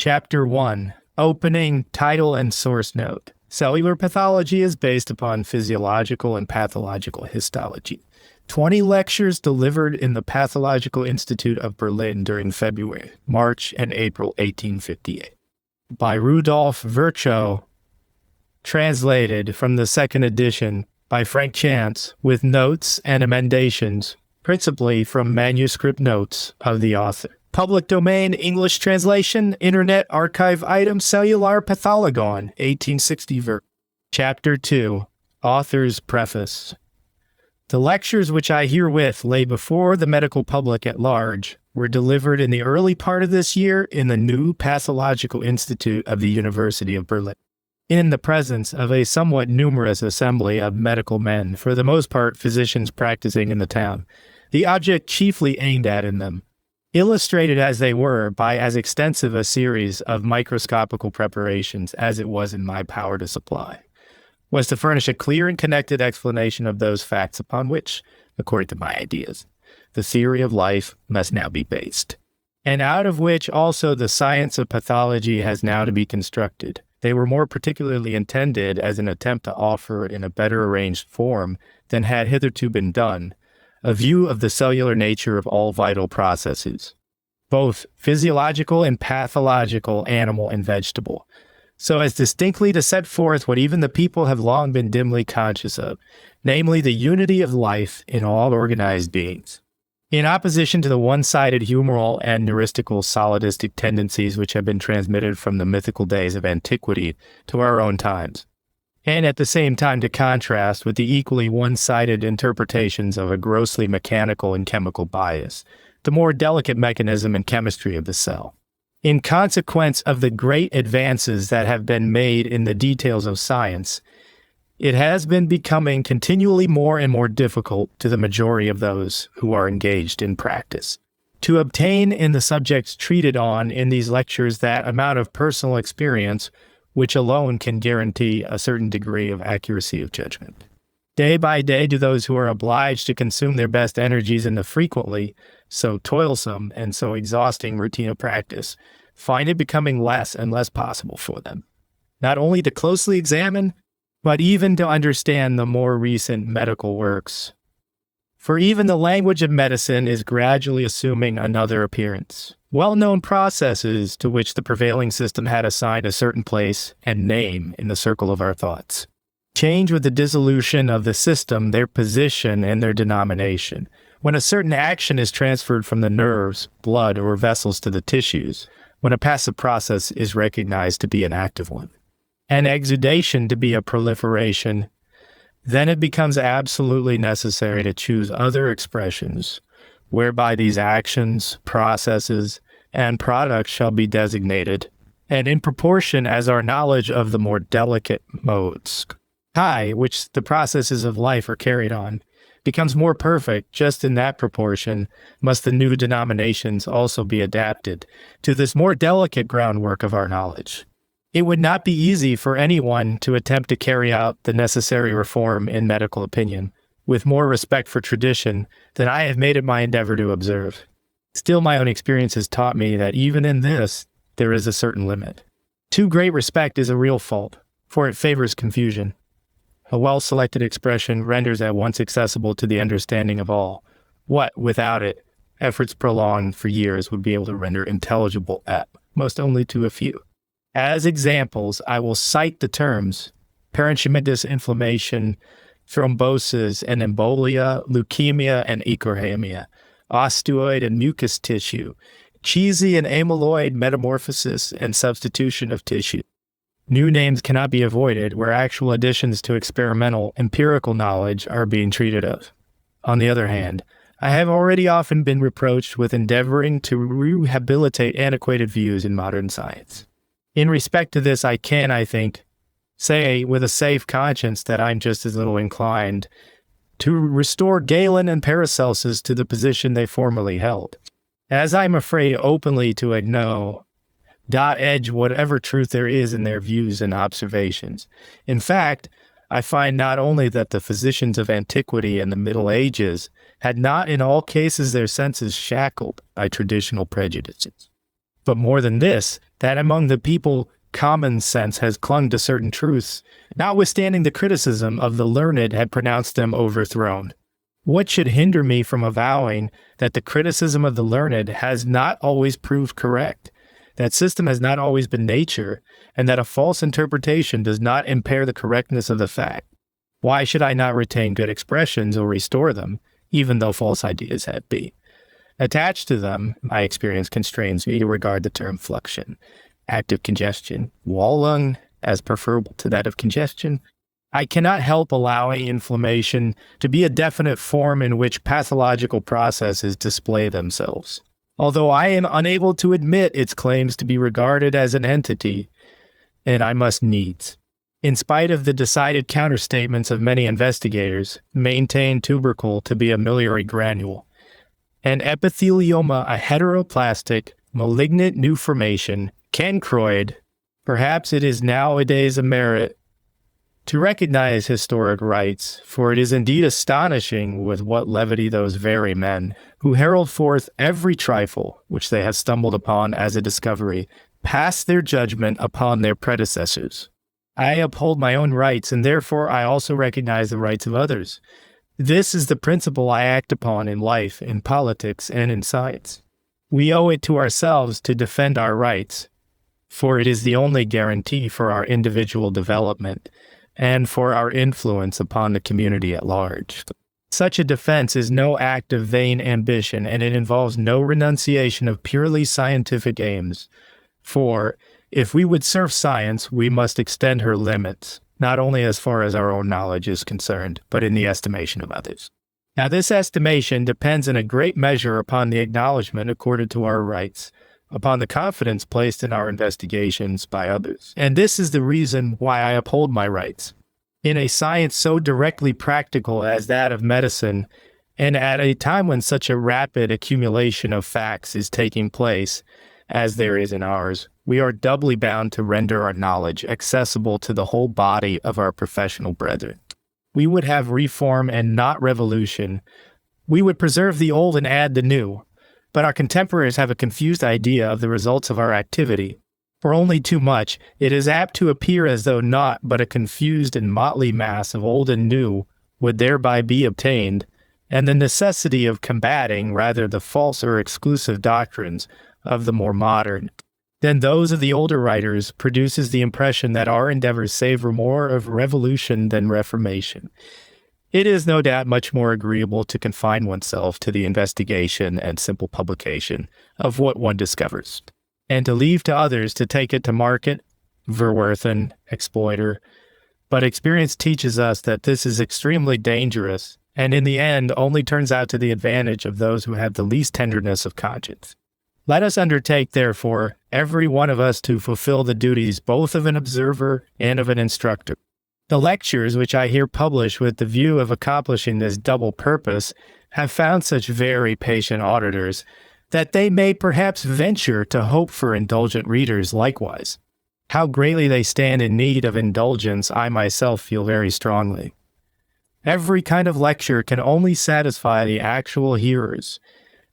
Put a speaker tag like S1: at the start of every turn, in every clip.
S1: Chapter 1. Opening, Title, and Source Note. Cellular pathology is based upon physiological and pathological histology. 20 lectures delivered in the Pathological Institute of Berlin during February, March, and April 1858. By Rudolf Virchow, translated from the second edition by Frank Chance, with notes and emendations, principally from manuscript notes of the author. Public domain, English translation, Internet Archive item, Cellular Pathology, 1860 Chapter 2, Author's Preface. The lectures which I herewith lay before the medical public at large were delivered in the early part of this year in the new Pathological Institute of the University of Berlin, in the presence of a somewhat numerous assembly of medical men, for the most part physicians practicing in the town, the object chiefly aimed at in them, illustrated as they were by as extensive a series of microscopical preparations as it was in my power to supply, was to furnish a clear and connected explanation of those facts upon which, according to my ideas, the theory of life must now be based, and out of which also the science of pathology has now to be constructed. They were more particularly intended as an attempt to offer in a better arranged form than had hitherto been done, a view of the cellular nature of all vital processes, both physiological and pathological, animal and vegetable, so as distinctly to set forth what even the people have long been dimly conscious of, namely the unity of life in all organized beings, in opposition to the one-sided humoral and neuristical solidistic tendencies which have been transmitted from the mythical days of antiquity to our own times, and at the same time to contrast with the equally one-sided interpretations of a grossly mechanical and chemical bias, the more delicate mechanism and chemistry of the cell. In consequence of the great advances that have been made in the details of science, it has been becoming continually more and more difficult to the majority of those who are engaged in practice to obtain in the subjects treated on in these lectures that amount of personal experience which alone can guarantee a certain degree of accuracy of judgment. Day by day do those who are obliged to consume their best energies in the frequently so toilsome and so exhausting routine of practice find it becoming less and less possible for them, not only to closely examine, but even to understand the more recent medical works. For even the language of medicine is gradually assuming another appearance. Well-known processes to which the prevailing system had assigned a certain place and name in the circle of our thoughts change with the dissolution of the system their position and their denomination. When a certain action is transferred from the nerves, blood, or vessels to the tissues, when a passive process is recognized to be an active one, an exudation to be a proliferation, then it becomes absolutely necessary to choose other expressions whereby these actions, processes, and products shall be designated, and in proportion as our knowledge of the more delicate modes, which the processes of life are carried on, becomes more perfect, just in that proportion must the new denominations also be adapted to this more delicate groundwork of our knowledge. It would not be easy for anyone to attempt to carry out the necessary reform in medical opinion with more respect for tradition than I have made it my endeavor to observe. Still, my own experience has taught me that even in this, there is a certain limit. Too great respect is a real fault, for it favors confusion. A well-selected expression renders at once accessible to the understanding of all, what, without it, efforts prolonged for years would be able to render intelligible at most only to a few. As examples, I will cite the terms parenchymatous inflammation, thrombosis and embolia, leukemia and ecorrhamia, osteoid and mucous tissue, cheesy and amyloid metamorphosis and substitution of tissue. New names cannot be avoided where actual additions to experimental, empirical knowledge are being treated of. On the other hand, I have already often been reproached with endeavoring to rehabilitate antiquated views in modern science. In respect to this, I can, I think, say with a safe conscience that I'm just as little inclined to restore Galen and Paracelsus to the position they formerly held, as I'm afraid openly to edge whatever truth there is in their views and observations. In fact, I find not only that the physicians of antiquity and the Middle Ages had not in all cases their senses shackled by traditional prejudices, But more than this, that among the people common sense has clung to certain truths, notwithstanding the criticism of the learned had pronounced them overthrown. What should hinder me from avowing that the criticism of the learned has not always proved correct, that system has not always been nature, and that a false interpretation does not impair the correctness of the fact? Why should I not retain good expressions or restore them, even though false ideas have been? Attached to them, my experience constrains me to regard the term fluxion, active congestion, wall lung, as preferable to that of congestion. I cannot help allowing inflammation to be a definite form in which pathological processes display themselves, although I am unable to admit its claims to be regarded as an entity, and I must needs, in spite of the decided counterstatements of many investigators, maintain tubercle to be a miliary granule, and epithelioma a heteroplastic, malignant new formation, cancroid. Perhaps it is nowadays a merit to recognize historic rights, for it is indeed astonishing with what levity those very men, who herald forth every trifle which they have stumbled upon as a discovery, pass their judgment upon their predecessors. I uphold my own rights, and therefore I also recognize the rights of others. This is the principle I act upon in life, in politics, and in science. We owe it to ourselves to defend our rights, for it is the only guarantee for our individual development and for our influence upon the community at large. Such a defense is no act of vain ambition, and it involves no renunciation of purely scientific aims. For, if we would serve science, we must extend her limits, not only as far as our own knowledge is concerned, but in the estimation of others. Now, this estimation depends in a great measure upon the acknowledgement accorded to our rights, upon the confidence placed in our investigations by others. And this is the reason why I uphold my rights. In a science so directly practical as that of medicine, and at a time when such a rapid accumulation of facts is taking place, as there is in ours, we are doubly bound to render our knowledge accessible to the whole body of our professional brethren. We would have reform and not revolution. We would preserve the old and add the new. But our contemporaries have a confused idea of the results of our activity. For only too much, it is apt to appear as though naught but a confused and motley mass of old and new would thereby be obtained, and the necessity of combating rather the false or exclusive doctrines of the more modern than those of the older writers produces the impression that our endeavors savor more of revolution than reformation. It is no doubt much more agreeable to confine oneself to the investigation and simple publication of what one discovers, and to leave to others to take it to market, verwerthen, exploiter. But experience teaches us that this is extremely dangerous, and in the end only turns out to the advantage of those who have the least tenderness of conscience. Let us undertake, therefore, every one of us to fulfill the duties both of an observer and of an instructor. The lectures which I here publish with the view of accomplishing this double purpose have found such very patient auditors that they may perhaps venture to hope for indulgent readers likewise. How greatly they stand in need of indulgence I myself feel very strongly. Every kind of lecture can only satisfy the actual hearers,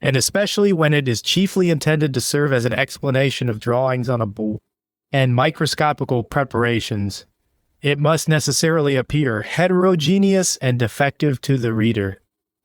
S1: and especially when it is chiefly intended to serve as an explanation of drawings on a board and microscopical preparations, it must necessarily appear heterogeneous and defective to the reader.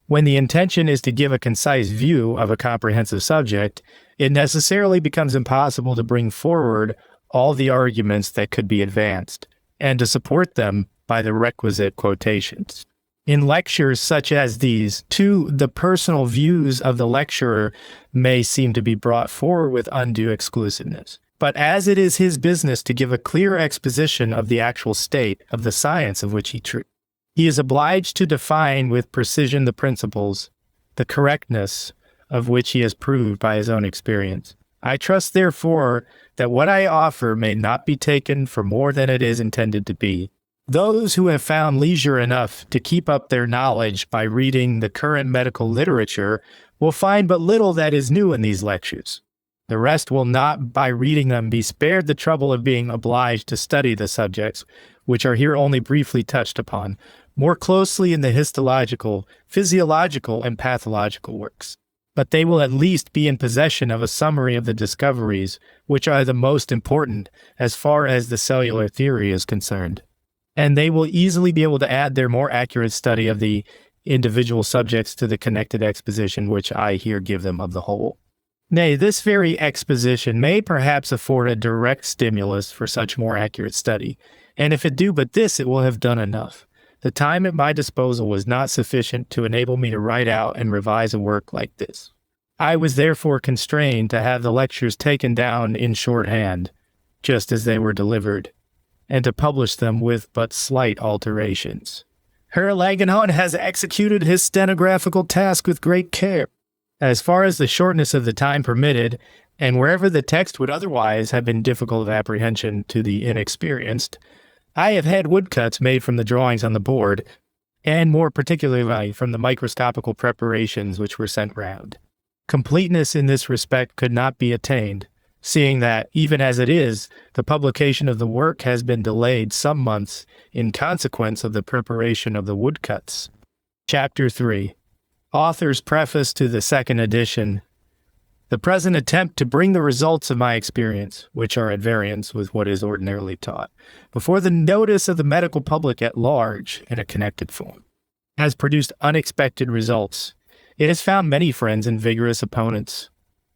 S1: When the intention is to give a concise view of a comprehensive subject, it necessarily becomes impossible to bring forward all the arguments that could be advanced, and to support them by the requisite quotations. In lectures such as these, too, the personal views of the lecturer may seem to be brought forward with undue exclusiveness. But as it is his business to give a clear exposition of the actual state of the science of which he treats, he is obliged to define with precision the principles, the correctness of which he has proved by his own experience. I trust, therefore, that what I offer may not be taken for more than it is intended to be. Those who have found leisure enough to keep up their knowledge by reading the current medical literature will find but little that is new in these lectures. The rest will not, by reading them, be spared the trouble of being obliged to study the subjects, which are here only briefly touched upon, more closely in the histological, physiological, and pathological works. but they will at least be in possession of a summary of the discoveries, which are the most important as far as the cellular theory is concerned. And they will easily be able to add their more accurate study of the individual subjects to the connected exposition which I here give them of the whole. Nay, this very exposition may perhaps afford a direct stimulus for such more accurate study, and if it do but this, it will have done enough. The time at my disposal was not sufficient to enable me to write out and revise a work like this. I was therefore constrained to have the lectures taken down in shorthand, just as they were delivered, and to publish them with but slight alterations. Herr Langenhahn has executed his stenographical task with great care. As far as the shortness of the time permitted, and wherever the text would otherwise have been difficult of apprehension to the inexperienced, I have had woodcuts made from the drawings on the board, and more particularly from the microscopical preparations which were sent round. Completeness in this respect could not be attained, seeing that, even as it is, the publication of the work has been delayed some months in consequence of the preparation of the woodcuts. Chapter 3. Author's Preface to the Second Edition. The present attempt to bring the results of my experience, which are at variance with what is ordinarily taught, before the notice of the medical public at large in a connected form, has produced unexpected results. It has found many friends and vigorous opponents.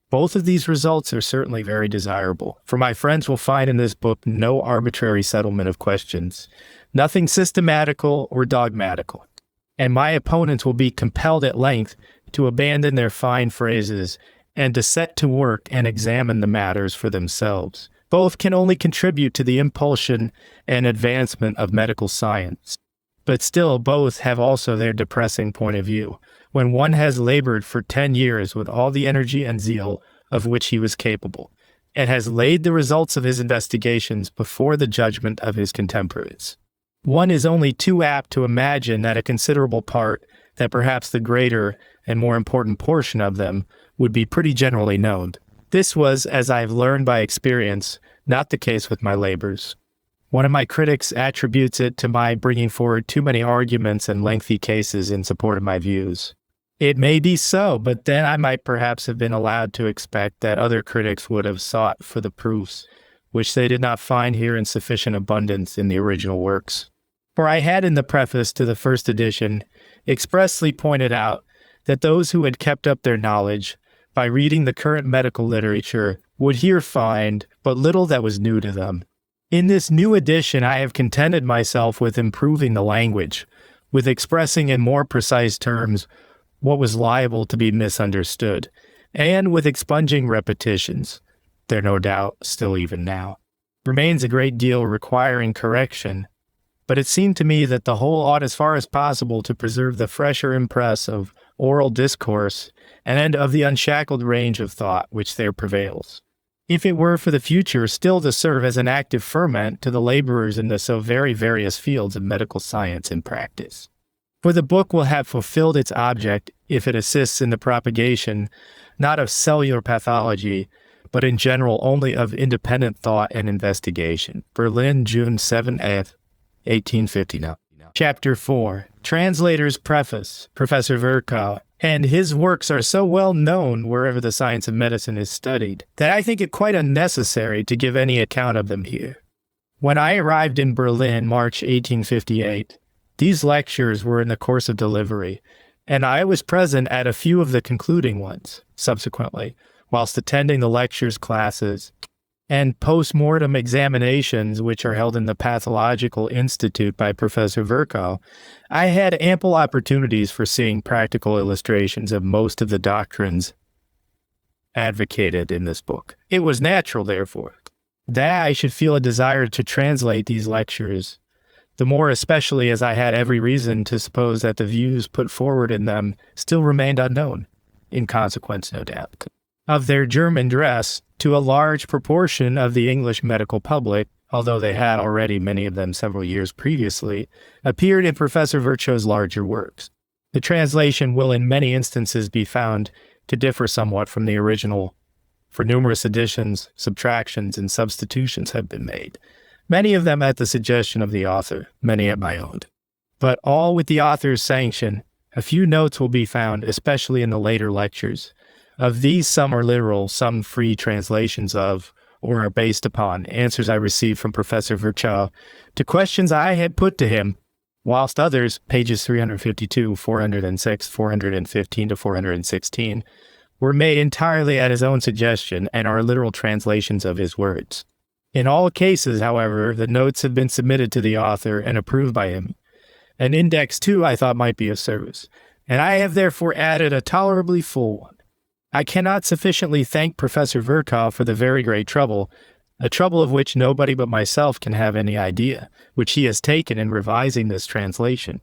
S1: Both of these results are certainly very desirable, for my friends will find in this book no arbitrary settlement of questions, nothing systematical or dogmatical, and my opponents will be compelled at length to abandon their fine phrases and to set to work and examine the matters for themselves. Both can only contribute to the impulsion and advancement of medical science. But still, both have also their depressing point of view. When one has labored for 10 years with all the energy and zeal of which he was capable, and has laid the results of his investigations before the judgment of his contemporaries, one is only too apt to imagine that a considerable part, that perhaps the greater and more important portion of them, would be pretty generally known. This was, as I have learned by experience, not the case with my labors. One of my critics attributes it to my bringing forward too many arguments and lengthy cases in support of my views. It may be so, but then I might perhaps have been allowed to expect that other critics would have sought for the proofs, which they did not find here in sufficient abundance in the original works. For I had in the preface to the first edition expressly pointed out that those who had kept up their knowledge by reading the current medical literature would here find but little that was new to them. In this new edition, I have contented myself with improving the language, with expressing in more precise terms what was liable to be misunderstood, and with expunging repetitions. There no doubt, still even now, remains a great deal requiring correction, but it seemed to me that the whole ought as far as possible to preserve the fresher impress of oral discourse and of the unshackled range of thought which there prevails, if it were for the future still to serve as an active ferment to the laborers in the so very various fields of medical science and practice. For the book will have fulfilled its object if it assists in the propagation, not of cellular pathology, but in general only of independent thought and investigation. Berlin, June 7th, 1859. Chapter 4. Translator's Preface, Professor Virchow, and his works are so well known wherever the science of medicine is studied, that I think it quite unnecessary to give any account of them here. When I arrived in Berlin, March 1858, these lectures were in the course of delivery, and I was present at a few of the concluding ones, subsequently, whilst attending the lectures classes and post-mortem examinations which are held in the Pathological Institute by Professor Virchow. I had ample opportunities for seeing practical illustrations of most of the doctrines advocated in this book. It was natural, therefore, that I should feel a desire to translate these lectures, the more especially as I had every reason to suppose that the views put forward in them still remained unknown, in consequence, no doubt, of their German dress to a large proportion of the English medical public, although they had already, many of them several years previously, appeared in Professor Virchow's larger works. The translation will in many instances be found to differ somewhat from the original, for numerous additions, subtractions, and substitutions have been made, many of them at the suggestion of the author, many at my own. But all with the author's sanction. A few notes will be found, especially in the later lectures, Of these, some are literal, some free translations of, or are based upon, answers I received from Professor Virchow to questions I had put to him, whilst others, pages 352, 406, 415 to 416, were made entirely at his own suggestion and are literal translations of his words. In all cases, however, the notes have been submitted to the author and approved by him. An index, too, I thought might be of service, and I have therefore added a tolerably full one. I cannot sufficiently thank Professor Virchow for the very great trouble, a trouble of which nobody but myself can have any idea, which he has taken in revising this translation,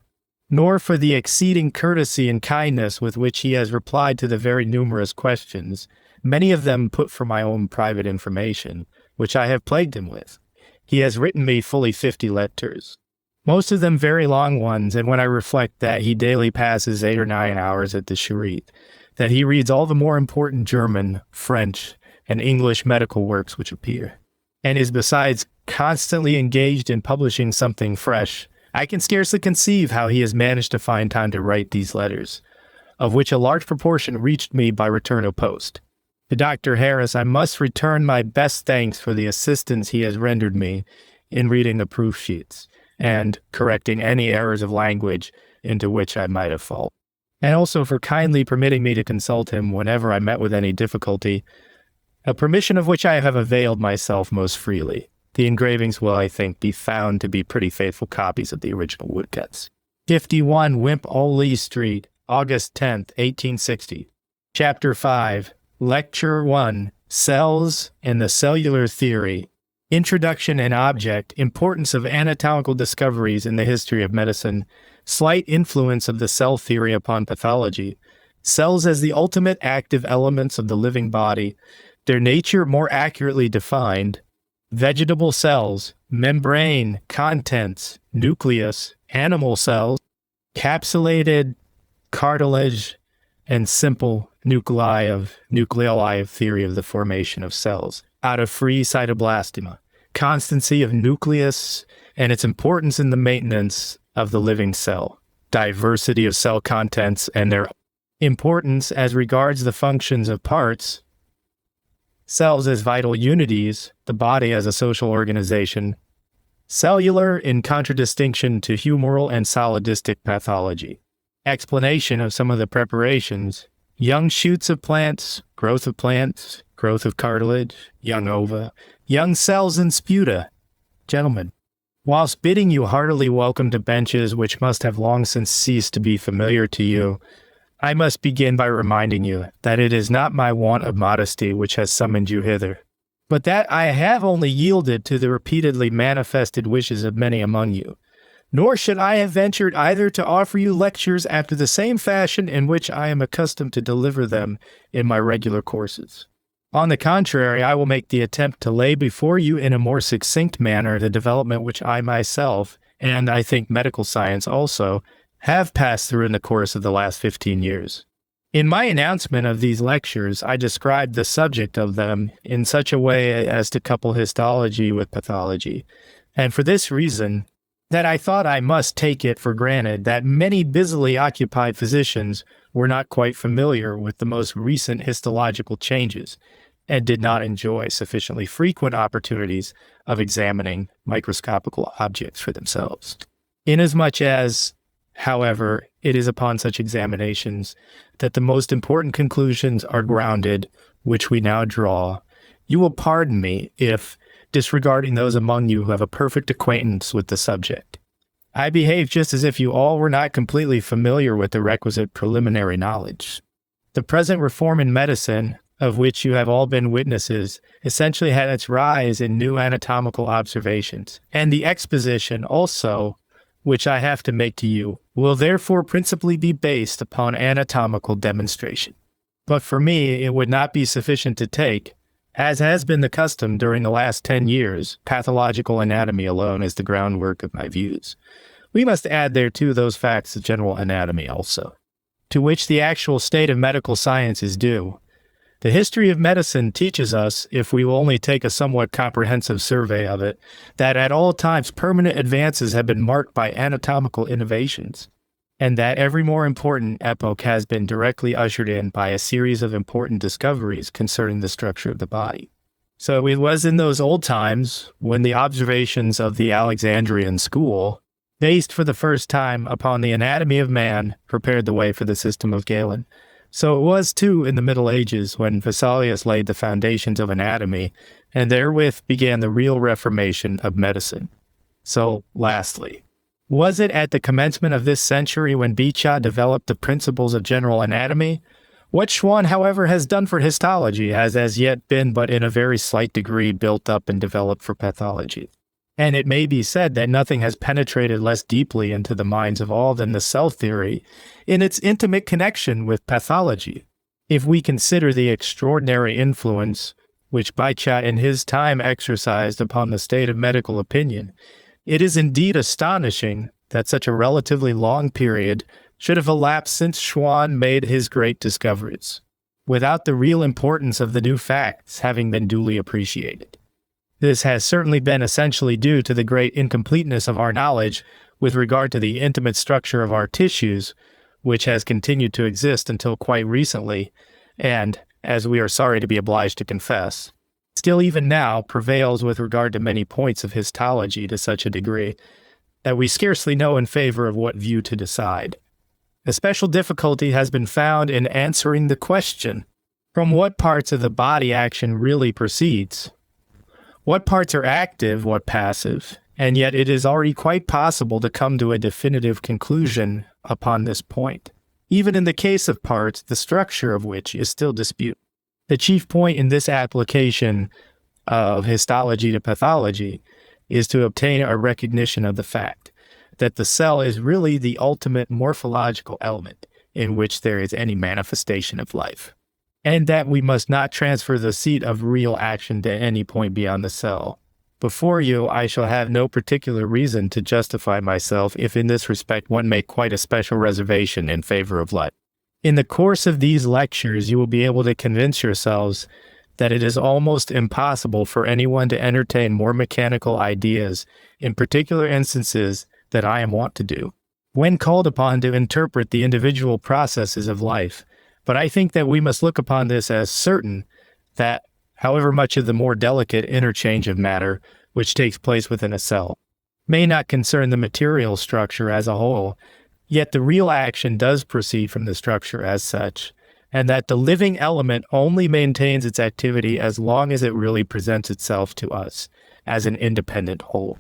S1: nor for the exceeding courtesy and kindness with which he has replied to the very numerous questions, many of them put for my own private information, which I have plagued him with. He has written me fully 50 letters, most of them very long ones, and when I reflect that he daily passes 8 or 9 hours at the Charité, that he reads all the more important German, French, and English medical works which appear, and is besides constantly engaged in publishing something fresh, I can scarcely conceive how he has managed to find time to write these letters, of which a large proportion reached me by return of post. To Dr. Harris I must return my best thanks for the assistance he has rendered me in reading the proof sheets, and correcting any errors of language into which I might have fallen, and also for kindly permitting me to consult him whenever I met with any difficulty, a permission of which I have availed myself most freely. The engravings will, I think, be found to be pretty faithful copies of the original woodcuts. 51 Wimpole Street, August 10th, 1860. Chapter 5, Lecture 1, Cells and the Cellular Theory. Introduction and Object, Importance of Anatomical Discoveries in the History of Medicine, Slight Influence of the Cell Theory upon Pathology, Cells as the Ultimate Active Elements of the Living Body, Their Nature more accurately defined, Vegetable Cells, Membrane, Contents, Nucleus, Animal Cells, Capsulated Cartilage, and Simple Nuclei of Theory of the Formation of Cells out of free cytoblastoma, Constancy of Nucleus and its importance in the maintenance of the living cell, Diversity of cell contents and their importance as regards the functions of parts, Cells as vital unities, the body as a social organization, Cellular in contradistinction to humoral and solidistic pathology, Explanation of some of the preparations, Young shoots of plants, growth of cartilage, young ova, young cells and sputa. Gentlemen, whilst bidding you heartily welcome to benches which must have long since ceased to be familiar to you, I must begin by reminding you that it is not my want of modesty which has summoned you hither, but that I have only yielded to the repeatedly manifested wishes of many among you. Nor should I have ventured either to offer you lectures after the same fashion in which I am accustomed to deliver them in my regular courses. On the contrary, I will make the attempt to lay before you in a more succinct manner the development which I myself, and I think medical science also, have passed through in the course of the last 15 years. In my announcement of these lectures, I described the subject of them in such a way as to couple histology with pathology, and for this reason, that I thought I must take it for granted that many busily occupied physicians were not quite familiar with the most recent histological changes, and did not enjoy sufficiently frequent opportunities of examining microscopical objects for themselves. Inasmuch as, however, it is upon such examinations that the most important conclusions are grounded, which we now draw, you will pardon me if, disregarding those among you who have a perfect acquaintance with the subject, I behave just as if you all were not completely familiar with the requisite preliminary knowledge. The present reform in medicine, of which you have all been witnesses, essentially had its rise in new anatomical observations, and the exposition also, which I have to make to you, will therefore principally be based upon anatomical demonstration. But for me, it would not be sufficient to take, as has been the custom during the last 10 years, pathological anatomy alone as the groundwork of my views. We must add thereto those facts of general anatomy also, to which the actual state of medical science is due. The history of medicine teaches us, if we will only take a somewhat comprehensive survey of it, that at all times permanent advances have been marked by anatomical innovations. and that every more important epoch has been directly ushered in by a series of important discoveries concerning the structure of the body. So it was in those old times when the observations of the Alexandrian school, based for the first time upon the anatomy of man, prepared the way for the system of Galen. So it was, too, in the Middle Ages when Vesalius laid the foundations of anatomy, and therewith began the real reformation of medicine. So, lastly, was it at the commencement of this century when Virchow developed the principles of general anatomy? What Schwann, however, has done for histology has as yet been but in a very slight degree built up and developed for pathology. And it may be said that nothing has penetrated less deeply into the minds of all than the cell theory in its intimate connection with pathology. If we consider the extraordinary influence which Virchow in his time exercised upon the state of medical opinion, it is indeed astonishing that such a relatively long period should have elapsed since Schwann made his great discoveries, without the real importance of the new facts having been duly appreciated. This has certainly been essentially due to the great incompleteness of our knowledge with regard to the intimate structure of our tissues, which has continued to exist until quite recently, and, as we are sorry to be obliged to confess, still even now prevails with regard to many points of histology to such a degree that we scarcely know in favor of what view to decide. A special difficulty has been found in answering the question, from what parts of the body action really proceeds? What parts are active, what passive? And yet it is already quite possible to come to a definitive conclusion upon this point, even in the case of parts the structure of which is still disputed. The chief point in this application of histology to pathology is to obtain a recognition of the fact that the cell is really the ultimate morphological element in which there is any manifestation of life, and that we must not transfer the seat of real action to any point beyond the cell. Before you, I shall have no particular reason to justify myself if in this respect one make quite a special reservation in favor of life. In the course of these lectures, you will be able to convince yourselves that it is almost impossible for anyone to entertain more mechanical ideas in particular instances than I am wont to do, when called upon to interpret the individual processes of life. But I think that we must look upon this as certain that, however much of the more delicate interchange of matter which takes place within a cell may not concern the material structure as a whole, yet the real action does proceed from the structure as such, and that the living element only maintains its activity as long as it really presents itself to us as an independent whole.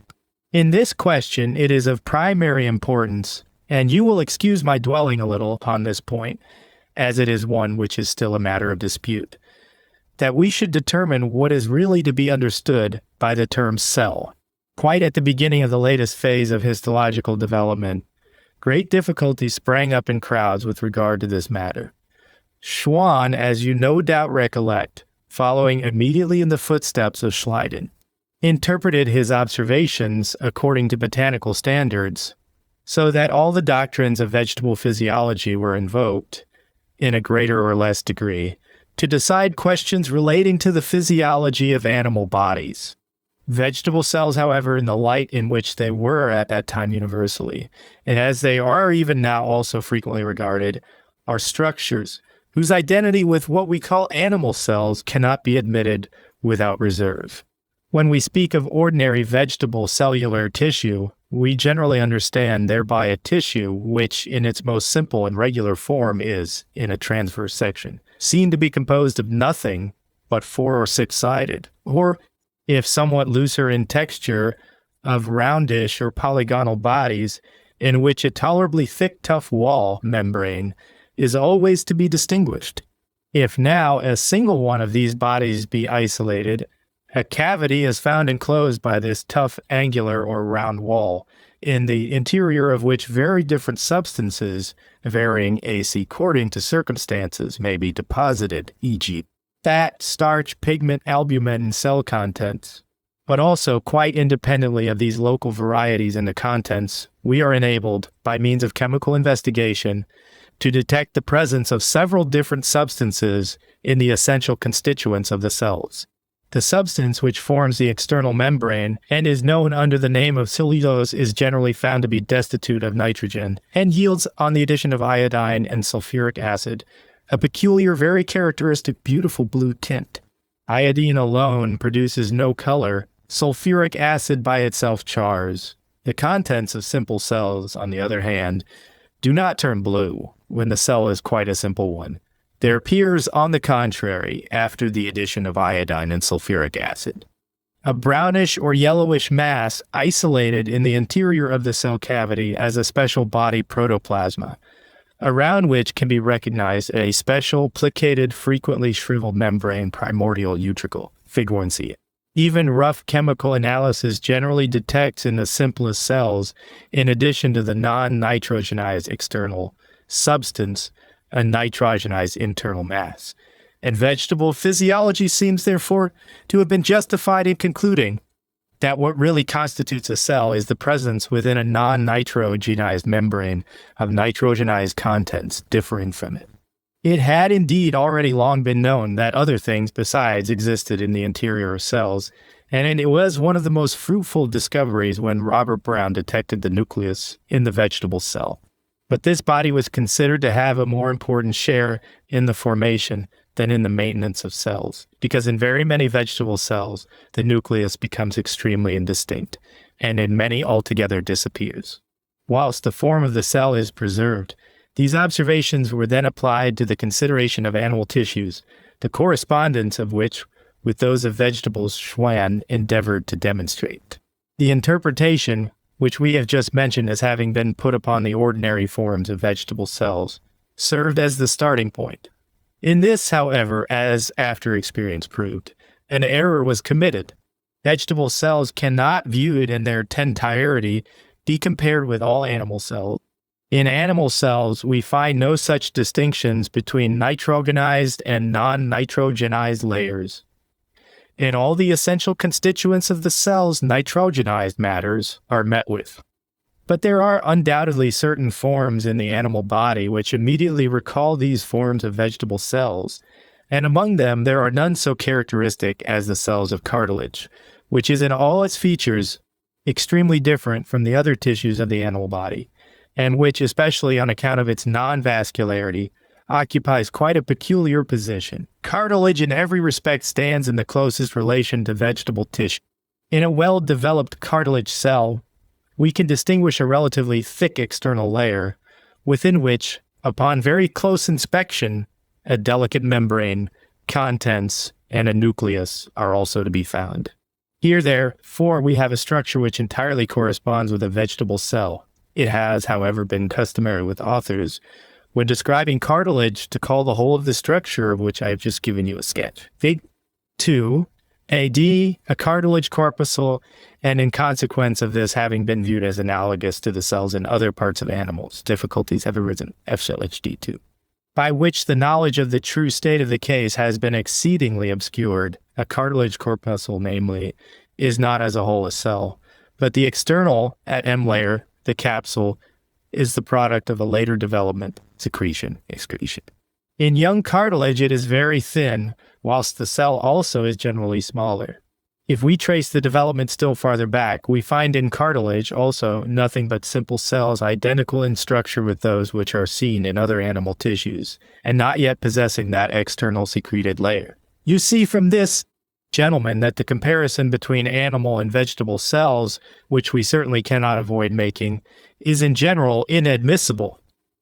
S1: In this question, it is of primary importance, and you will excuse my dwelling a little upon this point, as it is one which is still a matter of dispute, that we should determine what is really to be understood by the term cell. Quite at the beginning of the latest phase of histological development, great difficulties sprang up in crowds with regard to this matter. Schwann, as you no doubt recollect, following immediately in the footsteps of Schleiden, interpreted his observations according to botanical standards, so that all the doctrines of vegetable physiology were invoked, in a greater or less degree, to decide questions relating to the physiology of animal bodies. Vegetable cells, however, in the light in which they were at that time universally, and as they are even now also frequently regarded, are structures whose identity with what we call animal cells cannot be admitted without reserve. When we speak of ordinary vegetable cellular tissue, we generally understand thereby a tissue which, in its most simple and regular form, is, in a transverse section, seen to be composed of nothing but 4 or 6-sided, or, if somewhat looser in texture, of roundish or polygonal bodies, in which a tolerably thick, tough wall membrane is always to be distinguished. If now a single one of these bodies be isolated, a cavity is found enclosed by this tough, angular, or round wall, in the interior of which very different substances, varying according to circumstances, may be deposited, e.g., fat, starch, pigment, albumin, and cell contents. But also, quite independently of these local varieties in the contents, we are enabled, by means of chemical investigation, to detect the presence of several different substances in the essential constituents of the cells. The substance which forms the external membrane and is known under the name of cellulose is generally found to be destitute of nitrogen and yields, on the addition of iodine and sulfuric acid, a peculiar, very characteristic, beautiful blue tint. Iodine alone produces no color. Sulfuric acid by itself chars. The contents of simple cells, on the other hand, do not turn blue when the cell is quite a simple one. There appears, on the contrary, after the addition of iodine and sulfuric acid, a brownish or yellowish mass isolated in the interior of the cell cavity as a special body protoplasma, around which can be recognized a special plicated, frequently shriveled membrane primordial utricle, Fig 1c. Even rough chemical analysis generally detects in the simplest cells, in addition to the non-nitrogenized external substance, a nitrogenized internal mass. And vegetable physiology seems, therefore, to have been justified in concluding that what really constitutes a cell is the presence within a non-nitrogenized membrane of nitrogenized contents differing from it. It had indeed already long been known that other things besides existed in the interior of cells, and it was one of the most fruitful discoveries when Robert Brown detected the nucleus in the vegetable cell. But this body was considered to have a more important share in the formation than in the maintenance of cells, because in very many vegetable cells, the nucleus becomes extremely indistinct, and in many altogether disappears. Whilst the form of the cell is preserved, these observations were then applied to the consideration of animal tissues, the correspondence of which with those of vegetables Schwann endeavored to demonstrate. The interpretation, which we have just mentioned as having been put upon the ordinary forms of vegetable cells, served as the starting point. In this, however, as after experience proved, an error was committed. Vegetable cells cannot, viewed in their entirety, be compared with all animal cells. In animal cells, we find no such distinctions between nitrogenized and non-nitrogenized layers. In all the essential constituents of the cell's nitrogenized matters are met with. But there are undoubtedly certain forms in the animal body which immediately recall these forms of vegetable cells, and among them there are none so characteristic as the cells of cartilage, which is in all its features extremely different from the other tissues of the animal body, and which, especially on account of its non-vascularity, occupies quite a peculiar position. Cartilage in every respect stands in the closest relation to vegetable tissue. In a well-developed cartilage cell, we can distinguish a relatively thick external layer, within which, upon very close inspection, a delicate membrane, contents, and a nucleus are also to be found. Here, therefore, we have a structure which entirely corresponds with a vegetable cell. It has, however, been customary with authors, when describing cartilage, to call the whole of the structure of which I have just given you a sketch. Fig. 2, AD, a cartilage corpuscle, and in consequence of this having been viewed as analogous to the cells in other parts of animals, difficulties have arisen, FSHD2, by which the knowledge of the true state of the case has been exceedingly obscured. A cartilage corpuscle, namely, is not as a whole a cell, but the external, at M layer, the capsule, is the product of a later development, secretion, excretion. In young cartilage, it is very thin, whilst the cell also is generally smaller. If we trace the development still farther back, we find in cartilage also nothing but simple cells identical in structure with those which are seen in other animal tissues, and not yet possessing that external secreted layer. You see from this, gentlemen, that the comparison between animal and vegetable cells, which we certainly cannot avoid making, is in general inadmissible,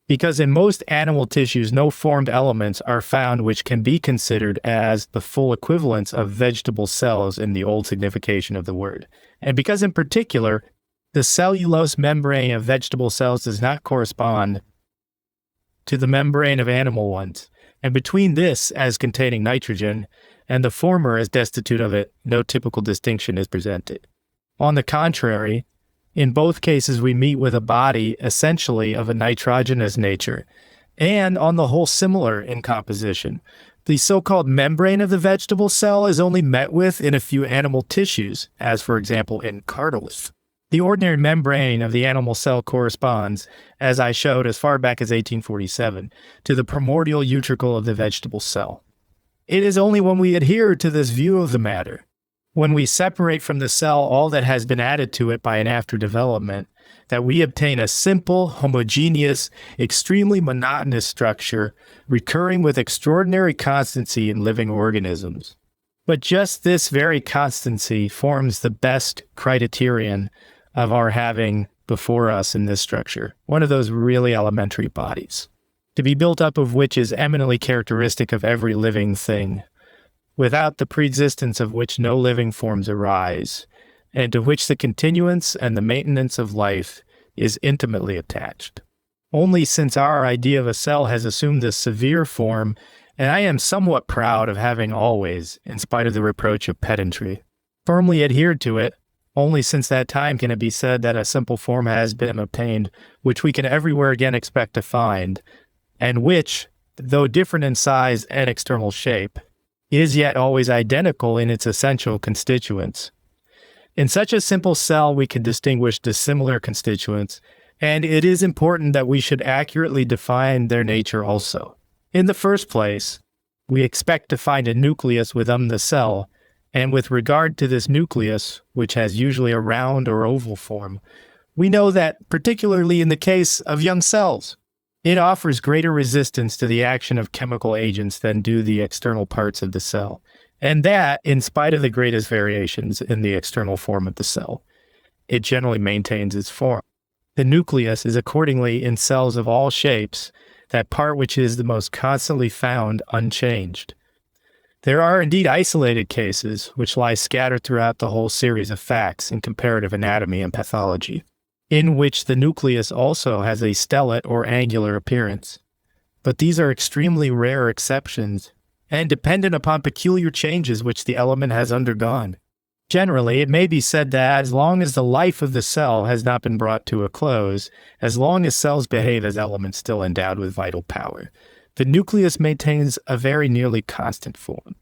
S1: because in most animal tissues no formed elements are found which can be considered as the full equivalents of vegetable cells in the old signification of the word, and because in particular the cellulose membrane of vegetable cells does not correspond to the membrane of animal ones, and between this, as containing nitrogen, and the former as destitute of it, no typical distinction is presented. On the contrary, in both cases we meet with a body essentially of a nitrogenous nature, and on the whole similar in composition. The so-called membrane of the vegetable cell is only met with in a few animal tissues, as for example in cartilage. The ordinary membrane of the animal cell corresponds, as I showed as far back as 1847, to the primordial utricle of the vegetable cell. It is only when we adhere to this view of the matter, when we separate from the cell all that has been added to it by an after development, that we obtain a simple, homogeneous, extremely monotonous structure, recurring with extraordinary constancy in living organisms. But just this very constancy forms the best criterion of our having before us in this structure, one of those really elementary bodies, to be built up of which is eminently characteristic of every living thing, without the preexistence of which no living forms arise, and to which the continuance and the maintenance of life is intimately attached. Only since our idea of a cell has assumed this severe form, and I am somewhat proud of having always, in spite of the reproach of pedantry, firmly adhered to it, only since that time can it be said that a simple form has been obtained, which we can everywhere again expect to find, and which, though different in size and external shape, is yet always identical in its essential constituents. In such a simple cell, we can distinguish dissimilar constituents, and it is important that we should accurately define their nature also. In the first place, we expect to find a nucleus within the cell, and with regard to this nucleus, which has usually a round or oval form, we know that, particularly in the case of young cells, it offers greater resistance to the action of chemical agents than do the external parts of the cell, and that, in spite of the greatest variations in the external form of the cell, it generally maintains its form. The nucleus is accordingly in cells of all shapes that part which is the most constantly found unchanged. There are indeed isolated cases which lie scattered throughout the whole series of facts in comparative anatomy and pathology, in which the nucleus also has a stellate or angular appearance. But these are extremely rare exceptions, and dependent upon peculiar changes which the element has undergone. Generally, it may be said that as long as the life of the cell has not been brought to a close, as long as cells behave as elements still endowed with vital power, the nucleus maintains a very nearly constant form.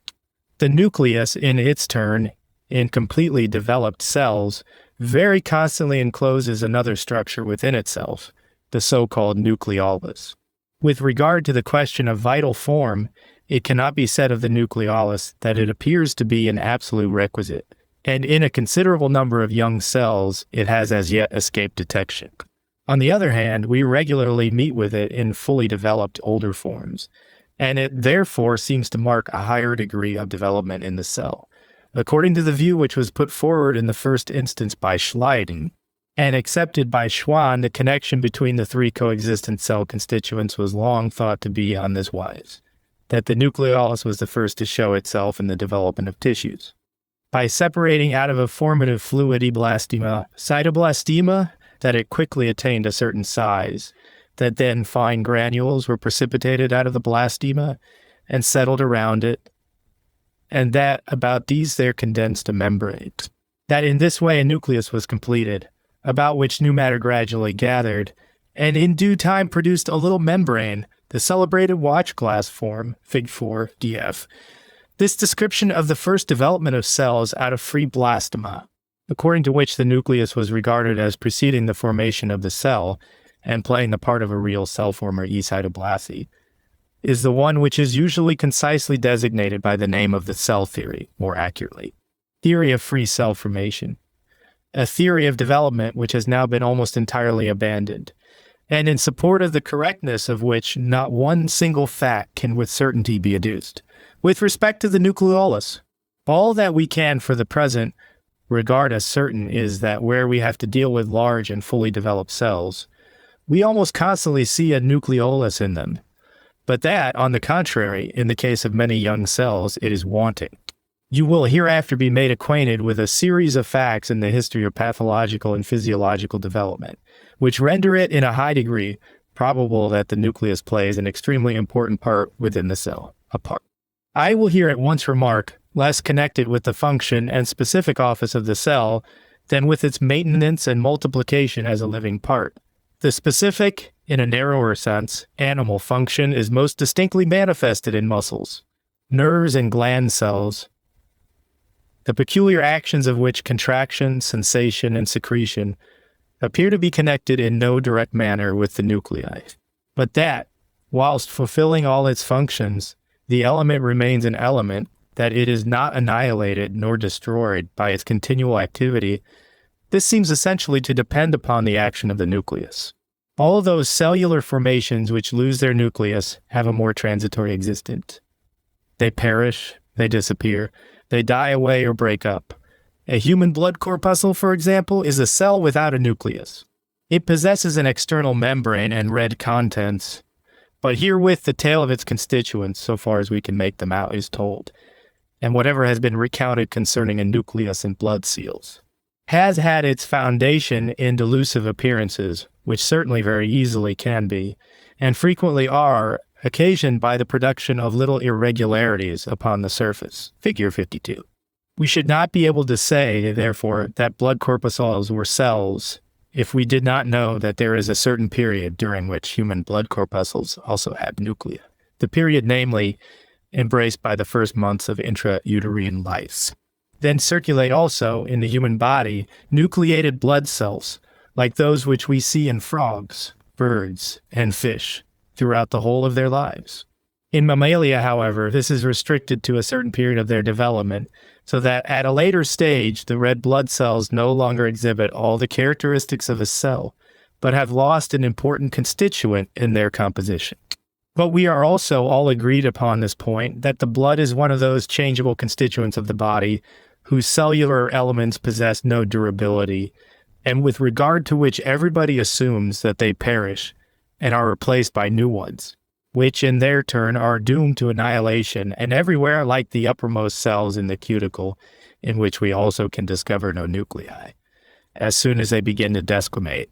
S1: The nucleus, in its turn, in completely developed cells, very constantly encloses another structure within itself, the so-called nucleolus. With regard to the question of vital form, it cannot be said of the nucleolus that it appears to be an absolute requisite, and in a considerable number of young cells, it has as yet escaped detection. On the other hand, we regularly meet with it in fully developed older forms, and it therefore seems to mark a higher degree of development in the cell. According to the view which was put forward in the first instance by Schleiden, and accepted by Schwann, the connection between the three coexistent cell constituents was long thought to be on this wise, that the nucleolus was the first to show itself in the development of tissues. By separating out of a formative fluidiblastema, cytoblastema, that it quickly attained a certain size, that then fine granules were precipitated out of the blastema and settled around it, and that about these there condensed a membrane. That in this way a nucleus was completed, about which new matter gradually gathered, and in due time produced a little membrane, the celebrated watch glass form, Fig 4, df. This description of the first development of cells out of free blastema, according to which the nucleus was regarded as preceding the formation of the cell and playing the part of a real cell former e cytoblasty, is the one which is usually concisely designated by the name of the cell theory, more accurately, theory of free cell formation, a theory of development which has now been almost entirely abandoned, and in support of the correctness of which not one single fact can with certainty be adduced. With respect to the nucleolus, all that we can for the present regard as certain is that where we have to deal with large and fully developed cells, we almost constantly see a nucleolus in them, but that, on the contrary, in the case of many young cells, it is wanting. You will hereafter be made acquainted with a series of facts in the history of pathological and physiological development, which render it in a high degree probable that the nucleus plays an extremely important part within the cell, a part. I will here at once remark, less connected with the function and specific office of the cell than with its maintenance and multiplication as a living part. The specific, in a narrower sense, animal function is most distinctly manifested in muscles, nerves, and gland cells, the peculiar actions of which contraction, sensation, and secretion appear to be connected in no direct manner with the nuclei, but that, whilst fulfilling all its functions, the element remains an element, that it is not annihilated nor destroyed by its continual activity, this seems essentially to depend upon the action of the nucleus. All those cellular formations which lose their nucleus have a more transitory existence. They perish, they disappear, they die away or break up. A human blood corpuscle, for example, is a cell without a nucleus. It possesses an external membrane and red contents, but herewith the tale of its constituents, so far as we can make them out, is told, and whatever has been recounted concerning a nucleus in blood seals has had its foundation in delusive appearances, which certainly very easily can be, and frequently are, occasioned by the production of little irregularities upon the surface. Figure 52. We should not be able to say, therefore, that blood corpuscles were cells if we did not know that there is a certain period during which human blood corpuscles also have nuclei. The period, namely, embraced by the first months of intrauterine life. Then circulate also in the human body nucleated blood cells, like those which we see in frogs, birds, and fish, throughout the whole of their lives. In mammalia, however, this is restricted to a certain period of their development, so that at a later stage the red blood cells no longer exhibit all the characteristics of a cell, but have lost an important constituent in their composition. But we are also all agreed upon this point that the blood is one of those changeable constituents of the body whose cellular elements possess no durability, and with regard to which everybody assumes that they perish and are replaced by new ones, which in their turn are doomed to annihilation, and everywhere, like the uppermost cells in the cuticle, in which we also can discover no nuclei, as soon as they begin to desquamate,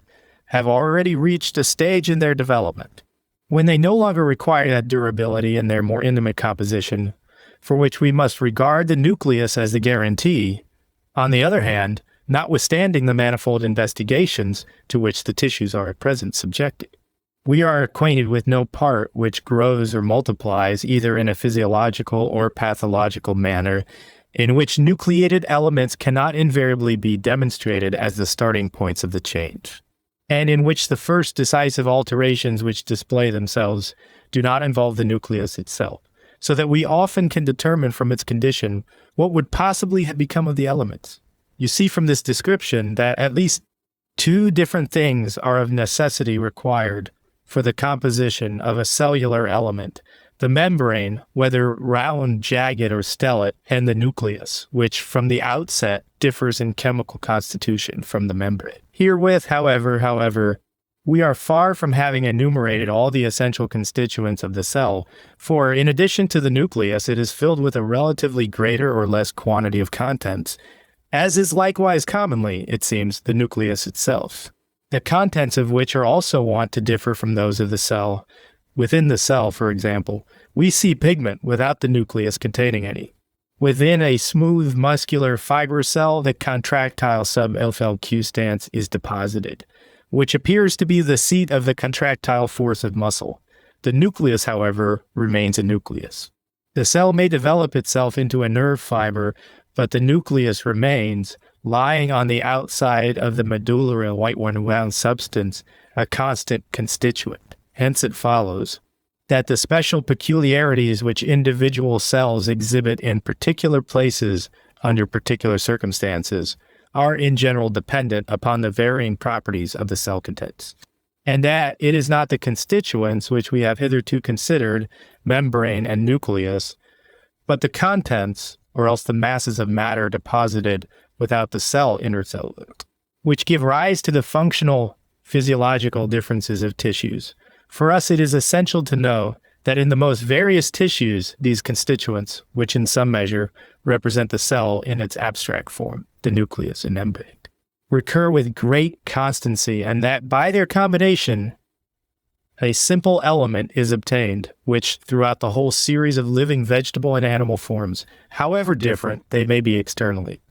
S1: have already reached a stage in their development when they no longer require that durability in their more intimate composition, for which we must regard the nucleus as the guarantee. On the other hand, notwithstanding the manifold investigations to which the tissues are at present subjected, we are acquainted with no part which grows or multiplies either in a physiological or pathological manner, in which nucleated elements cannot invariably be demonstrated as the starting points of the change, and in which the first decisive alterations which display themselves do not involve the nucleus itself, so that we often can determine from its condition what would possibly have become of the elements. You see from this description that at least two different things are of necessity required for the composition of a cellular element: the membrane, whether round, jagged, or stellate, and the nucleus, which from the outset differs in chemical constitution from the membrane. Herewith, however, we are far from having enumerated all the essential constituents of the cell, for in addition to the nucleus, it is filled with a relatively greater or less quantity of contents, as is likewise commonly, it seems, the nucleus itself, the contents of which are also wont to differ from those of the cell. Within the cell, for example, we see pigment without the nucleus containing any. Within a smooth muscular fiber cell, the contractile subFLQ is deposited, which appears to be the seat of the contractile force of muscle. The nucleus, however, remains a nucleus. The cell may develop itself into a nerve fiber, but the nucleus remains, lying on the outside of the medullary white wound substance, a constant constituent. Hence it follows that the special peculiarities which individual cells exhibit in particular places under particular circumstances are in general dependent upon the varying properties of the cell contents, and that it is not the constituents which we have hitherto considered, membrane and nucleus, but the contents, or else the masses of matter deposited without the cell intercellular, which give rise to the functional physiological differences of tissues. For us, it is essential to know that in the most various tissues, these constituents, which in some measure represent the cell in its abstract form, the nucleus and membrane, recur with great constancy, and that by their combination, a simple element is obtained, which throughout the whole series of living vegetable and animal forms, however different they may be externally,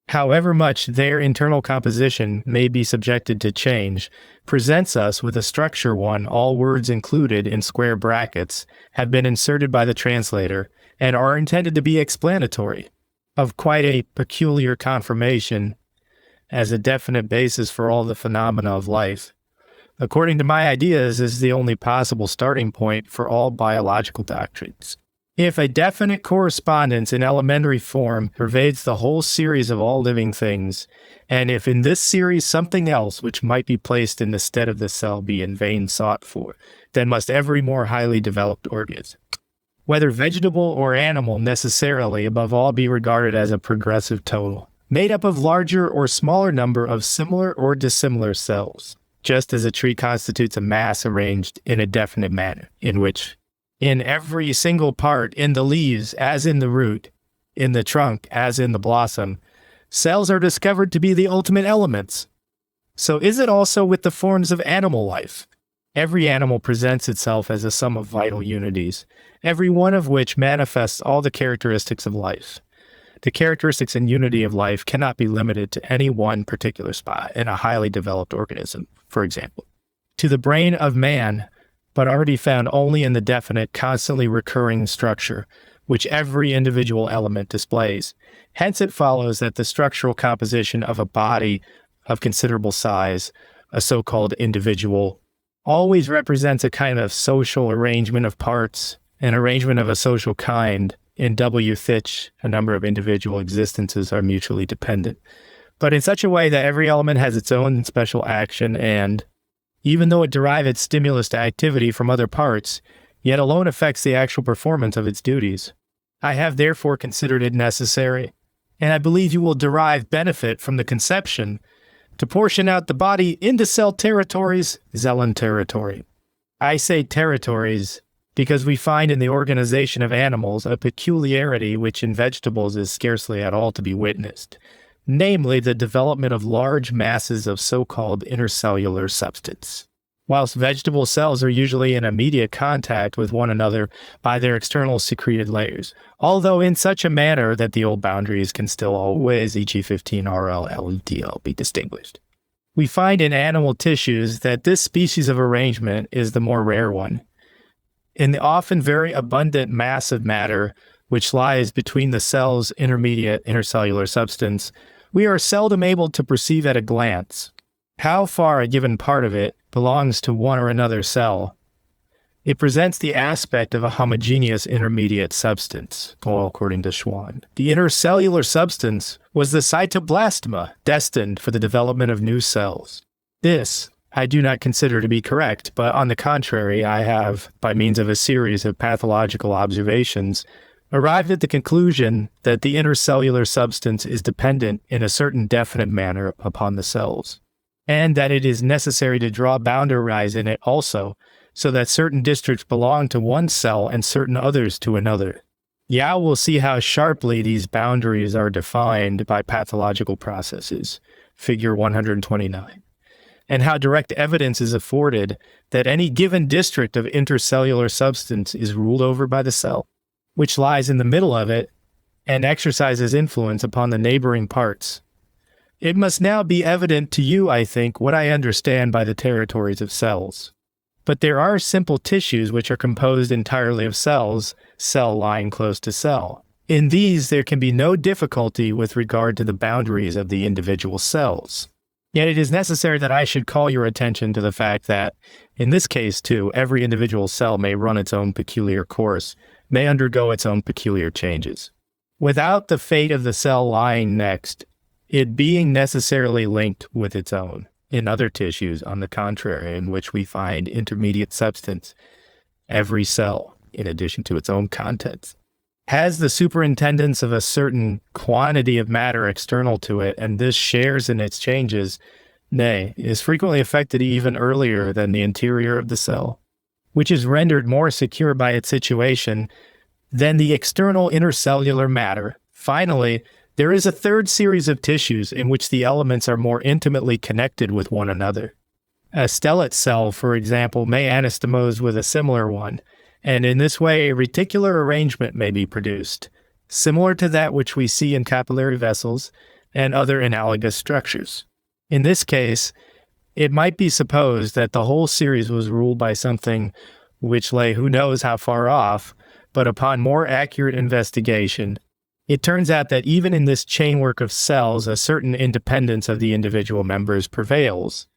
S1: however much their internal composition may be subjected to change, presents us with a structure one, all words included in square brackets, have been inserted by the translator, and are intended to be explanatory, of quite a peculiar conformation, as a definite basis for all the phenomena of life. According to my ideas, is the only possible starting point for all biological doctrines. If a definite correspondence in elementary form pervades the whole series of all living things, and if in this series something else which might be placed in the stead of the cell be in vain sought for, then must every more highly developed organism, whether vegetable or animal, necessarily above all be regarded as a progressive total, made up of larger or smaller number of similar or dissimilar cells, just as a tree constitutes a mass arranged in a definite manner, in which, in every single part, in the leaves as in the root, in the trunk as in the blossom, cells are discovered to be the ultimate elements. So is it also with the forms of animal life. Every animal presents itself as a sum of vital unities, every one of which manifests all the characteristics of life. The characteristics and unity of life cannot be limited to any one particular spot in a highly developed organism, for example, to the brain of man, but are to be found only in the definite, constantly recurring structure, which every individual element displays. Hence it follows that the structural composition of a body of considerable size, a so-called individual, always represents a kind of social arrangement of parts, an arrangement of a social kind, in W. Thich, a number of individual existences are mutually dependent, but in such a way that every element has its own special action and, even though it derives its stimulus to activity from other parts, yet alone affects the actual performance of its duties. I have therefore considered it necessary, and I believe you will derive benefit from the conception, to portion out the body into cell territories, Zellen territory. I say territories because we find in the organization of animals a peculiarity which in vegetables is scarcely at all to be witnessed, namely the development of large masses of so-called intercellular substance. Whilst vegetable cells are usually in immediate contact with one another by their external secreted layers, although in such a manner that the old boundaries can still always, e.g. 15 RL, LDL, be distinguished. We find in animal tissues that this species of arrangement is the more rare one. In the often very abundant mass of matter which lies between the cell's intermediate intercellular substance, we are seldom able to perceive at a glance how far a given part of it belongs to one or another cell. It presents the aspect of a homogeneous intermediate substance, all according to Schwann. The intercellular substance was the cytoplasma, destined for the development of new cells. This I do not consider to be correct, but on the contrary, I have, by means of a series of pathological observations, arrived at the conclusion that the intercellular substance is dependent in a certain definite manner upon the cells, and that it is necessary to draw boundaries in it also, so that certain districts belong to one cell and certain others to another. Yao will see how sharply these boundaries are defined by pathological processes, figure 129. And how direct evidence is afforded that any given district of intercellular substance is ruled over by the cell, which lies in the middle of it and exercises influence upon the neighboring parts. It must now be evident to you, I think, what I understand by the territories of cells. But there are simple tissues which are composed entirely of cells, cell lying close to cell. In these, there can be no difficulty with regard to the boundaries of the individual cells. Yet it is necessary that I should call your attention to the fact that, in this case too, every individual cell may run its own peculiar course, may undergo its own peculiar changes. Without the fate of the cell lying next, it being necessarily linked with its own. In other tissues, on the contrary, in which we find intermediate substance, every cell, in addition to its own contents, has the superintendence of a certain quantity of matter external to it, and this shares in its changes, nay, is frequently affected even earlier than the interior of the cell, which is rendered more secure by its situation than the external intercellular matter. Finally, there is a third series of tissues in which the elements are more intimately connected with one another. A stellate cell, for example, may anastomose with a similar one, and in this way a reticular arrangement may be produced, similar to that which we see in capillary vessels and other analogous structures. In this case, it might be supposed that the whole series was ruled by something which lay who knows how far off, but upon more accurate investigation, it turns out that even in this chainwork of cells, a certain independence of the individual members prevails,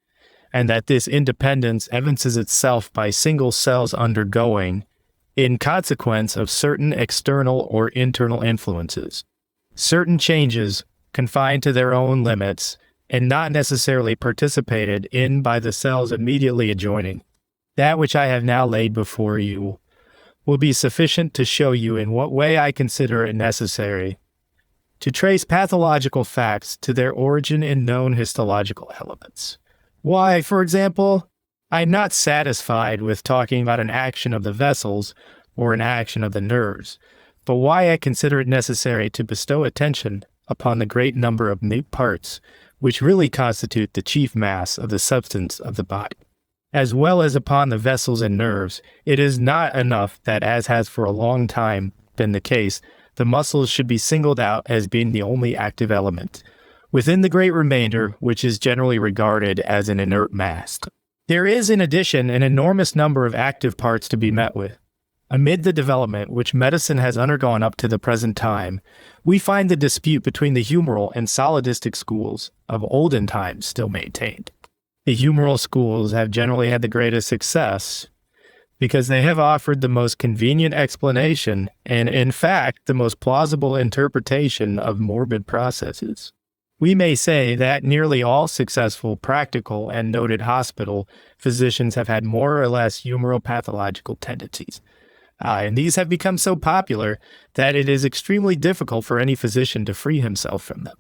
S1: and that this independence evinces itself by single cells undergoing, in consequence of certain external or internal influences. Certain changes confined to their own limits and not necessarily participated in by the cells immediately adjoining. That which I have now laid before you will be sufficient to show you in what way I consider it necessary to trace pathological facts to their origin in known histological elements. Why, for example, I am not satisfied with talking about an action of the vessels or an action of the nerves, but why I consider it necessary to bestow attention upon the great number of minute parts which really constitute the chief mass of the substance of the body. As well as upon the vessels and nerves, it is not enough that, as has for a long time been the case, the muscles should be singled out as being the only active element within the great remainder, which is generally regarded as an inert mass. There is, in addition, an enormous number of active parts to be met with. Amid the development which medicine has undergone up to the present time, we find the dispute between the humoral and solidistic schools of olden times still maintained. The humoral schools have generally had the greatest success because they have offered the most convenient explanation and, in fact, the most plausible interpretation of morbid processes. We may say that nearly all successful practical and noted hospital physicians have had more or less humoral-pathological tendencies. And these have become so popular that it is extremely difficult for any physician to free himself from them.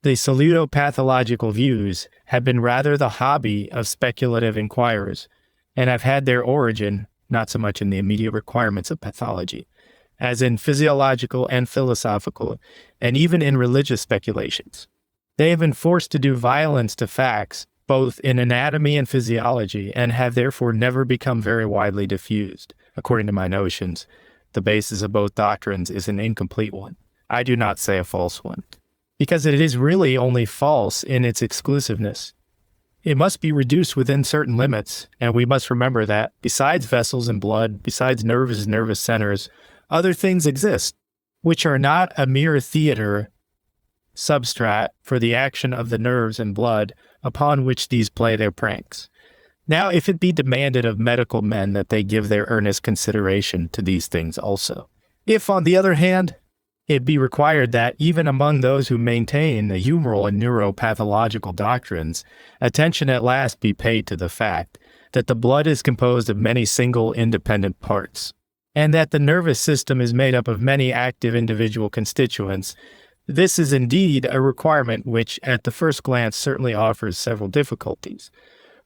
S1: The pseudo-pathological views have been rather the hobby of speculative inquirers, and have had their origin not so much in the immediate requirements of pathology, as in physiological and philosophical, and even in religious speculations. They have been forced to do violence to facts, both in anatomy and physiology, and have therefore never become very widely diffused. According to my notions, the basis of both doctrines is an incomplete one. I do not say a false one, because it is really only false in its exclusiveness. It must be reduced within certain limits, and we must remember that, besides vessels and blood, besides nerves and nervous centers, other things exist, which are not a mere theater substrat for the action of the nerves and blood upon which these play their pranks. Now, if it be demanded of medical men that they give their earnest consideration to these things also, if, on the other hand, it be required that, even among those who maintain the humoral and neuropathological doctrines, attention at last be paid to the fact that the blood is composed of many single independent parts, and that the nervous system is made up of many active individual constituents, this is indeed a requirement which, at the first glance, certainly offers several difficulties.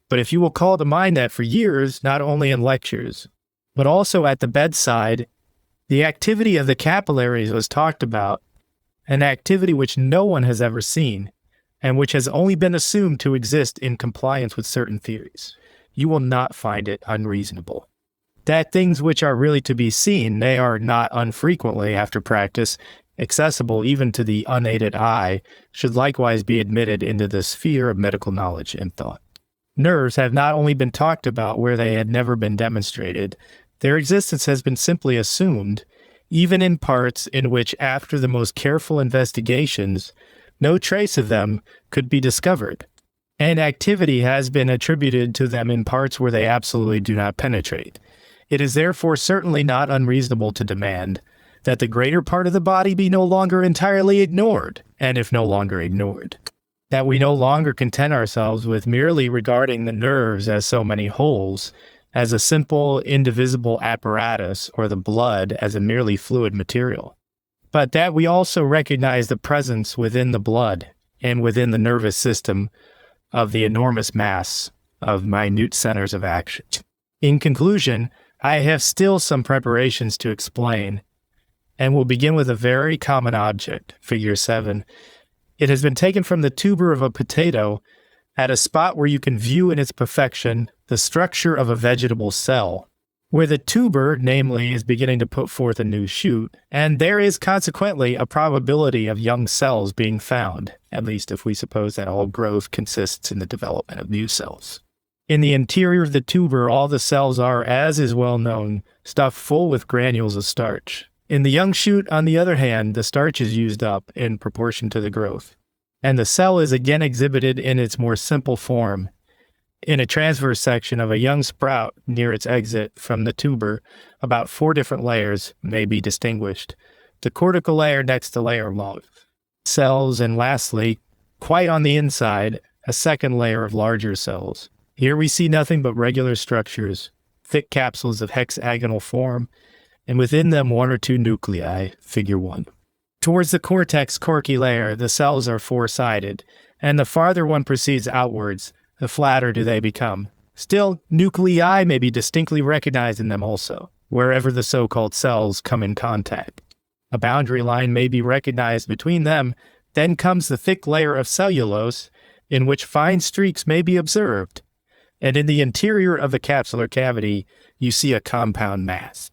S1: But if you will call to mind that for years, not only in lectures, but also at the bedside, the activity of the capillaries was talked about, an activity which no one has ever seen, and which has only been assumed to exist in compliance with certain theories, you will not find it unreasonable. That things which are really to be seen, they are not unfrequently, after practice, accessible even to the unaided eye, should likewise be admitted into the sphere of medical knowledge and thought. Nerves have not only been talked about where they had never been demonstrated, their existence has been simply assumed, even in parts in which, after the most careful investigations, no trace of them could be discovered, and activity has been attributed to them in parts where they absolutely do not penetrate. It is therefore certainly not unreasonable to demand that the greater part of the body be no longer entirely ignored, and if no longer ignored, that we no longer content ourselves with merely regarding the nerves as so many holes, as a simple, indivisible apparatus, or the blood as a merely fluid material, but that we also recognize the presence within the blood and within the nervous system of the enormous mass of minute centers of action. In conclusion, I have still some preparations to explain, and will begin with a very common object, figure 7. It has been taken from the tuber of a potato at a spot where you can view in its perfection the structure of a vegetable cell, where the tuber, namely, is beginning to put forth a new shoot, and there is consequently a probability of young cells being found, at least if we suppose that all growth consists in the development of new cells. In the interior of the tuber, all the cells are, as is well known, stuffed full with granules of starch. In the young shoot, on the other hand, the starch is used up in proportion to the growth, and the cell is again exhibited in its more simple form, In a transverse section of a young sprout near its exit from the tuber, about 4 different layers may be distinguished. The cortical layer next to layer long cells, and lastly, quite on the inside, a second layer of larger cells. Here we see nothing but regular structures, thick capsules of hexagonal form, and within them 1 or 2 nuclei, figure 1. Towards the cortex corky layer, the cells are 4-sided, and the farther one proceeds outwards, the flatter do they become. Still, nuclei may be distinctly recognized in them also, wherever the so-called cells come in contact. A boundary line may be recognized between them. Then comes the thick layer of cellulose, in which fine streaks may be observed. And in the interior of the capsular cavity, you see a compound mass,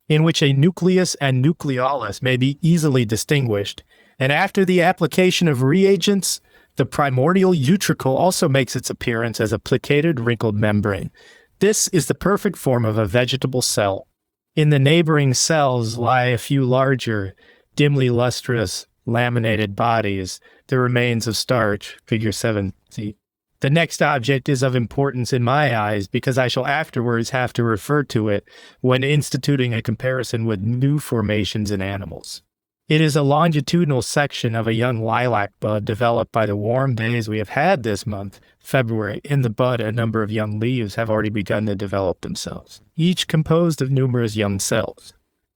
S1: in which a nucleus and nucleolus may be easily distinguished. And after the application of reagents, the primordial utricle also makes its appearance as a plicated, wrinkled membrane. This is the perfect form of a vegetable cell. In the neighboring cells lie a few larger, dimly lustrous, laminated bodies, the remains of starch, figure 7c. The next object is of importance in my eyes because I shall afterwards have to refer to it when instituting a comparison with new formations in animals. It is a longitudinal section of a young lilac bud developed by the warm days we have had this month, February. In the bud, a number of young leaves have already begun to develop themselves, each composed of numerous young cells.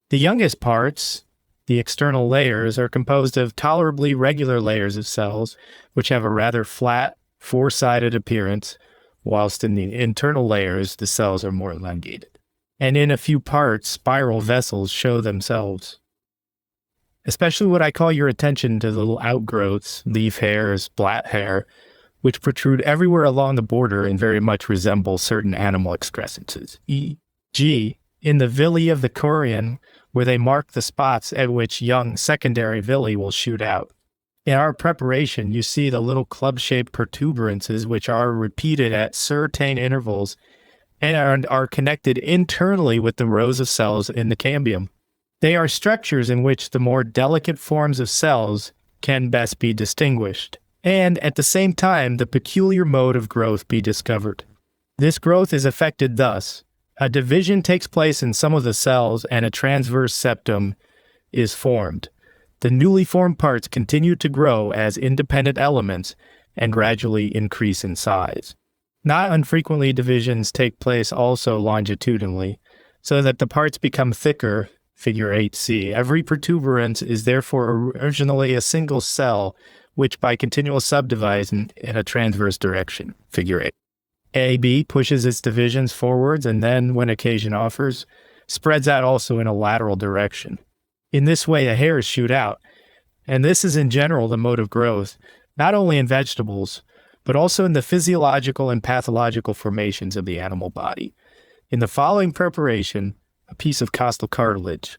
S1: The youngest parts, the external layers, are composed of tolerably regular layers of cells, which have a rather flat, 4-sided appearance, whilst in the internal layers, the cells are more elongated. And in a few parts, spiral vessels show themselves. Especially would I call your attention to the little outgrowths, leaf hairs, blat hair, which protrude everywhere along the border and very much resemble certain animal excrescences, e.g., in the villi of the chorion, where they mark the spots at which young secondary villi will shoot out. In our preparation, you see the little club-shaped protuberances which are repeated at certain intervals and are connected internally with the rows of cells in the cambium. They are structures in which the more delicate forms of cells can best be distinguished, and at the same time the peculiar mode of growth be discovered. This growth is effected thus. A division takes place in some of the cells and a transverse septum is formed. The newly formed parts continue to grow as independent elements and gradually increase in size. Not unfrequently divisions take place also longitudinally, so that the parts become thicker, figure 8c. Every protuberance is therefore originally a single cell, which by continual subdivision in a transverse direction, figure 8. AB pushes its divisions forwards and then, when occasion offers, spreads out also in a lateral direction. In this way, the hairs shoot out, and this is in general the mode of growth, not only in vegetables, but also in the physiological and pathological formations of the animal body. In the following preparation, a piece of costal cartilage.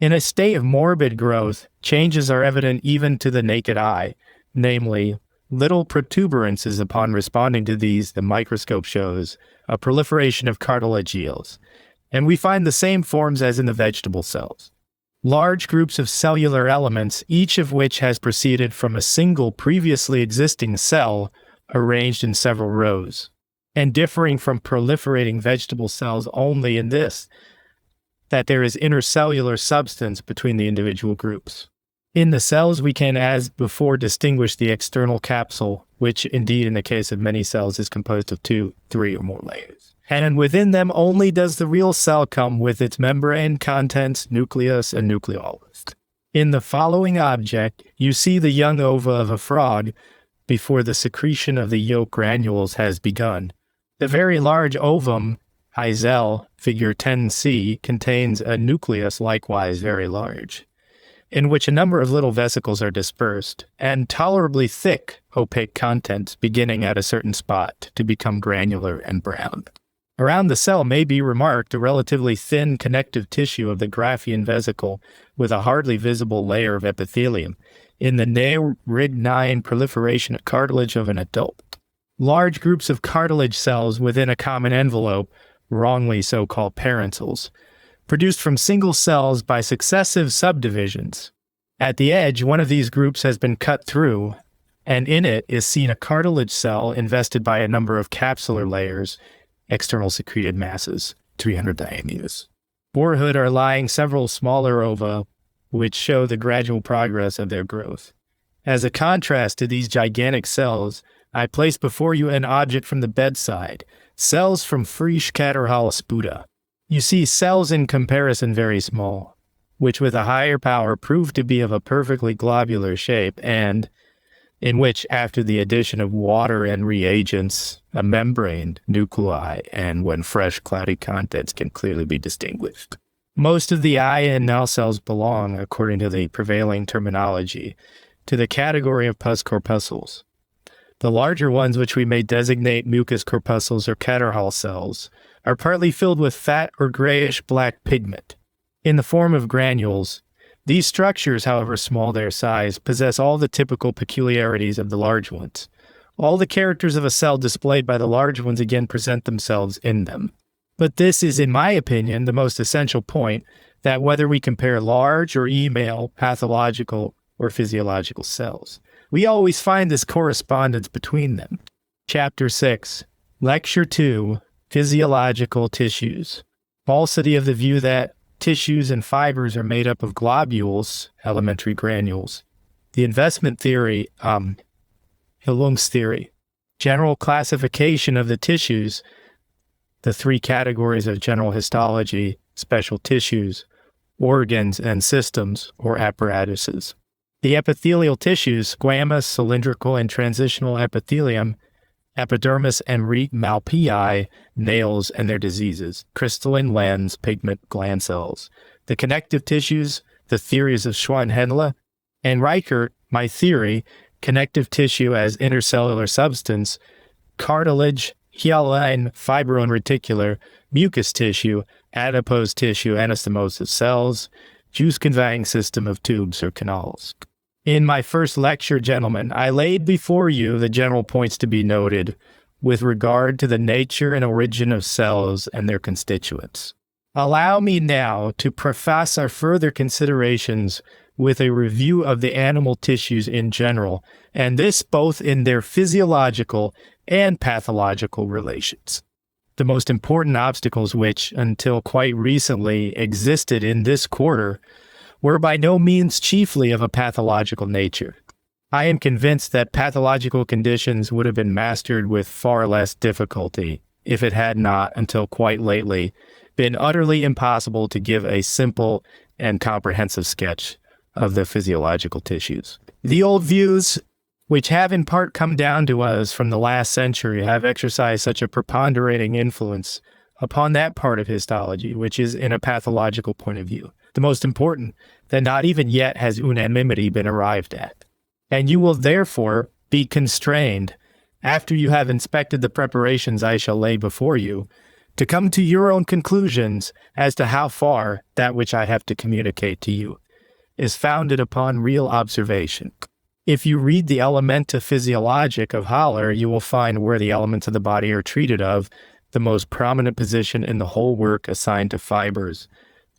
S1: In a state of morbid growth, changes are evident even to the naked eye, namely, little protuberances. Upon responding to these, the microscope shows a proliferation of cartilageals, and we find the same forms as in the vegetable cells. Large groups of cellular elements, each of which has proceeded from a single previously existing cell, arranged in several rows, and differing from proliferating vegetable cells only in this, that there is intercellular substance between the individual groups. In the cells, we can, as before, distinguish the external capsule, which indeed in the case of many cells is composed of 2, 3, or more layers. And within them only does the real cell come with its membrane, contents, nucleus, and nucleolus. In the following object, you see the young ova of a frog before the secretion of the yolk granules has begun. The very large ovum, Hyzel, figure 10c, contains a nucleus likewise very large, in which a number of little vesicles are dispersed, and tolerably thick, opaque contents beginning at a certain spot to become granular and brown. Around the cell may be remarked a relatively thin connective tissue of the Graafian vesicle with a hardly visible layer of epithelium in the neurignine proliferation of cartilage of an adult. Large groups of cartilage cells within a common envelope, wrongly so called parenchyls, produced from single cells by successive subdivisions. At the edge, one of these groups has been cut through, and in it is seen a cartilage cell invested by a number of capsular layers, external secreted masses, 300 diameters. Forehood are lying several smaller ova, which show the gradual progress of their growth. As a contrast to these gigantic cells, I place before you an object from the bedside, cells from Frisch Caterhall sputa. You see cells in comparison very small, which with a higher power prove to be of a perfectly globular shape and in which, after the addition of water and reagents, a membrane, nuclei, and when fresh cloudy contents can clearly be distinguished. Most of the eye and nail cells belong, according to the prevailing terminology, to the category of pus corpuscles. The larger ones, which we may designate mucus corpuscles or Caterhall cells, are partly filled with fat or grayish-black pigment. In the form of granules, these structures, however small their size, possess all the typical peculiarities of the large ones. All the characters of a cell displayed by the large ones again present themselves in them. But this is, in my opinion, the most essential point, that whether we compare large or male pathological or physiological cells, we always find this correspondence between them. Chapter 6, Lecture 2, Physiological Tissues. Falsity of the view that tissues and fibers are made up of globules, elementary granules. The investment theory, Hillung's theory. General classification of the tissues, the three categories of general histology, special tissues, organs, and systems, or apparatuses. The epithelial tissues, squamous, cylindrical, and transitional epithelium, epidermis and malpii, nails and their diseases, crystalline lens, pigment, gland cells. The connective tissues, the theories of Schwann-Henle and Reichert, my theory, connective tissue as intercellular substance, cartilage, hyaline, fibro and reticular, mucous tissue, adipose tissue, anastomosis cells, juice conveying system of tubes or canals. In my first lecture, gentlemen, I laid before you the general points to be noted with regard to the nature and origin of cells and their constituents. Allow me now to preface our further considerations with a review of the animal tissues in general, and this both in their physiological and pathological relations. The most important obstacles which, until quite recently, existed in this quarter were by no means chiefly of a pathological nature. I am convinced that pathological conditions would have been mastered with far less difficulty if it had not, until quite lately, been utterly impossible to give a simple and comprehensive sketch of the physiological tissues. The old views, which have in part come down to us from the last century, have exercised such a preponderating influence upon that part of histology, which is in a pathological point of view, the most important, that not even yet has unanimity been arrived at. And you will therefore be constrained, after you have inspected the preparations I shall lay before you, to come to your own conclusions as to how far that which I have to communicate to you is founded upon real observation. If you read the Elementa Physiologic of Haller, you will find where the elements of the body are treated of the most prominent position in the whole work assigned to fibers,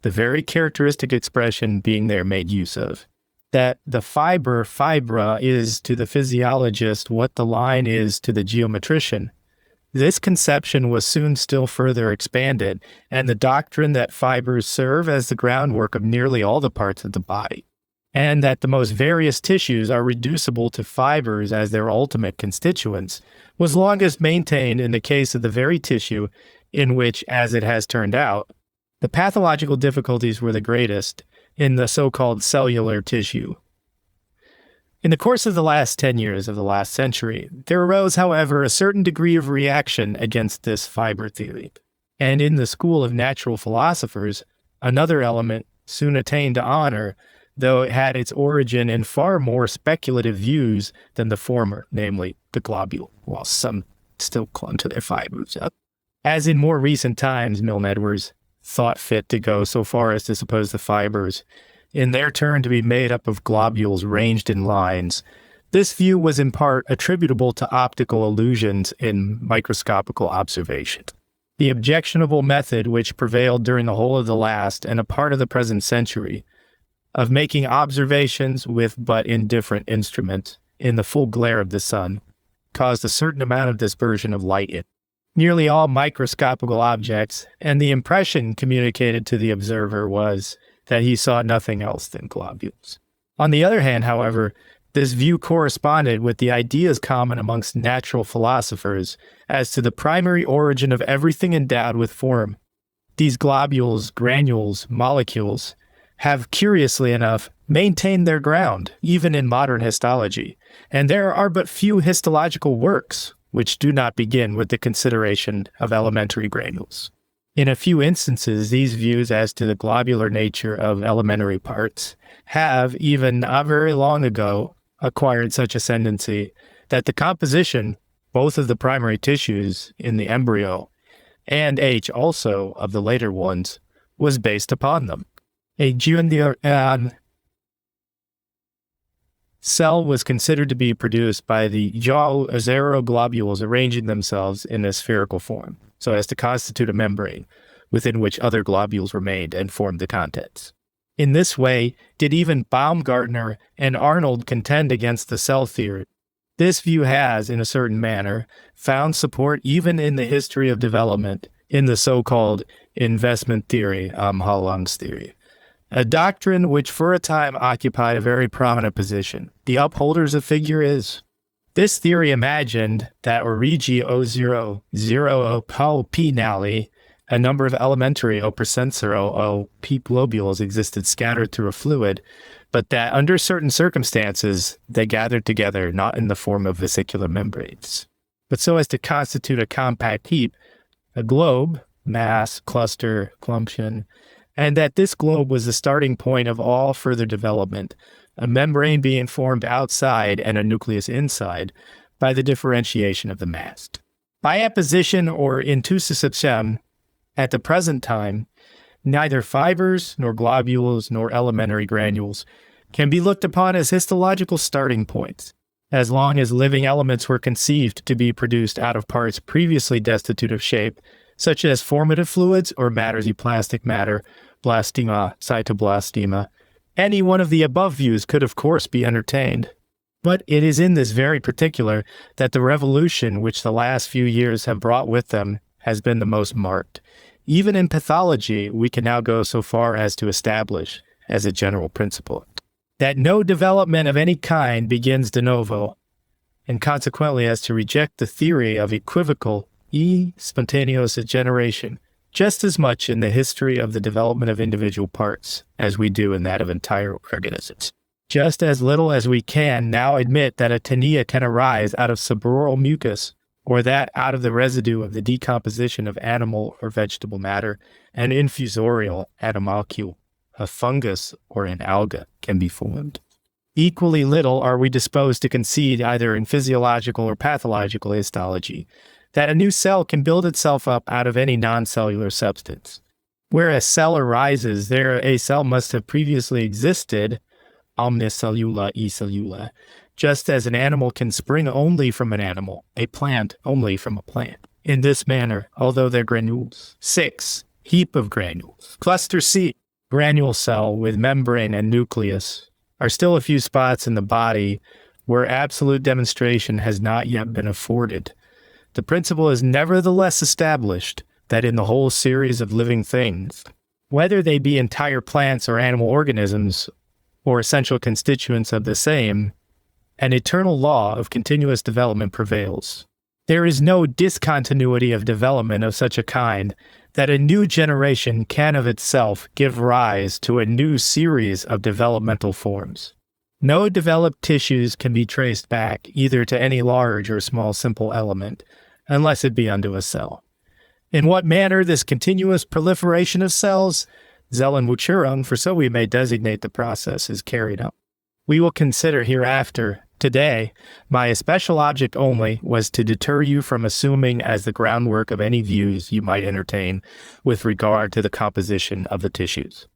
S1: the very characteristic expression being there made use of. That the fibra is to the physiologist what the line is to the geometrician. This conception was soon still further expanded, and the doctrine that fibers serve as the groundwork of nearly all the parts of the body, and that the most various tissues are reducible to fibers as their ultimate constituents, was longest maintained in the case of the very tissue in which, as it has turned out, the pathological difficulties were the greatest, in the so-called cellular tissue. In the course of the last 10 years of the last century, there arose, however, a certain degree of reaction against this fiber theory, and in the school of natural philosophers, another element soon attained to honor, though it had its origin in far more speculative views than the former, namely the globule, while some still clung to their fibers. As in more recent times, Milne Edwards thought fit to go so far as to suppose the fibers, in their turn, to be made up of globules ranged in lines. This view was in part attributable to optical illusions in microscopical observation. The objectionable method which prevailed during the whole of the last and a part of the present century of making observations with but indifferent instruments in the full glare of the sun caused a certain amount of dispersion of light in nearly all microscopical objects, and the impression communicated to the observer was that he saw nothing else than globules. On the other hand, however, this view corresponded with the ideas common amongst natural philosophers as to the primary origin of everything endowed with form. These globules, granules, molecules have, curiously enough, maintained their ground, even in modern histology, and there are but few histological works which do not begin with the consideration of elementary granules. In a few instances, these views as to the globular nature of elementary parts have, even not very long ago, acquired such ascendancy that the composition, both of the primary tissues in the embryo and age also of the later ones, was based upon them. A junior cell was considered to be produced by the jaw globules arranging themselves in a spherical form, so as to constitute a membrane within which other globules remained and formed the contents. In this way did even Baumgartner and Arnold contend against the cell theory. This view has, in a certain manner, found support even in the history of development in the so-called investment theory, Hollong's theory, a doctrine which for a time occupied a very prominent position. The upholders of figure is. This theory imagined that origi O0 P nally, a number of elementary O percensor O P globules existed scattered through a fluid, but that under certain circumstances they gathered together not in the form of vesicular membranes, but so as to constitute a compact heap, a globe, mass, cluster, clumption, and that this globe was the starting point of all further development, a membrane being formed outside and a nucleus inside by the differentiation of the mass. By apposition or intussusception, at the present time, neither fibers, nor globules, nor elementary granules can be looked upon as histological starting points, as long as living elements were conceived to be produced out of parts previously destitute of shape, such as formative fluids or matters plastic matter, blastema, cytoblastema. Any one of the above views could of course be entertained. But it is in this very particular that the revolution which the last few years have brought with them has been the most marked. Even in pathology, we can now go so far as to establish, as a general principle, that no development of any kind begins de novo, and consequently as to reject the theory of equivocal spontaneous generation just as much in the history of the development of individual parts as we do in that of entire organisms. Just as little as we can now admit that a tinea can arise out of suboral mucus, or that out of the residue of the decomposition of animal or vegetable matter, an infusorial animalcule, a fungus, or an alga can be formed. Equally little are we disposed to concede either in physiological or pathological histology that a new cell can build itself up out of any non-cellular substance. Where a cell arises, there a cell must have previously existed, omnis cellula e cellula, just as an animal can spring only from an animal, a plant only from a plant. In this manner, although they're granules. 6. Heap of granules. Cluster C, granule cell with membrane and nucleus, are still a few spots in the body where absolute demonstration has not yet been afforded. The principle is nevertheless established that in the whole series of living things, whether they be entire plants or animal organisms, or essential constituents of the same, an eternal law of continuous development prevails. There is no discontinuity of development of such a kind that a new generation can of itself give rise to a new series of developmental forms. No developed tissues can be traced back either to any large or small simple element, unless it be unto a cell. In what manner this continuous proliferation of cells, Zellenwucherung, for so we may designate the process, is carried out, we will consider hereafter. Today, my especial object only was to deter you from assuming as the groundwork of any views you might entertain with regard to the composition of the tissues.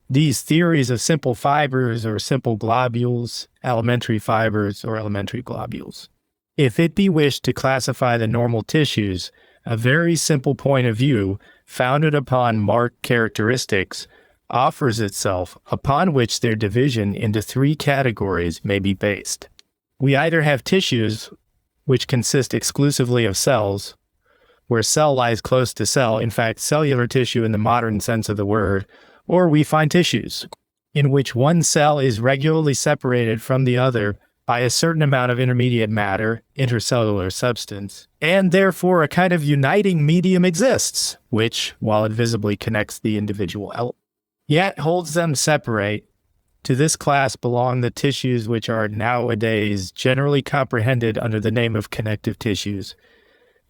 S1: These theories of simple fibers or simple globules, elementary fibers or elementary globules. If it be wished to classify the normal tissues, a very simple point of view, founded upon marked characteristics, offers itself, upon which their division into 3 categories may be based. We either have tissues, which consist exclusively of cells, where cell lies close to cell, in fact, cellular tissue in the modern sense of the word, or we find tissues in which one cell is regularly separated from the other by a certain amount of intermediate matter, intercellular substance, and therefore a kind of uniting medium exists, which, while it visibly connects the individual elements, yet holds them separate. To this class belong the tissues which are nowadays generally comprehended under the name of connective tissues,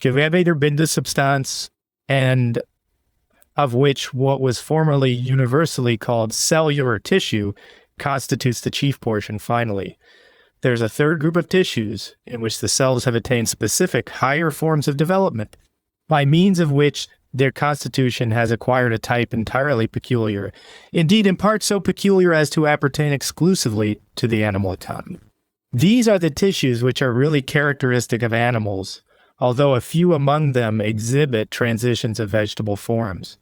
S1: Gewebe der Bindesubstanz, and of which what was formerly universally called cellular tissue constitutes the chief portion. Finally, there's a third group of tissues in which the cells have attained specific higher forms of development, by means of which their constitution has acquired a type entirely peculiar, indeed in part so peculiar as to appertain exclusively to the animal economy. These are the tissues which are really characteristic of animals, although a few among them exhibit transitions of vegetable forms.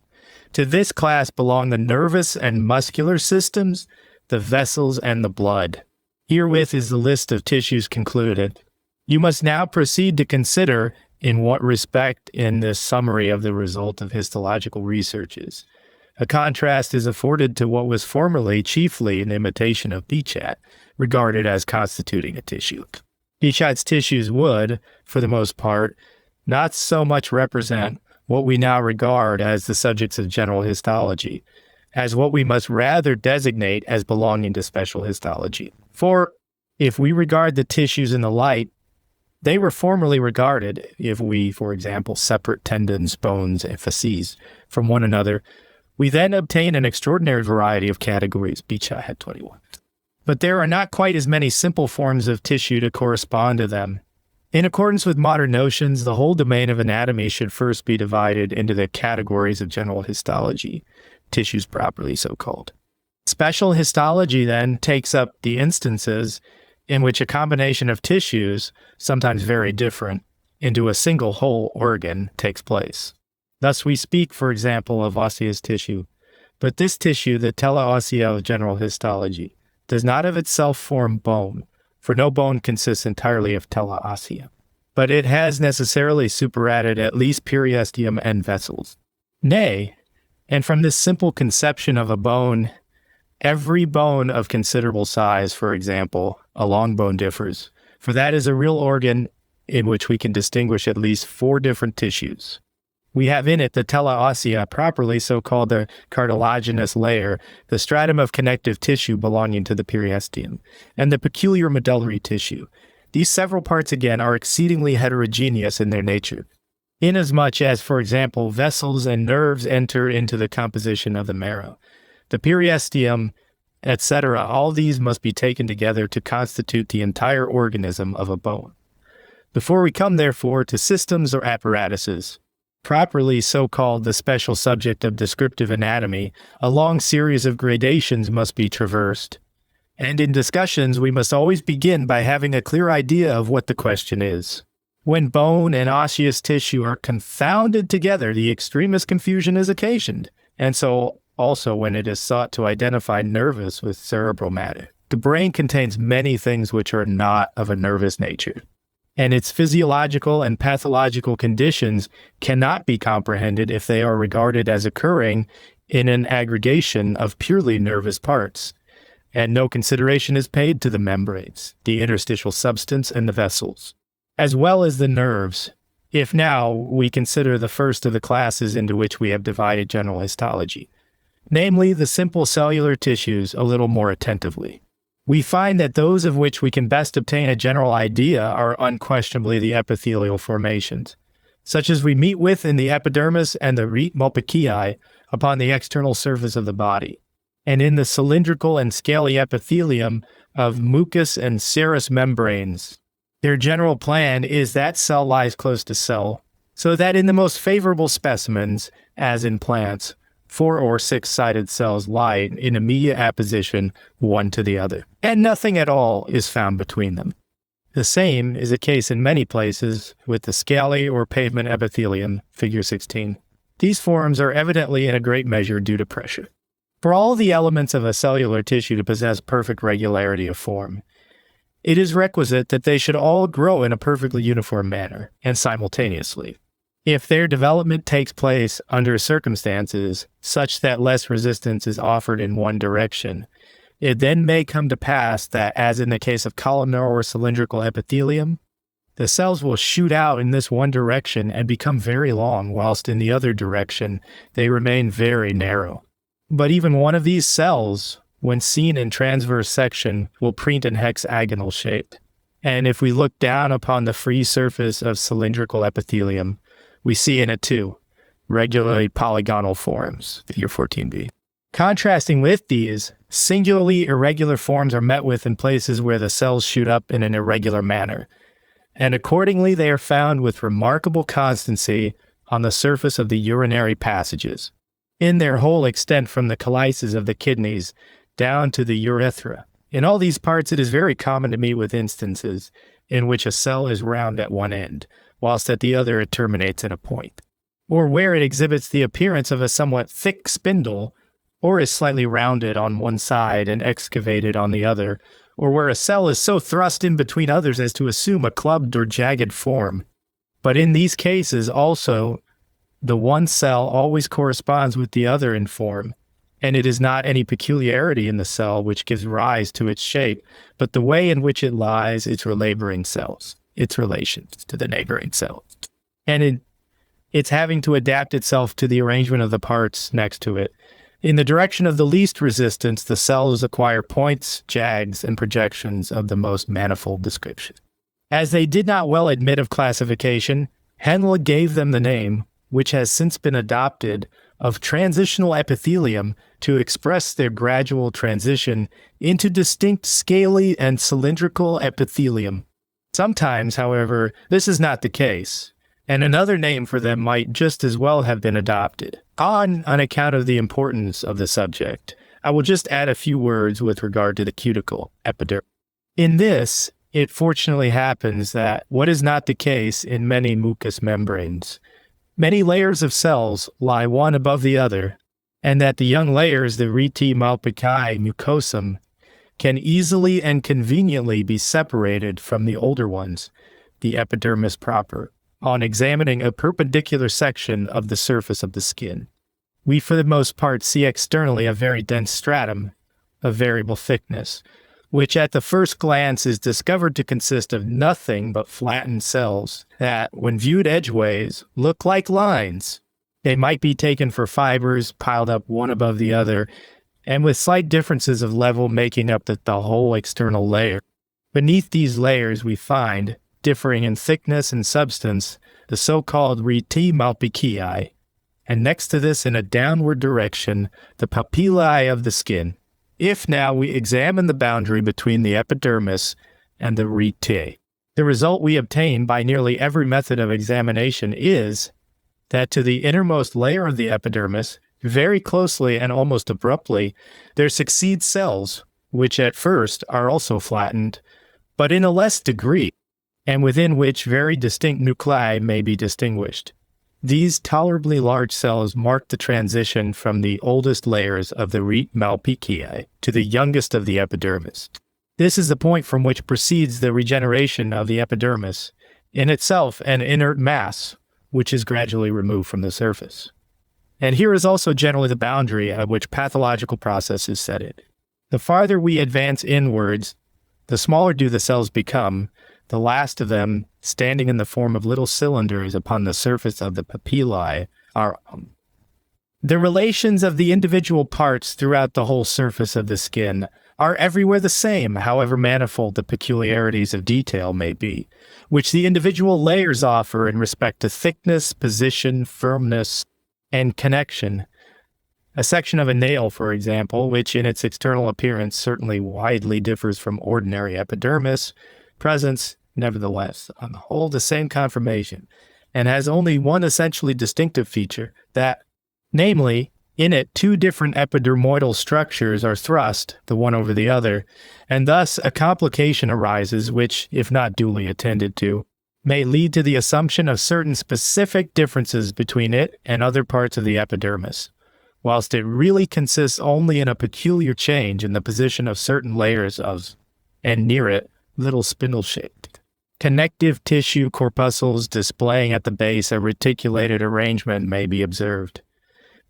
S1: To this class belong the nervous and muscular systems, the vessels, and the blood. Herewith is the list of tissues concluded. You must now proceed to consider in what respect in this summary of the result of histological researches a contrast is afforded to what was formerly chiefly an imitation of Virchow, regarded as constituting a tissue. Virchow's tissues would, for the most part, not so much represent what we now regard as the subjects of general histology, as what we must rather designate as belonging to special histology. For if we regard the tissues in the light, they were formerly regarded, if we, for example, separate tendons, bones, and fasces from one another, we then obtain an extraordinary variety of categories. Virchow had 21. But there are not quite as many simple forms of tissue to correspond to them. In accordance with modern notions, the whole domain of anatomy should first be divided into the categories of general histology, tissues properly so called. Special histology then takes up the instances in which a combination of tissues, sometimes very different, into a single whole organ takes place. Thus we speak, for example, of osseous tissue, but this tissue, the tela ossea of general histology, does not of itself form bone, for no bone consists entirely of tela ossea, but it has necessarily superadded at least periosteum and vessels. Nay, and from this simple conception of a bone, every bone of considerable size, for example, a long bone differs, for that is a real organ in which we can distinguish at least 4 different tissues. We have in it the tela ossea, properly so called the cartilaginous layer, the stratum of connective tissue belonging to the periosteum, and the peculiar medullary tissue. These several parts, again, are exceedingly heterogeneous in their nature, inasmuch as, for example, vessels and nerves enter into the composition of the marrow. The periosteum, etc., all these must be taken together to constitute the entire organism of a bone. Before we come, therefore, to systems or apparatuses, properly so called the special subject of descriptive anatomy, a long series of gradations must be traversed. And in discussions, we must always begin by having a clear idea of what the question is. When bone and osseous tissue are confounded together, the extremest confusion is occasioned, and so also when it is sought to identify nervous with cerebral matter. The brain contains many things which are not of a nervous nature, and its physiological and pathological conditions cannot be comprehended if they are regarded as occurring in an aggregation of purely nervous parts, and no consideration is paid to the membranes, the interstitial substance, and the vessels, as well as the nerves, if now we consider the first of the classes into which we have divided general histology, namely the simple cellular tissues, a little more attentively. We find that those of which we can best obtain a general idea are unquestionably the epithelial formations, such as we meet with in the epidermis and the rete Malpighiae upon the external surface of the body, and in the cylindrical and scaly epithelium of mucous and serous membranes. Their general plan is that cell lies close to cell, so that in the most favorable specimens, as in plants, 4 or 6-sided cells lie in immediate apposition one to the other, and nothing at all is found between them. The same is the case in many places with the scaly or pavement epithelium, figure 16. These forms are evidently in a great measure due to pressure. For all the elements of a cellular tissue to possess perfect regularity of form, it is requisite that they should all grow in a perfectly uniform manner and simultaneously. If their development takes place under circumstances such that less resistance is offered in one direction, it then may come to pass that, as in the case of columnar or cylindrical epithelium, the cells will shoot out in this one direction and become very long, whilst in the other direction they remain very narrow. But even one of these cells, when seen in transverse section, will print in hexagonal shape. And if we look down upon the free surface of cylindrical epithelium, we see in it too, regularly polygonal forms, figure 14b. Contrasting with these, singularly irregular forms are met with in places where the cells shoot up in an irregular manner, and accordingly they are found with remarkable constancy on the surface of the urinary passages, in their whole extent from the chalices of the kidneys down to the urethra. In all these parts it is very common to meet with instances in which a cell is round at one end, whilst at the other it terminates in a point, or where it exhibits the appearance of a somewhat thick spindle, or is slightly rounded on one side and excavated on the other, or where a cell is so thrust in between others as to assume a clubbed or jagged form. But in these cases also, the one cell always corresponds with the other in form, and it is not any peculiarity in the cell which gives rise to its shape, but the way in which it lies its neighboring cells, its relations to the neighboring cells, and it's having to adapt itself to the arrangement of the parts next to it. In the direction of the least resistance, the cells acquire points, jags, and projections of the most manifold description. As they did not well admit of classification, Henle gave them the name, which has since been adopted, of transitional epithelium to express their gradual transition into distinct scaly and cylindrical epithelium. Sometimes, however, this is not the case, and another name for them might just as well have been adopted. On account of the importance of the subject, I will just add a few words with regard to the cuticle epidermis. In this, it fortunately happens that what is not the case in many mucous membranes, many layers of cells lie one above the other, and that the young layers, the rete malpicae mucosum, can easily and conveniently be separated from the older ones, the epidermis proper, on examining a perpendicular section of the surface of the skin. We for the most part see externally a very dense stratum of variable thickness, which at the first glance is discovered to consist of nothing but flattened cells that, when viewed edgeways, look like lines. They might be taken for fibers piled up one above the other, and with slight differences of level making up the whole external layer. Beneath these layers we find, differing in thickness and substance, the so-called rete malpicae, and next to this in a downward direction, the papillae of the skin. If now we examine the boundary between the epidermis and the rete, the result we obtain by nearly every method of examination is that to the innermost layer of the epidermis, very closely and almost abruptly, there succeed cells, which at first are also flattened, but in a less degree, and within which very distinct nuclei may be distinguished. These tolerably large cells mark the transition from the oldest layers of the rete malpicae to the youngest of the epidermis. This is the point from which proceeds the regeneration of the epidermis, in itself an inert mass, which is gradually removed from the surface. And here is also generally the boundary at which pathological process is set in. The farther we advance inwards, the smaller do the cells become, the last of them standing in the form of little cylinders upon the surface of the papillae are the relations of the individual parts throughout the whole surface of the skin are everywhere the same, however manifold the peculiarities of detail may be, which the individual layers offer in respect to thickness, position, firmness, and connection. A section of a nail, for example, which in its external appearance certainly widely differs from ordinary epidermis, presents, nevertheless, on the whole the same conformation, and has only one essentially distinctive feature, that, namely, in it two different epidermoidal structures are thrust, the one over the other, and thus a complication arises which, if not duly attended to, may lead to the assumption of certain specific differences between it and other parts of the epidermis, whilst it really consists only in a peculiar change in the position of certain layers of, and near it, little spindle-shaped. Connective tissue corpuscles displaying at the base a reticulated arrangement may be observed.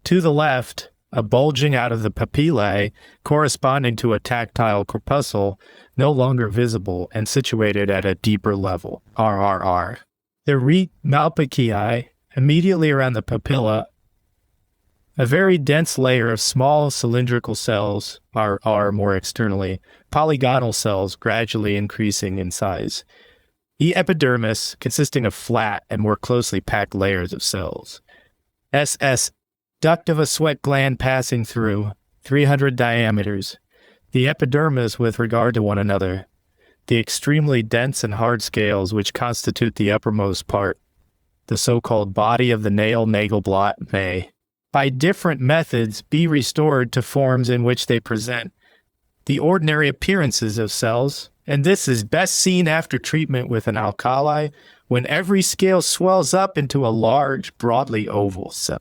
S1: To the left, a bulging out of the papillae corresponding to a tactile corpuscle, no longer visible and situated at a deeper level, RRR. The Rete Malpighiae, immediately around the papilla, a very dense layer of small cylindrical cells, RR more externally, polygonal cells gradually increasing in size. The epidermis consisting of flat and more closely packed layers of cells. SS, duct of a sweat gland passing through, 300 diameters. The epidermis with regard to one another. The extremely dense and hard scales which constitute the uppermost part. The so-called body of the Nagelblatt may, by different methods, be restored to forms in which they present the ordinary appearances of cells, and this is best seen after treatment with an alkali, when every scale swells up into a large, broadly oval cell.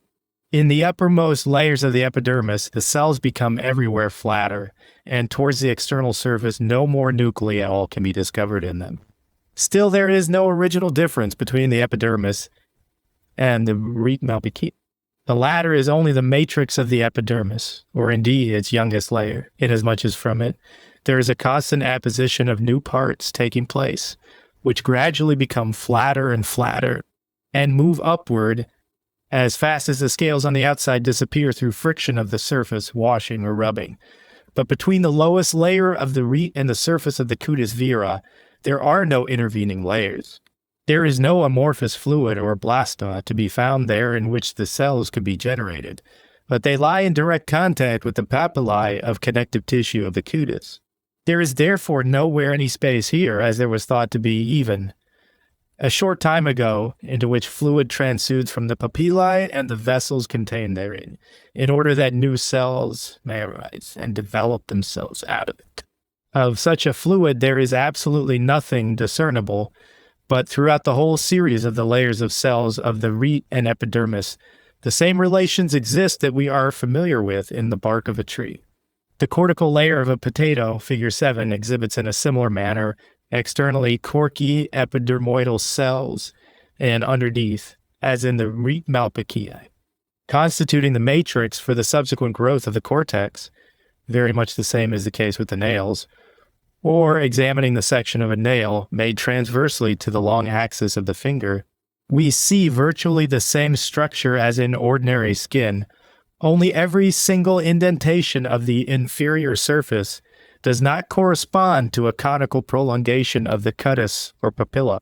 S1: In the uppermost layers of the epidermis, the cells become everywhere flatter, and towards the external surface no more nuclei at all can be discovered in them. Still, there is no original difference between the epidermis and the Rete Malpighiae. The latter is only the matrix of the epidermis, or indeed its youngest layer, inasmuch as from it there is a constant apposition of new parts taking place, which gradually become flatter and flatter, and move upward as fast as the scales on the outside disappear through friction of the surface, washing or rubbing. But between the lowest layer of the Rete and the surface of the cutis vera, there are no intervening layers. There is no amorphous fluid or blasta to be found there in which the cells could be generated, but they lie in direct contact with the papillae of connective tissue of the cutis. There is therefore nowhere any space here, as there was thought to be even a short time ago, into which fluid transudes from the papillae and the vessels contained therein, in order that new cells may arise and develop themselves out of it. Of such a fluid there is absolutely nothing discernible, but throughout the whole series of the layers of cells of the Rete and epidermis, the same relations exist that we are familiar with in the bark of a tree. The cortical layer of a potato, figure 7, exhibits in a similar manner externally corky epidermoidal cells, and underneath, as in the Rete Malpighiae, constituting the matrix for the subsequent growth of the cortex, very much the same is the case with the nails, or examining the section of a nail made transversely to the long axis of the finger, we see virtually the same structure as in ordinary skin, only every single indentation of the inferior surface does not correspond to a conical prolongation of the cutis or papilla,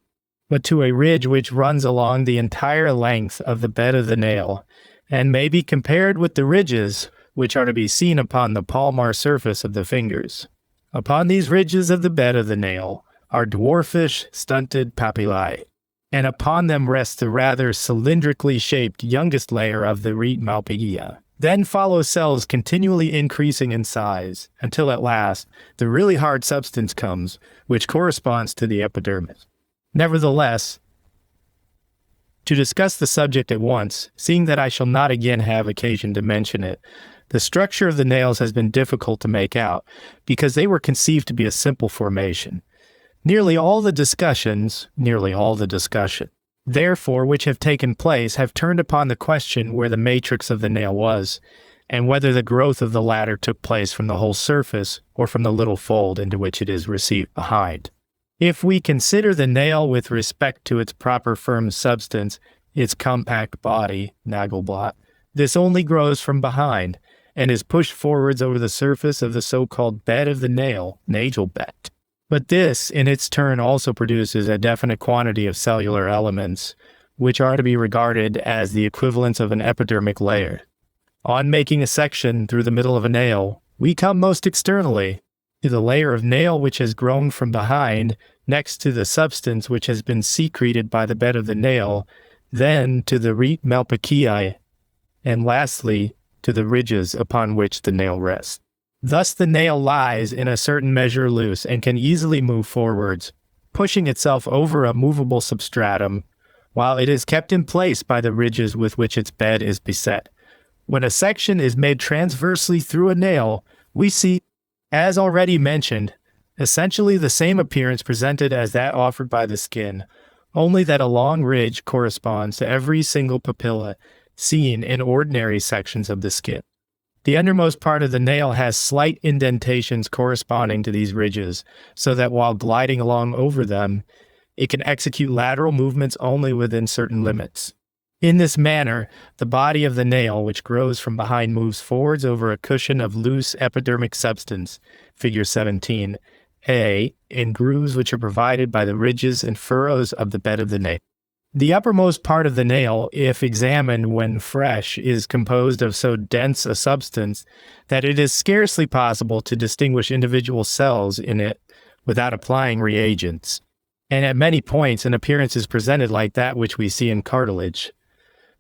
S1: but to a ridge which runs along the entire length of the bed of the nail, and may be compared with the ridges which are to be seen upon the palmar surface of the fingers. Upon these ridges of the bed of the nail are dwarfish, stunted papillae, and upon them rests the rather cylindrically shaped youngest layer of the Rete Malpighiae. Then follow cells continually increasing in size, until at last the really hard substance comes, which corresponds to the epidermis. Nevertheless, to discuss the subject at once, seeing that I shall not again have occasion to mention it, the structure of the nails has been difficult to make out, because they were conceived to be a simple formation. Nearly all the discussions, therefore, which have taken place have turned upon the question where the matrix of the nail was, and whether the growth of the latter took place from the whole surface or from the little fold into which it is received behind. If we consider the nail with respect to its proper firm substance, its compact body, Nagelblatt, this only grows from behind, and is pushed forwards over the surface of the so-called bed of the nail, Nagelbett. But this, in its turn, also produces a definite quantity of cellular elements, which are to be regarded as the equivalents of an epidermic layer. On making a section through the middle of a nail, we come most externally to the layer of nail which has grown from behind, next to the substance which has been secreted by the bed of the nail, then to the Rete Malpighiae, and lastly to the ridges upon which the nail rests. Thus the nail lies in a certain measure loose and can easily move forwards, pushing itself over a movable substratum, while it is kept in place by the ridges with which its bed is beset. When a section is made transversely through a nail, we see, as already mentioned, Essentially the same appearance presented as that offered by the skin, only that a long ridge corresponds to every single papilla seen in ordinary sections of the skin. The undermost part of the nail has slight indentations corresponding to these ridges, so that while gliding along over them, it can execute lateral movements only within certain limits. In this manner, the body of the nail, which grows from behind, moves forwards over a cushion of loose epidermic substance, figure 17, in grooves which are provided by the ridges and furrows of the bed of the nail. The uppermost part of the nail, if examined when fresh, is composed of so dense a substance that it is scarcely possible to distinguish individual cells in it without applying reagents. And at many points, an appearance is presented like that which we see in cartilage.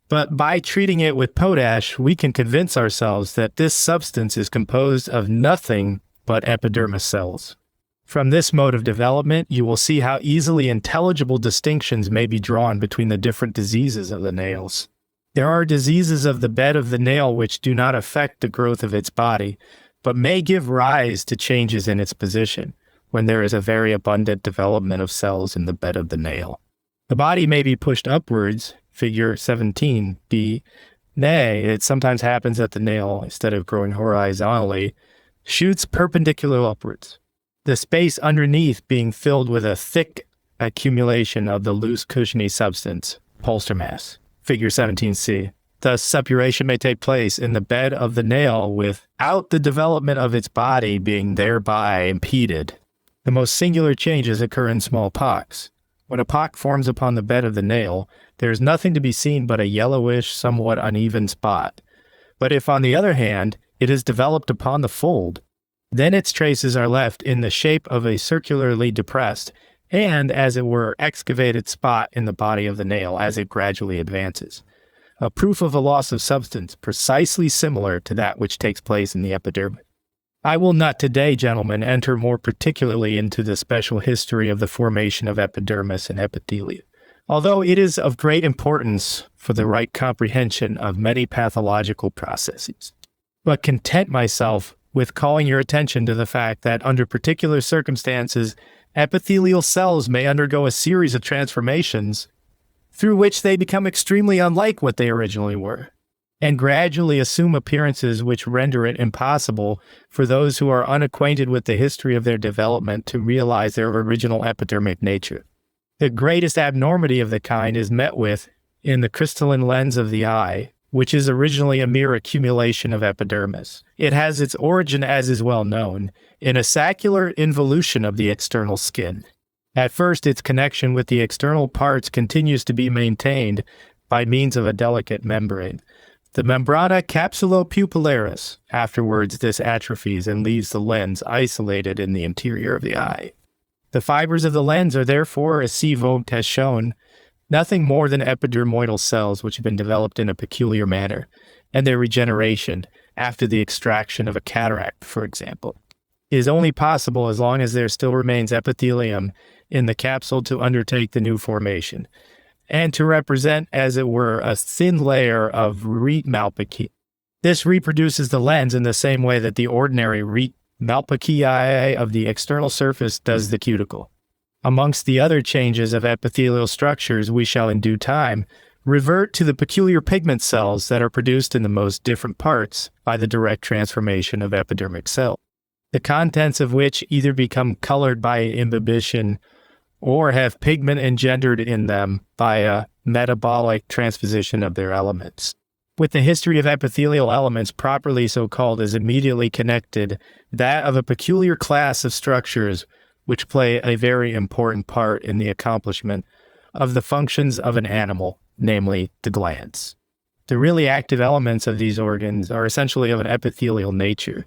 S1: But by treating it with potash, we can convince ourselves that this substance is composed of nothing but epidermis cells. From this mode of development, you will see how easily intelligible distinctions may be drawn between the different diseases of the nails. There are diseases of the bed of the nail which do not affect the growth of its body, but may give rise to changes in its position when there is a very abundant development of cells in the bed of the nail. The body may be pushed upwards, figure 17b. Nay, it sometimes happens that the nail, instead of growing horizontally, shoots perpendicular upwards, the space underneath being filled with a thick accumulation of the loose cushiony substance, upholster mass, figure 17c. Thus, suppuration may take place in the bed of the nail without the development of its body being thereby impeded. The most singular changes occur in smallpox. When a pock forms upon the bed of the nail, there is nothing to be seen but a yellowish, somewhat uneven spot. But if, on the other hand, it is developed upon the fold, then its traces are left in the shape of a circularly depressed and, as it were, excavated spot in the body of the nail as it gradually advances, a proof of a loss of substance precisely similar to that which takes place in the epidermis. I will not today, gentlemen, enter more particularly into the special history of the formation of epidermis and epithelia, although it is of great importance for the right comprehension of many pathological processes, but content myself with calling your attention to the fact that under particular circumstances, epithelial cells may undergo a series of transformations through which they become extremely unlike what they originally were, and gradually assume appearances which render it impossible for those who are unacquainted with the history of their development to realize their original epidermic nature. The greatest abnormity of the kind is met with in the crystalline lens of the eye, which is originally a mere accumulation of epidermis. It has its origin, as is well known, in a saccular involution of the external skin. At first, its connection with the external parts continues to be maintained by means of a delicate membrane, the membrana capsulopupillaris. Afterwards, this atrophies and leaves the lens isolated in the interior of the eye. The fibers of the lens are therefore, as C. Vogt has shown, nothing more than epidermoidal cells which have been developed in a peculiar manner, and their regeneration, after the extraction of a cataract, for example, is only possible as long as there still remains epithelium in the capsule to undertake the new formation, and to represent, as it were, a thin layer of rete malpaceae. This reproduces the lens in the same way that the ordinary rete malpaceae of the external surface does the cuticle. Amongst the other changes of epithelial structures, we shall in due time revert to the peculiar pigment cells that are produced in the most different parts by the direct transformation of epidermic cells, the contents of which either become colored by imbibition or have pigment engendered in them by a metabolic transposition of their elements. With the history of epithelial elements properly so called is immediately connected that of a peculiar class of structures which play a very important part in the accomplishment of the functions of an animal, namely the glands. The really active elements of these organs are essentially of an epithelial nature.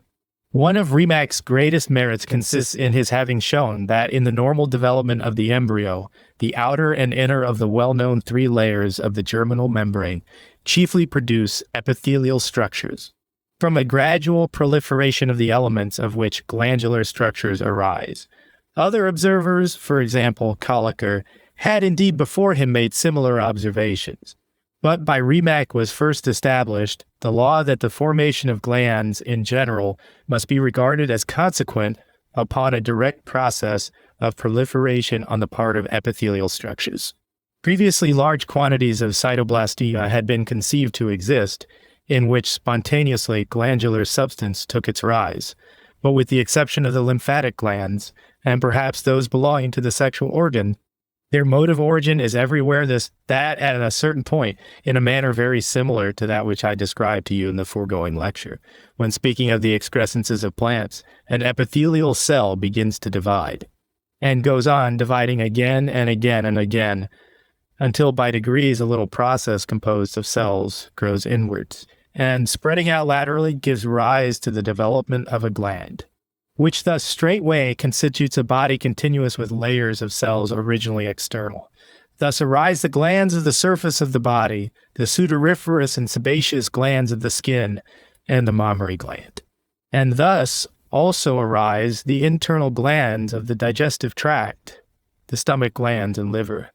S1: One of Remak's greatest merits consists in his having shown that in the normal development of the embryo, the outer and inner of the well-known 3 layers of the germinal membrane chiefly produce epithelial structures, from a gradual proliferation of the elements of which glandular structures arise. Other observers, for example, Colliker, had indeed before him made similar observations. But by Remak was first established the law that the formation of glands in general must be regarded as consequent upon a direct process of proliferation on the part of epithelial structures. Previously, large quantities of cytoblastia had been conceived to exist, in which spontaneously glandular substance took its rise, but with the exception of the lymphatic glands, and perhaps those belonging to the sexual organ, their mode of origin is everywhere that at a certain point, in a manner very similar to that which I described to you in the foregoing lecture. When speaking of the excrescences of plants, an epithelial cell begins to divide, and goes on dividing again and again and again, until by degrees a little process composed of cells grows inwards, and spreading out laterally gives rise to the development of a gland, which thus straightway constitutes a body continuous with layers of cells originally external. Thus arise the glands of the surface of the body, the sudoriferous and sebaceous glands of the skin, and the mammary gland. And thus also arise the internal glands of the digestive tract, the stomach glands and liver.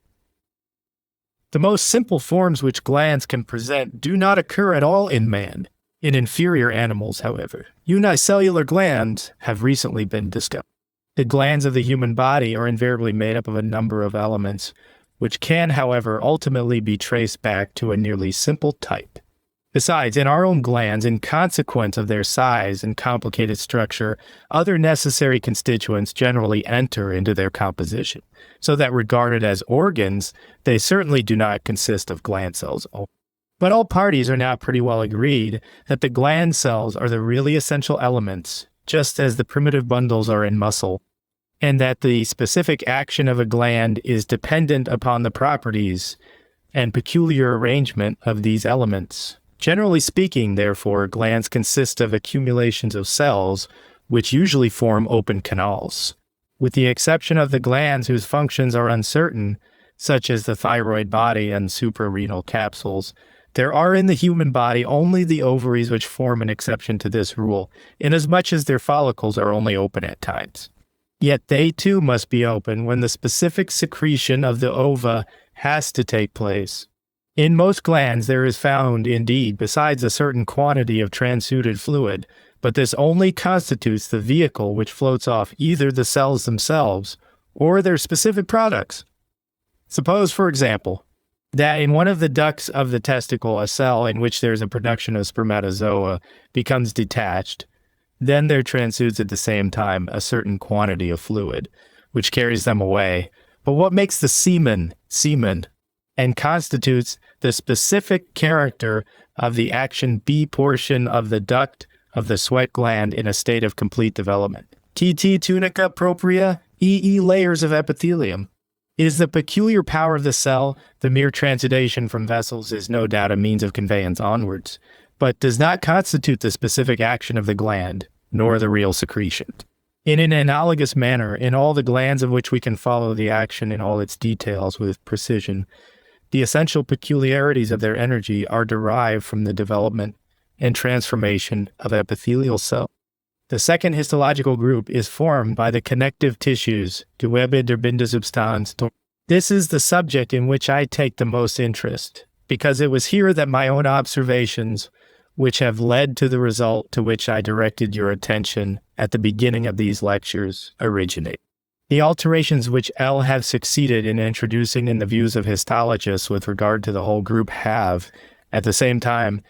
S1: The most simple forms which glands can present do not occur at all in man. In inferior animals, however, unicellular glands have recently been discovered. The glands of the human body are invariably made up of a number of elements, which can, however, ultimately be traced back to a nearly simple type. Besides, in our own glands, in consequence of their size and complicated structure, other necessary constituents generally enter into their composition, so that regarded as organs, they certainly do not consist of gland cells only. But all parties are now pretty well agreed that the gland cells are the really essential elements, just as the primitive bundles are in muscle, and that the specific action of a gland is dependent upon the properties and peculiar arrangement of these elements. Generally speaking, therefore, glands consist of accumulations of cells, which usually form open canals. With the exception of the glands whose functions are uncertain, such as the thyroid body and suprarenal capsules, there are in the human body only the ovaries which form an exception to this rule, inasmuch as their follicles are only open at times. Yet they too must be open when the specific secretion of the ova has to take place. In most glands there is found, indeed, besides a certain quantity of transuded fluid, but this only constitutes the vehicle which floats off either the cells themselves or their specific products. Suppose, for example, that in one of the ducts of the testicle, a cell in which there is a production of spermatozoa becomes detached. Then there transudes at the same time a certain quantity of fluid, which carries them away. But what makes the semen, and constitutes the specific character of the action B portion of the duct of the sweat gland in a state of complete development? TT tunica propria, EE layers of epithelium. It is the peculiar power of the cell. The mere transudation from vessels is no doubt a means of conveyance onwards, but does not constitute the specific action of the gland, nor the real secretion. In an analogous manner, in all the glands of which we can follow the action in all its details with precision, the essential peculiarities of their energy are derived from the development and transformation of epithelial cells. The second histological group is formed by the connective tissues, Gewebe der Bindesubstanz. This is the subject in which I take the most interest, because it was here that my own observations, which have led to the result to which I directed your attention at the beginning of these lectures, originate. The alterations which L have succeeded in introducing in the views of histologists with regard to the whole group have, at the same time,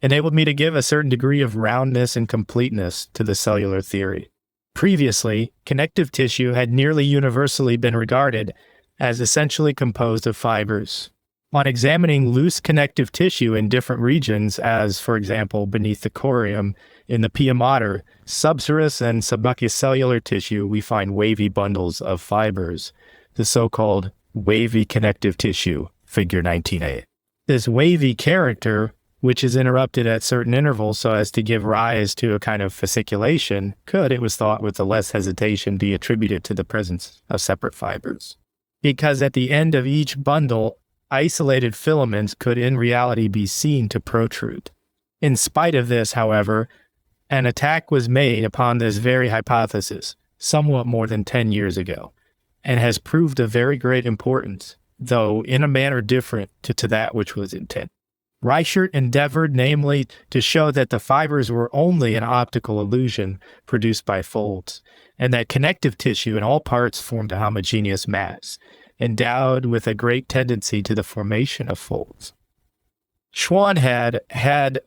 S1: enabled me to give a certain degree of roundness and completeness to the cellular theory. Previously, connective tissue had nearly universally been regarded as essentially composed of fibers. On examining loose connective tissue in different regions, as, for example, beneath the corium, in the pia mater, subserous and submucocellular tissue, we find wavy bundles of fibers, the so-called wavy connective tissue, figure 19a. This wavy character, which is interrupted at certain intervals so as to give rise to a kind of fasciculation, could, it was thought with the less hesitation, be attributed to the presence of separate fibers. Because at the end of each bundle, isolated filaments could in reality be seen to protrude. In spite of this, however, an attack was made upon this very hypothesis somewhat more than 10 years ago, and has proved of very great importance, though in a manner different to that which was intended. Reichert endeavored, namely, to show that the fibers were only an optical illusion produced by folds, and that connective tissue in all parts formed a homogeneous mass, endowed with a great tendency to the formation of folds. Schwann had,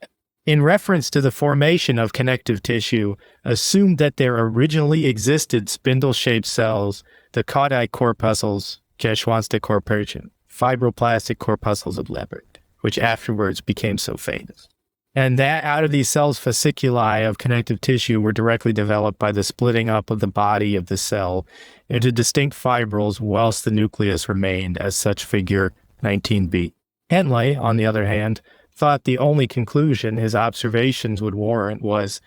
S1: in reference to the formation of connective tissue, assumed that there originally existed spindle-shaped cells, the caudate corpuscles, Geschwanzte-Korpuskeln, fibroblastic corpuscles of Lebert, which afterwards became so famous. And that out of these cells fasciculi of connective tissue were directly developed by the splitting up of the body of the cell into distinct fibrils whilst the nucleus remained as such, figure 19b. Henle, on the other hand, thought the only conclusion his observations would warrant was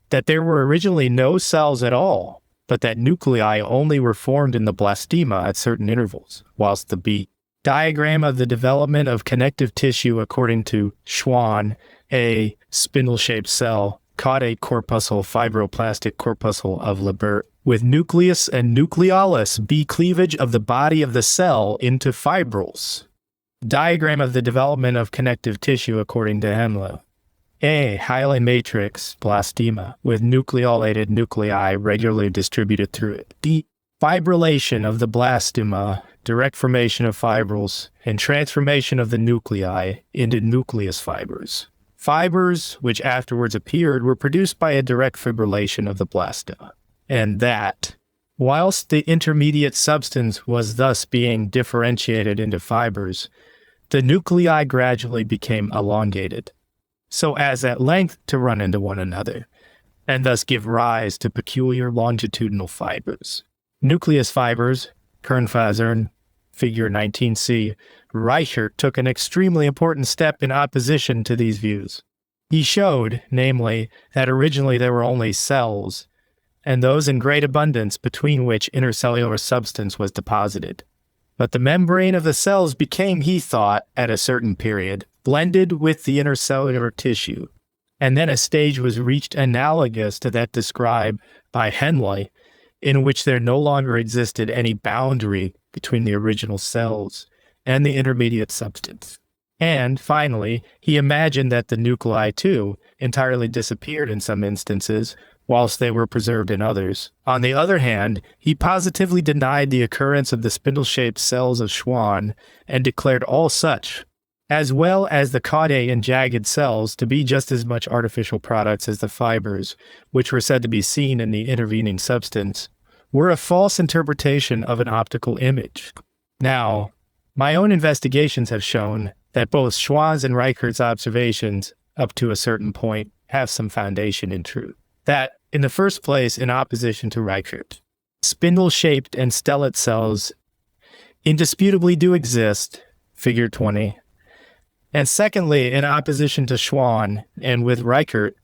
S1: that there were originally no cells at all, but that nuclei only were formed in the blastema at certain intervals, whilst the B diagram of the development of connective tissue according to Schwann, a spindle-shaped cell, caudate corpuscle, fibroblastic corpuscle of Lebert, with nucleus and nucleolus, B cleavage of the body of the cell into fibrils. Diagram of the development of connective tissue according to Henle. A hyaline matrix, blastema, with nucleolated nuclei regularly distributed through it. D fibrillation of the blastema, direct formation of fibrils, and transformation of the nuclei into nucleus fibers. Fibers, which afterwards appeared, were produced by a direct fibrillation of the blastema. And that, whilst the intermediate substance was thus being differentiated into fibers, the nuclei gradually became elongated, so as at length to run into one another, and thus give rise to peculiar longitudinal fibers. Nucleus fibers, Kernfasern, figure 19c, Reichert took an extremely important step in opposition to these views. He showed, namely, that originally there were only cells, and those in great abundance between which intercellular substance was deposited. But the membrane of the cells became, he thought, at a certain period, blended with the intercellular tissue, and then a stage was reached analogous to that described by Henle, in which there no longer existed any boundary between the original cells and the intermediate substance. And, finally, he imagined that the nuclei, too, entirely disappeared in some instances, whilst they were preserved in others. On the other hand, he positively denied the occurrence of the spindle-shaped cells of Schwann and declared all such, as well as the caudate and jagged cells, to be just as much artificial products as the fibers, which were said to be seen in the intervening substance, were a false interpretation of an optical image. Now, my own investigations have shown that both Schwann's and Reichert's observations, up to a certain point, have some foundation in truth. That, in the first place, in opposition to Reichert, spindle-shaped and stellate cells indisputably do exist, figure 20, and secondly, in opposition to Schwann and with Reichert,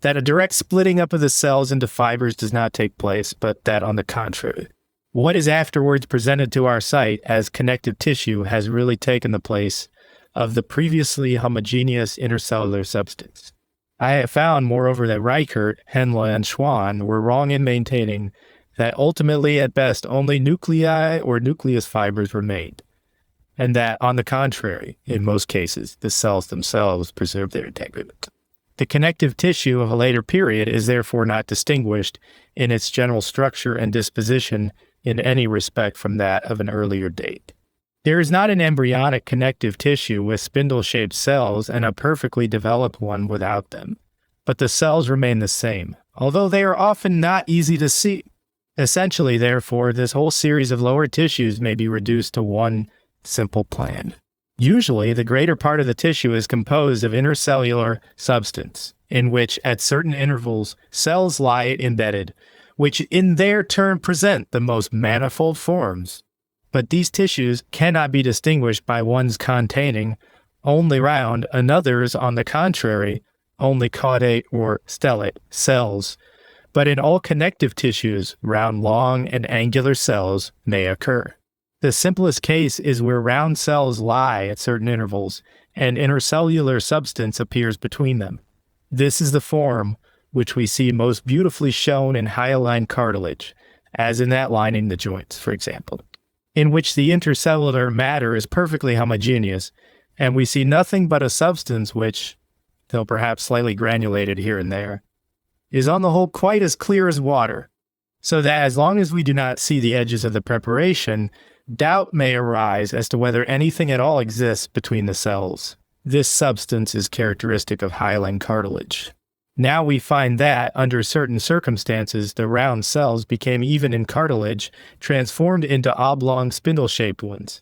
S1: that a direct splitting up of the cells into fibers does not take place, but that, on the contrary, what is afterwards presented to our sight as connective tissue has really taken the place of the previously homogeneous intercellular substance. I have found, moreover, that Reichert, Henle, and Schwann were wrong in maintaining that ultimately, at best, only nuclei or nucleus fibers remained, and that, on the contrary, in most cases, the cells themselves preserved their integrity. The connective tissue of a later period is therefore not distinguished in its general structure and disposition in any respect from that of an earlier date. There is not an embryonic connective tissue with spindle-shaped cells and a perfectly developed one without them, but the cells remain the same, although they are often not easy to see. Essentially, therefore, this whole series of lower tissues may be reduced to one simple plan. Usually, the greater part of the tissue is composed of intercellular substance, in which, at certain intervals, cells lie embedded, which in their turn present the most manifold forms. But these tissues cannot be distinguished by ones containing only round, and others, on the contrary, only caudate or stellate cells. But in all connective tissues, round, long, and angular cells may occur. The simplest case is where round cells lie at certain intervals, and intercellular substance appears between them. This is the form which we see most beautifully shown in hyaline cartilage, as in that lining the joints, for example, in which the intercellular matter is perfectly homogeneous, and we see nothing but a substance which, though perhaps slightly granulated here and there, is on the whole quite as clear as water, so that as long as we do not see the edges of the preparation, doubt may arise as to whether anything at all exists between the cells. This substance is characteristic of hyaline cartilage. Now we find that, under certain circumstances, the round cells became, even in cartilage, transformed into oblong spindle-shaped ones,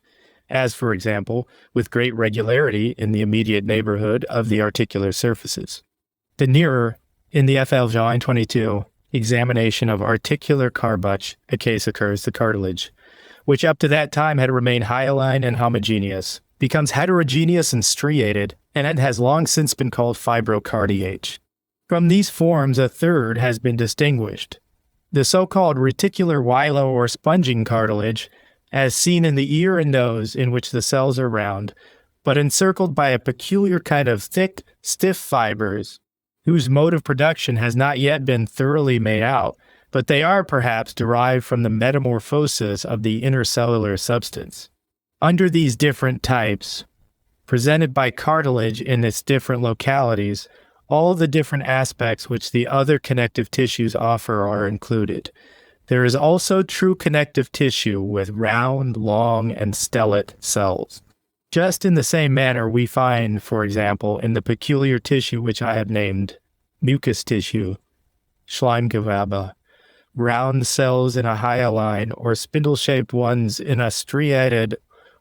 S1: as, for example, with great regularity in the immediate neighborhood of the articular surfaces. The nearer, in the F.L. 22, examination of articular carbuch, a case occurs the cartilage, which up to that time had remained hyaline and homogeneous, becomes heterogeneous and striated, and it has long since been called fibrocardiage. From these forms, a third has been distinguished. The so-called reticular wylo or sponging cartilage, as seen in the ear and nose, in which the cells are round, but encircled by a peculiar kind of thick, stiff fibers, whose mode of production has not yet been thoroughly made out, but they are perhaps derived from the metamorphosis of the intercellular substance. Under these different types, presented by cartilage in its different localities, all the different aspects which the other connective tissues offer are included. There is also true connective tissue with round, long, and stellate cells. Just in the same manner we find, for example, in the peculiar tissue which I have named mucous tissue, Schleimgewebe, round cells in a hyaline or spindle-shaped ones in a striated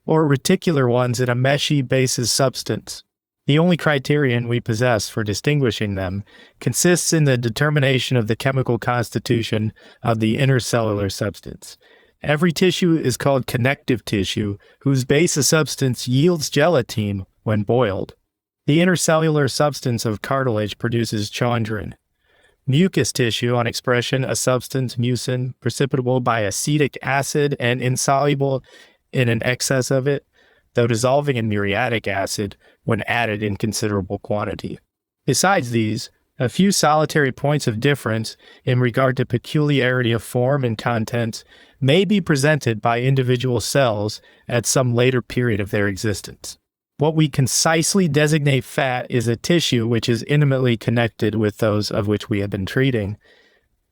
S1: or reticular ones in a meshy basis substance. The only criterion we possess for distinguishing them consists in the determination of the chemical constitution of the intercellular substance. Every tissue is called connective tissue, whose basis substance yields gelatine when boiled. The intercellular substance of cartilage produces chondrin. Mucous tissue, on expression, a substance, mucin, precipitable by acetic acid and insoluble in an excess of it, though dissolving in muriatic acid when added in considerable quantity. Besides these, a few solitary points of difference in regard to peculiarity of form and contents may be presented by individual cells at some later period of their existence. What we concisely designate fat is a tissue which is intimately connected with those of which we have been treating,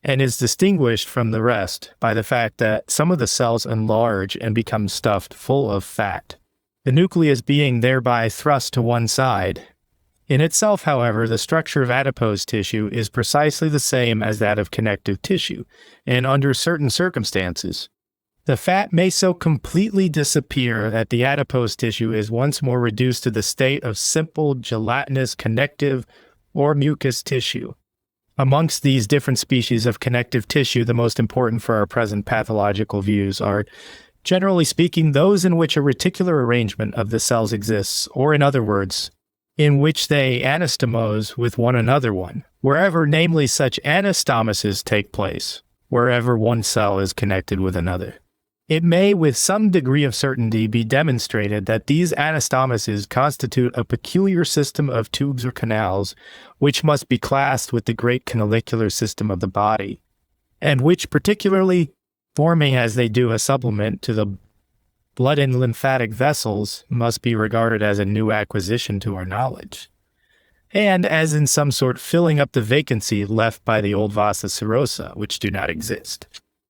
S1: and is distinguished from the rest by the fact that some of the cells enlarge and become stuffed full of fat, the nucleus being thereby thrust to one side. In itself, however, the structure of adipose tissue is precisely the same as that of connective tissue, and under certain circumstances, the fat may so completely disappear that the adipose tissue is once more reduced to the state of simple gelatinous connective or mucous tissue. Amongst these different species of connective tissue, the most important for our present pathological views are, generally speaking, those in which a reticular arrangement of the cells exists, or in other words, in which they anastomose with one another wherever namely such anastomosis take place, wherever one cell is connected with another. It may with some degree of certainty be demonstrated that these anastomoses constitute a peculiar system of tubes or canals, which must be classed with the great canalicular system of the body, and which particularly, forming as they do a supplement to the blood and lymphatic vessels, must be regarded as a new acquisition to our knowledge, and as in some sort filling up the vacancy left by the old vasa serosa, which do not exist.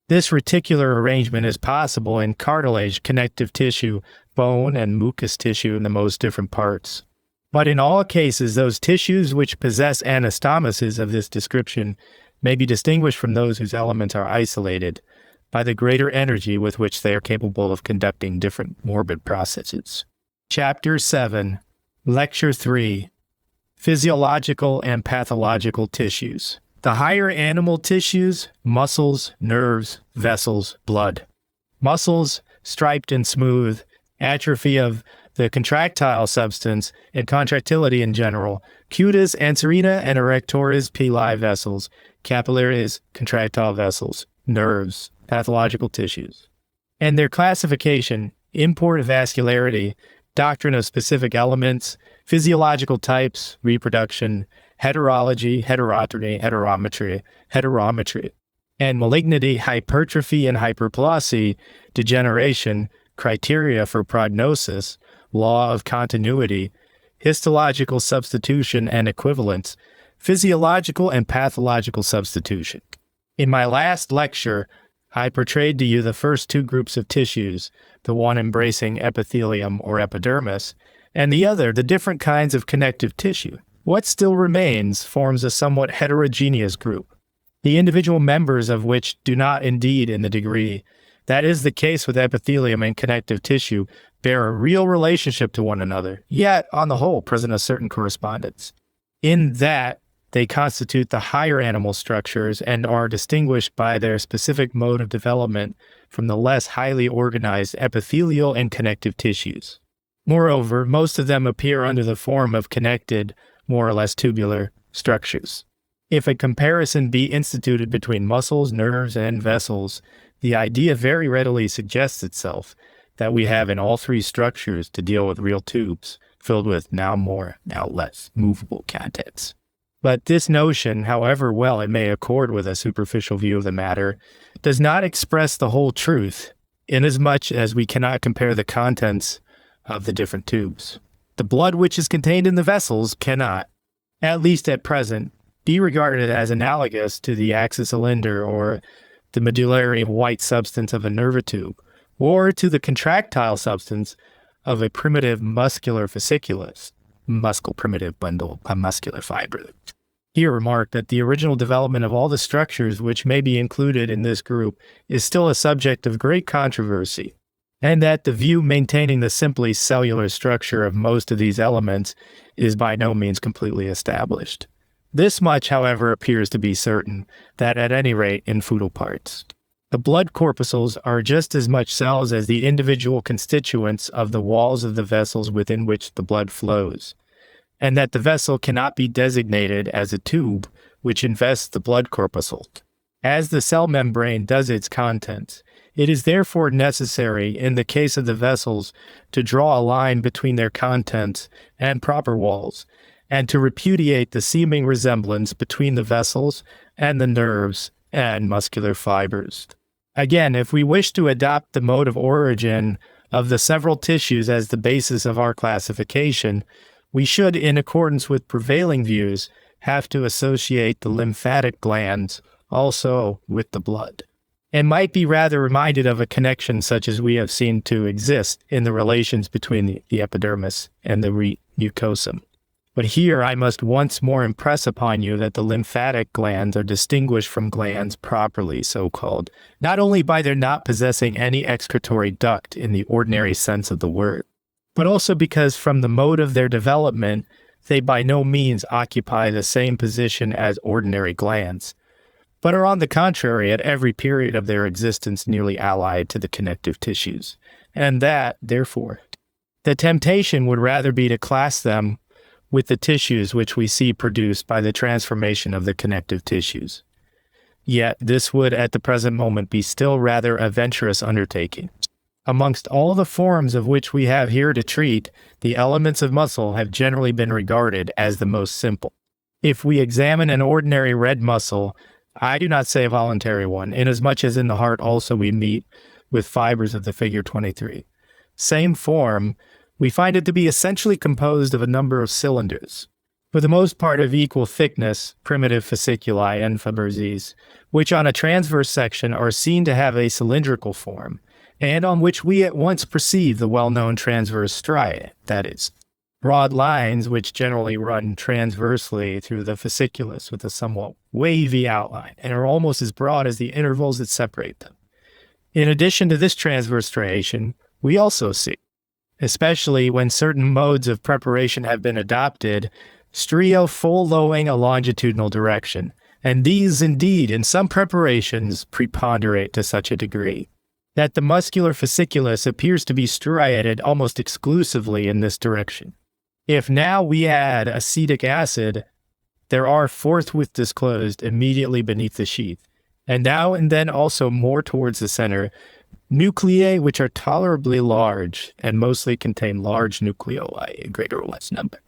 S1: This reticular arrangement is possible in cartilage, connective tissue, bone, and mucous tissue in the most different parts. But in all cases, those tissues which possess anastomoses of this description may be distinguished from those whose elements are isolated by the greater energy with which they are capable of conducting different morbid processes. Chapter 7, Lecture 3, Physiological and Pathological Tissues. The higher animal tissues, muscles, nerves, vessels, blood. Muscles, striped and smooth, atrophy of the contractile substance and contractility in general, cutis, anserina, and erectores pili vessels, capillaries, contractile vessels, nerves, pathological tissues. And their classification, import of vascularity, doctrine of specific elements, physiological types, reproduction, heterology, heterometry, and malignity, hypertrophy, and hyperplasia, degeneration, criteria for prognosis, law of continuity, histological substitution and equivalence, physiological and pathological substitution. In my last lecture, I portrayed to you the first two groups of tissues, the one embracing epithelium or epidermis, and the other, the different kinds of connective tissue. What still remains forms a somewhat heterogeneous group, the individual members of which do not indeed in the degree that is the case with epithelium and connective tissue bear a real relationship to one another, yet on the whole present a certain correspondence. In that, they constitute the higher animal structures and are distinguished by their specific mode of development from the less highly organized epithelial and connective tissues. Moreover, most of them appear under the form of connected, more or less tubular, structures. If a comparison be instituted between muscles, nerves, and vessels, the idea very readily suggests itself that we have in all three structures to deal with real tubes filled with now more, now less movable contents. But this notion, however well it may accord with a superficial view of the matter, does not express the whole truth, inasmuch as we cannot compare the contents of the different tubes. The blood which is contained in the vessels cannot, at least at present, be regarded as analogous to the axis-cylinder or the medullary white substance of a nerve tube, or to the contractile substance of a primitive muscular fasciculus, muscle primitive bundle of muscular fiber. Here remark that the original development of all the structures which may be included in this group is still a subject of great controversy, and that the view maintaining the simply cellular structure of most of these elements is by no means completely established. This much, however, appears to be certain, that at any rate in foetal parts, the blood corpuscles are just as much cells as the individual constituents of the walls of the vessels within which the blood flows, and that the vessel cannot be designated as a tube which invests the blood corpuscle. As the cell membrane does its contents, it is therefore necessary, in the case of the vessels, to draw a line between their contents and proper walls, and to repudiate the seeming resemblance between the vessels and the nerves and muscular fibers. Again, if we wish to adopt the mode of origin of the several tissues as the basis of our classification, we should, in accordance with prevailing views, have to associate the lymphatic glands also with the blood, and might be rather reminded of a connection such as we have seen to exist in the relations between the epidermis and the mucosum. But here I must once more impress upon you that the lymphatic glands are distinguished from glands properly so called, not only by their not possessing any excretory duct in the ordinary sense of the word, but also because from the mode of their development, they by no means occupy the same position as ordinary glands, but are on the contrary at every period of their existence nearly allied to the connective tissues, and that, therefore, the temptation would rather be to class them with the tissues which we see produced by the transformation of the connective tissues. Yet this would at the present moment be still rather a venturous undertaking. Amongst all the forms of which we have here to treat, the elements of muscle have generally been regarded as the most simple. If we examine an ordinary red muscle, I do not say a voluntary one, inasmuch as in the heart also we meet with fibers of the figure 23. Same form, we find it to be essentially composed of a number of cylinders, for the most part of equal thickness, primitive fasciculi and fibrosis, which on a transverse section are seen to have a cylindrical form, and on which we at once perceive the well-known transverse striae, that is, broad lines which generally run transversely through the fasciculus with a somewhat wavy outline, and are almost as broad as the intervals that separate them. In addition to this transverse striation, we also see, especially when certain modes of preparation have been adopted, stria following a longitudinal direction, and these indeed in some preparations preponderate to such a degree that the muscular fasciculus appears to be striated almost exclusively in this direction. If now we add acetic acid, there are forthwith disclosed immediately beneath the sheath, and now and then also more towards the center, nuclei which are tolerably large and mostly contain large nucleoli, a greater or less number.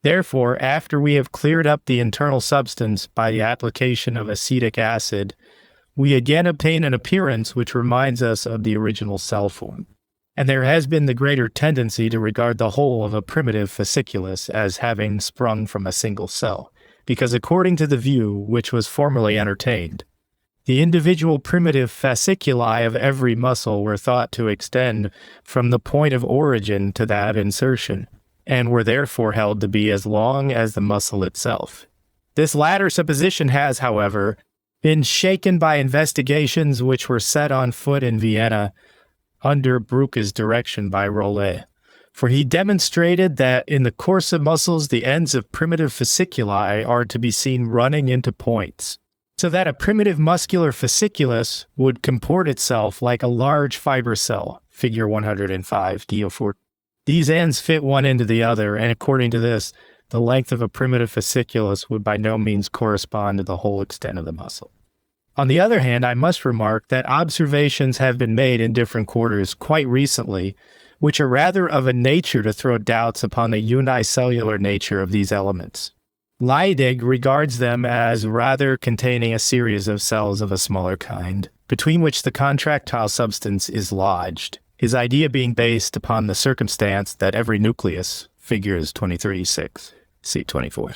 S1: Therefore, after we have cleared up the internal substance by the application of acetic acid, we again obtain an appearance which reminds us of the original cell form. and there has been the greater tendency to regard the whole of a primitive fasciculus as having sprung from a single cell, because according to the view which was formerly entertained, the individual primitive fasciculi of every muscle were thought to extend from the point of origin to that of insertion, and were therefore held to be as long as the muscle itself. This latter supposition has, however, been shaken by investigations which were set on foot in Vienna under Virchow's direction by Rollet, for he demonstrated that in the course of muscles the ends of primitive fasciculi are to be seen running into points, so that a primitive muscular fasciculus would comport itself like a large fiber cell, figure 105, DO4. These ends fit one into the other, and according to this, the length of a primitive fasciculus would by no means correspond to the whole extent of the muscle. On the other hand, I must remark that observations have been made in different quarters quite recently, which are rather of a nature to throw doubts upon the unicellular nature of these elements. Leidig regards them as rather containing a series of cells of a smaller kind, between which the contractile substance is lodged, his idea being based upon the circumstance that every nucleus, figures 23-6, see 24,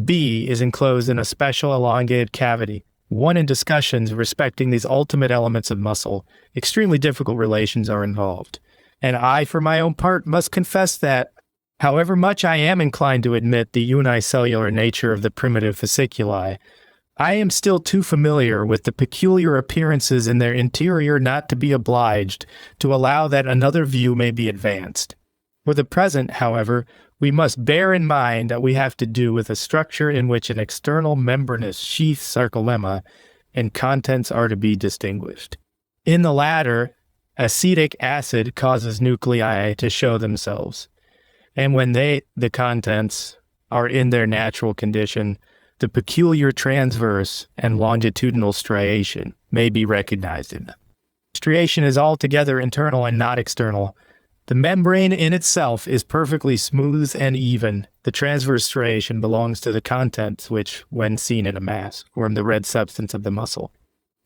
S1: B, is enclosed in a special elongated cavity. One in discussions respecting these ultimate elements of muscle, extremely difficult relations are involved, and I, for my own part, must confess that, however much I am inclined to admit the unicellular nature of the primitive fasciculi, I am still too familiar with the peculiar appearances in their interior not to be obliged to allow that another view may be advanced. For the present, however, we must bear in mind that we have to do with a structure in which an external membranous sheath sarcolemma and contents are to be distinguished. In the latter, acetic acid causes nuclei to show themselves, and when the contents, are in their natural condition, the peculiar transverse and longitudinal striation may be recognized in them. Striation is altogether internal and not external. The membrane in itself is perfectly smooth and even. The transverse striation belongs to the contents which, when seen in a mass, form the red substance of the muscle.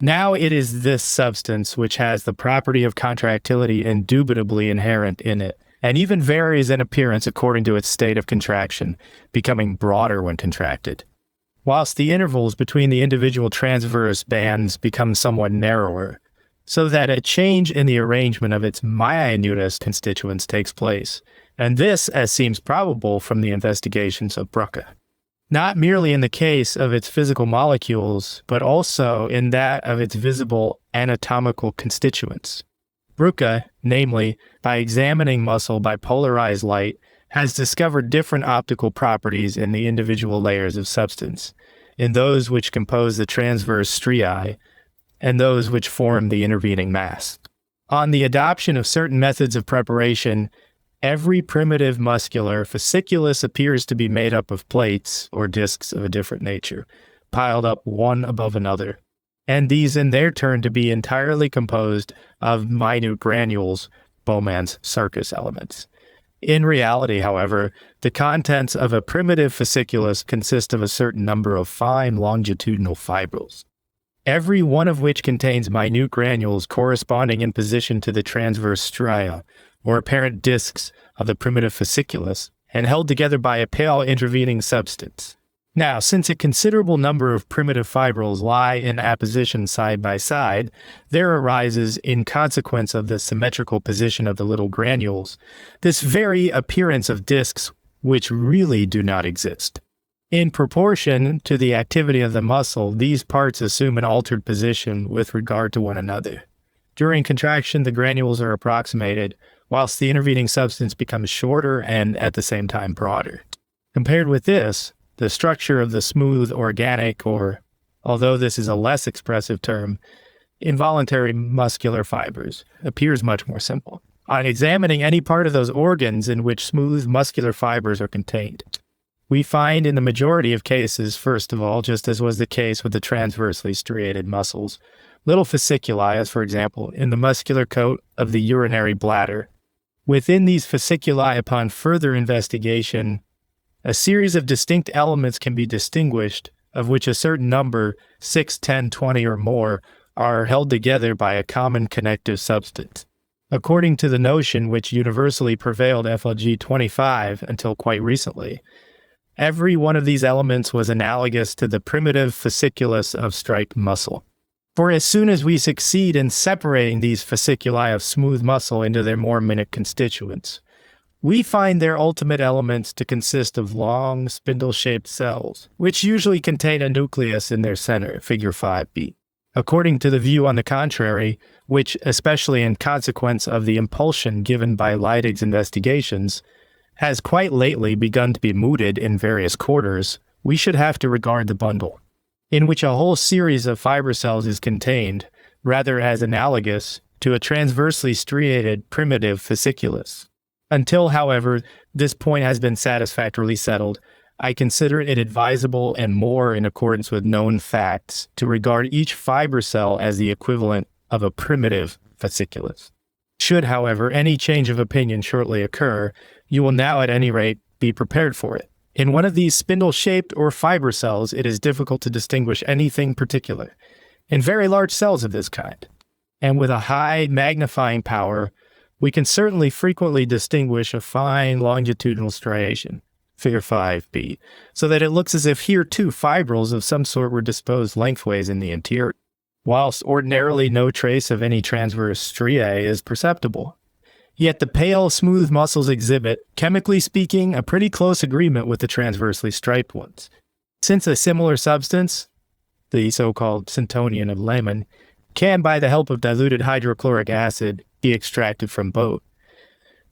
S1: Now it is this substance which has the property of contractility indubitably inherent in it, and even varies in appearance according to its state of contraction, becoming broader when contracted, whilst the intervals between the individual transverse bands become somewhat narrower, so that a change in the arrangement of its minutest constituents takes place, and this, as seems probable from the investigations of Virchow, not merely in the case of its physical molecules, but also in that of its visible anatomical constituents. Virchow, namely, by examining muscle by polarized light, has discovered different optical properties in the individual layers of substance, in those which compose the transverse striae, and those which form the intervening mass. On the adoption of certain methods of preparation, every primitive muscular fasciculus appears to be made up of plates or discs of a different nature, piled up one above another, and these in their turn to be entirely composed of minute granules, Bowman's circus elements. In reality, however, the contents of a primitive fasciculus consist of a certain number of fine longitudinal fibrils, every one of which contains minute granules corresponding in position to the transverse stria, or apparent discs of the primitive fasciculus, and held together by a pale intervening substance. Now, since a considerable number of primitive fibrils lie in apposition side by side, there arises, in consequence of the symmetrical position of the little granules, this very appearance of discs which really do not exist. In proportion to the activity of the muscle, these parts assume an altered position with regard to one another. During contraction, the granules are approximated, whilst the intervening substance becomes shorter and, at the same time, broader. Compared with this, the structure of the smooth organic, or, although this is a less expressive term, involuntary muscular fibers, appears much more simple. On examining any part of those organs in which smooth muscular fibers are contained, we find in the majority of cases, first of all, just as was the case with the transversely striated muscles, little fasciculi, as for example, in the muscular coat of the urinary bladder. Within these fasciculi, upon further investigation, a series of distinct elements can be distinguished, of which a certain number, 6, 10, 20, or more, are held together by a common connective substance. According to the notion which universally prevailed FLG 25 until quite recently, every one of these elements was analogous to the primitive fasciculus of striped muscle. For as soon as we succeed in separating these fasciculi of smooth muscle into their more minute constituents, we find their ultimate elements to consist of long, spindle-shaped cells, which usually contain a nucleus in their center, figure 5b. According to the view on the contrary, which, especially in consequence of the impulsion given by Leidig's investigations, has quite lately begun to be mooted in various quarters, we should have to regard the bundle, in which a whole series of fiber cells is contained, rather as analogous to a transversely striated primitive fasciculus. Until, however, this point has been satisfactorily settled, I consider it advisable and more in accordance with known facts to regard each fiber cell as the equivalent of a primitive fasciculus. Should, however, any change of opinion shortly occur, you will now at any rate be prepared for it. In one of these spindle-shaped or fiber cells, it is difficult to distinguish anything particular. In very large cells of this kind, and with a high magnifying power, we can certainly frequently distinguish a fine longitudinal striation, figure 5b, so that it looks as if here too fibrils of some sort were disposed lengthways in the interior, whilst ordinarily no trace of any transverse striae is perceptible. Yet the pale, smooth muscles exhibit, chemically speaking, a pretty close agreement with the transversely striped ones. Since a similar substance, the so-called syntonian of Lehmann, can, by the help of diluted hydrochloric acid, be extracted from both.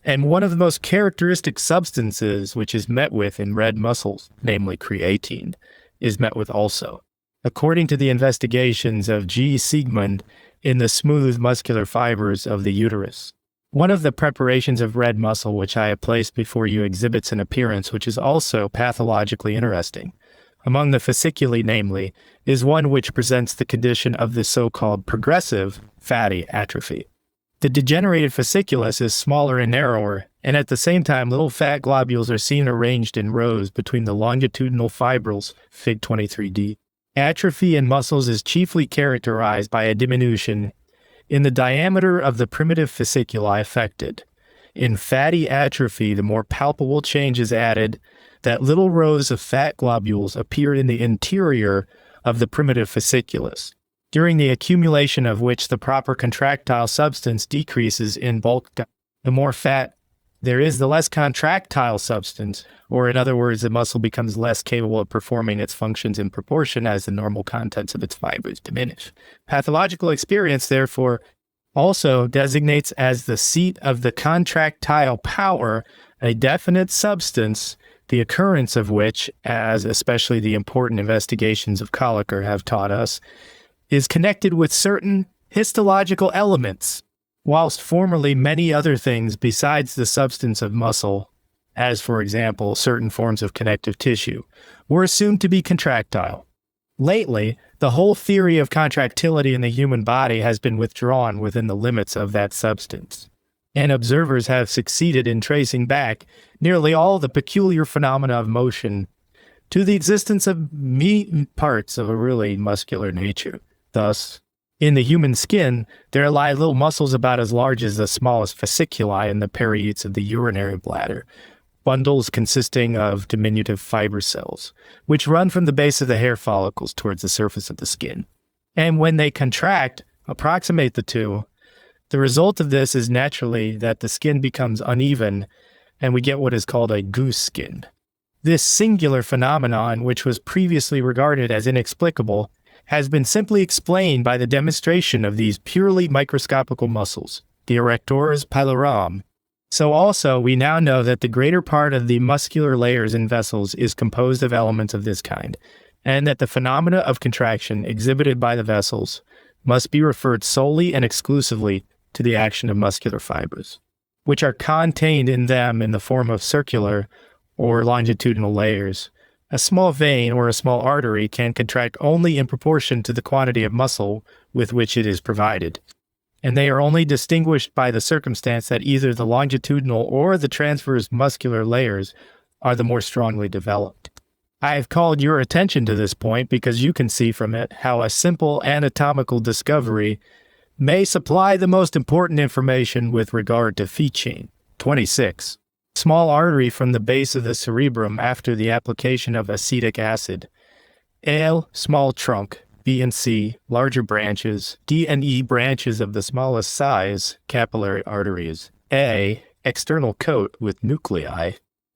S1: And one of the most characteristic substances which is met with in red muscles, namely creatine, is met with also, according to the investigations of G. Siegmund in the smooth muscular fibers of the uterus. One of the preparations of red muscle which I have placed before you exhibits an appearance which is also pathologically interesting. Among the fasciculi, namely, is one which presents the condition of the so-called progressive fatty atrophy. The degenerated fasciculus is smaller and narrower, and at the same time little fat globules are seen arranged in rows between the longitudinal fibrils, Fig 23d. Atrophy in muscles is chiefly characterized by a diminution in the diameter of the primitive fasciculi affected. In fatty atrophy, the more palpable change is added that little rows of fat globules appear in the interior of the primitive fasciculus, during the accumulation of which the proper contractile substance decreases in bulk. The more fat there is, the less contractile substance, or in other words, the muscle becomes less capable of performing its functions in proportion as the normal contents of its fibers diminish. Pathological experience, therefore, also designates as the seat of the contractile power a definite substance, the occurrence of which, as especially the important investigations of Colliker have taught us, is connected with certain histological elements, whilst formerly many other things besides the substance of muscle, as for example certain forms of connective tissue, were assumed to be contractile. Lately, the whole theory of contractility in the human body has been withdrawn within the limits of that substance, and observers have succeeded in tracing back nearly all the peculiar phenomena of motion to the existence of meat parts of a really muscular nature. Thus, in the human skin, there lie little muscles about as large as the smallest fasciculi in the periates of the urinary bladder, bundles consisting of diminutive fiber cells, which run from the base of the hair follicles towards the surface of the skin. And when they contract, approximate the two, the result of this is naturally that the skin becomes uneven, and we get what is called a goose skin. This singular phenomenon, which was previously regarded as inexplicable, has been simply explained by the demonstration of these purely microscopical muscles, the erectores pilarum. So also, we now know that the greater part of the muscular layers in vessels is composed of elements of this kind, and that the phenomena of contraction exhibited by the vessels must be referred solely and exclusively to the action of muscular fibers, which are contained in them in the form of circular or longitudinal layers. A small vein or a small artery can contract only in proportion to the quantity of muscle with which it is provided, and they are only distinguished by the circumstance that either the longitudinal or the transverse muscular layers are the more strongly developed. I have called your attention to this point because you can see from it how a simple anatomical discovery may supply the most important information with regard to feet chain. 26. Small artery from the base of the cerebrum after the application of acetic acid. A. Small trunk. B and C. Larger branches. D and E. Branches of the smallest size. Capillary arteries. A. External coat with nuclei,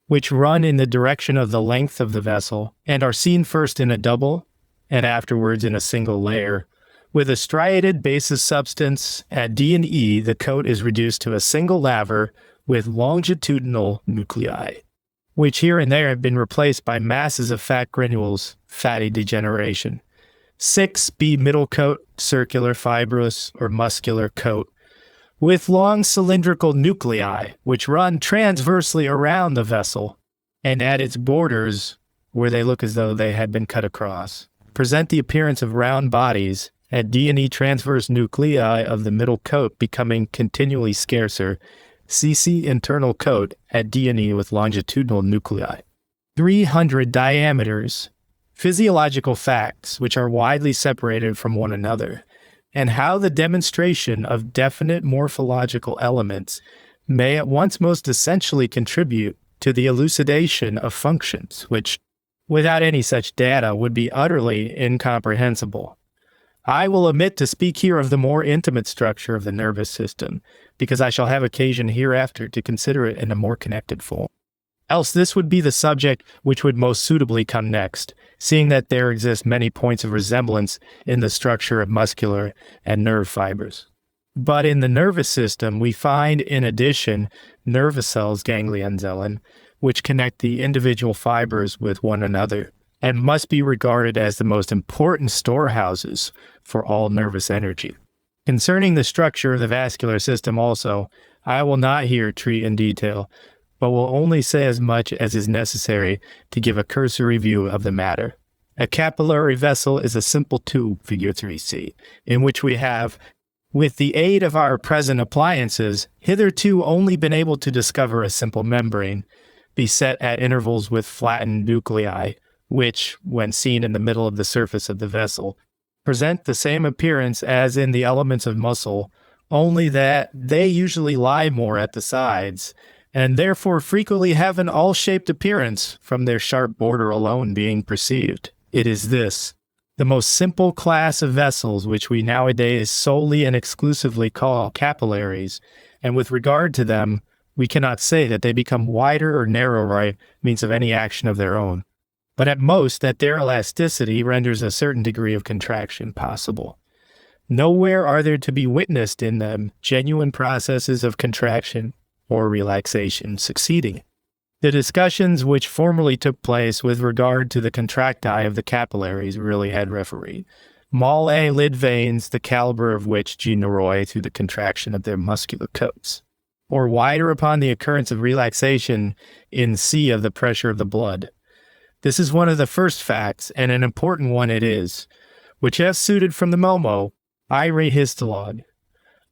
S1: which run in the direction of the length of the vessel and are seen first in a double and afterwards in a single layer. With a striated basis substance at D and E, the coat is reduced to a single laver with longitudinal nuclei, which here and there have been replaced by masses of fat granules, fatty degeneration. 6b. Middle coat, circular, fibrous, or muscular coat, with long cylindrical nuclei, which run transversely around the vessel, and at its borders, where they look as though they had been cut across, present the appearance of round bodies, at D and E transverse nuclei of the middle coat becoming continually scarcer. CC internal coat at D and E with longitudinal nuclei. 300 diameters. Physiological facts which are widely separated from one another, and how the demonstration of definite morphological elements may at once most essentially contribute to the elucidation of functions, which, without any such data, would be utterly incomprehensible. I will omit to speak here of the more intimate structure of the nervous system, because I shall have occasion hereafter to consider it in a more connected form. Else this would be the subject which would most suitably come next, seeing that there exist many points of resemblance in the structure of muscular and nerve fibers. But in the nervous system, we find, in addition, nervous cells, ganglion zelin, which connect the individual fibers with one another, and must be regarded as the most important storehouses for all nervous energy. Concerning the structure of the vascular system also, I will not here treat in detail, but will only say as much as is necessary to give a cursory view of the matter. A capillary vessel is a simple tube, figure 3c, in which we have, with the aid of our present appliances, hitherto only been able to discover a simple membrane, beset at intervals with flattened nuclei, which, when seen in the middle of the surface of the vessel, present the same appearance as in the elements of muscle, only that they usually lie more at the sides, and therefore frequently have an all-shaped appearance from their sharp border alone being perceived. It is this, the most simple class of vessels which we nowadays solely and exclusively call capillaries, and with regard to them, we cannot say that they become wider or narrower by means of any action of their own, but at most that their elasticity renders a certain degree of contraction possible. Nowhere are there to be witnessed in them genuine processes of contraction or relaxation succeeding. The discussions which formerly took place with regard to the contracti of the capillaries really had referee. Mall A lid veins, the caliber of which generoy through the contraction of their muscular coats, or wider upon the occurrence of relaxation in C of the pressure of the blood. This is one of the first facts, and an important one it is, which as suited from the Momo, Ire histologue.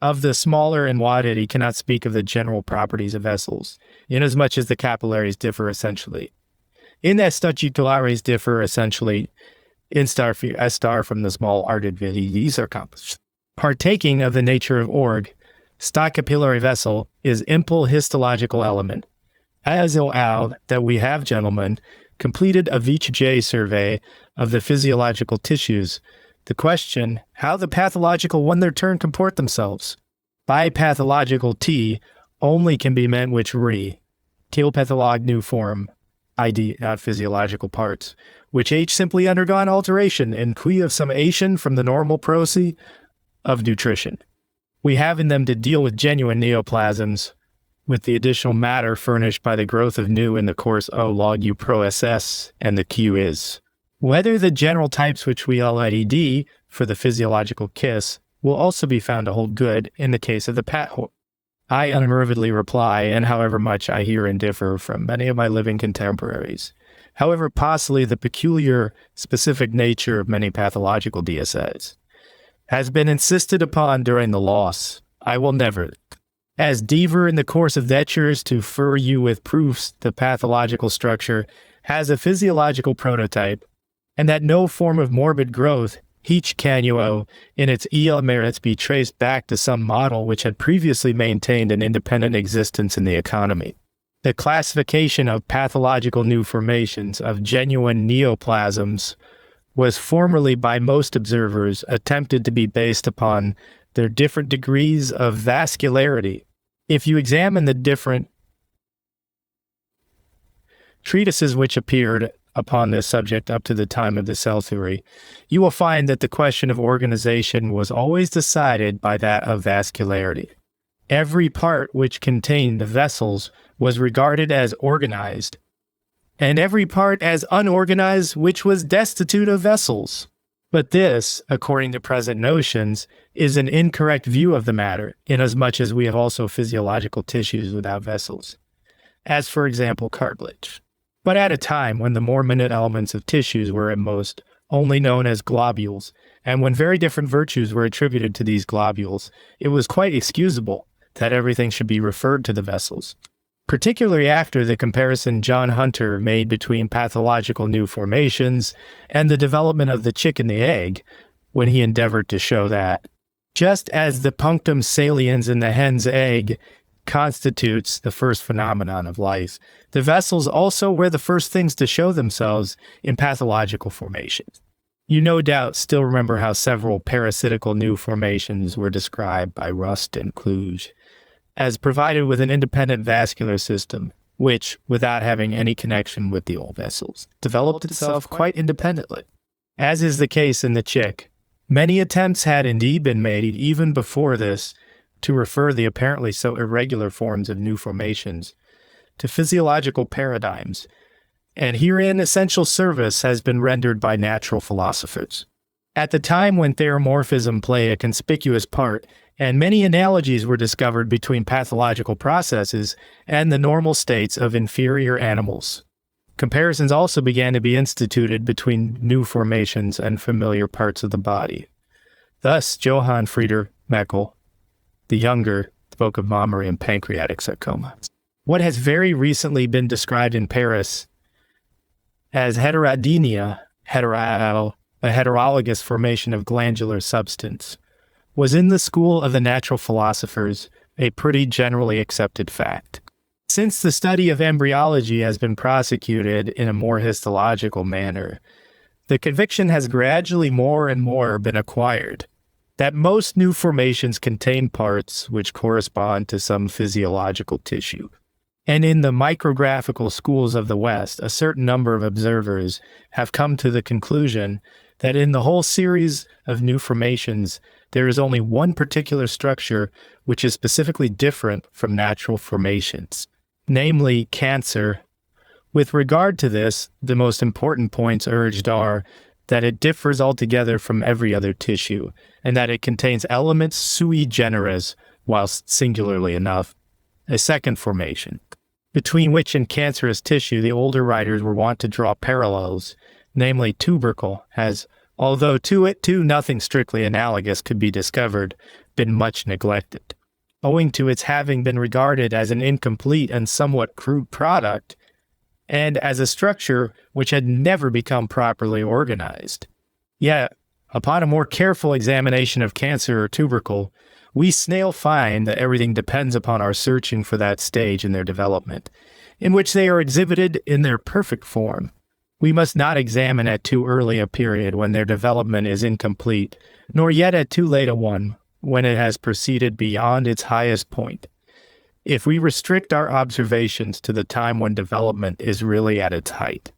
S1: Of the smaller and wadded, he cannot speak of the general properties of vessels, inasmuch as the capillaries differ essentially. In that statutulares differ essentially, in star from the small artered vidi, these are accomplished. Partaking of the nature of org, sta capillary vessel is impul histological element. As that we have, gentlemen, completed a Virchow survey of the physiological tissues. The question, how the pathological when their turn comport themselves. By pathological T only can be meant which telepatholog new form, ID, not physiological parts, which H simply undergone alteration in qui of summation from the normal procy of nutrition. We have in them to deal with genuine neoplasms, with the additional matter furnished by the growth of new in the course O log U pro SS, and the Q is. Whether the general types which we already D for the physiological kiss will also be found to hold good in the case of the pathology. I unreservedly reply, and however much I herein differ from many of my living contemporaries, however possibly the peculiar specific nature of many pathological DSAs has been insisted upon during the loss, I will never, as Deaver in the course of lectures to fur you with proofs the pathological structure has a physiological prototype, and that no form of morbid growth each canuo in its merits be traced back to some model which had previously maintained an independent existence in the economy. The classification of pathological new formations of genuine neoplasms was formerly by most observers attempted to be based upon their different degrees of vascularity. If you examine the different treatises which appeared upon this subject up to the time of the cell theory, you will find that the question of organization was always decided by that of vascularity. Every part which contained the vessels was regarded as organized, and every part as unorganized which was destitute of vessels. But this, according to present notions, is an incorrect view of the matter, inasmuch as we have also physiological tissues without vessels, as for example cartilage. But at a time when the more minute elements of tissues were at most only known as globules, and when very different virtues were attributed to these globules, it was quite excusable that everything should be referred to the vessels. Particularly after the comparison John Hunter made between pathological new formations and the development of the chick and the egg, when he endeavored to show that, just as the punctum saliens in the hen's egg constitutes the first phenomenon of life, the vessels also were the first things to show themselves in pathological formations. You no doubt still remember how several parasitical new formations were described by Rust and Kluge as provided with an independent vascular system, which, without having any connection with the old vessels, developed itself quite independently. As is the case in the chick, many attempts had indeed been made even before this to refer the apparently so irregular forms of new formations to physiological paradigms, and herein essential service has been rendered by natural philosophers. At the time when theromorphism played a conspicuous part, and many analogies were discovered between pathological processes and the normal states of inferior animals, comparisons also began to be instituted between new formations and familiar parts of the body. Thus, Johann Friedrich Meckel the Younger spoke of mammary and pancreatic sarcoma. What has very recently been described in Paris as heterodynia, a heterologous formation of glandular substance, was in the school of the natural philosophers a pretty generally accepted fact. Since the study of embryology has been prosecuted in a more histological manner, the conviction has gradually more and more been acquired that most new formations contain parts which correspond to some physiological tissue. And in the micrographical schools of the West, a certain number of observers have come to the conclusion that in the whole series of new formations, there is only one particular structure which is specifically different from natural formations, namely cancer. With regard to this, the most important points urged are that it differs altogether from every other tissue, and that it contains elements sui generis, whilst singularly enough, a second formation, between which in cancerous tissue the older writers were wont to draw parallels, namely tubercle, has, although to it too nothing strictly analogous could be discovered, been much neglected, owing to its having been regarded as an incomplete and somewhat crude product, and as a structure which had never become properly organized. Yet, upon a more careful examination of cancer or tubercle, we snail find that everything depends upon our searching for that stage in their development, in which they are exhibited in their perfect form. We must not examine at too early a period when their development is incomplete, nor yet at too late a one, when it has proceeded beyond its highest point. If we restrict our observations to the time when development is really at its height,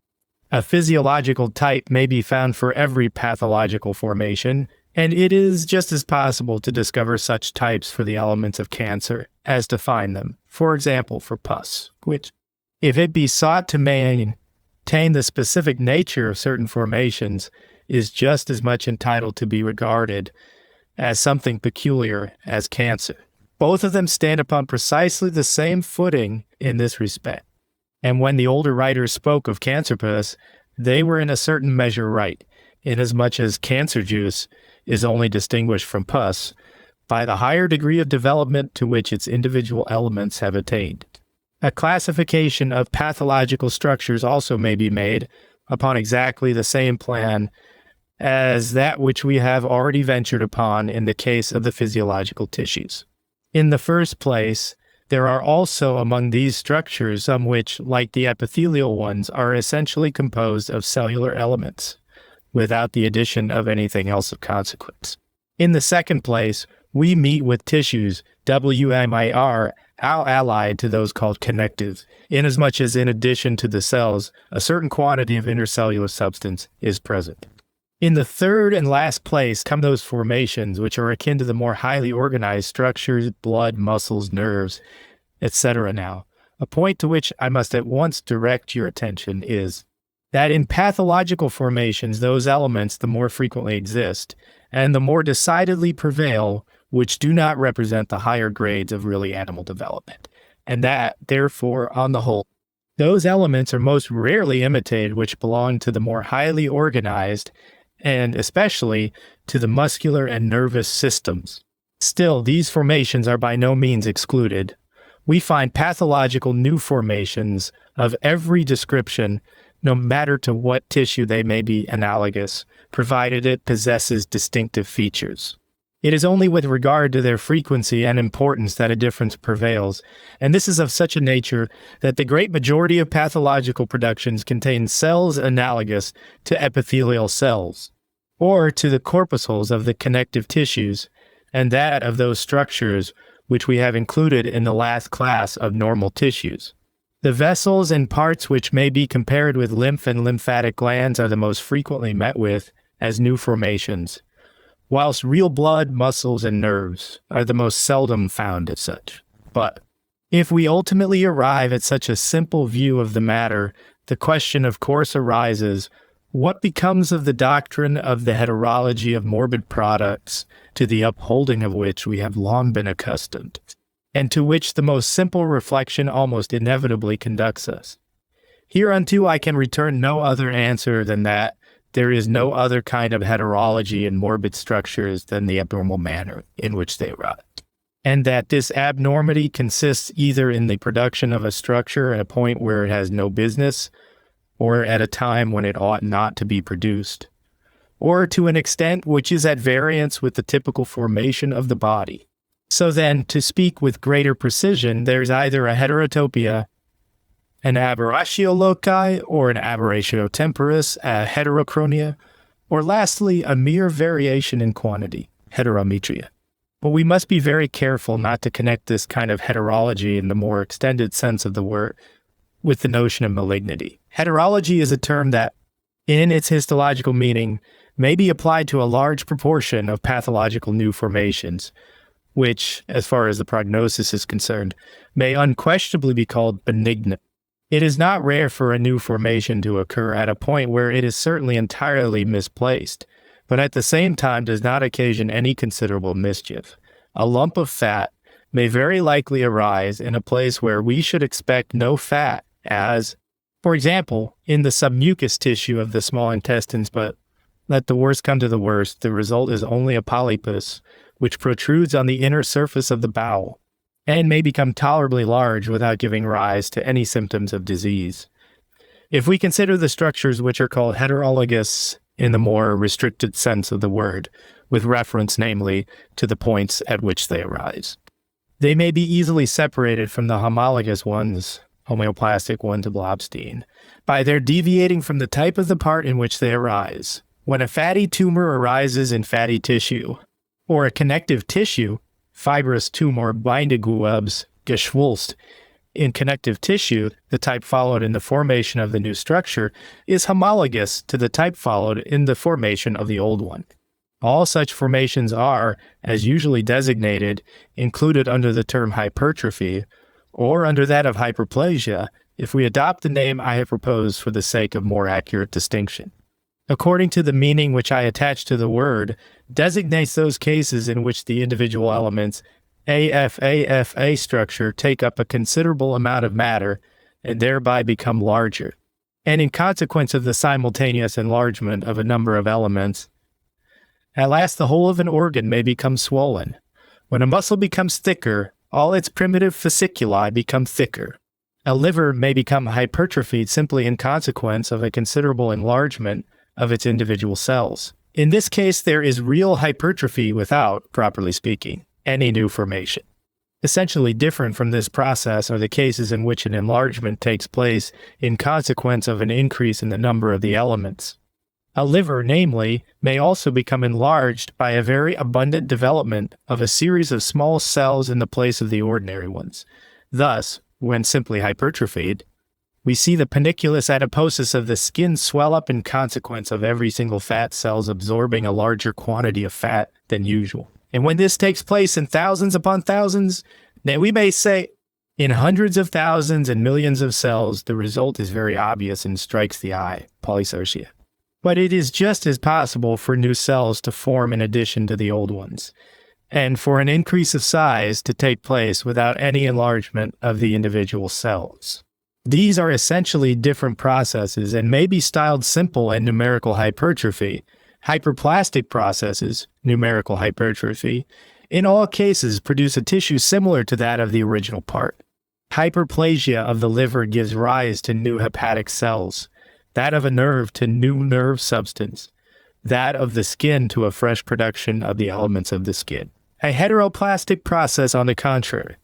S1: a physiological type may be found for every pathological formation, and it is just as possible to discover such types for the elements of cancer as to find them, for example, for pus, which, if it be sought to maintain the specific nature of certain formations, is just as much entitled to be regarded as something peculiar as cancer. Both of them stand upon precisely the same footing in this respect. And when the older writers spoke of cancer pus, they were in a certain measure right, inasmuch as cancer juice is only distinguished from pus by the higher degree of development to which its individual elements have attained. A classification of pathological structures also may be made upon exactly the same plan as that which we have already ventured upon in the case of the physiological tissues. In the first place, there are also among these structures some which, like the epithelial ones, are essentially composed of cellular elements, without the addition of anything else of consequence. In the second place, we meet with tissues, WMIR, allied to those called connective, inasmuch as in addition to the cells, a certain quantity of intercellular substance is present. In the third and last place come those formations which are akin to the more highly organized structures, blood, muscles, nerves, etc. Now, a point to which I must at once direct your attention is that in pathological formations, those elements the more frequently exist, and the more decidedly prevail, which do not represent the higher grades of really animal development, and that, therefore, on the whole, those elements are most rarely imitated which belong to the more highly organized, and especially to the muscular and nervous systems. Still, these formations are by no means excluded. We find pathological new formations of every description, no matter to what tissue they may be analogous, provided it possesses distinctive features. It is only with regard to their frequency and importance that a difference prevails, and this is of such a nature that the great majority of pathological productions contain cells analogous to epithelial cells, or to the corpuscles of the connective tissues, and that of those structures which we have included in the last class of normal tissues. The vessels and parts which may be compared with lymph and lymphatic glands are the most frequently met with as new formations, whilst real blood, muscles, and nerves are the most seldom found as such. But if we ultimately arrive at such a simple view of the matter, the question of course arises, what becomes of the doctrine of the heterology of morbid products, to the upholding of which we have long been accustomed, and to which the most simple reflection almost inevitably conducts us? Hereunto I can return no other answer than that there is no other kind of heterology in morbid structures than the abnormal manner in which they arise, and that this abnormity consists either in the production of a structure at a point where it has no business, or at a time when it ought not to be produced, or to an extent which is at variance with the typical formation of the body. So then, to speak with greater precision, there's either a heterotopia, an aberratio loci, or an aberratio temporis, a heterochronia, or lastly, a mere variation in quantity, heterometria. But we must be very careful not to connect this kind of heterology in the more extended sense of the word with the notion of malignity. Heterology is a term that, in its histological meaning, may be applied to a large proportion of pathological new formations, which, as far as the prognosis is concerned, may unquestionably be called benignant. It is not rare for a new formation to occur at a point where it is certainly entirely misplaced, but at the same time does not occasion any considerable mischief. A lump of fat may very likely arise in a place where we should expect no fat, as, for example, in the submucous tissue of the small intestines, but let the worst come to the worst, the result is only a polypus, which protrudes on the inner surface of the bowel, and may become tolerably large without giving rise to any symptoms of disease. If we consider the structures which are called heterologous in the more restricted sense of the word, with reference, namely, to the points at which they arise, they may be easily separated from the homologous ones, homeoplastic ones of Blobstein, by their deviating from the type of the part in which they arise. When a fatty tumor arises in fatty tissue, or a connective tissue, fibrous tumor bindegewebs, Geschwulst, in connective tissue, the type followed in the formation of the new structure is homologous to the type followed in the formation of the old one. All such formations are, as usually designated, included under the term hypertrophy, or under that of hyperplasia, if we adopt the name I have proposed for the sake of more accurate distinction. According to the meaning which I attach to the word, designates those cases in which the individual elements AFA structure take up a considerable amount of matter and thereby become larger. And in consequence of the simultaneous enlargement of a number of elements, at last the whole of an organ may become swollen. When a muscle becomes thicker, all its primitive fasciculi become thicker. A liver may become hypertrophied simply in consequence of a considerable enlargement of its individual cells. In this case, there is real hypertrophy without, properly speaking, any new formation. Essentially different from this process are the cases in which an enlargement takes place in consequence of an increase in the number of the elements. A liver, namely, may also become enlarged by a very abundant development of a series of small cells in the place of the ordinary ones. Thus, when simply hypertrophied, we see the paniculus adiposus of the skin swell up in consequence of every single fat cells absorbing a larger quantity of fat than usual. And when this takes place in thousands upon thousands, then we may say in hundreds of thousands and millions of cells, the result is very obvious and strikes the eye, polysarcia. But it is just as possible for new cells to form in addition to the old ones, and for an increase of size to take place without any enlargement of the individual cells. These are essentially different processes and may be styled simple and numerical hypertrophy. Hyperplastic processes, numerical hypertrophy, in all cases produce a tissue similar to that of the original part. Hyperplasia of the liver gives rise to new hepatic cells, that of a nerve to new nerve substance, that of the skin to a fresh production of the elements of the skin. A heteroplastic process, on the contrary,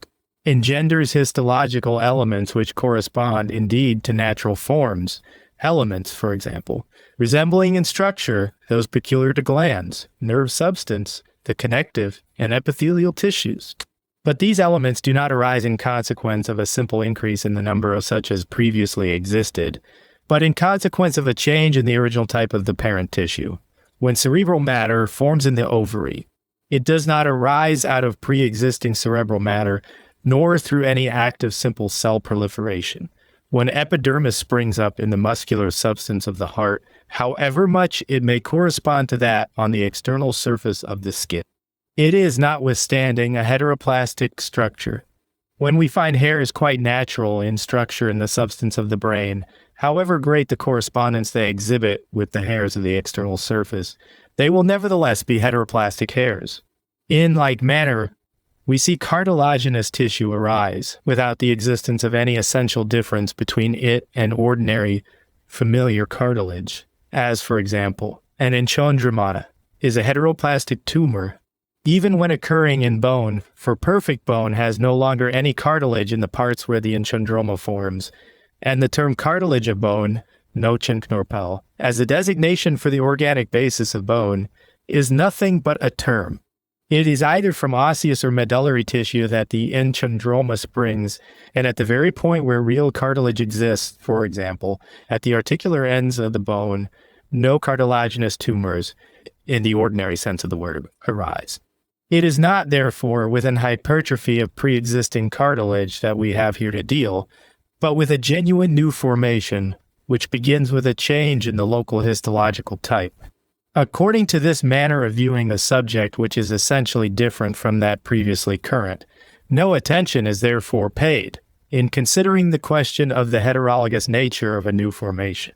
S1: engenders histological elements which correspond indeed to natural forms, elements, for example, resembling in structure those peculiar to glands, nerve substance, the connective, and epithelial tissues. But these elements do not arise in consequence of a simple increase in the number of such as previously existed, but in consequence of a change in the original type of the parent tissue. When cerebral matter forms in the ovary, it does not arise out of pre-existing cerebral matter, nor through any act of simple cell proliferation. When epidermis springs up in the muscular substance of the heart, however much it may correspond to that on the external surface of the skin, it is notwithstanding a heteroplastic structure. When we find hair is quite natural in structure in the substance of the brain, however great the correspondence they exhibit with the hairs of the external surface, they will nevertheless be heteroplastic hairs. In like manner, we see cartilaginous tissue arise without the existence of any essential difference between it and ordinary familiar cartilage, as, for example, an enchondromata is a heteroplastic tumor, even when occurring in bone, for perfect bone has no longer any cartilage in the parts where the enchondroma forms, and the term cartilage of bone, Knochenknorpel, as a designation for the organic basis of bone, is nothing but a term. It is either from osseous or medullary tissue that the enchondroma springs, and at the very point where real cartilage exists, for example, at the articular ends of the bone, no cartilaginous tumors, in the ordinary sense of the word, arise. It is not, therefore, with an hypertrophy of pre-existing cartilage that we have here to deal, but with a genuine new formation, which begins with a change in the local histological type. According to this manner of viewing a subject which is essentially different from that previously current, no attention is therefore paid in considering the question of the heterologous nature of a new formation,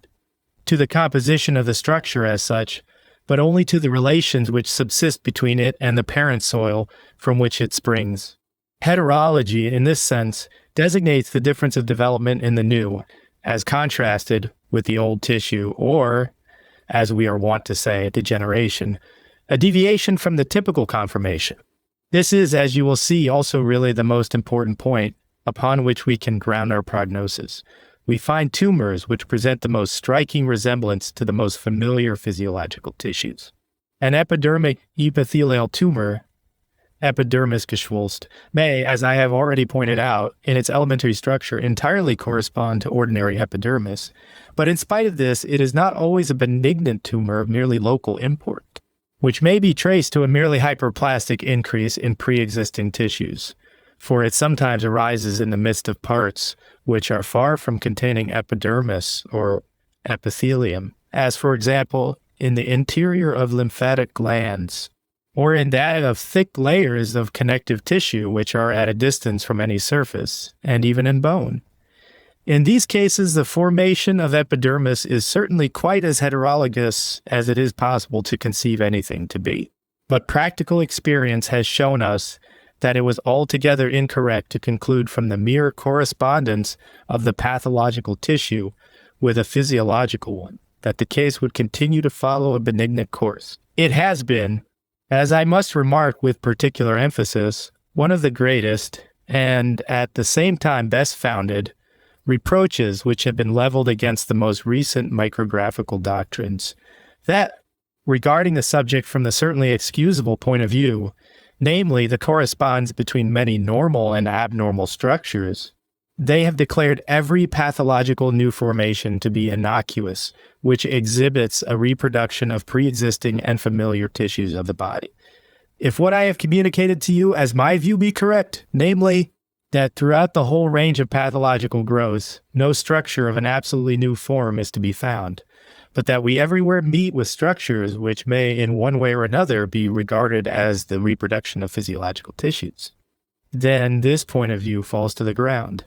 S1: to the composition of the structure as such, but only to the relations which subsist between it and the parent soil from which it springs. Heterology, in this sense, designates the difference of development in the new, as contrasted with the old tissue, or, as we are wont to say, degeneration, a deviation from the typical conformation. This is, as you will see, also really the most important point upon which we can ground our prognosis. We find tumors which present the most striking resemblance to the most familiar physiological tissues. An epidermic epithelial tumor, Epidermisgeschwulst, may, as I have already pointed out, in its elementary structure entirely correspond to ordinary epidermis, but in spite of this, it is not always a benignant tumor of merely local import, which may be traced to a merely hyperplastic increase in pre-existing tissues, for it sometimes arises in the midst of parts which are far from containing epidermis or epithelium, as, for example, in the interior of lymphatic glands, or in that of thick layers of connective tissue which are at a distance from any surface, and even in bone. In these cases, the formation of epidermis is certainly quite as heterologous as it is possible to conceive anything to be. But practical experience has shown us that it was altogether incorrect to conclude from the mere correspondence of the pathological tissue with a physiological one. that the case would continue to follow a benignant course. It has been, as I must remark with particular emphasis, one of the greatest, and at the same time best founded, reproaches which have been leveled against the most recent micrographical doctrines, that, regarding the subject from the certainly excusable point of view, namely the correspondence between many normal and abnormal structures, they have declared every pathological new formation to be innocuous, which exhibits a reproduction of pre-existing and familiar tissues of the body. If what I have communicated to you as my view be correct, namely, that throughout the whole range of pathological growths, no structure of an absolutely new form is to be found, but that we everywhere meet with structures which may in one way or another be regarded as the reproduction of physiological tissues, then this point of view falls to the ground.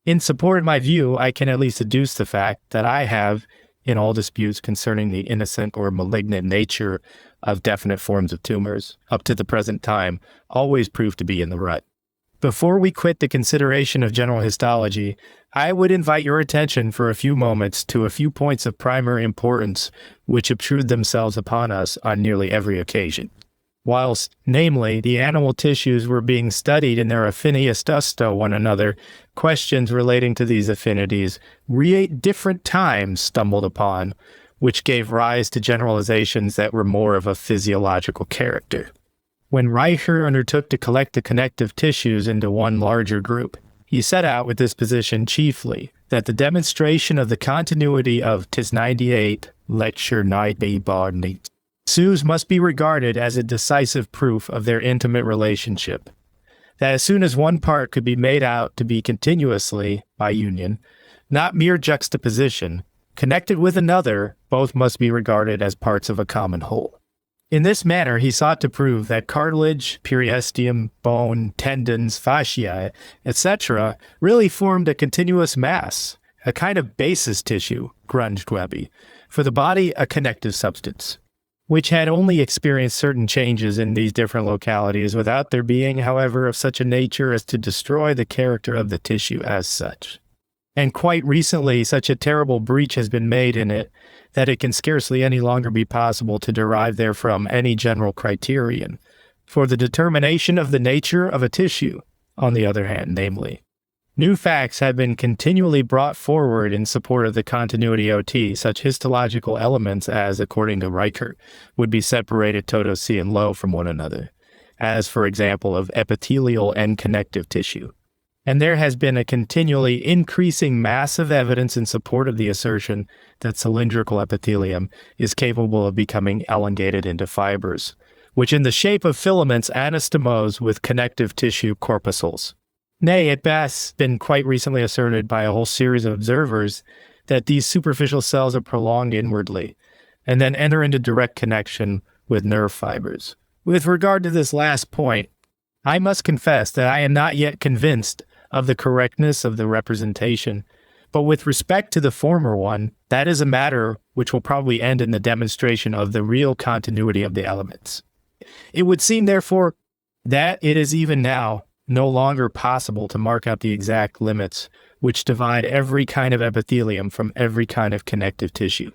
S1: In support of my view, I can at least adduce the fact that I have, in all disputes concerning the innocent or malignant nature of definite forms of tumors, up to the present time, always proved to be in the right. Before we quit the consideration of general histology, I would invite your attention for a few moments to a few points of primary importance which obtrude themselves upon us on nearly every occasion. Whilst, namely, the animal tissues were being studied in their affinities to one another, questions relating to these affinities we at different times stumbled upon, which gave rise to generalizations that were more of a physiological character. When Virchow undertook to collect the connective tissues into one larger group, he set out with this position chiefly that the demonstration of the continuity of tis 98 lecture 9 body tissues must be regarded as a decisive proof of their intimate relationship. That as soon as one part could be made out to be continuously, by union, not mere juxtaposition, connected with another, both must be regarded as parts of a common whole. In this manner, he sought to prove that cartilage, periosteum, bone, tendons, fascia, etc., really formed a continuous mass, a kind of basis tissue, grunged Webby, for the body a connective substance, which had only experienced certain changes in these different localities without their being, however, of such a nature as to destroy the character of the tissue as such. And quite recently, such a terrible breach has been made in it that it can scarcely any longer be possible to derive therefrom any general criterion for the determination of the nature of a tissue, on the other hand, namely. New facts have been continually brought forward in support of the continuity OT, such histological elements as, according to Virchow, would be separated toto C and low from one another, as, for example, of epithelial and connective tissue. And there has been a continually increasing mass of evidence in support of the assertion that cylindrical epithelium is capable of becoming elongated into fibers, which in the shape of filaments anastomose with connective tissue corpuscles. Nay, it has been quite recently asserted by a whole series of observers that these superficial cells are prolonged inwardly, and then enter into direct connection with nerve fibers. With regard to this last point, I must confess that I am not yet convinced of the correctness of the representation, but with respect to the former one, that is a matter which will probably end in the demonstration of the real continuity of the elements. It would seem, therefore, that it is even now no longer possible to mark out the exact limits which divide every kind of epithelium from every kind of connective tissue,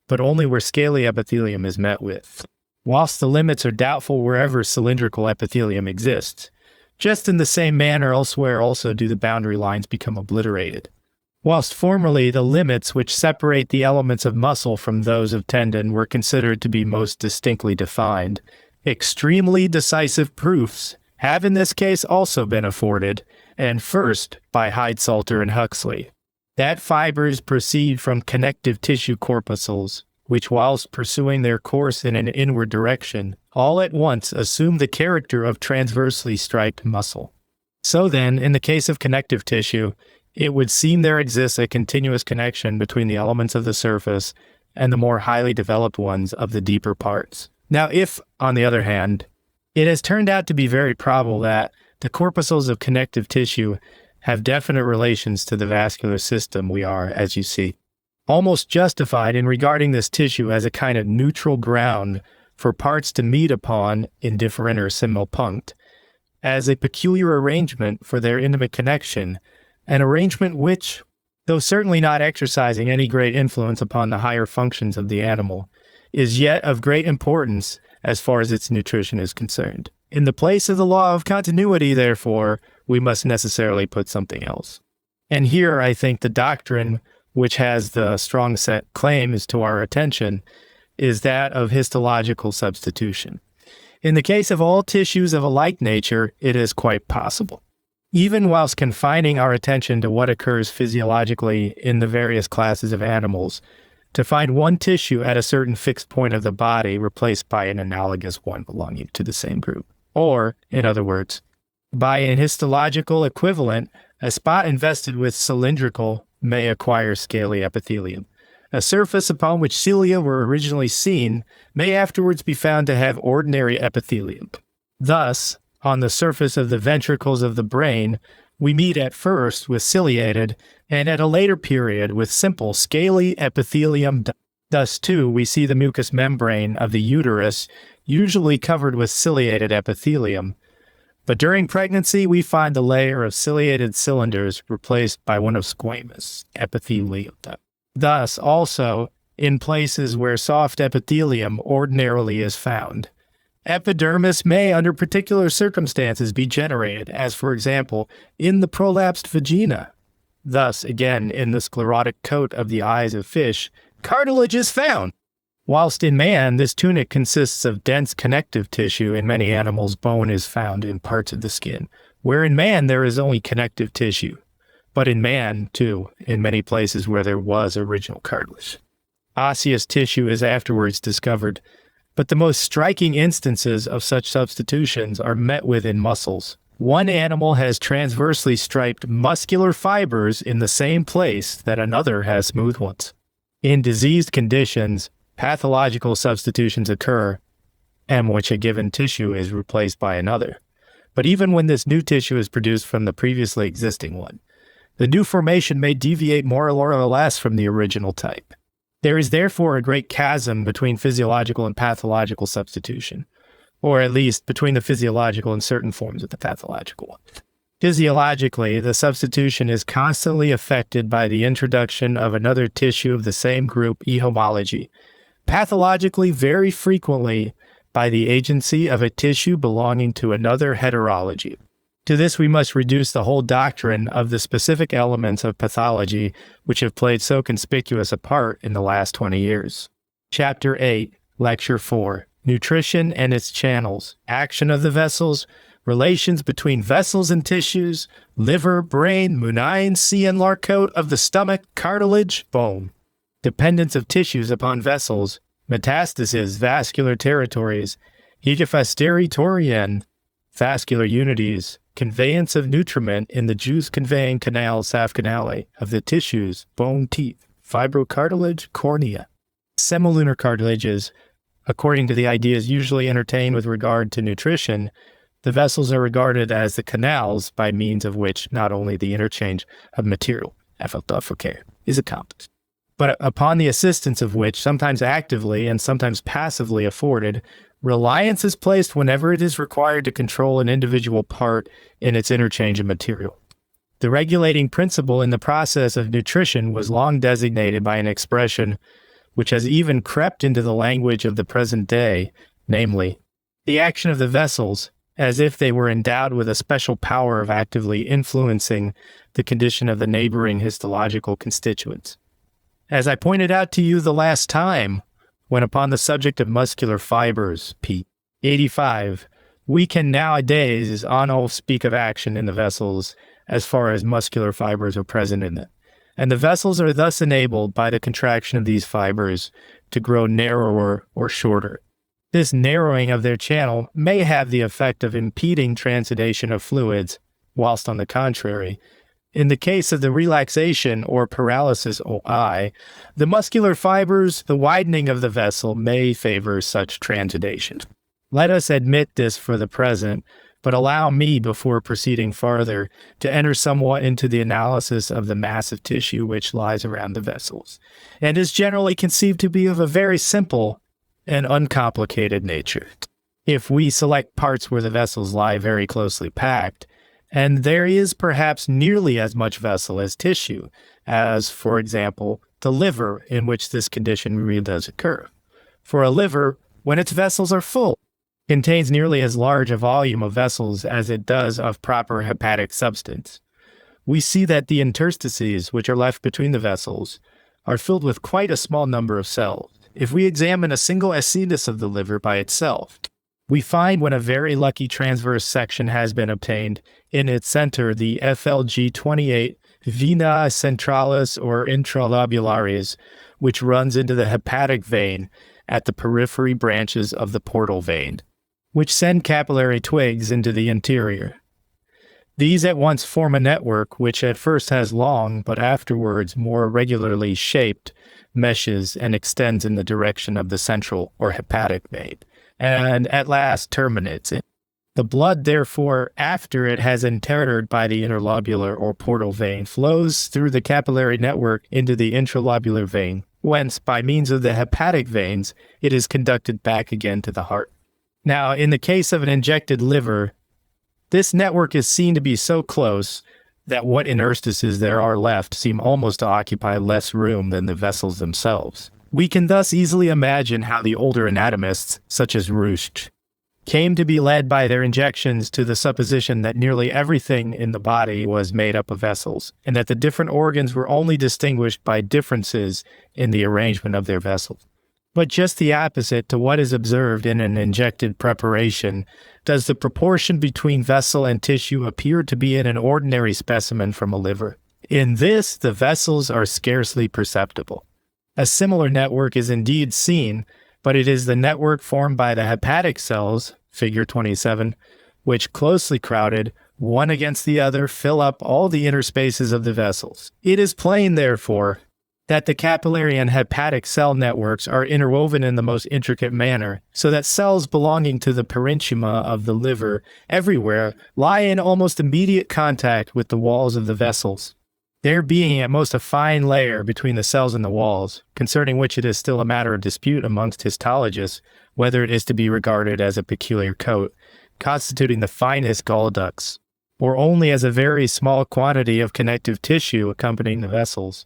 S1: but only where scaly epithelium is met with, whilst the limits are doubtful wherever cylindrical epithelium exists. Just in the same manner elsewhere also do the boundary lines become obliterated. Whilst formerly the limits which separate the elements of muscle from those of tendon were considered to be most distinctly defined, extremely decisive proofs have in this case also been afforded, and first by Heidsalter and Huxley, that fibers proceed from connective tissue corpuscles, which whilst pursuing their course in an inward direction, all at once assume the character of transversely striped muscle. So then, in the case of connective tissue, it would seem there exists a continuous connection between the elements of the surface and the more highly developed ones of the deeper parts. Now, if, on the other hand, it has turned out to be very probable that the corpuscles of connective tissue have definite relations to the vascular system, we are, as you see, almost justified in regarding this tissue as a kind of neutral ground for parts to meet upon in differenter similpunct, as a peculiar arrangement for their intimate connection, an arrangement which, though certainly not exercising any great influence upon the higher functions of the animal, is yet of great importance as far as its nutrition is concerned. In the place of the law of continuity, therefore, we must necessarily put something else. And here I think the doctrine which has the strong set claims to our attention is that of histological substitution. In the case of all tissues of a like nature, it is quite possible, even whilst confining our attention to what occurs physiologically in the various classes of animals, to find one tissue at a certain fixed point of the body replaced by an analogous one belonging to the same group. Or, in other words, by an histological equivalent, a spot invested with cylindrical may acquire scaly epithelium. A surface upon which cilia were originally seen may afterwards be found to have ordinary epithelium. Thus, on the surface of the ventricles of the brain, we meet at first with ciliated, and at a later period with simple scaly epithelium. Thus, too, we see the mucous membrane of the uterus usually covered with ciliated epithelium, but during pregnancy we find the layer of ciliated cylinders replaced by one of squamous epithelium. Thus, also, in places where soft epithelium ordinarily is found, epidermis may, under particular circumstances, be generated, as for example, in the prolapsed vagina. Thus, again, in the sclerotic coat of the eyes of fish, cartilage is found. Whilst in man, this tunic consists of dense connective tissue. In many animals, bone is found in parts of the skin, where in man there is only connective tissue. But in man, too, in many places where there was original cartilage. Osseous tissue is afterwards discovered, but the most striking instances of such substitutions are met with in muscles. One animal has transversely striped muscular fibers in the same place that another has smooth ones. In diseased conditions, pathological substitutions occur, and which a given tissue is replaced by another. But even when this new tissue is produced from the previously existing one, the new formation may deviate more or less from the original type. There is therefore a great chasm between physiological and pathological substitution, or at least between the physiological and certain forms of the pathological one. Physiologically, the substitution is constantly affected by the introduction of another tissue of the same group, ehomology. Pathologically, very frequently, by the agency of a tissue belonging to another heterology. To this we must reduce the whole doctrine of the specific elements of pathology which have played so conspicuous a part in the last 20 years. Chapter 8, Lecture 4, Nutrition and its Channels, Action of the Vessels, Relations between Vessels and Tissues, Liver, Brain, Munine, Cianlar coat of the stomach, Cartilage, Bone. Dependence of tissues upon vessels, metastases, vascular territories, hegefasteritorian, vascular unities, conveyance of nutriment in the juice-conveying canal safcanale of the tissues, bone, teeth, fibrocartilage, cornea. Semilunar cartilages, according to the ideas usually entertained with regard to nutrition, the vessels are regarded as the canals by means of which not only the interchange of material is accomplished, but upon the assistance of which, sometimes actively and sometimes passively afforded, reliance is placed whenever it is required to control an individual part in its interchange of material. The regulating principle in the process of nutrition was long designated by an expression which has even crept into the language of the present day, namely, the action of the vessels, as if they were endowed with a special power of actively influencing the condition of the neighboring histological constituents. As I pointed out to you the last time, when upon the subject of muscular fibers, p. 85, we can nowadays all speak of action in the vessels as far as muscular fibers are present in them, and the vessels are thus enabled by the contraction of these fibers to grow narrower or shorter. This narrowing of their channel may have the effect of impeding transudation of fluids, whilst on the contrary, in the case of the relaxation or paralysis OI, the muscular fibers, the widening of the vessel may favor such transudation. Let us admit this for the present, but allow me, before proceeding farther, to enter somewhat into the analysis of the mass of tissue which lies around the vessels, and is generally conceived to be of a very simple and uncomplicated nature. If we select parts where the vessels lie very closely packed, And there is perhaps nearly as much vessel as tissue, as, for example, the liver, in which this condition really does occur. For a liver, when its vessels are full, contains nearly as large a volume of vessels as it does of proper hepatic substance. We see that the interstices, which are left between the vessels, are filled with quite a small number of cells. If we examine a single ascites of the liver by itself, we find when a very lucky transverse section has been obtained, in its center the FLG28 vena centralis or intralobularis, which runs into the hepatic vein at the periphery branches of the portal vein, which send capillary twigs into the interior. These at once form a network which at first has long, but afterwards more regularly shaped meshes and extends in the direction of the central or hepatic vein, and at last terminates it. The blood, therefore, after it has entered by the interlobular or portal vein, flows through the capillary network into the intralobular vein, whence, by means of the hepatic veins, it is conducted back again to the heart. Now, in the case of an injected liver, this network is seen to be so close that what interstices there are left seem almost to occupy less room than the vessels themselves. We can thus easily imagine how the older anatomists, such as Virchow, came to be led by their injections to the supposition that nearly everything in the body was made up of vessels, and that the different organs were only distinguished by differences in the arrangement of their vessels. But just the opposite to what is observed in an injected preparation does the proportion between vessel and tissue appear to be in an ordinary specimen from a liver. In this, the vessels are scarcely perceptible. A similar network is indeed seen, but it is the network formed by the hepatic cells, figure 27, which closely crowded, one against the other, fill up all the interspaces of the vessels. It is plain, therefore, that the capillary and hepatic cell networks are interwoven in the most intricate manner, so that cells belonging to the parenchyma of the liver everywhere lie in almost immediate contact with the walls of the vessels, there being at most a fine layer between the cells and the walls, concerning which it is still a matter of dispute amongst histologists whether it is to be regarded as a peculiar coat, constituting the finest gall ducts, or only as a very small quantity of connective tissue accompanying the vessels.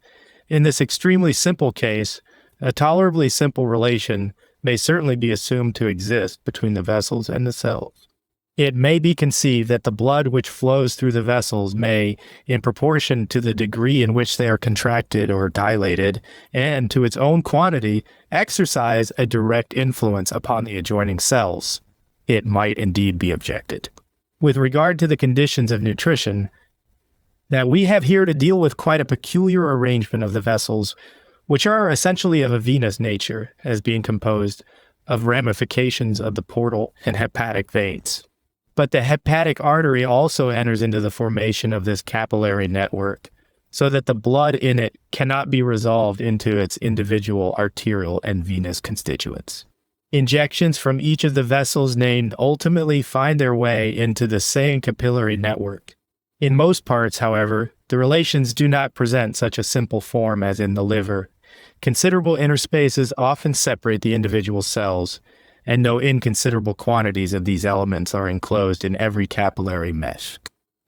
S1: In this extremely simple case, a tolerably simple relation may certainly be assumed to exist between the vessels and the cells. It may be conceived that the blood which flows through the vessels may, in proportion to the degree in which they are contracted or dilated, and to its own quantity, exercise a direct influence upon the adjoining cells. It might indeed be objected, with regard to the conditions of nutrition, that we have here to deal with quite a peculiar arrangement of the vessels, which are essentially of a venous nature, as being composed of ramifications of the portal and hepatic veins. But the hepatic artery also enters into the formation of this capillary network, so that the blood in it cannot be resolved into its individual arterial and venous constituents. Injections from each of the vessels named ultimately find their way into the same capillary network. In most parts, however, the relations do not present such a simple form as in the liver. Considerable interspaces often separate the individual cells, and no inconsiderable quantities of these elements are enclosed in every capillary mesh.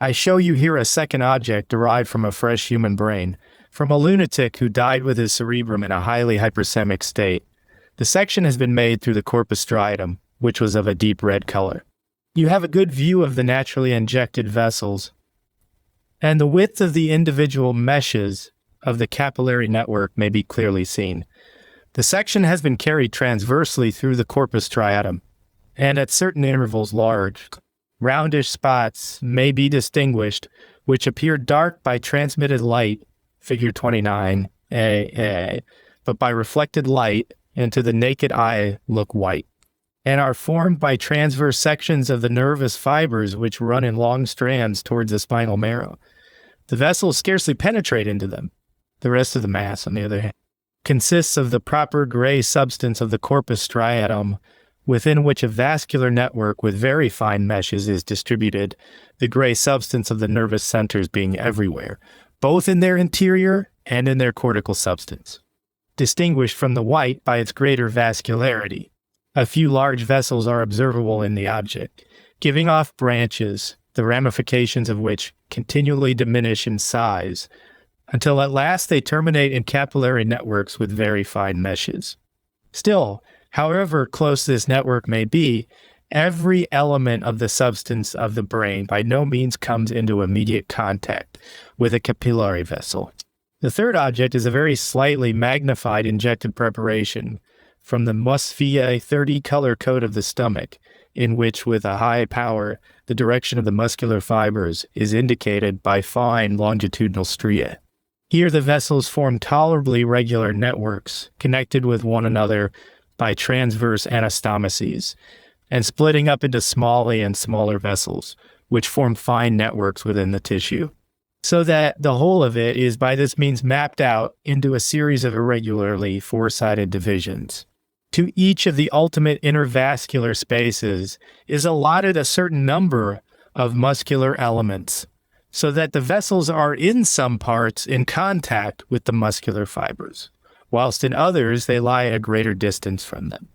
S1: I show you here a second object derived from a fresh human brain, from a lunatic who died with his cerebrum in a highly hypersemic state. The section has been made through the corpus striatum, which was of a deep red color. You have a good view of the naturally injected vessels, and the width of the individual meshes of the capillary network may be clearly seen. The section has been carried transversely through the corpus striatum, and at certain intervals large, roundish spots may be distinguished, which appear dark by transmitted light, figure 29, but by reflected light, and to the naked eye look white, and are formed by transverse sections of the nervous fibers which run in long strands towards the spinal marrow. The vessels scarcely penetrate into them. The rest of the mass, on the other hand, consists of the proper gray substance of the corpus striatum, within which a vascular network with very fine meshes is distributed, the gray substance of the nervous centers being everywhere, both in their interior and in their cortical substance, distinguished from the white by its greater vascularity. A few large vessels are observable in the object, giving off branches, the ramifications of which continually diminish in size, until at last they terminate in capillary networks with very fine meshes. Still, however close this network may be, every element of the substance of the brain by no means comes into immediate contact with a capillary vessel. The third object is a very slightly magnified injected preparation from the Musphia 30 color code of the stomach, in which, with a high power, the direction of the muscular fibers is indicated by fine longitudinal stria. Here the vessels form tolerably regular networks, connected with one another by transverse anastomoses, and splitting up into smaller and smaller vessels, which form fine networks within the tissue, so that the whole of it is by this means mapped out into a series of irregularly four-sided divisions. To each of the ultimate intervascular spaces is allotted a certain number of muscular elements, so that the vessels are in some parts in contact with the muscular fibers, whilst in others they lie at a greater distance from them.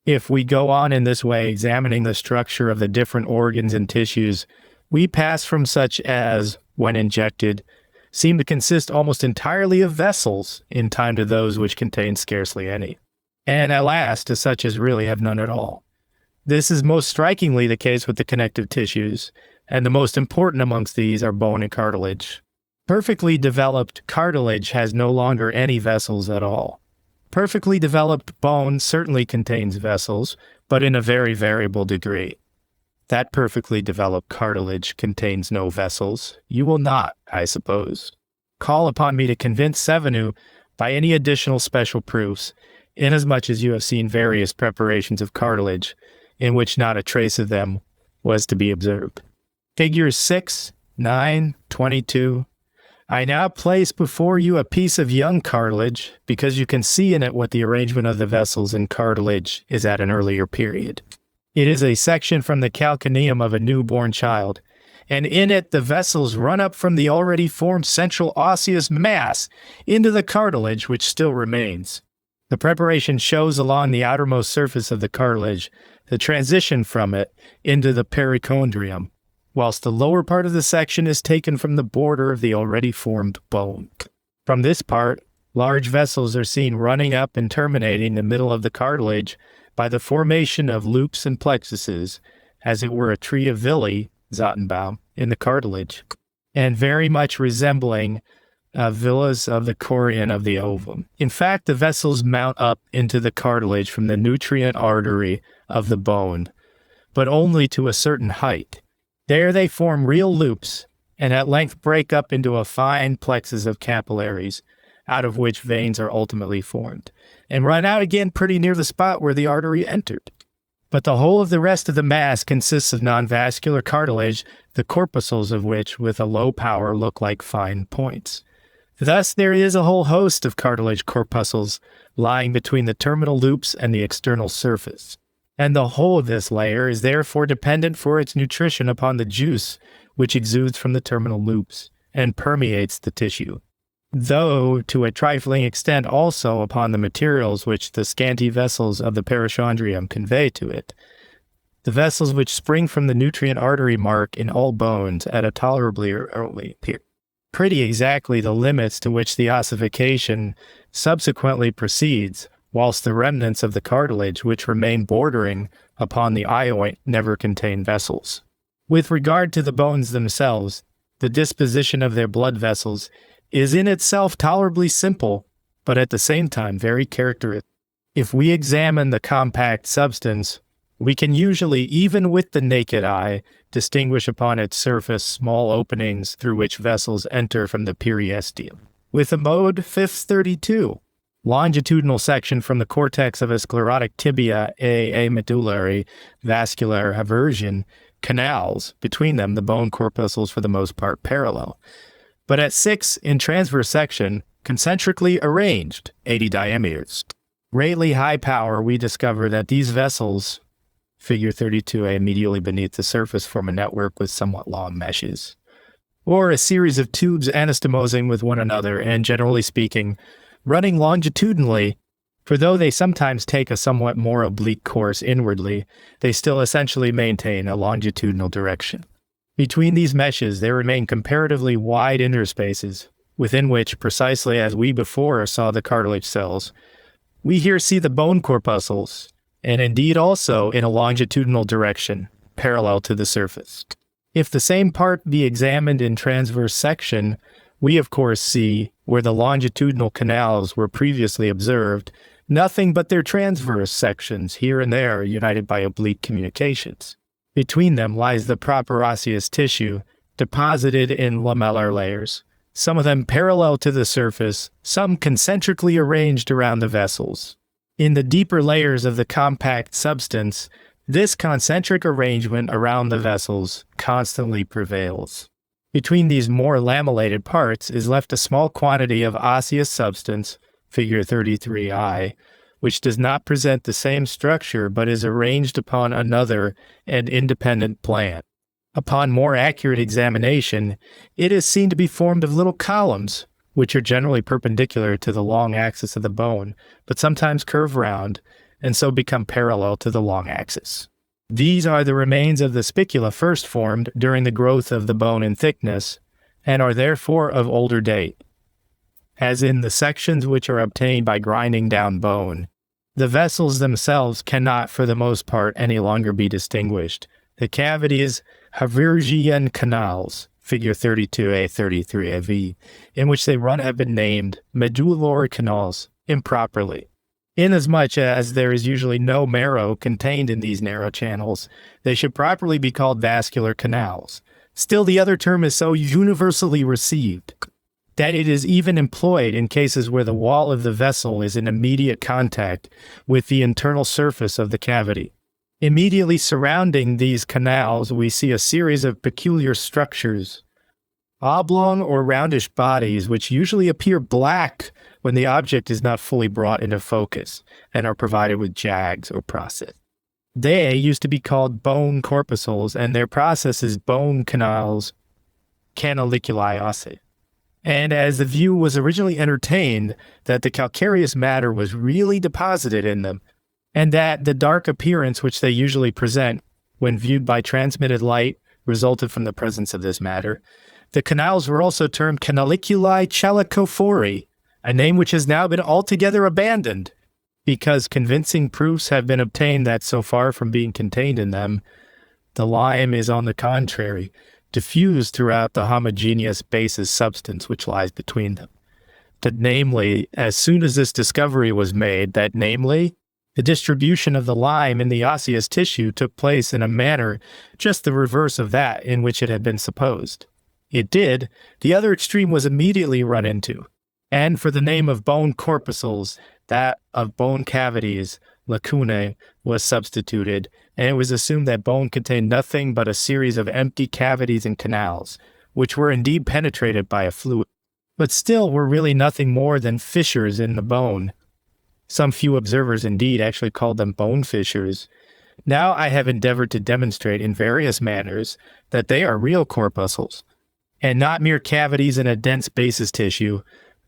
S1: If we go on in this way, examining the structure of the different organs and tissues, we pass from such as, when injected, seem to consist almost entirely of vessels in time to those which contain scarcely any, and at last to such as really have none at all. This is most strikingly the case with the connective tissues, and the most important amongst these are bone and cartilage. Perfectly developed cartilage has no longer any vessels at all. Perfectly developed bone certainly contains vessels, but in a very variable degree. That perfectly developed cartilage contains no vessels. You will not, I suppose, call upon me to convince Sevenu by any additional special proofs, inasmuch as you have seen various preparations of cartilage, in which not a trace of them was to be observed. Figures 6, 9, 22. I now place before you a piece of young cartilage, because you can see in it what the arrangement of the vessels in cartilage is at an earlier period. It is a section from the calcaneum of a newborn child, and in it the vessels run up from the already formed central osseous mass into the cartilage which still remains. The preparation shows along the outermost surface of the cartilage the transition from it into the perichondrium, whilst the lower part of the section is taken from the border of the already formed bone. From this part, large vessels are seen running up and terminating the middle of the cartilage by the formation of loops and plexuses, as it were a tree of villi, Zottenbaum, in the cartilage, and very much resembling villas of the chorion of the ovum. In fact, the vessels mount up into the cartilage from the nutrient artery of the bone, but only to a certain height. There they form real loops, and at length break up into a fine plexus of capillaries, out of which veins are ultimately formed, and run out again pretty near the spot where the artery entered. But the whole of the rest of the mass consists of non-vascular cartilage, the corpuscles of which, with a low power, look like fine points. Thus there is a whole host of cartilage corpuscles lying between the terminal loops and the external surface, and the whole of this layer is therefore dependent for its nutrition upon the juice which exudes from the terminal loops and permeates the tissue, though to a trifling extent also upon the materials which the scanty vessels of the perichondrium convey to it. The vessels which spring from the nutrient artery mark in all bones at a tolerably early period pretty exactly the limits to which the ossification subsequently proceeds, whilst the remnants of the cartilage which remain bordering upon the ioint never contain vessels. With regard to the bones themselves, the disposition of their blood vessels is in itself tolerably simple, but at the same time very characteristic. If we examine the compact substance, we can usually, even with the naked eye, distinguish upon its surface small openings through which vessels enter from the periosteum. With the mode 532, longitudinal section from the cortex of a sclerotic tibia, a medullary vascular aversion, canals, between them the bone corpuscles for the most part parallel, but at 6 in transverse section, concentrically arranged, 80 diameters. Greatly high power, we discover that these vessels, figure 32a, immediately beneath the surface, form a network with somewhat long meshes, or a series of tubes anastomosing with one another, and generally speaking, running longitudinally, for though they sometimes take a somewhat more oblique course inwardly, they still essentially maintain a longitudinal direction. Between these meshes, there remain comparatively wide interspaces, within which, precisely as we before saw the cartilage cells, we here see the bone corpuscles, and indeed also in a longitudinal direction, parallel to the surface. If the same part be examined in transverse section, we of course see, where the longitudinal canals were previously observed, nothing but their transverse sections here and there united by oblique communications. Between them lies the proper osseous tissue, deposited in lamellar layers, some of them parallel to the surface, some concentrically arranged around the vessels. In the deeper layers of the compact substance, this concentric arrangement around the vessels constantly prevails. Between these more lamellated parts is left a small quantity of osseous substance, figure 33I, which does not present the same structure but is arranged upon another and independent plan. Upon more accurate examination, it is seen to be formed of little columns, which are generally perpendicular to the long axis of the bone, but sometimes curve round, and so become parallel to the long axis. These are the remains of the spicula first formed during the growth of the bone in thickness, and are therefore of older date. As in the sections which are obtained by grinding down bone, the vessels themselves cannot for the most part any longer be distinguished. The cavities have Virchow canals, figure 32A, 33AV, in which they run have been named medullar canals improperly. Inasmuch as there is usually no marrow contained in these narrow channels, they should properly be called vascular canals. Still, the other term is so universally received that it is even employed in cases where the wall of the vessel is in immediate contact with the internal surface of the cavity. Immediately surrounding these canals, we see a series of peculiar structures, oblong or roundish bodies which usually appear black when the object is not fully brought into focus and are provided with jags or process. They used to be called bone corpuscles, and their process is bone canals, canaliculi ossae. And as the view was originally entertained that the calcareous matter was really deposited in them, and that the dark appearance which they usually present when viewed by transmitted light resulted from the presence of this matter, the canals were also termed canaliculi chalicophori, a name which has now been altogether abandoned, because convincing proofs have been obtained that so far from being contained in them, the lime is on the contrary, diffused throughout the homogeneous basis substance which lies between them. That namely, as soon as this discovery was made, that namely, the distribution of the lime in the osseous tissue took place in a manner just the reverse of that in which it had been supposed. It did, the other extreme was immediately run into, and for the name of bone corpuscles, that of bone cavities, lacunae, was substituted, and it was assumed that bone contained nothing but a series of empty cavities and canals, which were indeed penetrated by a fluid, but still were really nothing more than fissures in the bone. Some few observers indeed actually called them bone fissures. Now I have endeavored to demonstrate in various manners that they are real corpuscles, and not mere cavities in a dense basis tissue,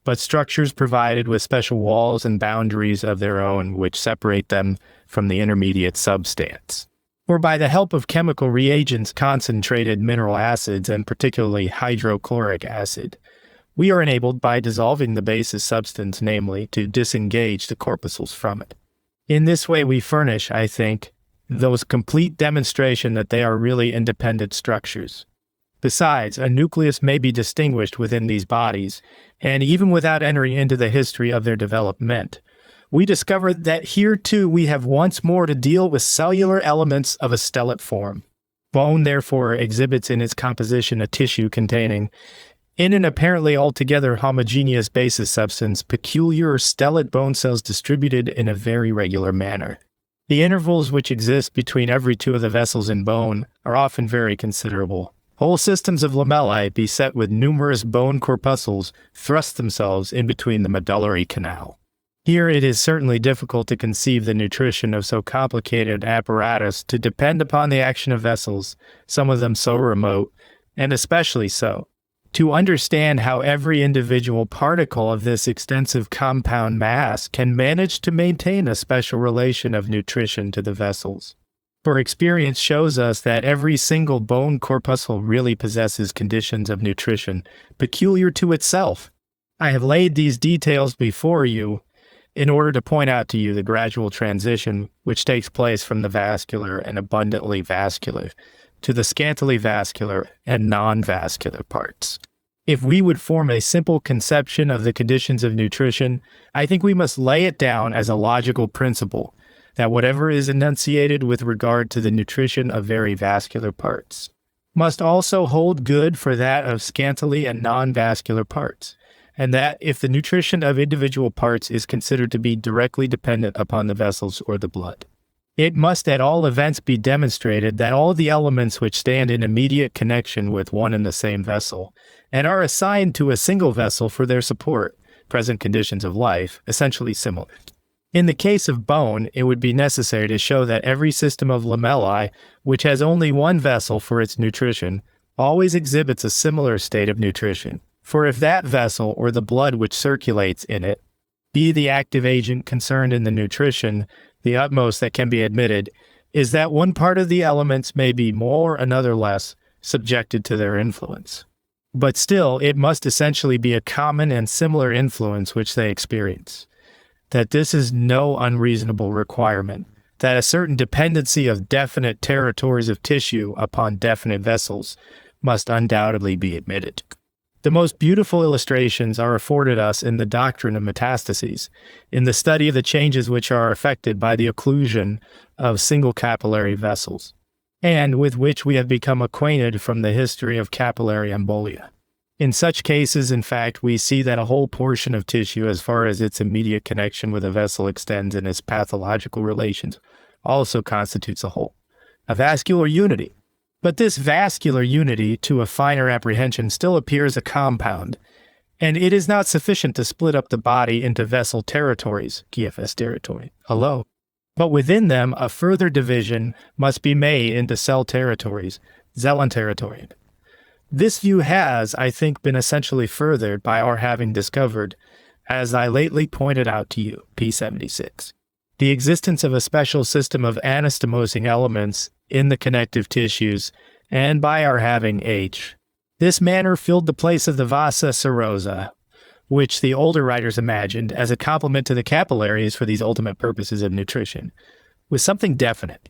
S1: but structures provided with special walls and boundaries of their own which separate them from the intermediate substance. Or by the help of chemical reagents, concentrated mineral acids, and particularly hydrochloric acid, we are enabled by dissolving the basis substance, namely, to disengage the corpuscles from it. In this way we furnish, I think, those complete demonstration that they are really independent structures. Besides, a nucleus may be distinguished within these bodies, and even without entering into the history of their development, we discover that here too we have once more to deal with cellular elements of a stellate form. Bone, therefore, exhibits in its composition a tissue containing, in an apparently altogether homogeneous basis substance, peculiar stellate bone cells distributed in a very regular manner. The intervals which exist between every two of the vessels in bone are often very considerable. Whole systems of lamellae, beset with numerous bone corpuscles, thrust themselves in between the medullary canal. Here it is certainly difficult to conceive the nutrition of so complicated an apparatus to depend upon the action of vessels, some of them so remote, and especially so. To understand how every individual particle of this extensive compound mass can manage to maintain a special relation of nutrition to the vessels. For experience shows us that every single bone corpuscle really possesses conditions of nutrition peculiar to itself. I have laid these details before you in order to point out to you the gradual transition which takes place from the vascular and abundantly vascular to the scantily vascular and non-vascular parts. If we would form a simple conception of the conditions of nutrition, I think we must lay it down as a logical principle that whatever is enunciated with regard to the nutrition of very vascular parts must also hold good for that of scantily and non-vascular parts, and that if the nutrition of individual parts is considered to be directly dependent upon the vessels or the blood, it must at all events be demonstrated that all the elements which stand in immediate connection with one and the same vessel, and are assigned to a single vessel for their support, present conditions of life, essentially similar. In the case of bone, it would be necessary to show that every system of lamellae, which has only one vessel for its nutrition, always exhibits a similar state of nutrition. For if that vessel, or the blood which circulates in it, be the active agent concerned in the nutrition, the utmost that can be admitted is that one part of the elements may be more, another less, subjected to their influence. But still, it must essentially be a common and similar influence which they experience. That this is no unreasonable requirement, that a certain dependency of definite territories of tissue upon definite vessels must undoubtedly be admitted. The most beautiful illustrations are afforded us in the doctrine of metastases, in the study of the changes which are effected by the occlusion of single capillary vessels, and with which we have become acquainted from the history of capillary embolia. In such cases, in fact, we see that a whole portion of tissue, as far as its immediate connection with a vessel extends in its pathological relations, also constitutes a whole, a vascular unity. But this vascular unity, to a finer apprehension, still appears a compound, and it is not sufficient to split up the body into vessel territories, GFS territory, alone. But within them, a further division must be made into cell territories, Zellen territory. This view has, I think, been essentially furthered by our having discovered, as I lately pointed out to you, P76, the existence of a special system of anastomosing elements in the connective tissues, and by our having H. This manner filled the place of the vasa serosa, which the older writers imagined as a complement to the capillaries for these ultimate purposes of nutrition, with something definite,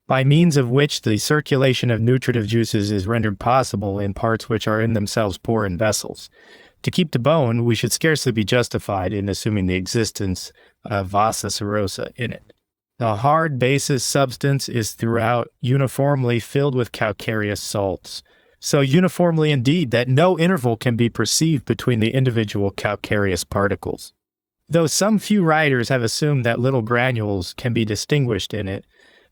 S1: by means of which the circulation of nutritive juices is rendered possible in parts which are in themselves poor in vessels. To keep to bone, we should scarcely be justified in assuming the existence of vasa serosa in it. The hard basis substance is throughout uniformly filled with calcareous salts, so uniformly indeed that no interval can be perceived between the individual calcareous particles. Though some few writers have assumed that little granules can be distinguished in it,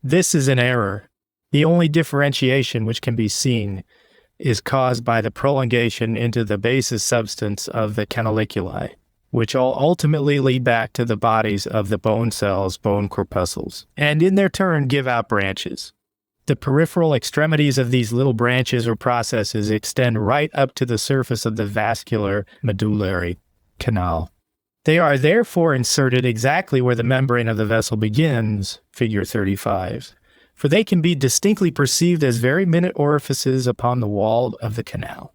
S1: this is an error. The only differentiation which can be seen is caused by the prolongation into the basis substance of the canaliculi, which all ultimately lead back to the bodies of the bone cells, bone corpuscles, and in their turn give out branches. The peripheral extremities of these little branches or processes extend right up to the surface of the vascular medullary canal. They are therefore inserted exactly where the membrane of the vessel begins, figure 35, for they can be distinctly perceived as very minute orifices upon the wall of the canal.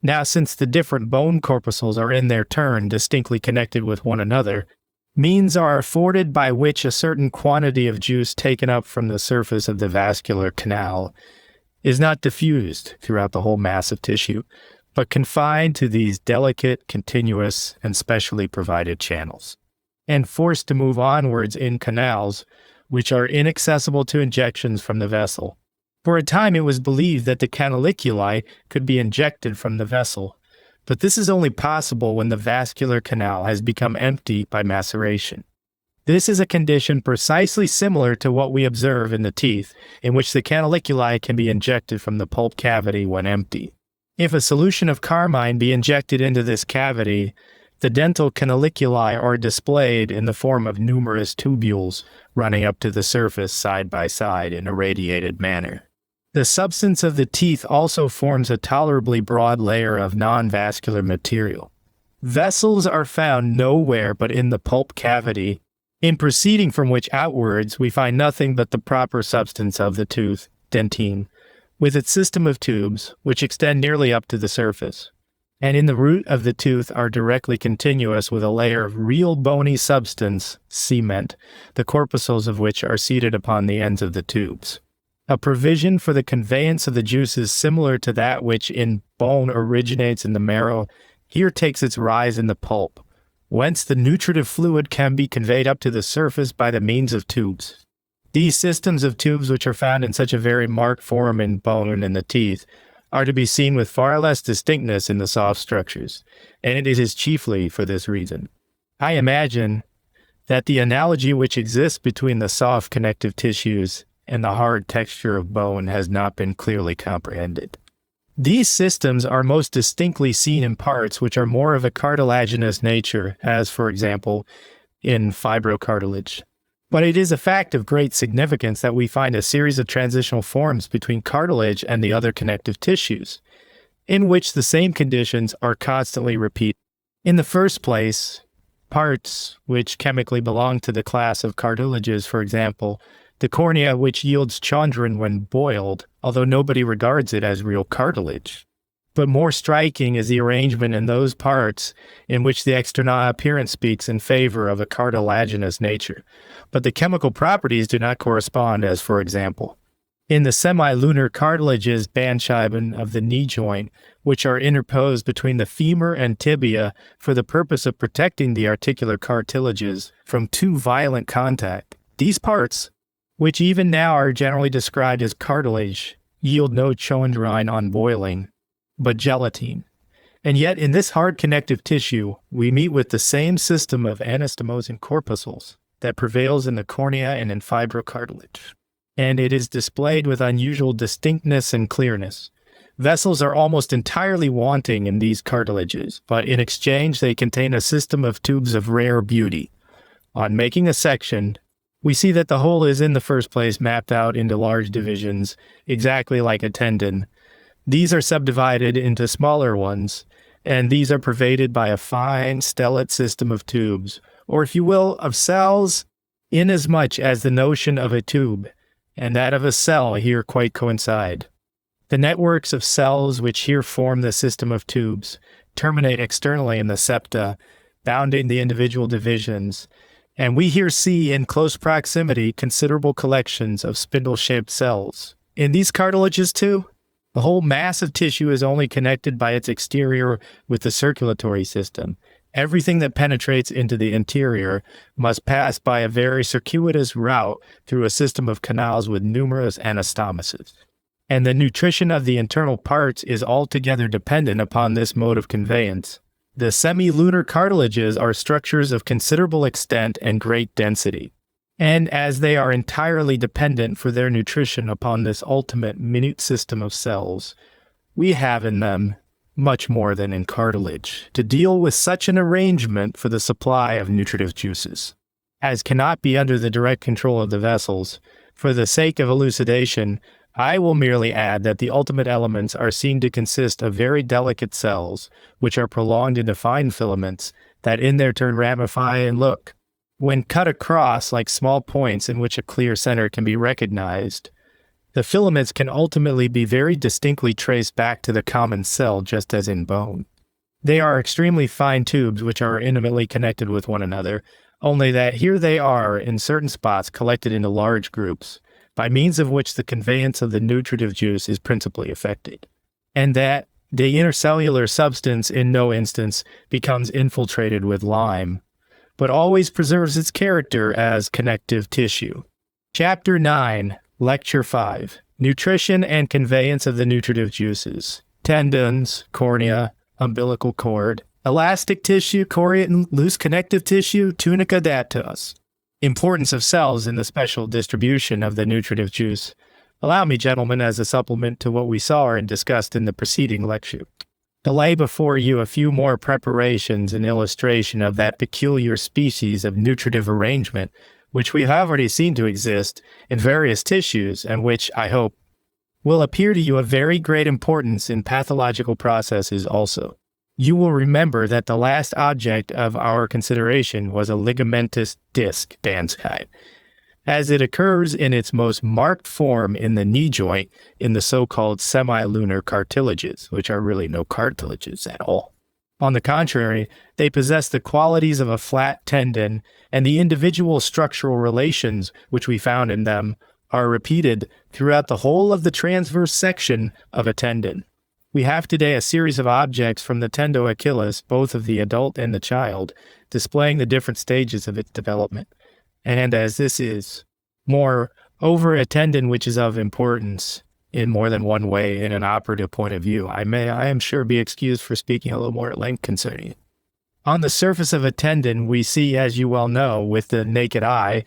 S1: Now, since the different bone corpuscles are in their turn distinctly connected with one another, means are afforded by which a certain quantity of juice taken up from the surface of the vascular canal is not diffused throughout the whole mass of tissue, but confined to these delicate, continuous, and specially provided channels, and forced to move onwards in canals which are inaccessible to injections from the vessel. For a time it was believed that the canaliculi could be injected from the vessel, but this is only possible when the vascular canal has become empty by maceration. This is a condition precisely similar to what we observe in the teeth, in which the canaliculi can be injected from the pulp cavity when empty. If a solution of carmine be injected into this cavity, the dental canaliculi are displayed in the form of numerous tubules running up to the surface side by side in a radiated manner. The substance of the teeth also forms a tolerably broad layer of non-vascular material. Vessels are found nowhere but in the pulp cavity in proceeding from which outwards we find nothing but the proper substance of the tooth, dentine, with its system of tubes, which extend nearly up to the surface, and in the root of the tooth are directly continuous with a layer of real bony substance, cement, the corpuscles of which are seated upon the ends of the tubes. A provision for the conveyance of the juices similar to that which in bone originates in the marrow, here takes its rise in the pulp, whence the nutritive fluid can be conveyed up to the surface by the means of tubes. These systems of tubes, which are found in such a very marked form in bone and in the teeth, are to be seen with far less distinctness in the soft structures, and it is chiefly for this reason. I imagine that the analogy which exists between the soft connective tissues and the hard texture of bone has not been clearly comprehended. These systems are most distinctly seen in parts which are more of a cartilaginous nature, as, for example, in fibrocartilage. But it is a fact of great significance that we find a series of transitional forms between cartilage and the other connective tissues, in which the same conditions are constantly repeated. In the first place, parts which chemically belong to the class of cartilages, for example, the cornea, which yields chondrin when boiled, although nobody regards it as real cartilage. But more striking is the arrangement in those parts in which the external appearance speaks in favor of a cartilaginous nature, but the chemical properties do not correspond, as for example, in the semilunar cartilages Bandscheiben of the knee joint, which are interposed between the femur and tibia for the purpose of protecting the articular cartilages from too violent contact. These parts, which even now are generally described as cartilage, yield no chondrine on boiling, but gelatine. And yet in this hard connective tissue, we meet with the same system of anastomosing corpuscles that prevails in the cornea and in fibrocartilage. And it is displayed with unusual distinctness and clearness. Vessels are almost entirely wanting in these cartilages, but in exchange they contain a system of tubes of rare beauty. On making a section, we see that the whole is in the first place mapped out into large divisions, exactly like a tendon. These are subdivided into smaller ones, and these are pervaded by a fine stellate system of tubes, or if you will, of cells, inasmuch as the notion of a tube and that of a cell here quite coincide. The networks of cells which here form the system of tubes terminate externally in the septa, bounding the individual divisions, and we here see in close proximity considerable collections of spindle-shaped cells. In these cartilages too, the whole mass of tissue is only connected by its exterior with the circulatory system. Everything that penetrates into the interior must pass by a very circuitous route through a system of canals with numerous anastomosis. And the nutrition of the internal parts is altogether dependent upon this mode of conveyance. The semilunar cartilages are structures of considerable extent and great density, and as they are entirely dependent for their nutrition upon this ultimate minute system of cells, we have in them, much more than in cartilage, to deal with such an arrangement for the supply of nutritive juices, as cannot be under the direct control of the vessels. For the sake of elucidation, I will merely add that the ultimate elements are seen to consist of very delicate cells, which are prolonged into fine filaments that in their turn ramify and look, when cut across like small points in which a clear center can be recognized. The filaments can ultimately be very distinctly traced back to the common cell, just as in bone. They are extremely fine tubes which are intimately connected with one another, only that here they are in certain spots collected into large groups, by means of which the conveyance of the nutritive juice is principally effected, and that the intercellular substance in no instance becomes infiltrated with lime, but always preserves its character as connective tissue. Chapter 9, Lecture 5, Nutrition and Conveyance of the Nutritive Juices. Tendons, cornea, umbilical cord, elastic tissue, chorion, loose connective tissue, tunica datus. Importance of cells in the special distribution of the nutritive juice. Allow me, gentlemen, as a supplement to what we saw and discussed in the preceding lecture, to lay before you a few more preparations in illustration of that peculiar species of nutritive arrangement which we have already seen to exist in various tissues and which, I hope, will appear to you of very great importance in pathological processes also. You will remember that the last object of our consideration was a ligamentous disc Danskite, as it occurs in its most marked form in the knee joint in the so-called semilunar cartilages, which are really no cartilages at all. On the contrary, they possess the qualities of a flat tendon, and the individual structural relations which we found in them are repeated throughout the whole of the transverse section of a tendon. We have today a series of objects from the tendo Achilles, both of the adult and the child, displaying the different stages of its development. And as this is more over a tendon which is of importance in more than one way in an operative point of view, I am sure, be excused for speaking a little more at length concerning it. On the surface of a tendon, we see, as you well know, with the naked eye,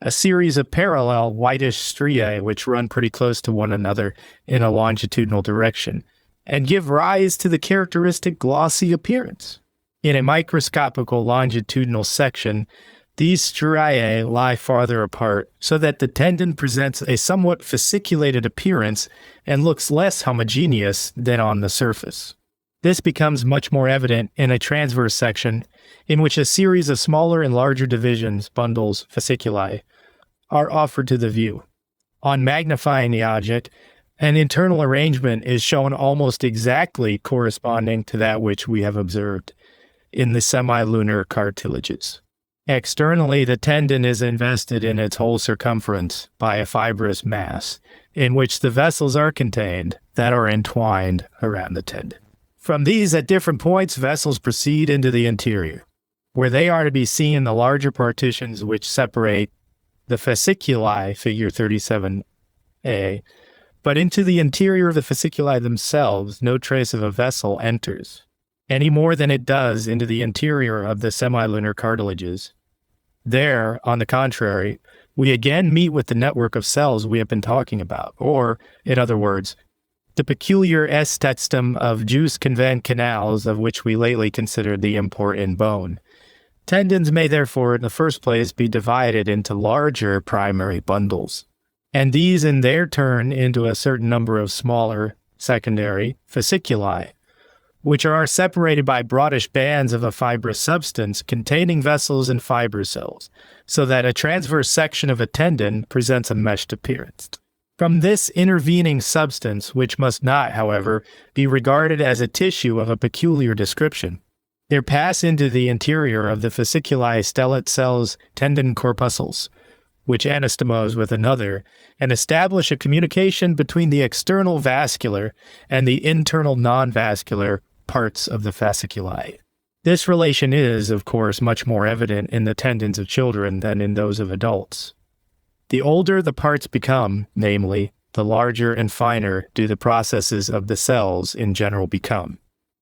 S1: a series of parallel whitish striae which run pretty close to one another in a longitudinal direction and give rise to the characteristic glossy appearance. In a microscopical longitudinal section, these striae lie farther apart so that the tendon presents a somewhat fasciculated appearance and looks less homogeneous than on the surface. This becomes much more evident in a transverse section in which a series of smaller and larger divisions, bundles, fasciculi, are offered to the view. On magnifying the object, an internal arrangement is shown almost exactly corresponding to that which we have observed in the semilunar cartilages. Externally, the tendon is invested in its whole circumference by a fibrous mass, in which the vessels are contained that are entwined around the tendon. From these, at different points, vessels proceed into the interior, where they are to be seen in the larger partitions which separate the fasciculi, figure 37a, but into the interior of the fasciculi themselves, no trace of a vessel enters, any more than it does into the interior of the semilunar cartilages. There, on the contrary, we again meet with the network of cells we have been talking about, or, in other words, the peculiar estetism of jus convent canals of which we lately considered the import in bone. Tendons may therefore, in the first place, be divided into larger primary bundles, and these in their turn into a certain number of smaller secondary fasciculi, which are separated by broadish bands of a fibrous substance containing vessels and fiber cells, so that a transverse section of a tendon presents a meshed appearance. From this intervening substance, which must not, however, be regarded as a tissue of a peculiar description, there pass into the interior of the fasciculi stellate cells tendon corpuscles, which anastomose with another, and establish a communication between the external vascular and the internal non-vascular parts of the fasciculi. This relation is, of course, much more evident in the tendons of children than in those of adults. The older the parts become, namely, the larger and finer do the processes of the cells in general become,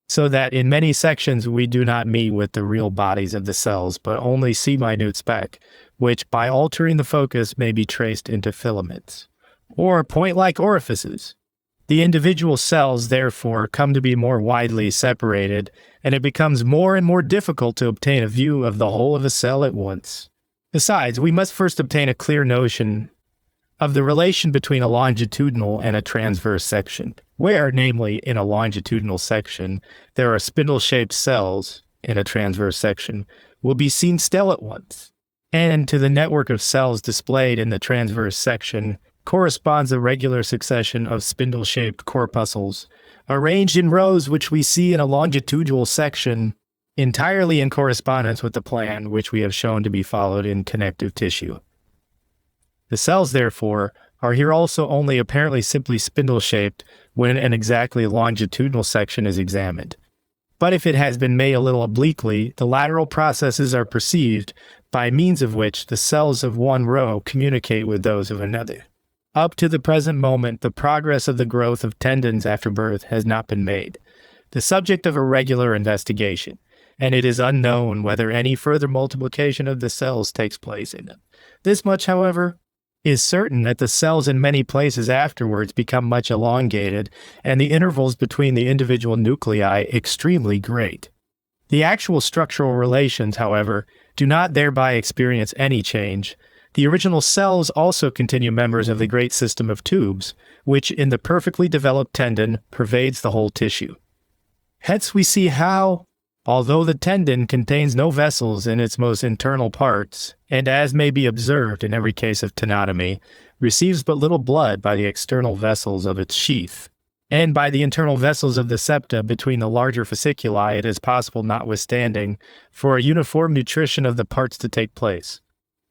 S1: so that in many sections we do not meet with the real bodies of the cells, but only see minute speck, which by altering the focus may be traced into filaments, or point-like orifices. The individual cells, therefore, come to be more widely separated, and it becomes more and more difficult to obtain a view of the whole of a cell at once. Besides, we must first obtain a clear notion of the relation between a longitudinal and a transverse section, where, namely, in a longitudinal section, there are spindle-shaped cells in a transverse section, will be seen stellate ones, and to the network of cells displayed in the transverse section corresponds a regular succession of spindle-shaped corpuscles, arranged in rows which we see in a longitudinal section, entirely in correspondence with the plan which we have shown to be followed in connective tissue. The cells, therefore, are here also only apparently simply spindle-shaped when an exactly longitudinal section is examined. But if it has been made a little obliquely, the lateral processes are perceived, by means of which the cells of one row communicate with those of another. Up to the present moment, the progress of the growth of tendons after birth has not been made, the subject of a regular investigation, and it is unknown whether any further multiplication of the cells takes place in them. This much, however, is certain, that the cells in many places afterwards become much elongated, and the intervals between the individual nuclei extremely great. The actual structural relations, however, do not thereby experience any change. The original cells also continue members of the great system of tubes, which in the perfectly developed tendon pervades the whole tissue. Hence we see how, although the tendon contains no vessels in its most internal parts, and as may be observed in every case of tenotomy, receives but little blood by the external vessels of its sheath, and by the internal vessels of the septa between the larger fasciculi, it is possible, notwithstanding, for a uniform nutrition of the parts to take place.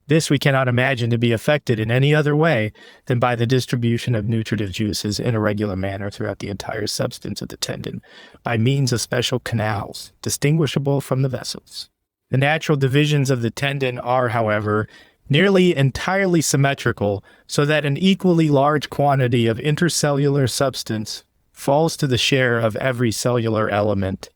S1: This we cannot imagine to be effected in any other way than by the distribution of nutritive juices in a regular manner throughout the entire substance of the tendon, by means of special canals, distinguishable from the vessels. The natural divisions of the tendon are, however, nearly entirely symmetrical, so that an equally large quantity of intercellular substance falls to the share of every cellular element.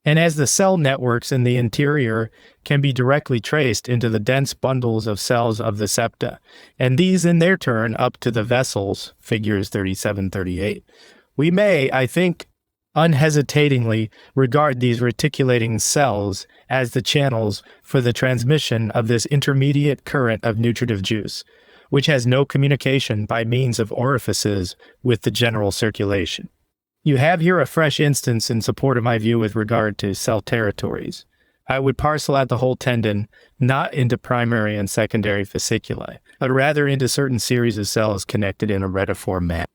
S1: And as the cell networks in the interior can be directly traced into the dense bundles of cells of the septa, and these in their turn up to the vessels, figures 37-38, we may, I think, unhesitatingly regard these reticulating cells as the channels for the transmission of this intermediate current of nutritive juice, which has no communication by means of orifices with the general circulation. You have here a fresh instance in support of my view with regard to cell territories. I would parcel out the whole tendon not into primary and secondary fasciculi, but rather into certain series of cells connected in a retiform manner.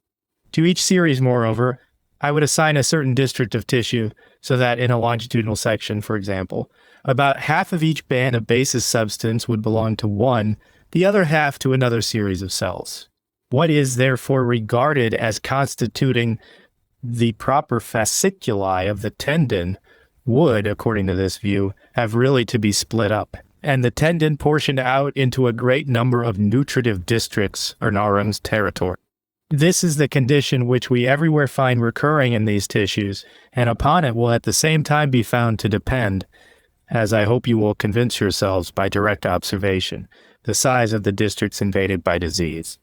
S1: To each series, moreover, I would assign a certain district of tissue so that in a longitudinal section, for example, about half of each band of basis substance would belong to one, the other half to another series of cells. What is therefore regarded as constituting the proper fasciculi of the tendon would, according to this view, have really to be split up, and the tendon portioned out into a great number of nutritive districts or Narum's territory. This is the condition which we everywhere find recurring in these tissues, and upon it will at the same time be found to depend, as I hope you will convince yourselves by direct observation, the size of the districts invaded by disease.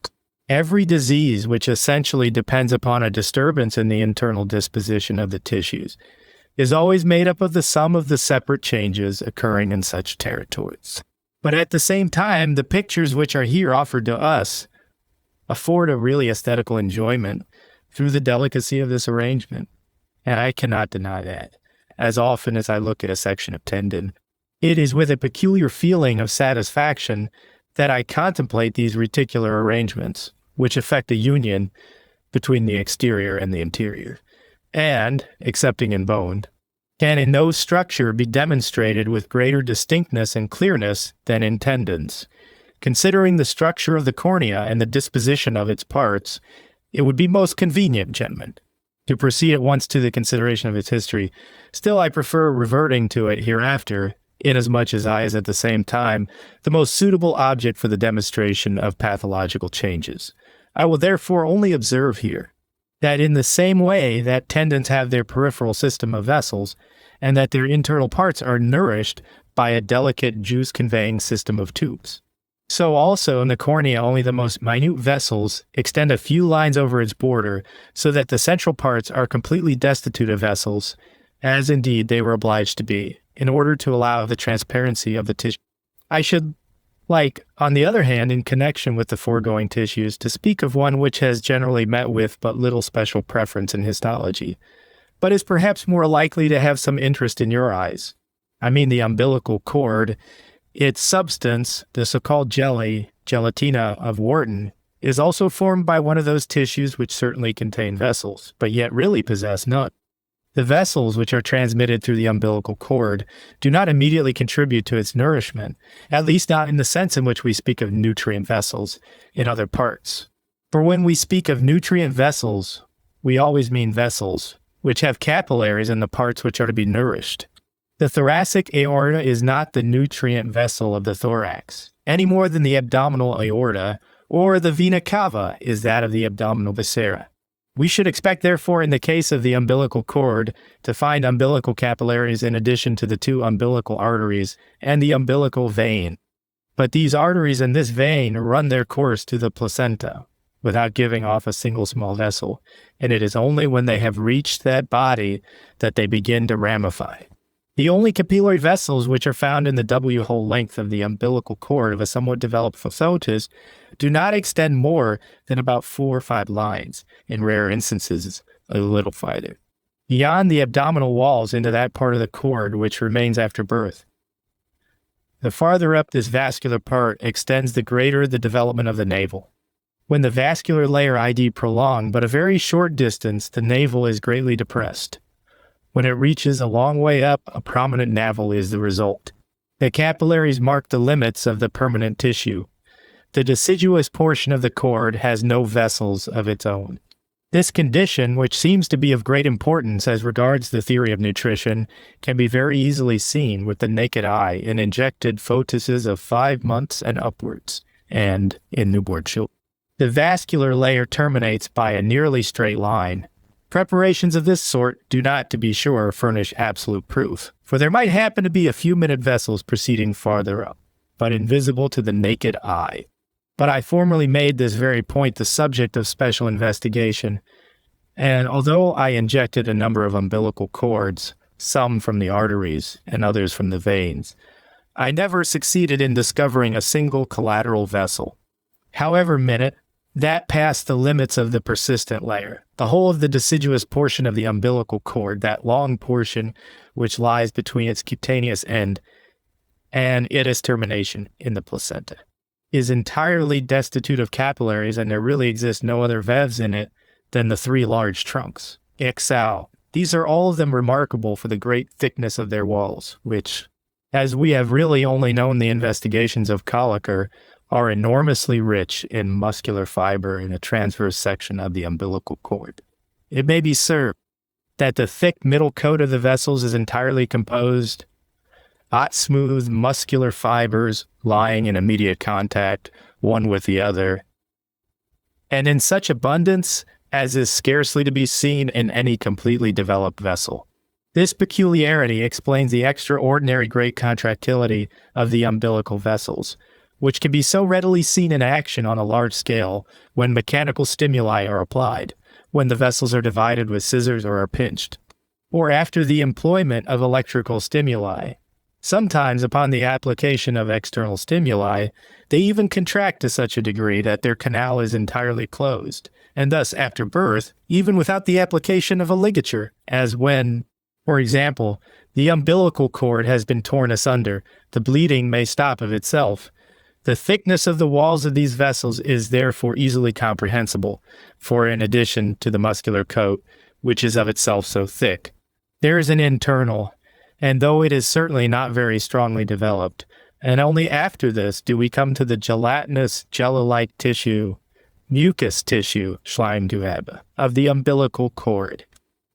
S1: Every disease which essentially depends upon a disturbance in the internal disposition of the tissues is always made up of the sum of the separate changes occurring in such territories. But at the same time, the pictures which are here offered to us afford a really aesthetical enjoyment through the delicacy of this arrangement, and I cannot deny that. As often as I look at a section of tendon, it is with a peculiar feeling of satisfaction that I contemplate these reticular arrangements, which effect a union between the exterior and the interior, and, excepting in bone, can in no structure be demonstrated with greater distinctness and clearness than in tendons. Considering the structure of the cornea and the disposition of its parts, it would be most convenient, gentlemen, to proceed at once to the consideration of its history. Still, I prefer reverting to it hereafter, inasmuch as I is at the same time the most suitable object for the demonstration of pathological changes. I will therefore only observe here that in the same way that tendons have their peripheral system of vessels, and that their internal parts are nourished by a delicate juice-conveying system of tubes, so also in the cornea only the most minute vessels extend a few lines over its border, so that the central parts are completely destitute of vessels, as indeed they were obliged to be, in order to allow the transparency of the tissue. I should like, on the other hand, in connection with the foregoing tissues, to speak of one which has generally met with but little special preference in histology, but is perhaps more likely to have some interest in your eyes. I mean the umbilical cord. Its substance, the so-called gelatina of Wharton, is also formed by one of those tissues which certainly contain vessels, but yet really possess none. The vessels which are transmitted through the umbilical cord do not immediately contribute to its nourishment, at least not in the sense in which we speak of nutrient vessels in other parts. For when we speak of nutrient vessels, we always mean vessels which have capillaries in the parts which are to be nourished. The thoracic aorta is not the nutrient vessel of the thorax, any more than the abdominal aorta or the vena cava is that of the abdominal viscera. We should expect, therefore, in the case of the umbilical cord, to find umbilical capillaries in addition to the two umbilical arteries and the umbilical vein. But these arteries and this vein run their course to the placenta without giving off a single small vessel, and it is only when they have reached that body that they begin to ramify. The only capillary vessels which are found in the W-hole length of the umbilical cord of a somewhat developed phototis do not extend more than about 4 or 5 lines, in rare instances a little farther. beyond the abdominal walls into that part of the cord which remains after birth. The farther up this vascular part extends, the greater the development of the navel. When the vascular layer ID prolonged but a very short distance, the navel is greatly depressed. When it reaches a long way up, a prominent navel is the result. The capillaries mark the limits of the permanent tissue. The deciduous portion of the cord has no vessels of its own. This condition, which seems to be of great importance as regards the theory of nutrition, can be very easily seen with the naked eye in injected foetuses of 5 months and upwards, and in newborn children. The vascular layer terminates by a nearly straight line. Preparations of this sort do not, to be sure, furnish absolute proof, for there might happen to be a few minute vessels proceeding farther up, but invisible to the naked eye. But I formerly made this very point the subject of special investigation, and although I injected a number of umbilical cords, some from the arteries and others from the veins, I never succeeded in discovering a single collateral vessel. However minute, that passed the limits of the persistent layer. The whole of the deciduous portion of the umbilical cord, that long portion which lies between its cutaneous end and its termination in the placenta, is entirely destitute of capillaries, and there really exists no other valves in it than the 3 large trunks. Virchow. These are all of them remarkable for the great thickness of their walls, which, as we have really only known the investigations of Cellular, are enormously rich in muscular fiber in a transverse section of the umbilical cord. It may be observed that the thick middle coat of the vessels is entirely composed hot, smooth, muscular fibers lying in immediate contact one with the other, and in such abundance as is scarcely to be seen in any completely developed vessel. This peculiarity explains the extraordinary great contractility of the umbilical vessels, which can be so readily seen in action on a large scale when mechanical stimuli are applied, when the vessels are divided with scissors or are pinched, or after the employment of electrical stimuli. Sometimes, upon the application of external stimuli, they even contract to such a degree that their canal is entirely closed, and thus, after birth, even without the application of a ligature, as when, for example, the umbilical cord has been torn asunder, the bleeding may stop of itself. The thickness of the walls of these vessels is therefore easily comprehensible, for in addition to the muscular coat, which is of itself so thick, there is an internal, and though it is certainly not very strongly developed, and only after this do we come to the gelatinous, jello-like tissue, mucus tissue, Schleimgewebe, of the umbilical cord.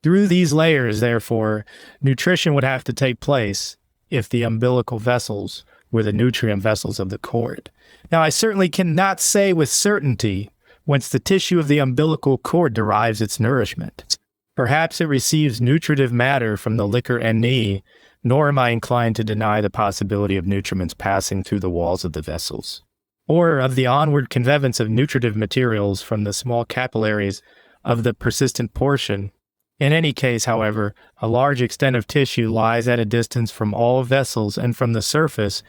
S1: Through these layers, therefore, nutrition would have to take place if the umbilical vessels were the nutrient vessels of the cord. Now, I certainly cannot say with certainty whence the tissue of the umbilical cord derives its nourishment. Perhaps it receives nutritive matter from the liquor and knee, nor am I inclined to deny the possibility of nutriments passing through the walls of the vessels, or of the onward conveyance of nutritive materials from the small capillaries of the persistent portion. In any case, however, a large extent of tissue lies at a distance from all vessels and from the surface,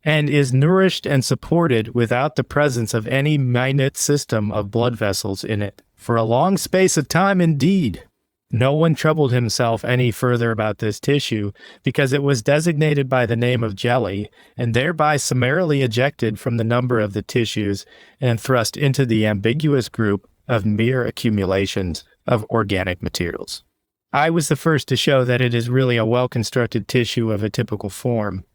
S1: and is nourished and supported without the presence of any minute system of blood vessels in it. For a long space of time, indeed, no one troubled himself any further about this tissue, because it was designated by the name of jelly, and thereby summarily ejected from the number of the tissues and thrust into the ambiguous group of mere accumulations of organic materials. I was the first to show that it is really a well-constructed tissue of a typical form,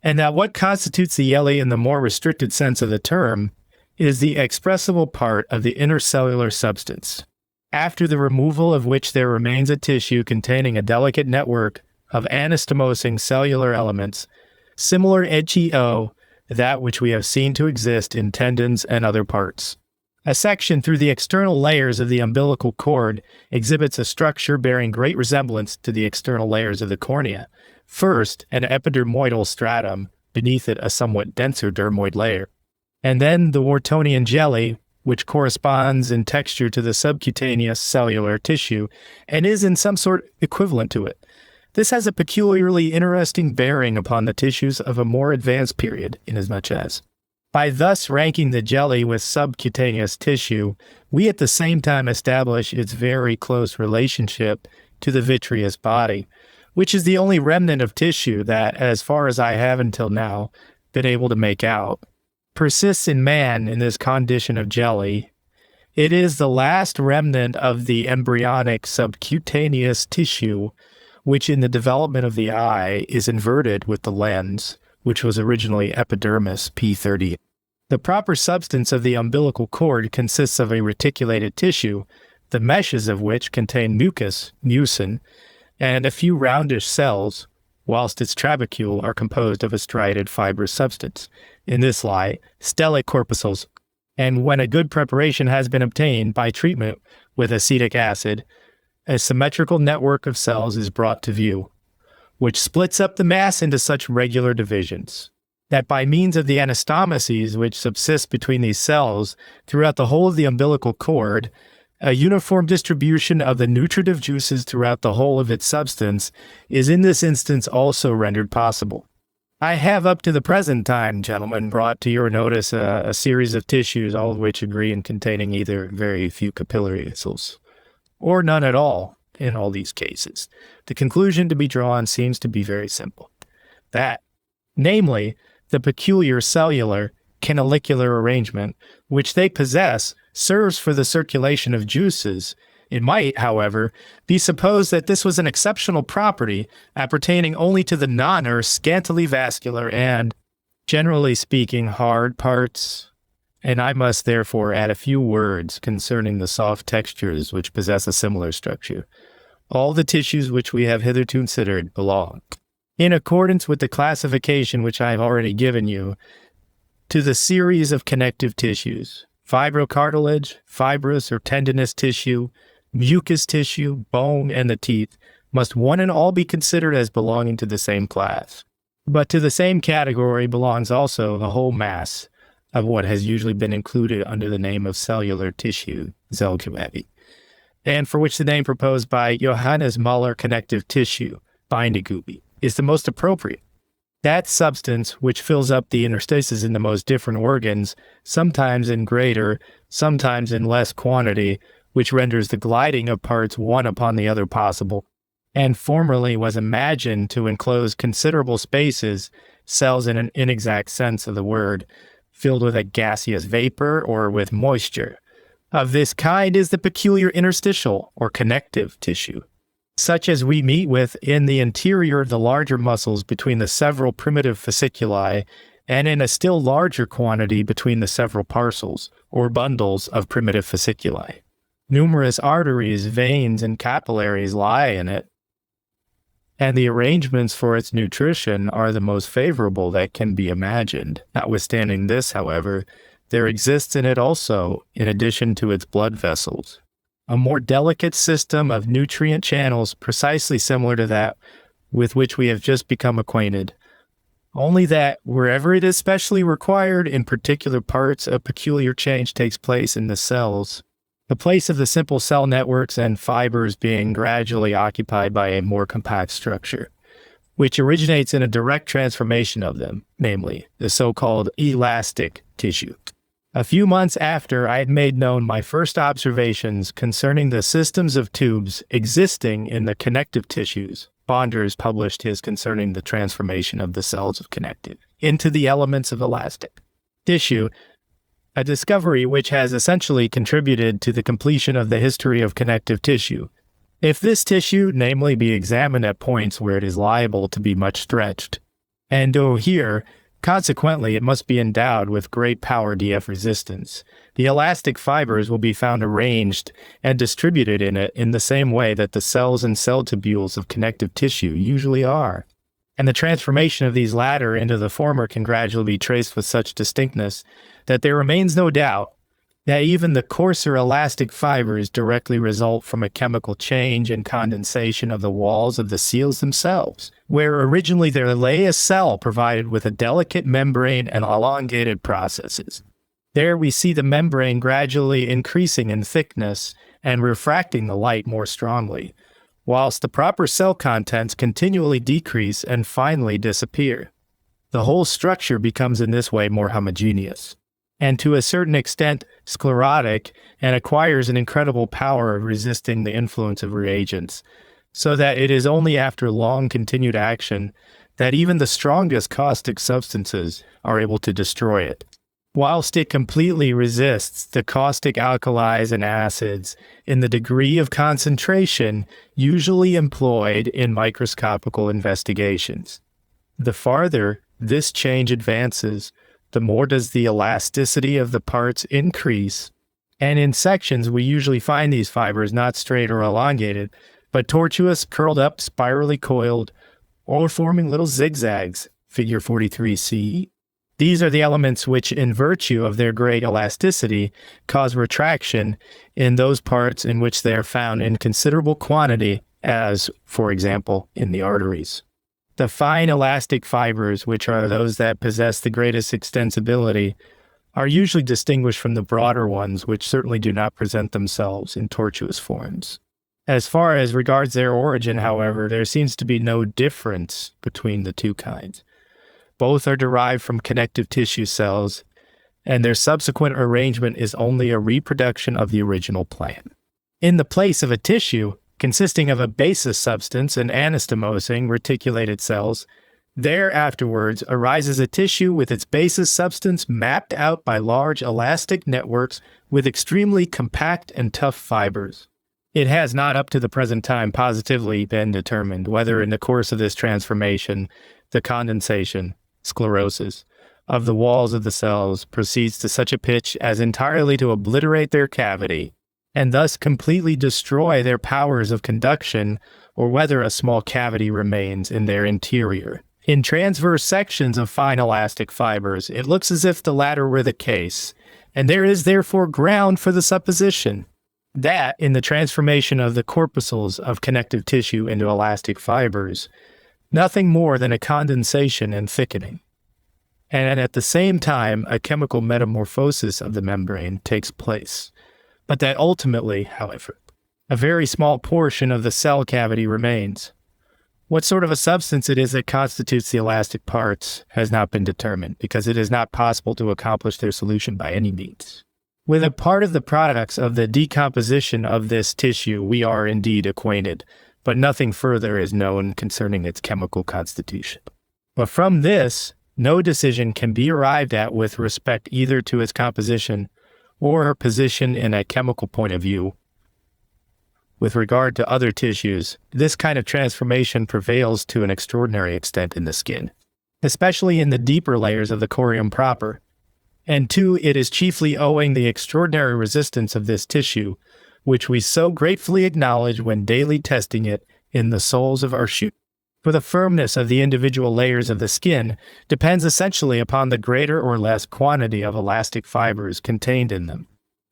S1: and that what constitutes the jelly in the more restricted sense of the term is the expressible part of the intercellular substance, after the removal of which there remains a tissue containing a delicate network of anastomosing cellular elements, similar to that which we have seen to exist in tendons and other parts. A section through the external layers of the umbilical cord exhibits a structure bearing great resemblance to the external layers of the cornea. First, an epidermoidal stratum, beneath it a somewhat denser dermoid layer, and then the Whartonian jelly, which corresponds in texture to the subcutaneous cellular tissue and is in some sort equivalent to it. This has a peculiarly interesting bearing upon the tissues of a more advanced period, inasmuch as, By thus ranking the jelly with subcutaneous tissue, we at the same time establish its very close relationship to the vitreous body, which is the only remnant of tissue that, as far as I have until now, been able to make out, persists in man in this condition of jelly. It is the last remnant of the embryonic subcutaneous tissue, which in the development of the eye is inverted with the lens, which was originally epidermis P30. The proper substance of the umbilical cord consists of a reticulated tissue, the meshes of which contain mucus, mucin, and a few roundish cells, whilst its trabecule are composed of a striated fibrous substance. In this lie stellate corpuscles, and when a good preparation has been obtained by treatment with acetic acid, a symmetrical network of cells is brought to view, which splits up the mass into such regular divisions, that by means of the anastomoses which subsist between these cells throughout the whole of the umbilical cord, a uniform distribution of the nutritive juices throughout the whole of its substance is in this instance also rendered possible. I have up to the present time, gentlemen, brought to your notice a series of tissues, all of which agree in containing either very few capillary vessels, or none at all in all these cases. The conclusion to be drawn seems to be very simple. That, namely, the peculiar cellular canalicular arrangement which they possess serves for the circulation of juices. It might, however, be supposed that this was an exceptional property appertaining only to the non or scantily vascular and, generally speaking, hard parts, and I must therefore add a few words concerning the soft textures which possess a similar structure. All the tissues which we have hitherto considered belong, in accordance with the classification which I have already given you, to the series of connective tissues: fibrocartilage, fibrous or tendinous tissue, mucous tissue, bone, and the teeth must one and all be considered as belonging to the same class. But to the same category belongs also the whole mass of what has usually been included under the name of cellular tissue, Zellgewebe, and for which the name proposed by Johannes Müller connective tissue, Bindegewebe, is the most appropriate. That substance which fills up the interstices in the most different organs, sometimes in greater, sometimes in less quantity, which renders the gliding of parts one upon the other possible, and formerly was imagined to enclose considerable spaces, cells in an inexact sense of the word, filled with a gaseous vapor or with moisture. Of this kind is the peculiar interstitial or connective tissue, such as we meet with in the interior of the larger muscles between the several primitive fasciculi, and in a still larger quantity between the several parcels, or bundles of primitive fasciculi. Numerous arteries, veins, and capillaries lie in it, and the arrangements for its nutrition are the most favorable that can be imagined. Notwithstanding this, however, there exists in it also, in addition to its blood vessels, a more delicate system of nutrient channels precisely similar to that with which we have just become acquainted, only that wherever it is specially required in particular parts, a peculiar change takes place in the cells, the place of the simple cell networks and fibers being gradually occupied by a more compact structure, which originates in a direct transformation of them, namely, the so-called elastic tissue. A few months after I had made known my first observations concerning the systems of tubes existing in the connective tissues, Bonders published his concerning the transformation of the cells of connective into the elements of elastic tissue, a discovery which has essentially contributed to the completion of the history of connective tissue. If this tissue, namely, be examined at points where it is liable to be much stretched, and here, consequently, it must be endowed with great power DF resistance, the elastic fibers will be found arranged and distributed in it in the same way that the cells and cell tubules of connective tissue usually are. And the transformation of these latter into the former can gradually be traced with such distinctness that there remains no doubt that even the coarser elastic fibers directly result from a chemical change and condensation of the walls of the seals themselves, where originally there lay a cell provided with a delicate membrane and elongated processes. There we see the membrane gradually increasing in thickness and refracting the light more strongly, whilst the proper cell contents continually decrease and finally disappear. The whole structure becomes in this way more homogeneous, and to a certain extent sclerotic, and acquires an incredible power of resisting the influence of reagents, so that it is only after long continued action that even the strongest caustic substances are able to destroy it. Whilst it completely resists the caustic alkalis and acids in the degree of concentration usually employed in microscopical investigations. The farther this change advances, the more does the elasticity of the parts increase, and in sections we usually find these fibers not straight or elongated, but tortuous, curled up, spirally coiled, or forming little zigzags, figure 43c. These are the elements which, in virtue of their great elasticity, cause retraction in those parts in which they are found in considerable quantity, as, for example, in the arteries. The fine elastic fibers, which are those that possess the greatest extensibility, are usually distinguished from the broader ones, which certainly do not present themselves in tortuous forms. As far as regards their origin, however, there seems to be no difference between the two kinds. Both are derived from connective tissue cells, and their subsequent arrangement is only a reproduction of the original plan. In the place of a tissue, consisting of a basis substance and anastomosing reticulated cells, there afterwards arises a tissue with its basis substance mapped out by large elastic networks with extremely compact and tough fibers. It has not up to the present time positively been determined whether in the course of this transformation, the condensation, sclerosis, of the walls of the cells proceeds to such a pitch as entirely to obliterate their cavity, and thus completely destroy their powers of conduction, or whether a small cavity remains in their interior. In transverse sections of fine elastic fibers, it looks as if the latter were the case, and there is therefore ground for the supposition that, in the transformation of the corpuscles of connective tissue into elastic fibers, nothing more than a condensation and thickening, and at the same time a chemical metamorphosis of the membrane takes place, but that ultimately, however, a very small portion of the cell cavity remains. What sort of a substance it is that constitutes the elastic parts has not been determined, because it is not possible to accomplish their solution by any means. With a part of the products of the decomposition of this tissue we are indeed acquainted, but nothing further is known concerning its chemical constitution. But from this, no decision can be arrived at with respect either to its composition or position in a chemical point of view. With regard to other tissues, this kind of transformation prevails to an extraordinary extent in the skin, especially in the deeper layers of the corium proper, and to it is chiefly owing the extraordinary resistance of this tissue, which we so gratefully acknowledge when daily testing it in the soles of our shoes. For the firmness of the individual layers of the skin depends essentially upon the greater or less quantity of elastic fibers contained in them.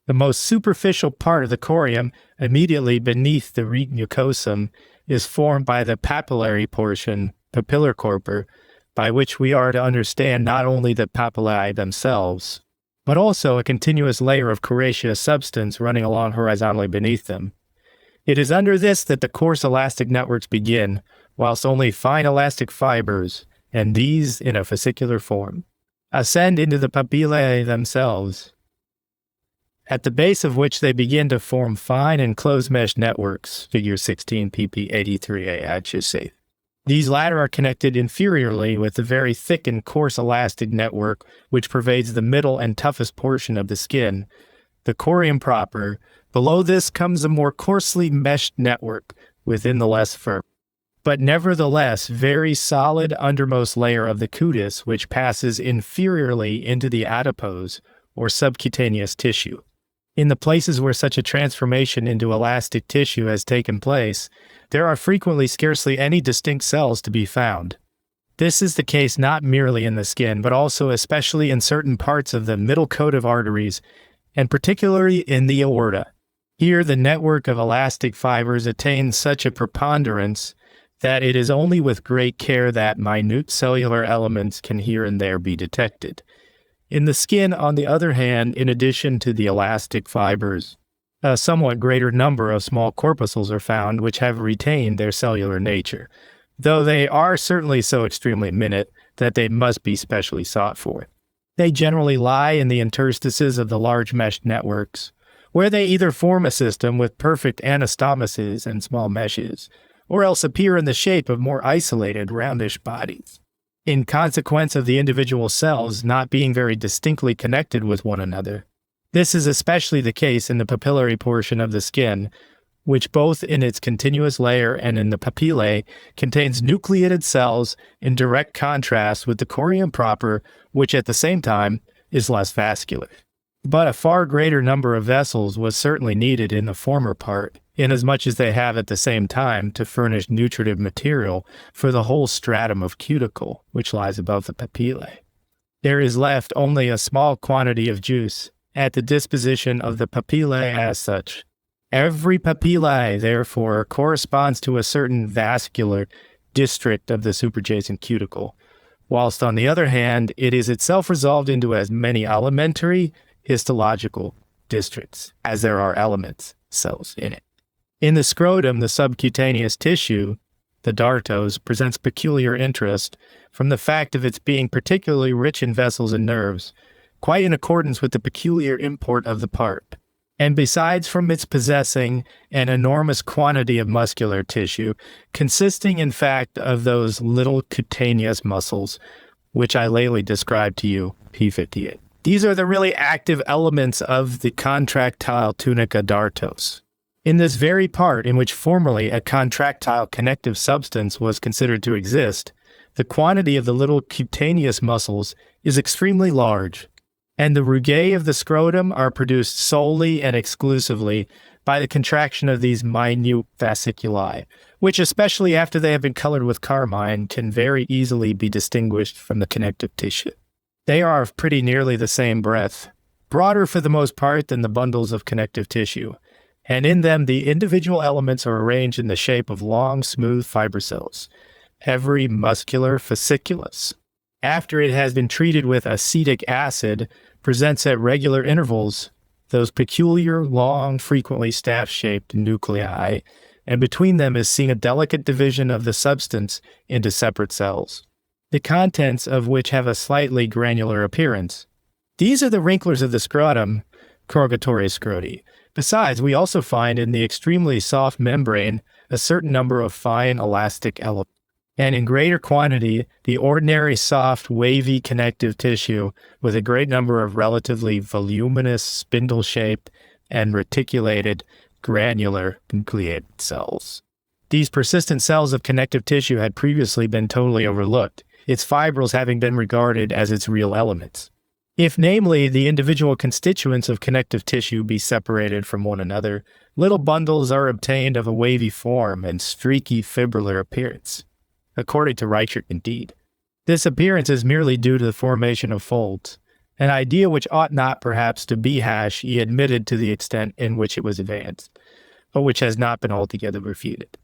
S1: The most superficial part of the corium, immediately beneath the mucosum, is formed by the papillary portion, papillar corpor, by which we are to understand not only the papillae themselves, but also a continuous layer of coriaceous substance running along horizontally beneath them. It is under this that the coarse elastic networks begin, whilst only fine elastic fibers, and these in a fascicular form, ascend into the papillae themselves, at the base of which they begin to form fine and close-mesh networks, figure 16 pp 83a adjacent. These latter are connected inferiorly with the very thick and coarse elastic network which pervades the middle and toughest portion of the skin, the corium proper. Below this comes a more coarsely meshed network within the less firm, but nevertheless very solid undermost layer of the cutis, which passes inferiorly into the adipose or subcutaneous tissue. In the places where such a transformation into elastic tissue has taken place, there are frequently scarcely any distinct cells to be found. This is the case not merely in the skin, but also especially in certain parts of the middle coat of arteries, and particularly in the aorta. Here the network of elastic fibers attains such a preponderance that it is only with great care that minute cellular elements can here and there be detected. In the skin, on the other hand, in addition to the elastic fibers, a somewhat greater number of small corpuscles are found which have retained their cellular nature, though they are certainly so extremely minute that they must be specially sought for. They generally lie in the interstices of the large mesh networks, where they either form a system with perfect anastomosis and small meshes, or else appear in the shape of more isolated, roundish bodies. In consequence of the individual cells not being very distinctly connected with one another. This is especially the case in the papillary portion of the skin, which both in its continuous layer and in the papillae contains nucleated cells in direct contrast with the corium proper, which at the same time is less vascular. But a far greater number of vessels was certainly needed in the former part, inasmuch as they have at the same time to furnish nutritive material for the whole stratum of cuticle, which lies above the papillae. There is left only a small quantity of juice at the disposition of the papillae as such. Every papillae, therefore, corresponds to a certain vascular district of the superjacent cuticle, whilst on the other hand, it is itself resolved into as many elementary histological districts as there are elements, cells in it. In the scrotum, the subcutaneous tissue, the dartos, presents peculiar interest from the fact of its being particularly rich in vessels and nerves, quite in accordance with the peculiar import of the part. And besides from its possessing an enormous quantity of muscular tissue, consisting in fact of those little cutaneous muscles, which I lately described to you, P58. These are the really active elements of the contractile tunica dartos. In this very part in which formerly a contractile connective substance was considered to exist, the quantity of the little cutaneous muscles is extremely large, and the rugae of the scrotum are produced solely and exclusively by the contraction of these minute fasciculi, which, especially after they have been colored with carmine, can very easily be distinguished from the connective tissue. They are of pretty nearly the same breadth, broader for the most part than the bundles of connective tissue, and in them the individual elements are arranged in the shape of long, smooth fiber cells, every muscular fasciculus, after it has been treated with acetic acid, presents at regular intervals those peculiar, long, frequently staff-shaped nuclei, and between them is seen a delicate division of the substance into separate cells, the contents of which have a slightly granular appearance. These are the wrinklers of the scrotum, corrugatory scroti. Besides, we also find in the extremely soft membrane a certain number of fine elastic elements, and in greater quantity, the ordinary soft, wavy connective tissue with a great number of relatively voluminous, spindle-shaped, and reticulated, granular, nucleated cells. These persistent cells of connective tissue had previously been totally overlooked, its fibrils having been regarded as its real elements. If, namely, the individual constituents of connective tissue be separated from one another, little bundles are obtained of a wavy form and streaky fibrillar appearance. According to Reichert, indeed. This appearance is merely due to the formation of folds, an idea which ought not perhaps to be he admitted to the extent in which it was advanced, but which has not been altogether refuted.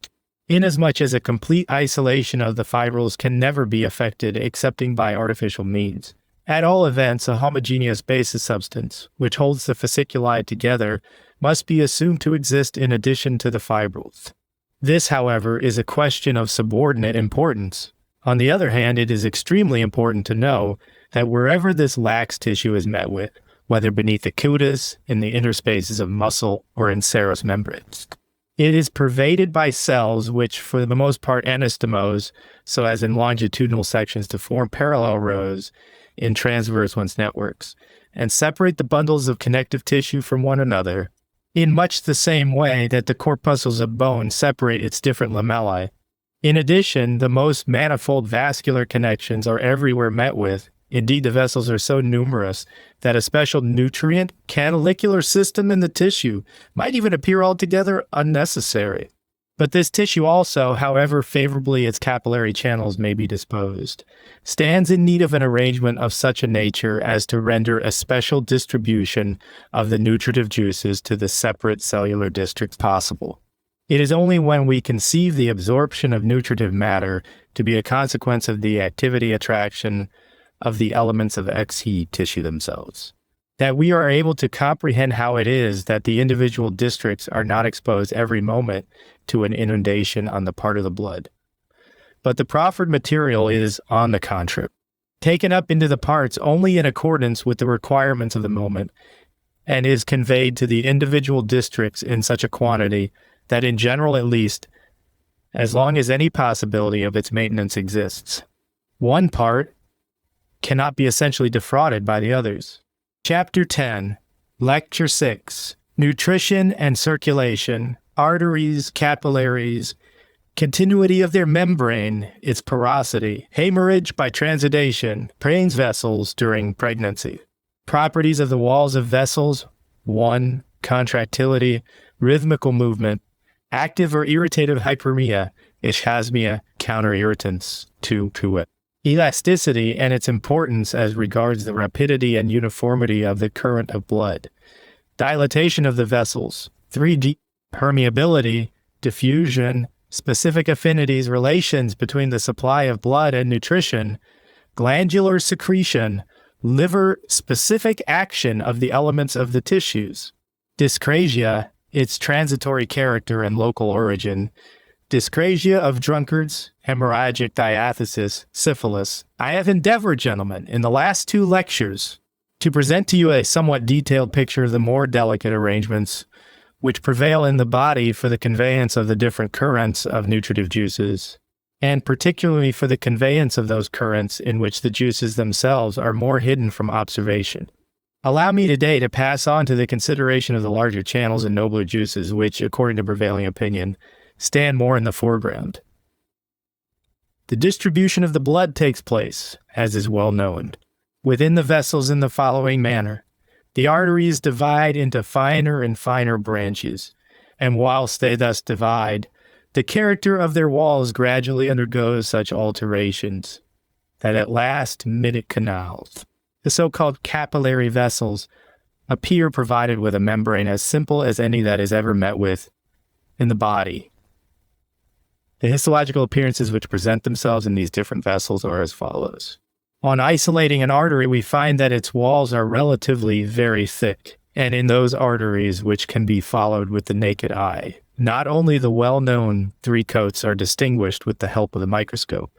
S1: Inasmuch as a complete isolation of the fibrils can never be effected excepting by artificial means. At all events, a homogeneous basis substance, which holds the fasciculi together, must be assumed to exist in addition to the fibrils. This, however, is a question of subordinate importance. On the other hand, it is extremely important to know that wherever this lax tissue is met with, whether beneath the cutis, in the interspaces of muscle, or in serous membranes, it is pervaded by cells which, for the most part, anastomose, so as in longitudinal sections to form parallel rows in transverse ones networks, and separate the bundles of connective tissue from one another, in much the same way that the corpuscles of bone separate its different lamellae. In addition, the most manifold vascular connections are everywhere met with. Indeed, the vessels are so numerous that a special nutrient canalicular system in the tissue might even appear altogether unnecessary. But this tissue also, however favorably its capillary channels may be disposed, stands in need of an arrangement of such a nature as to render a special distribution of the nutritive juices to the separate cellular districts possible. It is only when we conceive the absorption of nutritive matter to be a consequence of the activity attraction of the elements of Xhe tissue themselves, that we are able to comprehend how it is that the individual districts are not exposed every moment to an inundation on the part of the blood. But the proffered material is, on the contrary, taken up into the parts only in accordance with the requirements of the moment, and is conveyed to the individual districts in such a quantity that, in general at least, as long as any possibility of its maintenance exists, one part cannot be essentially defrauded by the others. Chapter 10, Lecture 6, Nutrition and Circulation, Arteries, Capillaries, Continuity of their membrane, its porosity, hemorrhage by transudation, Payne's vessels during pregnancy. Properties of the walls of vessels: 1. Contractility, rhythmical movement, active or irritative hyperemia, ischasmia, counterirritants. 2. Elasticity and its importance as regards the rapidity and uniformity of the current of blood. Dilatation of the vessels. 3. Permeability, diffusion, specific affinities, relations between the supply of blood and nutrition, glandular secretion, liver-specific action of the elements of the tissues. Dyscrasia, its transitory character and local origin. Dyscrasia of drunkards, hemorrhagic diathesis, syphilis. I have endeavored, gentlemen, in the last 2 lectures, to present to you a somewhat detailed picture of the more delicate arrangements which prevail in the body for the conveyance of the different currents of nutritive juices, and particularly for the conveyance of those currents in which the juices themselves are more hidden from observation. Allow me today to pass on to the consideration of the larger channels and nobler juices which, according to prevailing opinion, stand more in the foreground. The distribution of the blood takes place, as is well known, within the vessels in the following manner. The arteries divide into finer and finer branches, and whilst they thus divide, the character of their walls gradually undergoes such alterations that at last minute canals, the so-called capillary vessels, appear provided with a membrane as simple as any that is ever met with in the body. The histological appearances which present themselves in these different vessels are as follows. On isolating an artery, we find that its walls are relatively very thick, and in those arteries which can be followed with the naked eye, not only the well-known 3 coats are distinguished with the help of the microscope,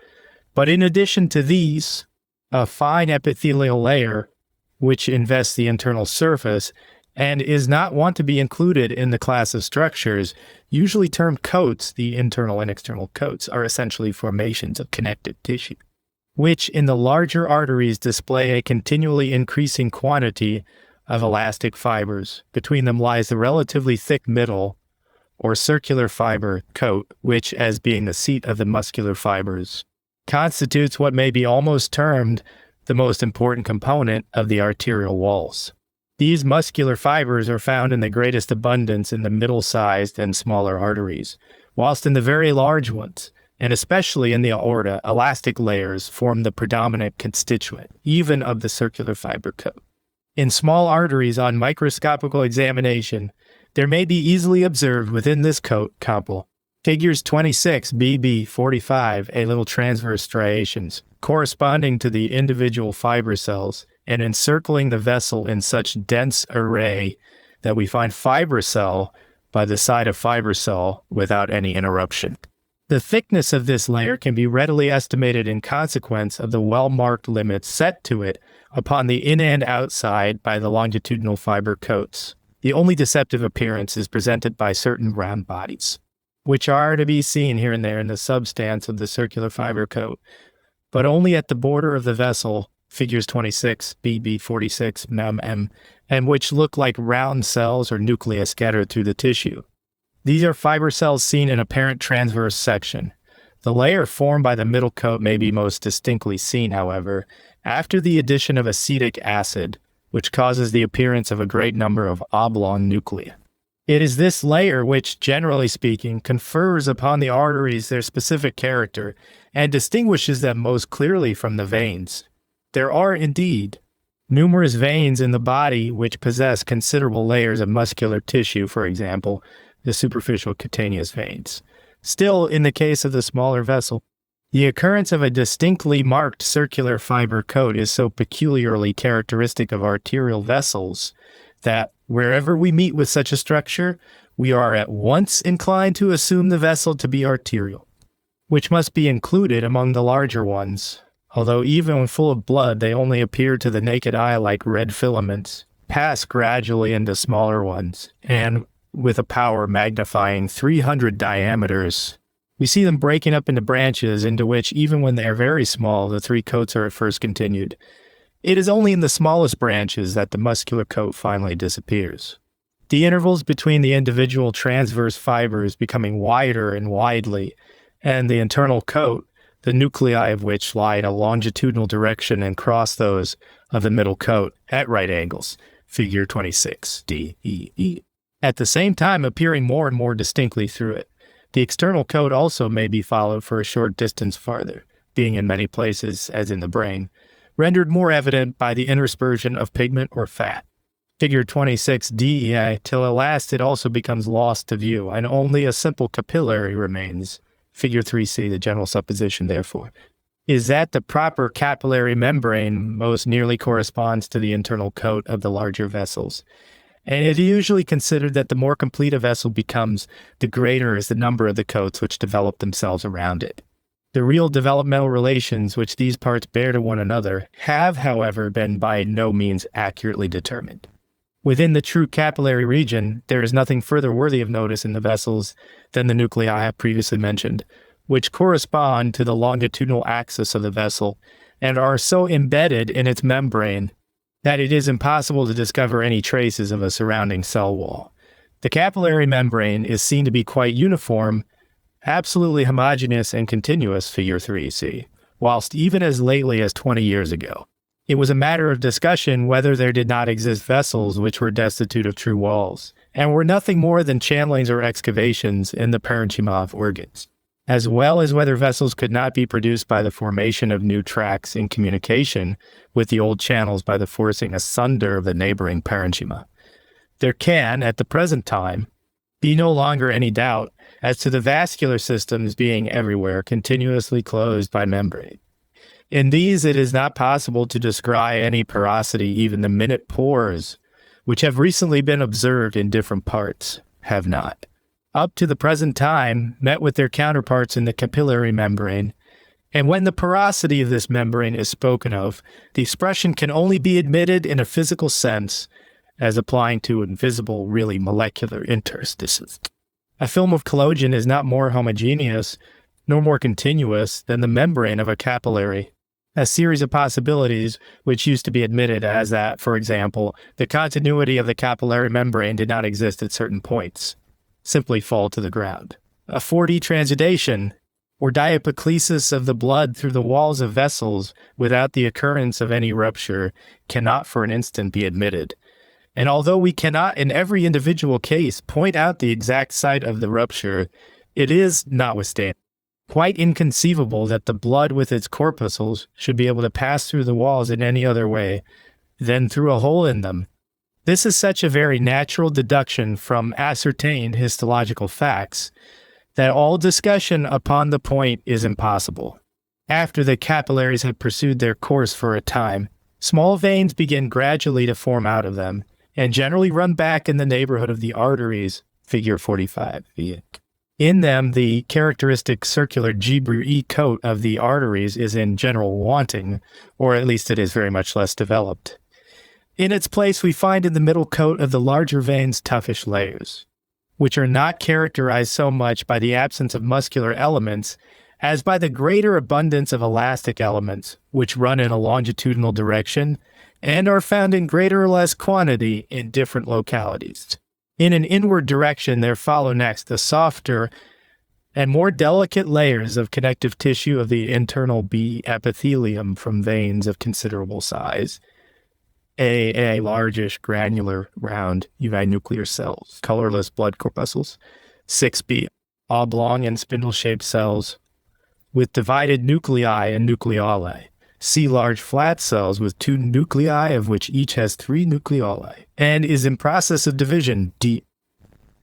S1: but in addition to these, a fine epithelial layer which invests the internal surface and is not wont to be included in the class of structures, usually termed coats. The internal and external coats are essentially formations of connective tissue, which in the larger arteries display a continually increasing quantity of elastic fibers. Between them lies the relatively thick middle or circular fiber coat, which, as being the seat of the muscular fibers, constitutes what may be almost termed the most important component of the arterial walls. These muscular fibers are found in the greatest abundance in the middle-sized and smaller arteries, whilst in the very large ones, and especially in the aorta, elastic layers form the predominant constituent, even of the circular fiber coat. In small arteries on microscopical examination, there may be easily observed within this coat couple, figures 26, BB 45, a little transverse striations, corresponding to the individual fiber cells, and encircling the vessel in such dense array that we find fiber cell by the side of fiber cell without any interruption. The thickness of this layer can be readily estimated in consequence of the well-marked limits set to it upon the in and outside by the longitudinal fiber coats. The only deceptive appearance is presented by certain round bodies, which are to be seen here and there in the substance of the circular fiber coat, but only at the border of the vessel, figures 26, BB 46, MM, and which look like round cells or nuclei scattered through the tissue. These are fiber cells seen in apparent transverse section. The layer formed by the middle coat may be most distinctly seen, however, after the addition of acetic acid, which causes the appearance of a great number of oblong nuclei. It is this layer which, generally speaking, confers upon the arteries their specific character and distinguishes them most clearly from the veins. There are, indeed, numerous veins in the body which possess considerable layers of muscular tissue, for example, the superficial cutaneous veins. Still, in the case of the smaller vessel, the occurrence of a distinctly marked circular fiber coat is so peculiarly characteristic of arterial vessels that wherever we meet with such a structure, we are at once inclined to assume the vessel to be arterial, which must be included among the larger ones, Although even when full of blood, they only appear to the naked eye like red filaments, pass gradually into smaller ones, and with a power magnifying 300 diameters. We see them breaking up into branches into which, even when they are very small, the three coats are at first continued. It is only in the smallest branches that the muscular coat finally disappears. The intervals between the individual transverse fibers becoming wider and widely, and the internal coat, the nuclei of which lie in a longitudinal direction and cross those of the middle coat at right angles, figure 26, D, E, E, at the same time appearing more and more distinctly through it. The external coat also may be followed for a short distance farther, being in many places, as in the brain, rendered more evident by the interspersion of pigment or fat. Figure 26D, till at last it also becomes lost to view, and only a simple capillary remains. Figure 3C, the general supposition, therefore, is that the proper capillary membrane most nearly corresponds to the internal coat of the larger vessels. And it is usually considered that the more complete a vessel becomes, the greater is the number of the coats which develop themselves around it. The real developmental relations which these parts bear to one another have, however, been by no means accurately determined. Within the true capillary region, there is nothing further worthy of notice in the vessels than the nuclei I have previously mentioned, which correspond to the longitudinal axis of the vessel and are so embedded in its membrane that it is impossible to discover any traces of a surrounding cell wall. The capillary membrane is seen to be quite uniform, absolutely homogeneous and continuous, figure 3C, whilst even as lately as 20 years ago, it was a matter of discussion whether there did not exist vessels which were destitute of true walls, and were nothing more than channelings or excavations in the parenchyma of organs, as well as whether vessels could not be produced by the formation of new tracts in communication with the old channels by the forcing asunder of the neighboring parenchyma. There can, at the present time, be no longer any doubt as to the vascular systems being everywhere continuously closed by membrane. In these, it is not possible to descry any porosity. Even the minute pores, which have recently been observed in different parts, have not, up to the present time, met with their counterparts in the capillary membrane. And when the porosity of this membrane is spoken of, the expression can only be admitted in a physical sense as applying to invisible, really molecular interstices. A film of collagen is not more homogeneous nor more continuous than the membrane of a capillary. A series of possibilities which used to be admitted as that, for example, the continuity of the capillary membrane did not exist at certain points, simply fall to the ground. A 4D transudation, or diapoclesis of the blood through the walls of vessels without the occurrence of any rupture, cannot for an instant be admitted. And although we cannot in every individual case point out the exact site of the rupture, it is, notwithstanding, quite inconceivable that the blood with its corpuscles should be able to pass through the walls in any other way than through a hole in them. This is such a very natural deduction from ascertained histological facts that all discussion upon the point is impossible. After the capillaries have pursued their course for a time, small veins begin gradually to form out of them and generally run back in the neighborhood of the arteries, figure 45. In them, the characteristic circular G-E coat of the arteries is in general wanting, or at least it is very much less developed. In its place, we find in the middle coat of the larger veins toughish layers, which are not characterized so much by the absence of muscular elements as by the greater abundance of elastic elements, which run in a longitudinal direction and are found in greater or less quantity in different localities. In an inward direction, there follow next the softer and more delicate layers of connective tissue of the internal B epithelium from veins of considerable size. A largish, granular, round, uninuclear cells, colorless blood corpuscles. 6B, oblong and spindle-shaped cells with divided nuclei and nucleoli. C, large flat cells with 2 nuclei, of which each has 3 nucleoli, and is in process of division. D,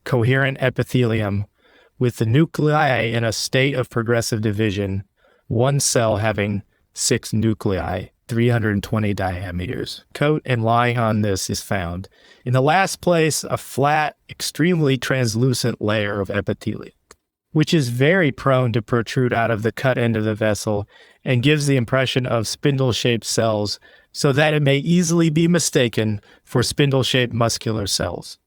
S1: coherent epithelium with the nuclei in a state of progressive division, one cell having 6 nuclei, 320 diameters. Coat and lying on this is found, in the last place, a flat, extremely translucent layer of epithelium. which is very prone to protrude out of the cut end of the vessel and gives the impression of spindle-shaped cells so that it may easily be mistaken for spindle-shaped muscular cells.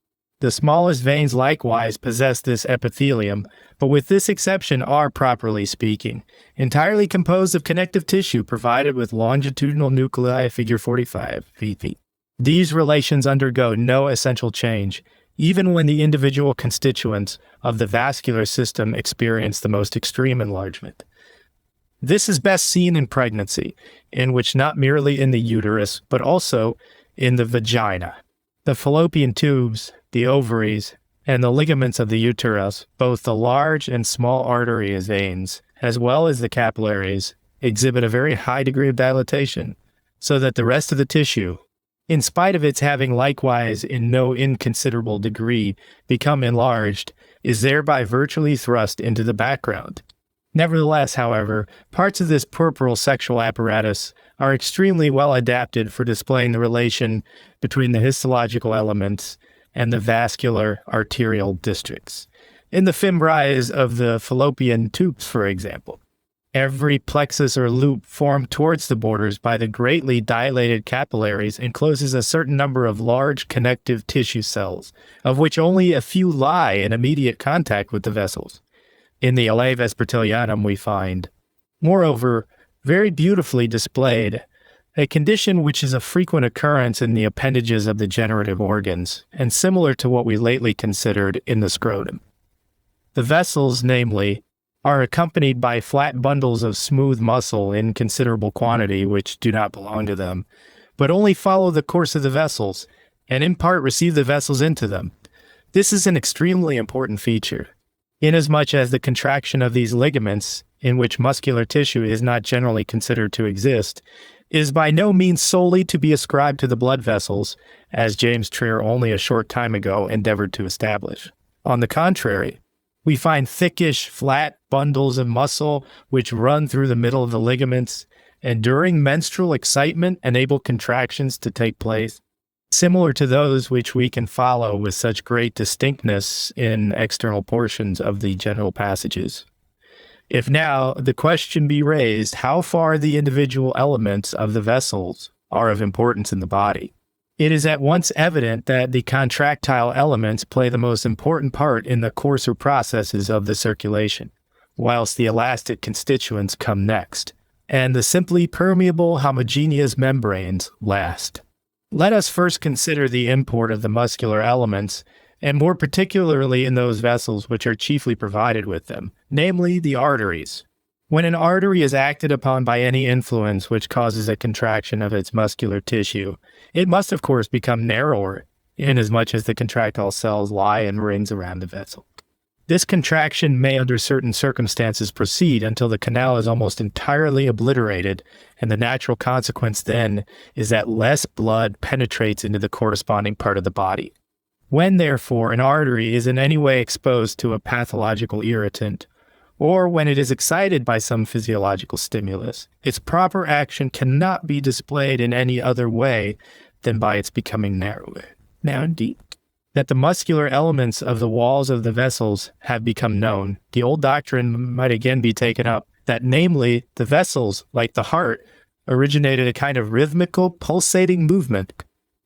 S1: The smallest veins likewise possess this epithelium, but with this exception are, properly speaking, entirely composed of connective tissue provided with longitudinal nuclei, figure 45, pp. These relations undergo no essential change, even when the individual constituents of the vascular system experience the most extreme enlargement. This is best seen in pregnancy, in which not merely in the uterus, but also in the vagina, the fallopian tubes, the ovaries, and the ligaments of the uterus, both the large and small arteries veins, as well as the capillaries, exhibit a very high degree of dilatation, so that the rest of the tissue, in spite of its having likewise in no inconsiderable degree become enlarged, is thereby virtually thrust into the background. Nevertheless, however, parts of this purpural sexual apparatus are extremely well adapted for displaying the relation between the histological elements and the vascular arterial districts. In the fimbriae of the fallopian tubes, for example, every plexus or loop formed towards the borders by the greatly dilated capillaries encloses a certain number of large connective tissue cells, of which only a few lie in immediate contact with the vessels. In the alae vespertilianum we find, moreover, very beautifully displayed, a condition which is a frequent occurrence in the appendages of the generative organs, and similar to what we lately considered in the scrotum. The vessels, namely, are accompanied by flat bundles of smooth muscle in considerable quantity which do not belong to them, but only follow the course of the vessels, and in part receive the vessels into them. This is an extremely important feature, inasmuch as the contraction of these ligaments, in which muscular tissue is not generally considered to exist, is by no means solely to be ascribed to the blood vessels, as James Trier only a short time ago endeavored to establish. On the contrary, we find thickish, flat bundles of muscle which run through the middle of the ligaments, and during menstrual excitement enable contractions to take place, similar to those which we can follow with such great distinctness in external portions of the genital passages. If now the question be raised how far the individual elements of the vessels are of importance in the body, it is at once evident that the contractile elements play the most important part in the coarser processes of the circulation, whilst the elastic constituents come next, and the simply permeable homogeneous membranes last. Let us first consider the import of the muscular elements, and more particularly in those vessels which are chiefly provided with them, namely the arteries. When an artery is acted upon by any influence which causes a contraction of its muscular tissue, it must of course become narrower, inasmuch as the contractile cells lie in rings around the vessel. This contraction may under certain circumstances proceed until the canal is almost entirely obliterated, and the natural consequence then is that less blood penetrates into the corresponding part of the body. When, therefore, an artery is in any way exposed to a pathological irritant, or when it is excited by some physiological stimulus, its proper action cannot be displayed in any other way than by its becoming narrower. Now, indeed, that the muscular elements of the walls of the vessels have become known, the old doctrine might again be taken up, that namely, the vessels, like the heart, originated a kind of rhythmical, pulsating movement,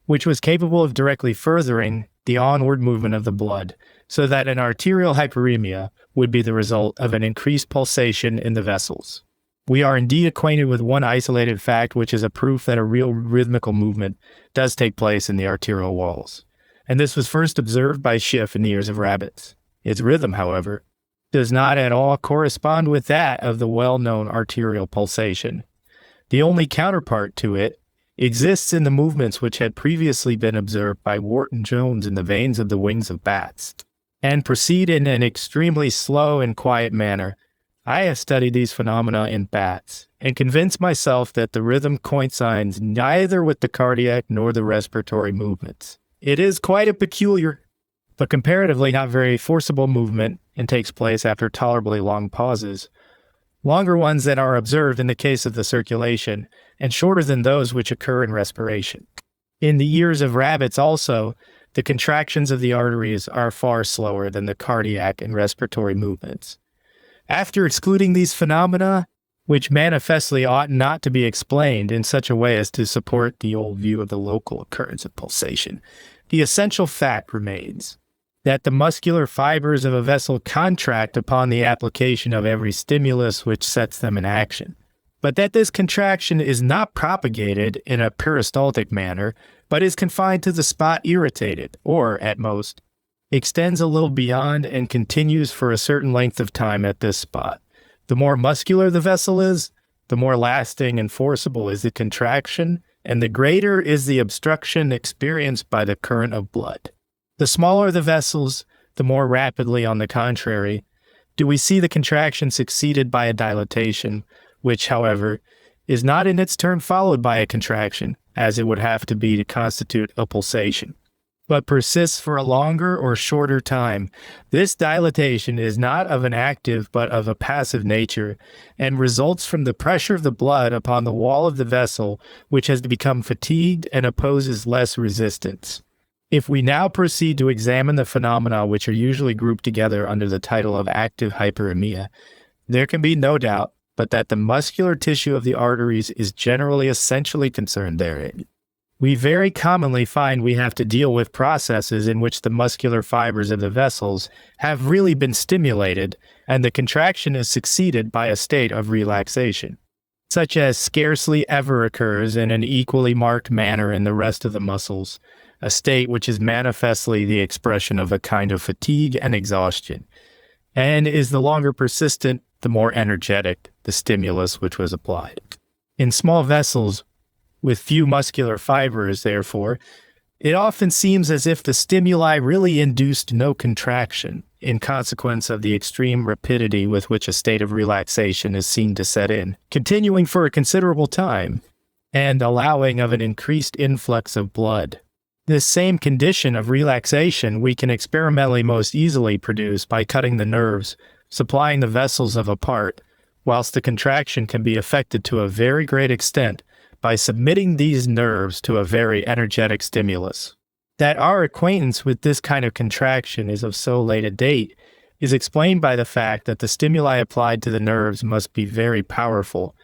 S1: which was capable of directly furthering the onward movement of the blood, so that an arterial hyperemia would be the result of an increased pulsation in the vessels. We are indeed acquainted with one isolated fact which is a proof that a real rhythmical movement does take place in the arterial walls, and this was first observed by Schiff in the ears of rabbits. Its rhythm, however, does not at all correspond with that of the well-known arterial pulsation. The only counterpart to it exists in the movements which had previously been observed by Wharton-Jones in the veins of the wings of bats, and proceed in an extremely slow and quiet manner. I have studied these phenomena in bats, and convinced myself that the rhythm coincides neither with the cardiac nor the respiratory movements. It is quite a peculiar, but comparatively not very forcible movement, and takes place after tolerably long pauses, longer ones than are observed in the case of the circulation, and shorter than those which occur in respiration. In the ears of rabbits also, the contractions of the arteries are far slower than the cardiac and respiratory movements, After excluding these phenomena, which manifestly ought not to be explained in such a way as to support the old view of the local occurrence of pulsation, the essential fact remains that the muscular fibers of a vessel contract upon the application of every stimulus which sets them in action, but that this contraction is not propagated in a peristaltic manner, but is confined to the spot irritated, or, at most, extends a little beyond and continues for a certain length of time at this spot. The more muscular the vessel is, the more lasting and forcible is the contraction, and the greater is the obstruction experienced by the current of blood. The smaller the vessels, the more rapidly, on the contrary, do we see the contraction succeeded by a dilatation, which, however, is not in its turn followed by a contraction, as it would have to be to constitute a pulsation, but persists for a longer or shorter time. This dilatation is not of an active but of a passive nature, and results from the pressure of the blood upon the wall of the vessel, which has become fatigued and opposes less resistance. If we now proceed to examine the phenomena which are usually grouped together under the title of active hyperemia, there can be no doubt but that the muscular tissue of the arteries is generally essentially concerned therein. We very commonly find we have to deal with processes in which the muscular fibers of the vessels have really been stimulated, and the contraction is succeeded by a state of relaxation, such as scarcely ever occurs in an equally marked manner in the rest of the muscles, a state which is manifestly the expression of a kind of fatigue and exhaustion, and is the longer persistent, the more energetic the stimulus which was applied. In small vessels, with few muscular fibers, therefore, it often seems as if the stimuli really induced no contraction, in consequence of the extreme rapidity with which a state of relaxation is seen to set in, continuing for a considerable time, and allowing of an increased influx of blood. This same condition of relaxation we can experimentally most easily produce by cutting the nerves, supplying the vessels of a part, whilst the contraction can be effected to a very great extent by submitting these nerves to a very energetic stimulus. That our acquaintance with this kind of contraction is of so late a date is explained by the fact that the stimuli applied to the nerves must be very powerful,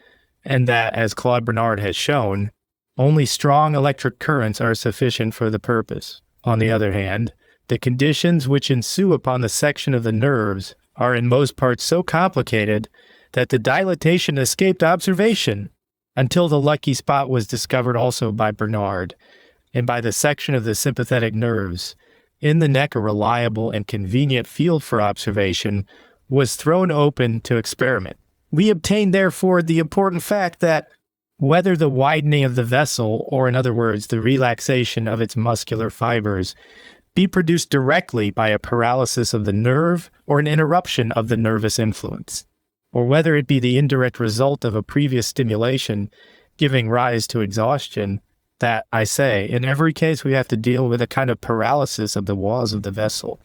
S1: and that, as Claude Bernard has shown, only strong electric currents are sufficient for the purpose. On the other hand, the conditions which ensue upon the section of the nerves are in most parts so complicated that the dilatation escaped observation until the lucky spot was discovered also by Bernard, and by the section of the sympathetic nerves. In the neck, a reliable and convenient field for observation was thrown open to experiment. We obtained, therefore, the important fact that whether the widening of the vessel, or in other words, the relaxation of its muscular fibers, be produced directly by a paralysis of the nerve or an interruption of the nervous influence, or whether it be the indirect result of a previous stimulation giving rise to exhaustion, that, I say, in every case we have to deal with a kind of paralysis of the walls of the vessel,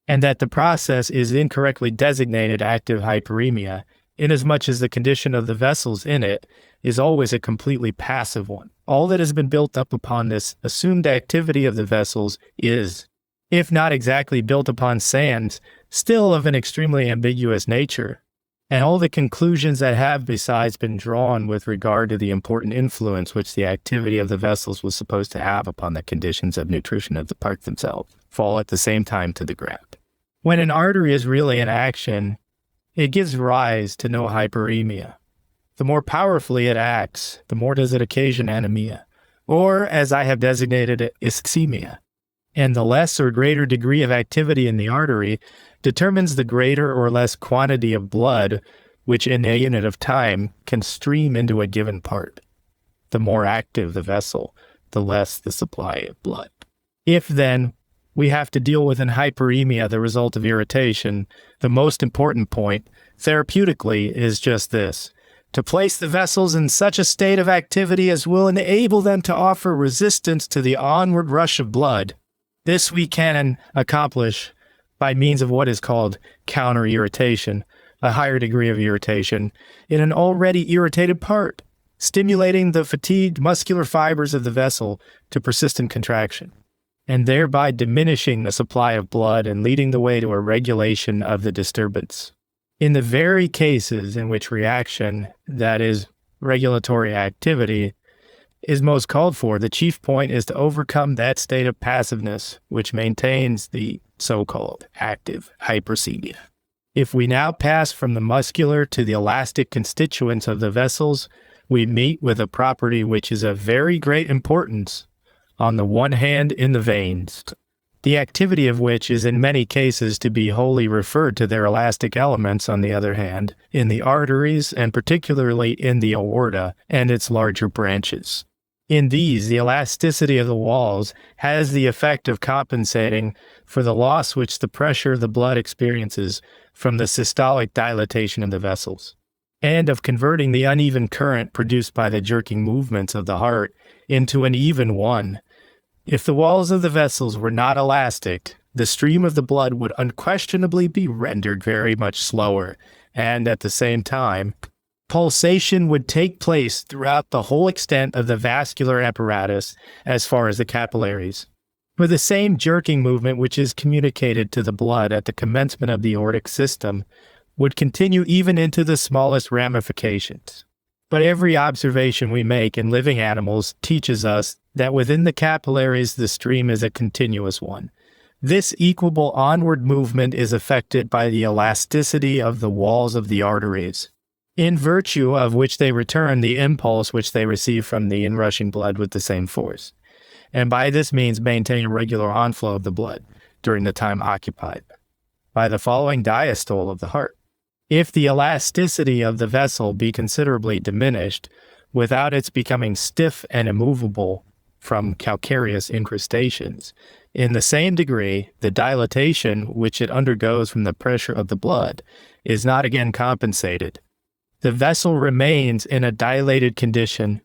S1: and that the process is incorrectly designated active hyperemia, inasmuch as the condition of the vessels in it is always a completely passive one. All that has been built up upon this assumed activity of the vessels is, if not exactly built upon sand, still of an extremely ambiguous nature, and all the conclusions that have besides been drawn with regard to the important influence which the activity of the vessels was supposed to have upon the conditions of nutrition of the parts themselves fall at the same time to the ground. When an artery is really in action, it gives rise to no hyperemia. The more powerfully it acts, the more does it occasion anemia, or, as I have designated it, ischemia. And the less or greater degree of activity in the artery determines the greater or less quantity of blood which in a unit of time can stream into a given part. The more active the vessel, the less the supply of blood. If, then, we have to deal with an hyperemia, the result of irritation, the most important point, therapeutically, is just this: to place the vessels in such a state of activity as will enable them to offer resistance to the onward rush of blood. This we can accomplish by means of what is called counter-irritation, a higher degree of irritation, in an already irritated part, stimulating the fatigued muscular fibers of the vessel to persistent contraction, and thereby diminishing the supply of blood and leading the way to a regulation of the disturbance. In the very cases in which reaction, that is, regulatory activity, is most called for, the chief point is to overcome that state of passiveness which maintains the so-called active hypersemia. If we now pass from the muscular to the elastic constituents of the vessels, we meet with a property which is of very great importance, on the one hand in the veins, the activity of which is in many cases to be wholly referred to their elastic elements, on the other hand, in the arteries and particularly in the aorta and its larger branches. In these, the elasticity of the walls has the effect of compensating for the loss which the pressure of the blood experiences from the systolic dilatation of the vessels, and of converting the uneven current produced by the jerking movements of the heart into an even one. If the walls of the vessels were not elastic, the stream of the blood would unquestionably be rendered very much slower, and at the same time, pulsation would take place throughout the whole extent of the vascular apparatus as far as the capillaries. For the same jerking movement which is communicated to the blood at the commencement of the aortic system would continue even into the smallest ramifications. But every observation we make in living animals teaches us that within the capillaries the stream is a continuous one. This equable onward movement is affected by the elasticity of the walls of the arteries, in virtue of which they return the impulse which they receive from the inrushing blood with the same force, and by this means maintain a regular onflow of the blood during the time occupied by the following diastole of the heart. If the elasticity of the vessel be considerably diminished, without its becoming stiff and immovable from calcareous incrustations, in the same degree, the dilatation which it undergoes from the pressure of the blood is not again compensated. The vessel remains in a dilated condition,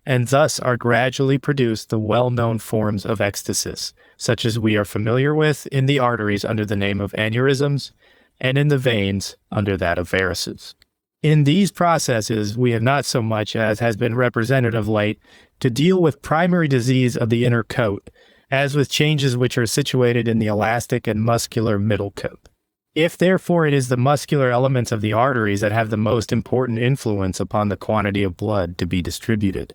S1: and thus are gradually produced the well-known forms of ectasis, such as we are familiar with in the arteries under the name of aneurysms, and in the veins under that of varices. In these processes, we have not so much as has been represented of late to deal with primary disease of the inner coat, as with changes which are situated in the elastic and muscular middle coat. If therefore it is the muscular elements of the arteries that have the most important influence upon the quantity of blood to be distributed,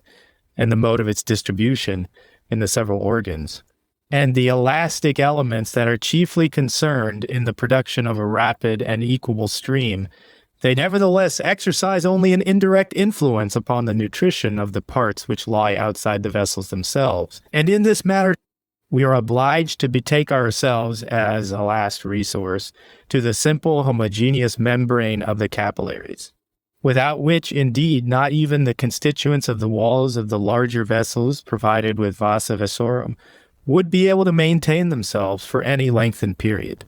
S1: and the mode of its distribution in the several organs, and the elastic elements that are chiefly concerned in the production of a rapid and equable stream, they nevertheless exercise only an indirect influence upon the nutrition of the parts which lie outside the vessels themselves. And in this matter, we are obliged to betake ourselves, as a last resource, to the simple homogeneous membrane of the capillaries, without which, indeed, not even the constituents of the walls of the larger vessels provided with vasa vasorum would be able to maintain themselves for any lengthened period.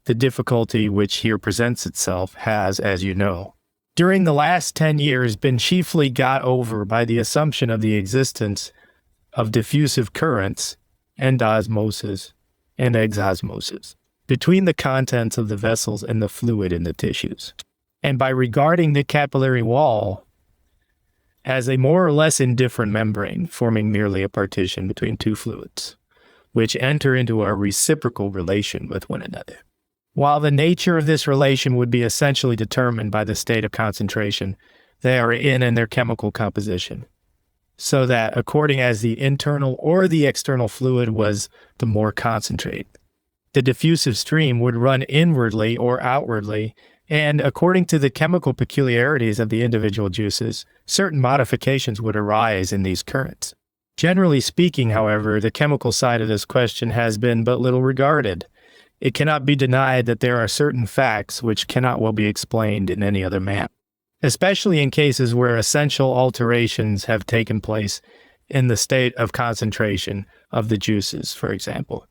S1: The difficulty which here presents itself has, as you know, during the last 10 years been chiefly got over by the assumption of the existence of diffusive currents, endosmosis, and exosmosis, between the contents of the vessels and the fluid in the tissues, and by regarding the capillary wall as a more or less indifferent membrane forming merely a partition between two fluids, which enter into a reciprocal relation with one another. While the nature of this relation would be essentially determined by the state of concentration they are in and their chemical composition, so that according as the internal or the external fluid was the more concentrate, the diffusive stream would run inwardly or outwardly, and according to the chemical peculiarities of the individual juices, certain modifications would arise in these currents. Generally speaking, however, the chemical side of this question has been but little regarded. It cannot be denied that there are certain facts which cannot well be explained in any other manner, especially in cases where essential alterations have taken place in the state of concentration of the juices, for example.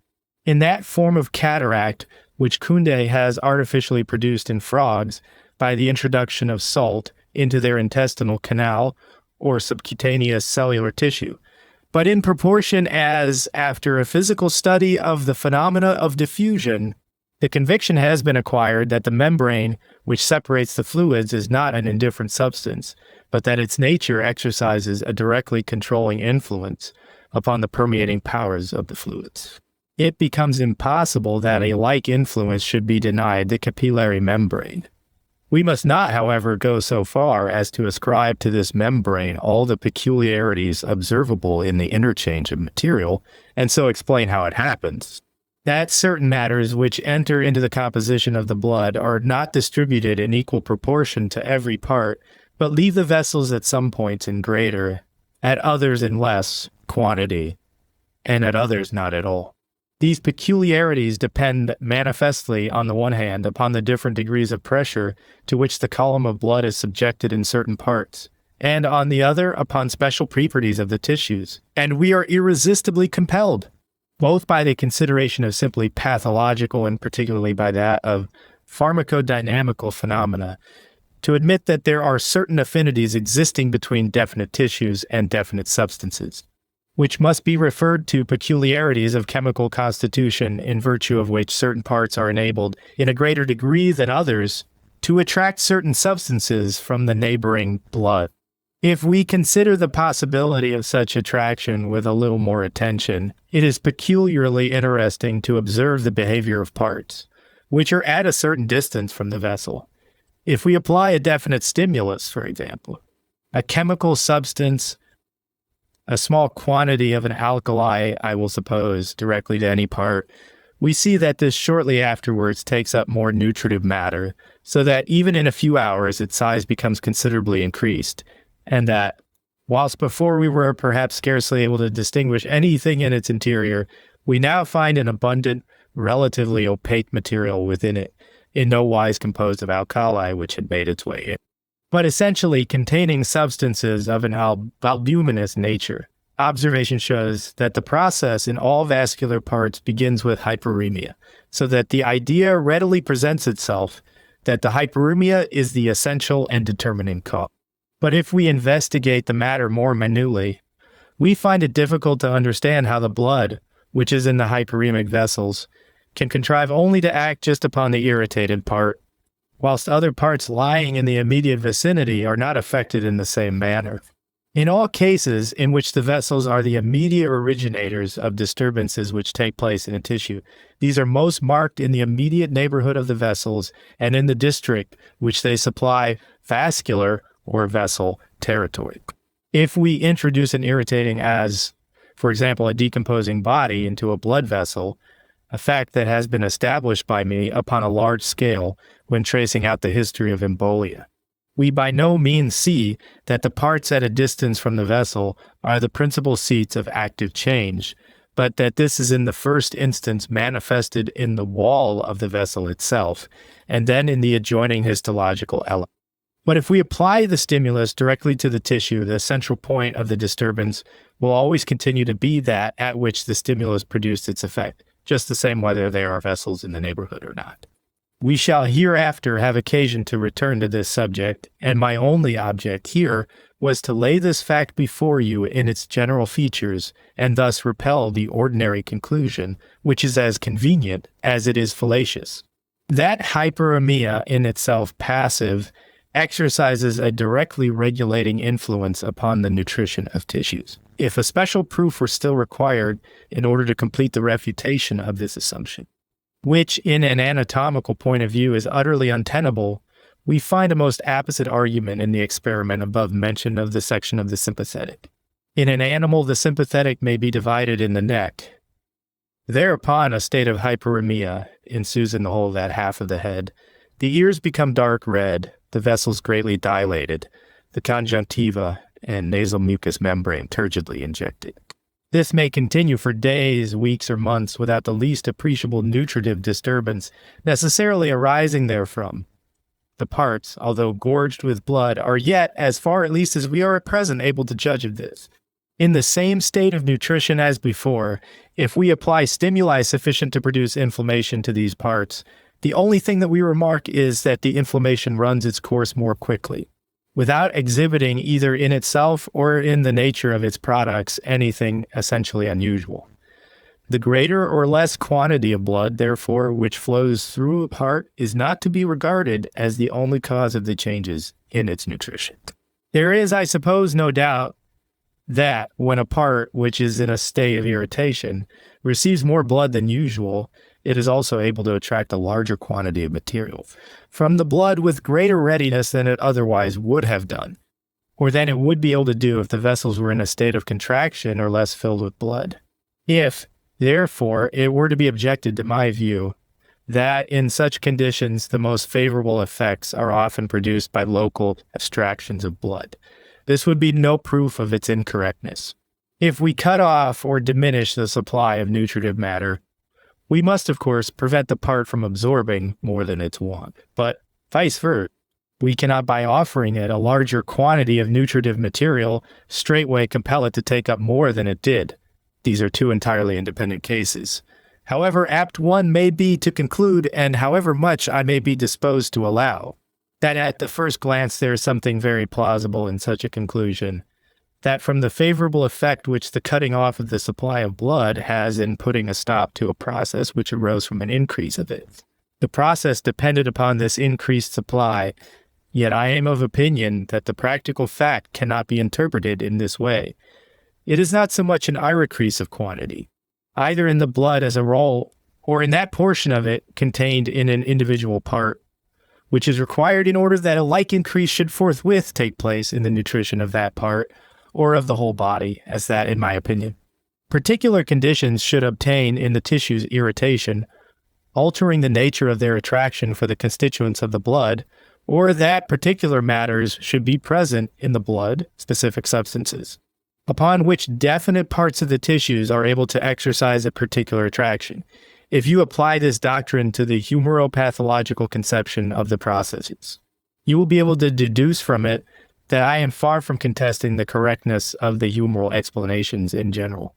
S1: In that form of cataract which Kunde has artificially produced in frogs by the introduction of salt into their intestinal canal or subcutaneous cellular tissue, but in proportion as, after a physical study of the phenomena of diffusion, the conviction has been acquired that the membrane which separates the fluids is not an indifferent substance, but that its nature exercises a directly controlling influence upon the permeating powers of the fluids. It becomes impossible that a like influence should be denied the capillary membrane. We must not, however, go so far as to ascribe to this membrane all the peculiarities observable in the interchange of material, and so explain how it happens. That certain matters which enter into the composition of the blood are not distributed in equal proportion to every part, but leave the vessels at some points in greater, at others in less quantity, and at others not at all. These peculiarities depend manifestly, on the one hand, upon the different degrees of pressure to which the column of blood is subjected in certain parts, and on the other, upon special properties of the tissues. And we are irresistibly compelled, both by the consideration of simply pathological and particularly by that of pharmacodynamical phenomena, to admit that there are certain affinities existing between definite tissues and definite substances, which must be referred to peculiarities of chemical constitution, in virtue of which certain parts are enabled, in a greater degree than others, to attract certain substances from the neighboring blood. If we consider the possibility of such attraction with a little more attention, it is peculiarly interesting to observe the behavior of parts, which are at a certain distance from the vessel. If we apply a definite stimulus, for example, a chemical substance, a small quantity of an alkali, I will suppose, directly to any part, we see that this shortly afterwards takes up more nutritive matter, so that even in a few hours its size becomes considerably increased, and that, whilst before we were perhaps scarcely able to distinguish anything in its interior, we now find an abundant, relatively opaque material within it, in no wise composed of alkali which had made its way in, but essentially containing substances of an albuminous nature. Observation shows that the process in all vascular parts begins with hyperemia, so that the idea readily presents itself that the hyperemia is the essential and determining cause. But if we investigate the matter more minutely, we find it difficult to understand how the blood, which is in the hyperemic vessels, can contrive only to act just upon the irritated part, whilst other parts lying in the immediate vicinity are not affected in the same manner. In all cases in which the vessels are the immediate originators of disturbances which take place in a tissue, these are most marked in the immediate neighborhood of the vessels and in the district which they supply vascular or vessel territory. If we introduce an irritating as, for example, a decomposing body into a blood vessel, a fact that has been established by me upon a large scale when tracing out the history of embolia, we by no means see that the parts at a distance from the vessel are the principal seats of active change, but that this is in the first instance manifested in the wall of the vessel itself, and then in the adjoining histological element. But if we apply the stimulus directly to the tissue, the central point of the disturbance will always continue to be that at which the stimulus produced its effect, just the same whether there are vessels in the neighborhood or not. We shall hereafter have occasion to return to this subject, and my only object here was to lay this fact before you in its general features, and thus repel the ordinary conclusion, which is as convenient as it is fallacious. That hyperemia, in itself passive, exercises a directly regulating influence upon the nutrition of tissues. If a special proof were still required in order to complete the refutation of this assumption, which in an anatomical point of view is utterly untenable, we find a most apposite argument in the experiment above mentioned of the section of the sympathetic. In an animal, the sympathetic may be divided in the neck. Thereupon, a state of hyperemia ensues in the whole of that half of the head. The ears become dark red, the vessels greatly dilated, the conjunctiva and nasal mucous membrane turgidly injected. This may continue for days, weeks, or months without the least appreciable nutritive disturbance necessarily arising therefrom. The parts, although gorged with blood, are yet, as far at least as we are at present able to judge of this, in the same state of nutrition as before. If we apply stimuli sufficient to produce inflammation to these parts, the only thing that we remark is that the inflammation runs its course more quickly, without exhibiting either in itself or in the nature of its products anything essentially unusual. The greater or less quantity of blood, therefore, which flows through a part is not to be regarded as the only cause of the changes in its nutrition. There is, I suppose, no doubt that when a part which is in a state of irritation receives more blood than usual, it is also able to attract a larger quantity of material from the blood with greater readiness than it otherwise would have done, or than it would be able to do if the vessels were in a state of contraction or less filled with blood. If, therefore, it were to be objected to my view that in such conditions the most favorable effects are often produced by local abstractions of blood, this would be no proof of its incorrectness. If we cut off or diminish the supply of nutritive matter, we must, of course, prevent the part from absorbing more than its wont. But vice versa, we cannot, by offering it a larger quantity of nutritive material, straightway compel it to take up more than it did. These are two entirely independent cases. However apt one may be to conclude, and however much I may be disposed to allow, that at the first glance there is something very plausible in such a conclusion, that from the favorable effect which the cutting off of the supply of blood has in putting a stop to a process which arose from an increase of it, the process depended upon this increased supply, yet I am of opinion that the practical fact cannot be interpreted in this way. It is not so much an increase of quantity, either in the blood as a whole, or in that portion of it contained in an individual part, which is required in order that a like increase should forthwith take place in the nutrition of that part, or of the whole body, as that, in my opinion. Particular conditions should obtain in the tissues irritation, altering the nature of their attraction for the constituents of the blood, or that particular matters should be present in the blood, specific substances, upon which definite parts of the tissues are able to exercise a particular attraction. If you apply this doctrine to the humoral-pathological conception of the processes, you will be able to deduce from it that I am far from contesting the correctness of the humoral explanations in general,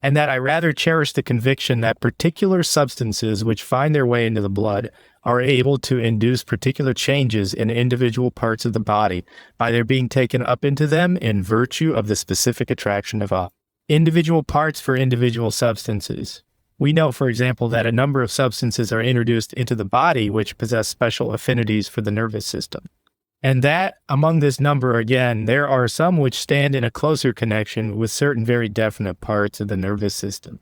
S1: and that I rather cherish the conviction that particular substances which find their way into the blood are able to induce particular changes in individual parts of the body by their being taken up into them in virtue of the specific attraction of individual parts for individual substances. We know, for example, that a number of substances are introduced into the body which possess special affinities for the nervous system, and that among this number, again, there are some which stand in a closer connection with certain very definite parts of the nervous system,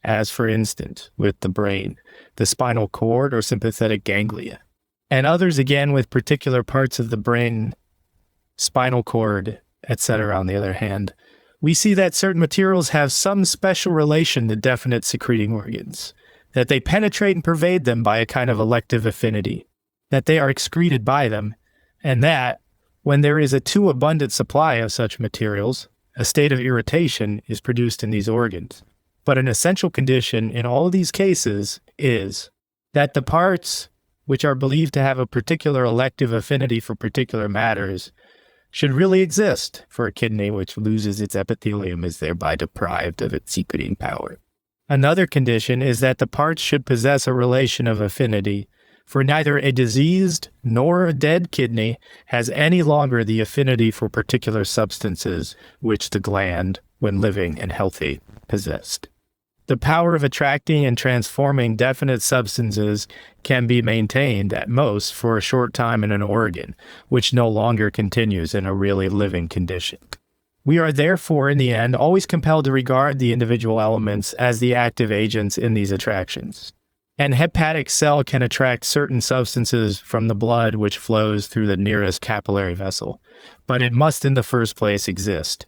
S1: as, for instance, with the brain, the spinal cord, or sympathetic ganglia, and others again with particular parts of the brain, spinal cord, etc. On the other hand, we see that certain materials have some special relation to definite secreting organs, that they penetrate and pervade them by a kind of elective affinity, that they are excreted by them, and that, when there is a too abundant supply of such materials, a state of irritation is produced in these organs. But an essential condition in all of these cases is that the parts which are believed to have a particular elective affinity for particular matters should really exist, for a kidney which loses its epithelium is thereby deprived of its secreting power. Another condition is that the parts should possess a relation of affinity, for neither a diseased nor a dead kidney has any longer the affinity for particular substances which the gland, when living and healthy, possessed. The power of attracting and transforming definite substances can be maintained, at most, for a short time in an organ, which no longer continues in a really living condition. We are therefore, in the end, always compelled to regard the individual elements as the active agents in these attractions. An hepatic cell can attract certain substances from the blood which flows through the nearest capillary vessel, but it must in the first place exist,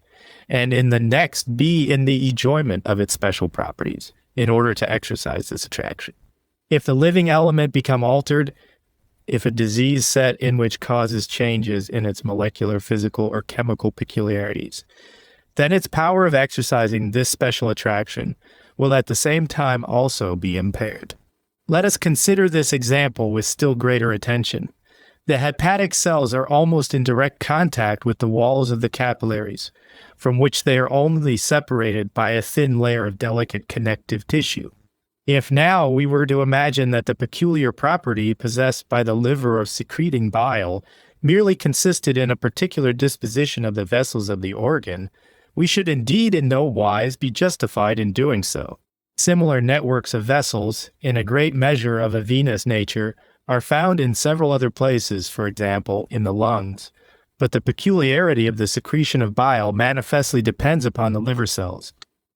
S1: and in the next be in the enjoyment of its special properties, in order to exercise this attraction. If the living element become altered, if a disease set in which causes changes in its molecular, physical, or chemical peculiarities, then its power of exercising this special attraction will at the same time also be impaired. Let us consider this example with still greater attention. The hepatic cells are almost in direct contact with the walls of the capillaries, from which they are only separated by a thin layer of delicate connective tissue. If now we were to imagine that the peculiar property possessed by the liver of secreting bile merely consisted in a particular disposition of the vessels of the organ, we should indeed in no wise be justified in doing so. Similar networks of vessels, in a great measure of a venous nature, are found in several other places, for example, in the lungs, but the peculiarity of the secretion of bile manifestly depends upon the liver cells,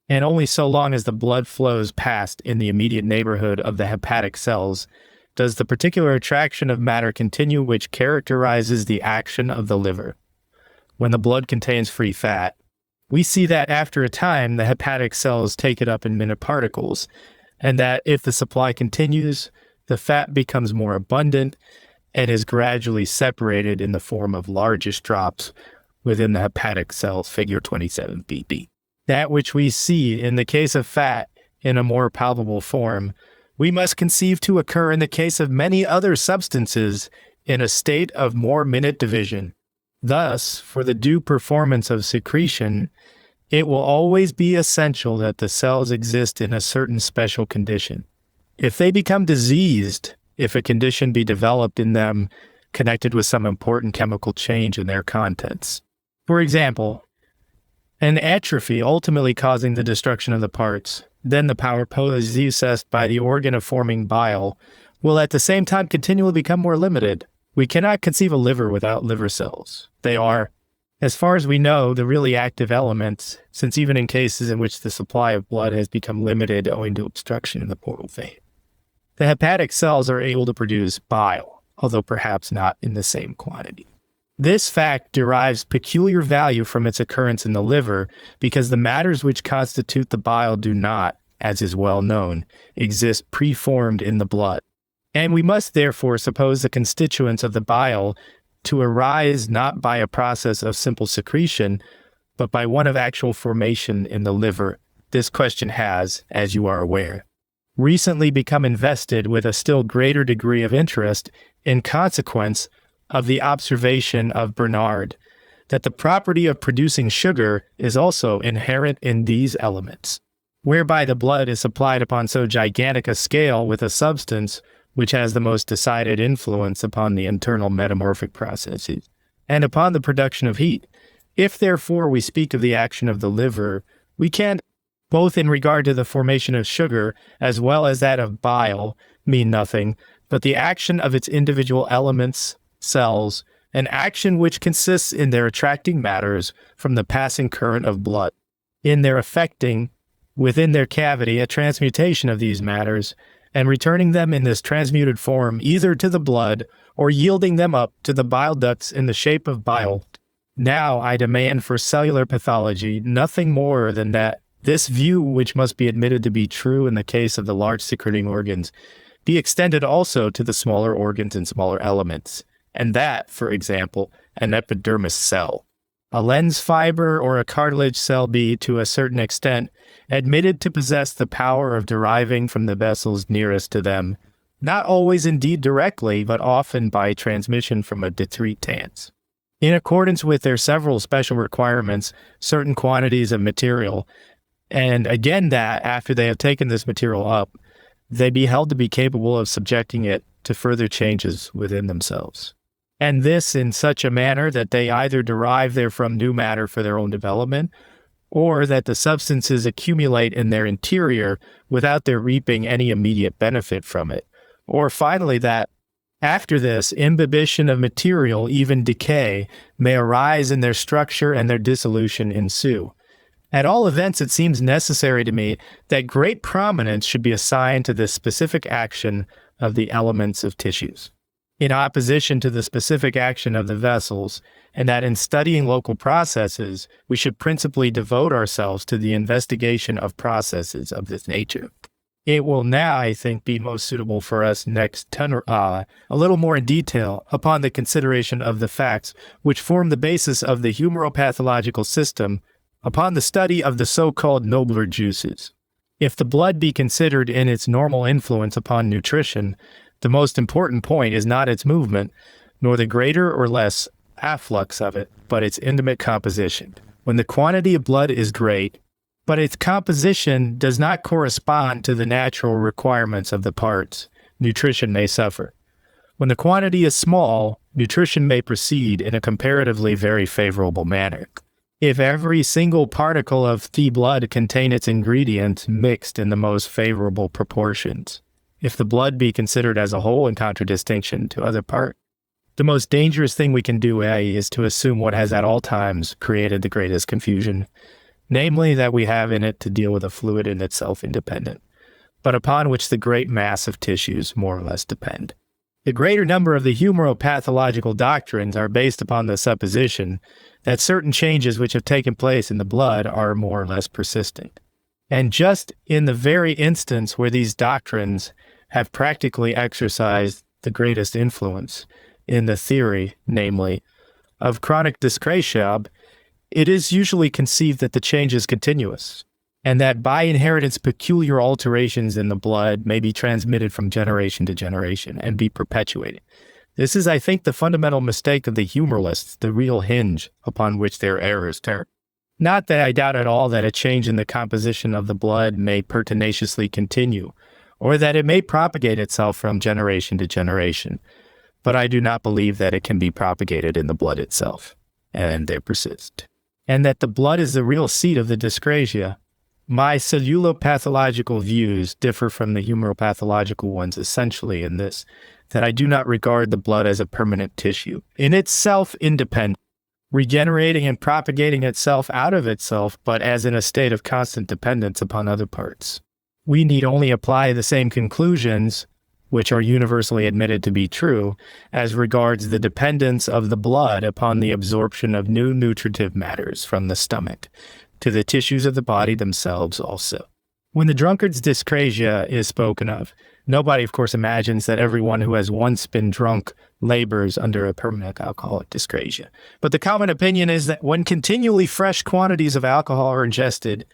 S1: and only so long as the blood flows past in the immediate neighborhood of the hepatic cells does the particular attraction of matter continue which characterizes the action of the liver. When the blood contains free fat, we see that after a time the hepatic cells take it up in minute particles, and that if the supply continues, the fat becomes more abundant and is gradually separated in the form of largest drops within the hepatic cells, figure 27bb. That which we see in the case of fat in a more palpable form, we must conceive to occur in the case of many other substances in a state of more minute division. Thus, for the due performance of secretion, it will always be essential that the cells exist in a certain special condition. If they become diseased, if a condition be developed in them connected with some important chemical change in their contents, for example, an atrophy ultimately causing the destruction of the parts, then the power possessed by the organ of forming bile will at the same time continually become more limited. We cannot conceive a liver without liver cells. They are, as far as we know, the really active elements, since even in cases in which the supply of blood has become limited owing to obstruction in the portal vein, the hepatic cells are able to produce bile, although perhaps not in the same quantity. This fact derives peculiar value from its occurrence in the liver because the matters which constitute the bile do not, as is well known, exist preformed in the blood. And we must therefore suppose the constituents of the bile to arise not by a process of simple secretion, but by one of actual formation in the liver. This question has, as you are aware, recently become invested with a still greater degree of interest in consequence of the observation of Bernard that the property of producing sugar is also inherent in these elements, whereby the blood is supplied upon so gigantic a scale with a substance which has the most decided influence upon the internal metamorphic processes and upon the production of heat. If therefore we speak of the action of the liver, we can, both in regard to the formation of sugar as well as that of bile, mean nothing but the action of its individual elements, cells, an action which consists in their attracting matters from the passing current of blood, in their effecting within their cavity a transmutation of these matters, and returning them in this transmuted form either to the blood or yielding them up to the bile ducts in the shape of bile. Now I demand for cellular pathology nothing more than that this view, which must be admitted to be true in the case of the large secreting organs, be extended also to the smaller organs and smaller elements, and that, for example, an epidermis cell, a lens fiber, or a cartilage cell be, to a certain extent, admitted to possess the power of deriving from the vessels nearest to them, not always indeed directly, but often by transmission from a detritus, in accordance with their several special requirements, certain quantities of material, and again that, after they have taken this material up, they be held to be capable of subjecting it to further changes within themselves. And this in such a manner that they either derive therefrom new matter for their own development, or that the substances accumulate in their interior without their reaping any immediate benefit from it, or finally that, after this, imbibition of material, even decay, may arise in their structure and their dissolution ensue. At all events, it seems necessary to me that great prominence should be assigned to this specific action of the elements of tissues, in opposition to the specific action of the vessels, and that in studying local processes, we should principally devote ourselves to the investigation of processes of this nature. It will now, I think, be most suitable for us next to a little more in detail upon the consideration of the facts which form the basis of the humoral-pathological system, upon the study of the so-called nobler juices. If the blood be considered in its normal influence upon nutrition, the most important point is not its movement, nor the greater or less afflux of it, but its intimate composition. When the quantity of blood is great, but its composition does not correspond to the natural requirements of the parts, nutrition may suffer. When the quantity is small, nutrition may proceed in a comparatively very favorable manner. If every single particle of the blood contain its ingredients mixed in the most favorable proportions, if the blood be considered as a whole in contradistinction to other parts, the most dangerous thing we can do, is to assume what has at all times created the greatest confusion, namely that we have in it to deal with a fluid in itself independent, but upon which the great mass of tissues more or less depend. The greater number of the humoral-pathological doctrines are based upon the supposition that certain changes which have taken place in the blood are more or less persistent. And just in the very instance where these doctrines have practically exercised the greatest influence in the theory, namely, of chronic dyscrasia, it is usually conceived that the change is continuous, and that by inheritance peculiar alterations in the blood may be transmitted from generation to generation and be perpetuated. This is, I think, the fundamental mistake of the humoralists, the real hinge upon which their errors turn. Not that I doubt at all that a change in the composition of the blood may pertinaciously continue, or that it may propagate itself from generation to generation, but I do not believe that it can be propagated in the blood itself, and they persist. And that the blood is the real seat of the dyscrasia. My cellulopathological views differ from the humoral-pathological ones essentially in this, that I do not regard the blood as a permanent tissue, in itself independent, regenerating and propagating itself out of itself, but as in a state of constant dependence upon other parts. We need only apply the same conclusions, which are universally admitted to be true, as regards the dependence of the blood upon the absorption of new nutritive matters from the stomach, to the tissues of the body themselves also. When the drunkard's dyscrasia is spoken of, nobody, of course, imagines that everyone who has once been drunk labors under a permanent alcoholic dyscrasia. But the common opinion is that when continually fresh quantities of alcohol are ingested,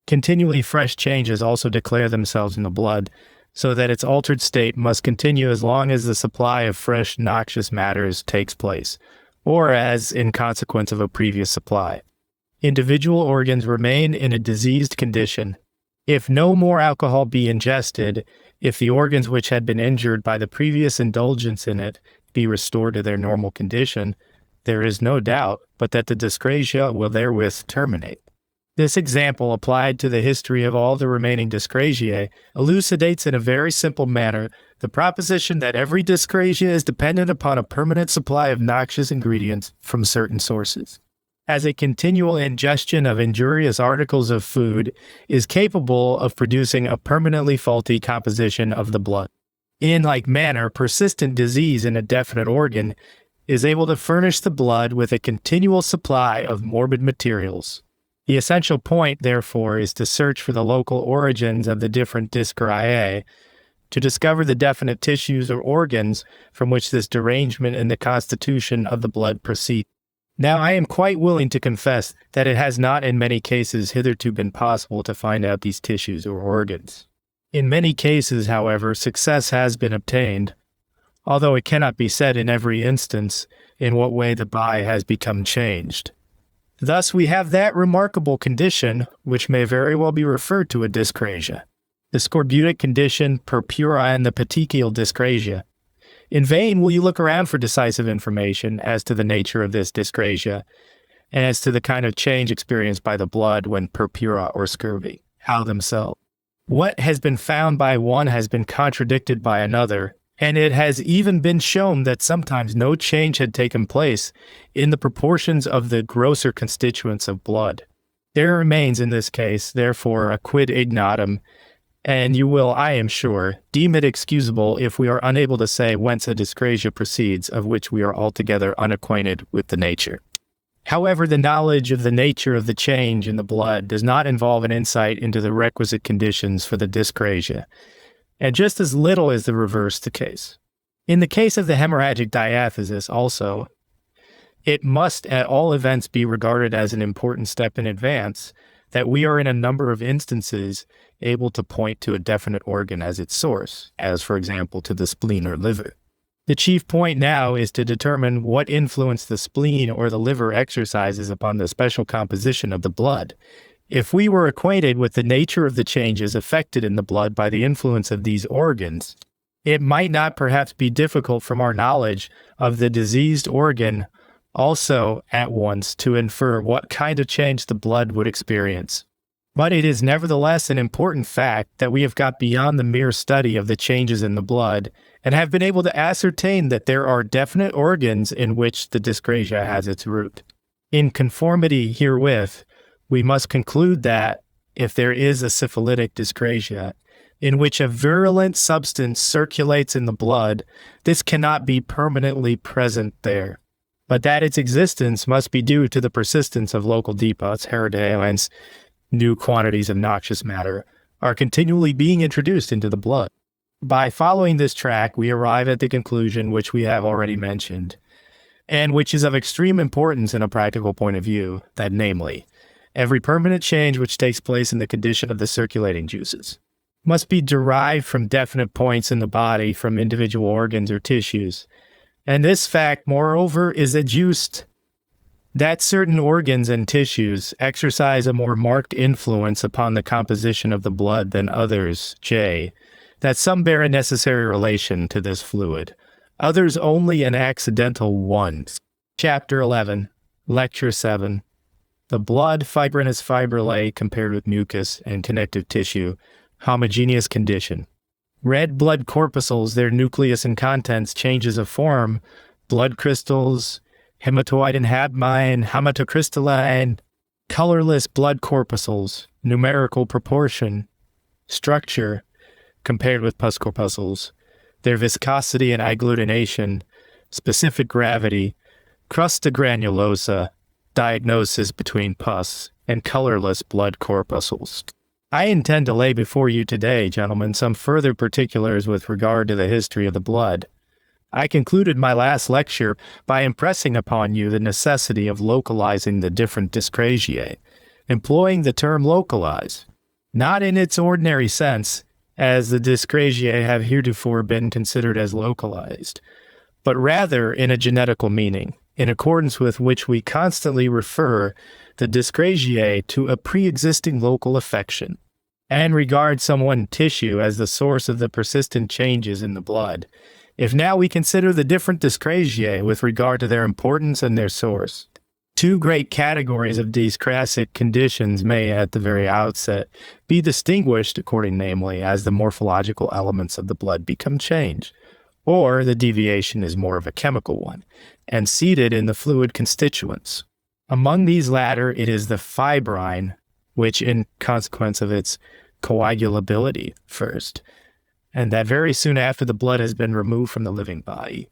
S1: continually fresh changes also declare themselves in the blood, so that its altered state must continue as long as the supply of fresh noxious matters takes place, or as in consequence of a previous supply. Individual organs remain in a diseased condition. If no more alcohol be ingested, if the organs which had been injured by the previous indulgence in it be restored to their normal condition, there is no doubt but that the dyscrasia will therewith terminate. This example, applied to the history of all the remaining dyscrasiae, elucidates in a very simple manner the proposition that every dyscrasia is dependent upon a permanent supply of noxious ingredients from certain sources, as a continual ingestion of injurious articles of food is capable of producing a permanently faulty composition of the blood. In like manner, persistent disease in a definite organ is able to furnish the blood with a continual supply of morbid materials. The essential point, therefore, is to search for the local origins of the different dyscrasiae, to discover the definite tissues or organs from which this derangement in the constitution of the blood proceeds. Now, I am quite willing to confess that it has not in many cases hitherto been possible to find out these tissues or organs. In many cases, however, success has been obtained, although it cannot be said in every instance in what way the body has become changed. Thus, we have that remarkable condition, which may very well be referred to a dyscrasia, the scorbutic condition, purpura, and the petechial dyscrasia. In vain will you look around for decisive information as to the nature of this dyscrasia, and as to the kind of change experienced by the blood when purpura or scurvy, how themselves. What has been found by one has been contradicted by another, and it has even been shown that sometimes no change had taken place in the proportions of the grosser constituents of blood. There remains in this case, therefore, a quid ignotum, and you will, I am sure, deem it excusable if we are unable to say whence a dyscrasia proceeds, of which we are altogether unacquainted with the nature. However, the knowledge of the nature of the change in the blood does not involve an insight into the requisite conditions for the dyscrasia, and just as little is the reverse the case. In the case of the hemorrhagic diathesis also, it must at all events be regarded as an important step in advance that we are in a number of instances able to point to a definite organ as its source, as for example to the spleen or liver. The chief point now is to determine what influence the spleen or the liver exercises upon the special composition of the blood. If we were acquainted with the nature of the changes effected in the blood by the influence of these organs, it might not perhaps be difficult from our knowledge of the diseased organ also at once to infer what kind of change the blood would experience. But it is nevertheless an important fact that we have got beyond the mere study of the changes in the blood and have been able to ascertain that there are definite organs in which the dyscrasia has its root. In conformity herewith, we must conclude that if there is a syphilitic dyscrasia in which a virulent substance circulates in the blood, this cannot be permanently present there, but that its existence must be due to the persistence of local depots, hence new quantities of noxious matter are continually being introduced into the blood. By following this track, we arrive at the conclusion which we have already mentioned, and which is of extreme importance in a practical point of view, that namely, every permanent change which takes place in the condition of the circulating juices must be derived from definite points in the body from individual organs or tissues. And this fact, moreover, is adduced that certain organs and tissues exercise a more marked influence upon the composition of the blood than others, that some bear a necessary relation to this fluid, others only an accidental one. Chapter 11, Lecture 7. The blood, fibrinous fibrillae compared with mucus and connective tissue, homogeneous condition. Red blood corpuscles, their nucleus and contents changes of form, blood crystals, hematoid and habmine, hematocrystalline, colorless blood corpuscles, numerical proportion, structure compared with pus corpuscles, their viscosity and agglutination, specific gravity, crusta granulosa, diagnosis between pus and colorless blood corpuscles. I intend to lay before you today, gentlemen, some further particulars with regard to the history of the blood. I concluded my last lecture by impressing upon you the necessity of localizing the different dyscrasiae, employing the term localize, not in its ordinary sense, as the dyscrasiae have heretofore been considered as localized, but rather in a genetical meaning, in accordance with which we constantly refer the dyscrasiae to a pre-existing local affection, and regard some one tissue as the source of the persistent changes in the blood. If now we consider the different dyscrasiae with regard to their importance and their source, two great categories of dyscrasic conditions may, at the very outset, be distinguished according, namely, as the morphological elements of the blood become changed, or the deviation is more of a chemical one, and seated in the fluid constituents. Among these latter, it is the fibrine, which, in consequence of its coagulability first, and that very soon after the blood has been removed from the living body,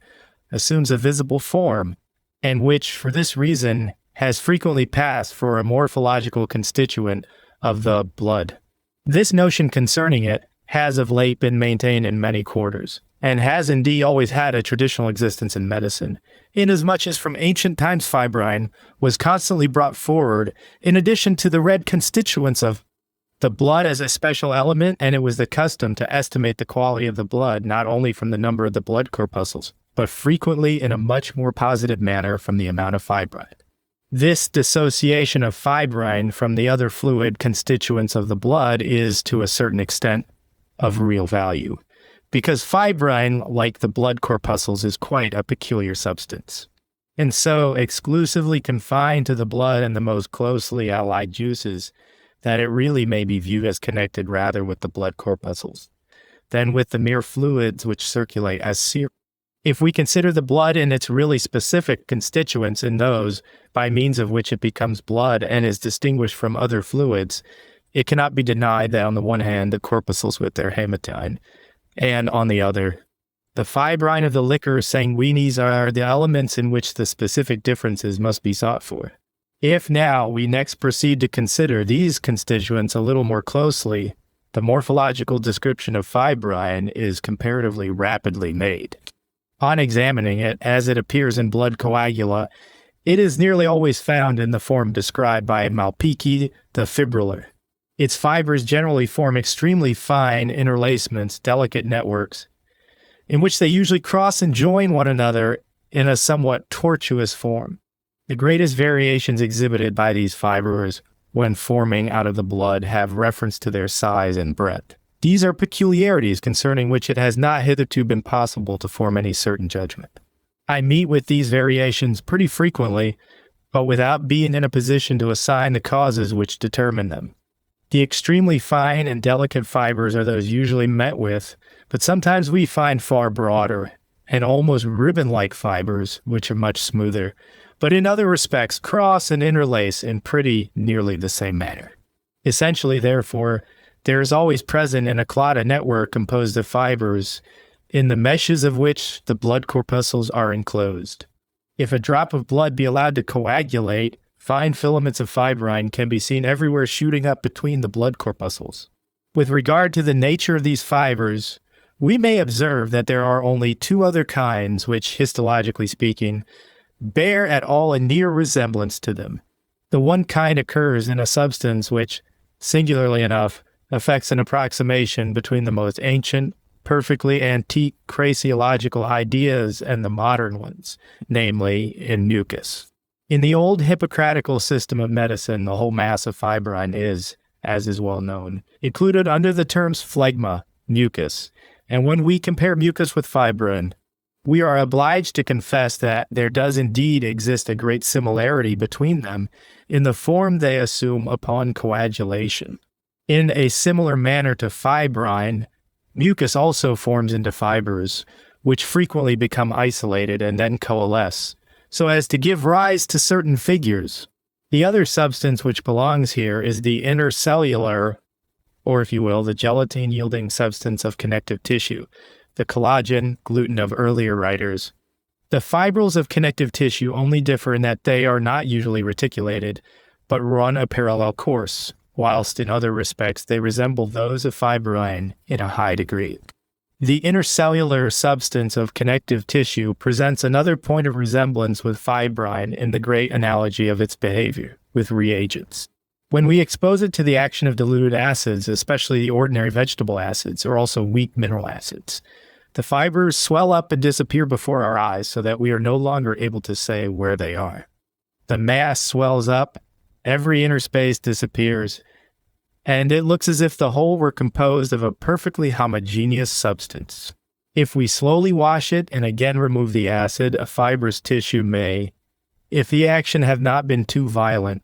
S1: assumes a visible form, and which, for this reason, has frequently passed for a morphological constituent of the blood. This notion concerning it has of late been maintained in many quarters, and has indeed always had a traditional existence in medicine, inasmuch as from ancient times fibrine was constantly brought forward in addition to the red constituents of the blood as a special element, and it was the custom to estimate the quality of the blood not only from the number of the blood corpuscles, but frequently in a much more positive manner from the amount of fibrine. This dissociation of fibrine from the other fluid constituents of the blood is, to a certain extent, of real value, because fibrine, like the blood corpuscles, is quite a peculiar substance, and so exclusively confined to the blood and the most closely allied juices, that it really may be viewed as connected rather with the blood corpuscles than with the mere fluids which circulate as serum. If we consider the blood in its really specific constituents and those by means of which it becomes blood and is distinguished from other fluids, it cannot be denied that on the one hand the corpuscles with their hematine, and on the other, the fibrine of the liquor sanguinis are the elements in which the specific differences must be sought for. If now we next proceed to consider these constituents a little more closely, the morphological description of fibrine is comparatively rapidly made. On examining it, as it appears in blood coagula, it is nearly always found in the form described by Malpighi, the fibrillar. Its fibers generally form extremely fine interlacements, delicate networks, in which they usually cross and join one another in a somewhat tortuous form. The greatest variations exhibited by these fibers when forming out of the blood have reference to their size and breadth. These are peculiarities concerning which it has not hitherto been possible to form any certain judgment. I meet with these variations pretty frequently, but without being in a position to assign the causes which determine them. The extremely fine and delicate fibers are those usually met with, but sometimes we find far broader and almost ribbon-like fibers, which are much smoother, but in other respects cross and interlace in pretty nearly the same manner. Essentially, therefore, there is always present in a clot a network composed of fibers, in the meshes of which the blood corpuscles are enclosed. If a drop of blood be allowed to coagulate, fine filaments of fibrine can be seen everywhere shooting up between the blood corpuscles. With regard to the nature of these fibers, we may observe that there are only two other kinds which, histologically speaking, bear at all a near resemblance to them. The one kind occurs in a substance which, singularly enough, affects an approximation between the most ancient, perfectly antique crasiological ideas and the modern ones, namely in mucus. In the old Hippocratical system of medicine, the whole mass of fibrine is, as is well known, included under the terms phlegma, mucus, and when we compare mucus with fibrin, we are obliged to confess that there does indeed exist a great similarity between them in the form they assume upon coagulation. In a similar manner to fibrine, mucus also forms into fibers, which frequently become isolated and then coalesce, so as to give rise to certain figures. The other substance which belongs here is the intercellular, or if you will, the gelatin-yielding substance of connective tissue, the collagen, gluten of earlier writers. The fibrils of connective tissue only differ in that they are not usually reticulated, but run a parallel course, whilst in other respects they resemble those of fibrine in a high degree. The intercellular substance of connective tissue presents another point of resemblance with fibrine in the great analogy of its behavior with reagents. When we expose it to the action of diluted acids, especially the ordinary vegetable acids or also weak mineral acids, the fibers swell up and disappear before our eyes so that we are no longer able to say where they are. The mass swells up, every interspace disappears, and it looks as if the whole were composed of a perfectly homogeneous substance. If we slowly wash it and again remove the acid, a fibrous tissue may, if the action have not been too violent,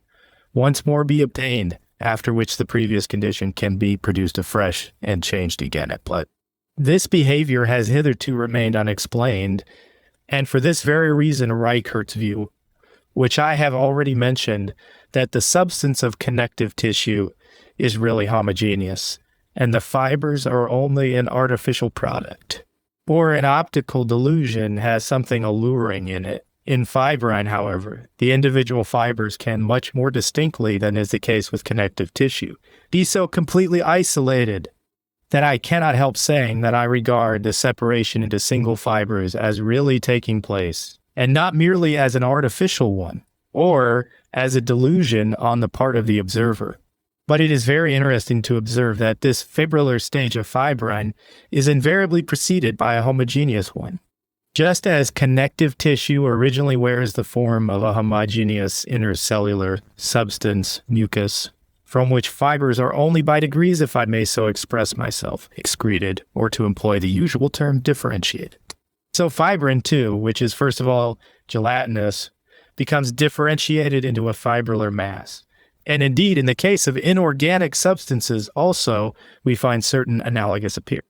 S1: once more be obtained, after which the previous condition can be produced afresh and changed again at blood. This behavior has hitherto remained unexplained, and for this very reason Reichert's view, which I have already mentioned, that the substance of connective tissue is really homogeneous, and the fibers are only an artificial product, or an optical delusion has something alluring in it. In fibrine, however, the individual fibers can much more distinctly than is the case with connective tissue be so completely isolated that I cannot help saying that I regard the separation into single fibers as really taking place, and not merely as an artificial one, or as a delusion on the part of the observer. But it is very interesting to observe that this fibrillar stage of fibrine is invariably preceded by a homogeneous one. Just as connective tissue originally wears the form of a homogeneous intercellular substance, mucus, from which fibers are only by degrees, if I may so express myself, excreted, or to employ the usual term, differentiated. So fibrin, too, which is first of all gelatinous, becomes differentiated into a fibrillar mass. And indeed, in the case of inorganic substances also, we find certain analogous appearance.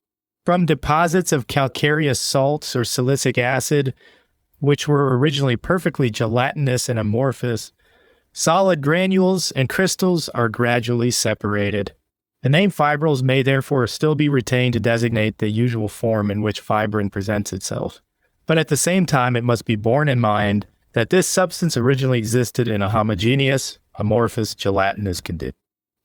S1: From deposits of calcareous salts or silicic acid, which were originally perfectly gelatinous and amorphous, solid granules and crystals are gradually separated. The name fibrils may therefore still be retained to designate the usual form in which fibrin presents itself. But at the same time, it must be borne in mind that this substance originally existed in a homogeneous, amorphous, gelatinous condition,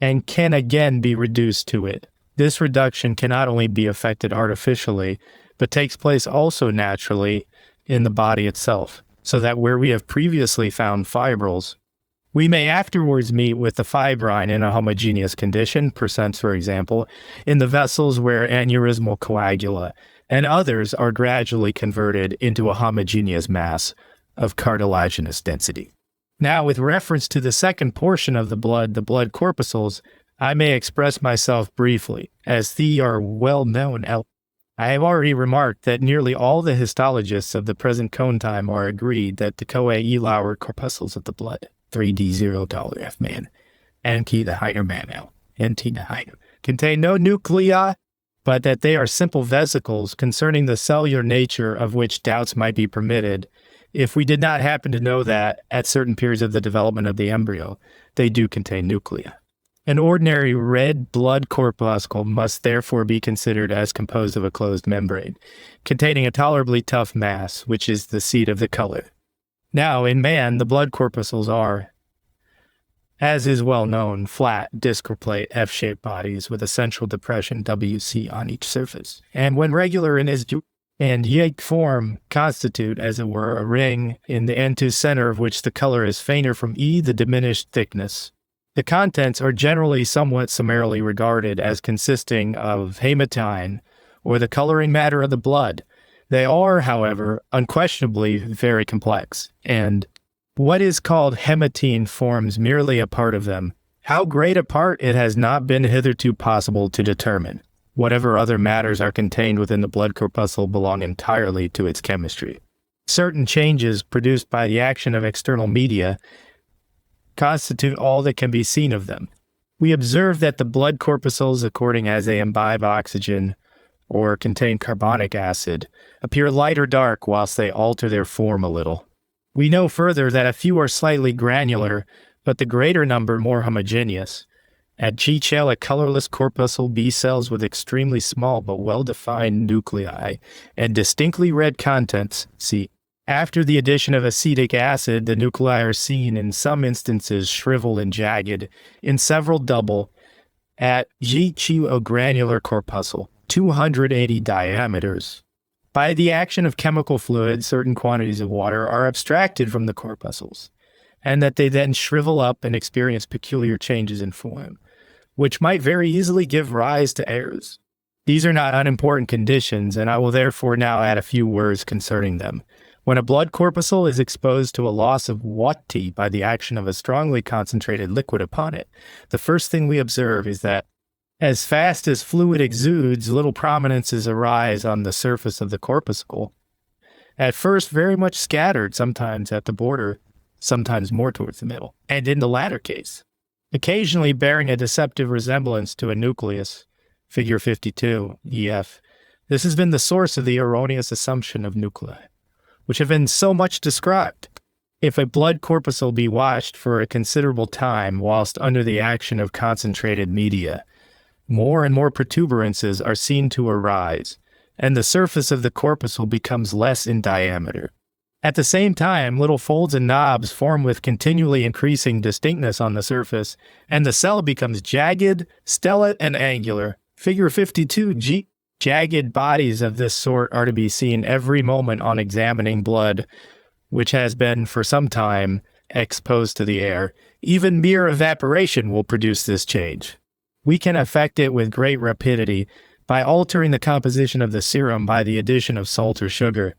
S1: and can again be reduced to it. This reduction can not only be effected artificially, but takes place also naturally in the body itself, so that where we have previously found fibrils, we may afterwards meet with the fibrine in a homogeneous condition, percents for example, in the vessels where aneurysmal coagula and others are gradually converted into a homogeneous mass of cartilaginous density. Now, with reference to the second portion of the blood corpuscles, I may express myself briefly, as these are well-known. I have already remarked that nearly all the histologists of the present cone time are agreed that the coagular corpuscles of the blood, 3D0 man, NT the Heiner man L, NT the Heiner, contain no nuclei, but that they are simple vesicles concerning the cellular nature of which doubts might be permitted, If we did not happen to know that at certain periods of the development of the embryo, they do contain nuclei. An ordinary red blood corpuscle must therefore be considered as composed of a closed membrane, containing a tolerably tough mass, which is the seat of the color. Now, in man, the blood corpuscles are, as is well known, flat, discal plate, F-shaped bodies with a central depression WC on each surface. And when regular in its and yolk form, constitute, as it were, a ring in the end-to center of which the color is fainter from E, the diminished thickness. The contents are generally somewhat summarily regarded as consisting of hematine, or the coloring matter of the blood. They are, however, unquestionably very complex, and what is called hematine forms merely a part of them. How great a part it has not been hitherto possible to determine. Whatever other matters are contained within the blood corpuscle belong entirely to its chemistry. Certain changes produced by the action of external media constitute all that can be seen of them. We observe that the blood corpuscles, according as they imbibe oxygen or contain carbonic acid, appear light or dark whilst they alter their form a little. We know further that a few are slightly granular, but the greater number more homogeneous. At G shell, a colorless corpuscle B cells with extremely small but well-defined nuclei and distinctly red contents, C. After the addition of acetic acid, the nuclei are seen in some instances shriveled and jagged, in several double. At G2, a granular corpuscle, 280 diameters. By the action of chemical fluid, certain quantities of water are abstracted from the corpuscles, and that they then shrivel up and experience peculiar changes in form, which might very easily give rise to errors. These are not unimportant conditions, and I will therefore now add a few words concerning them. When a blood corpuscle is exposed to a loss of water by the action of a strongly concentrated liquid upon it, the first thing we observe is that as fast as fluid exudes, little prominences arise on the surface of the corpuscle, at first very much scattered, sometimes at the border, sometimes more towards the middle, and in the latter case, occasionally bearing a deceptive resemblance to a nucleus, figure 52, EF. This has been the source of the erroneous assumption of nuclei, which have been so much described. If a blood corpuscle be watched for a considerable time whilst under the action of concentrated media, more and more protuberances are seen to arise, and the surface of the corpuscle becomes less in diameter. At the same time, little folds and knobs form with continually increasing distinctness on the surface, and the cell becomes jagged, stellate, and angular. Figure 52G. Jagged bodies of this sort are to be seen every moment on examining blood, which has been for some time exposed to the air. Even mere evaporation will produce this change. We can effect it with great rapidity by altering the composition of the serum by the addition of salt or sugar.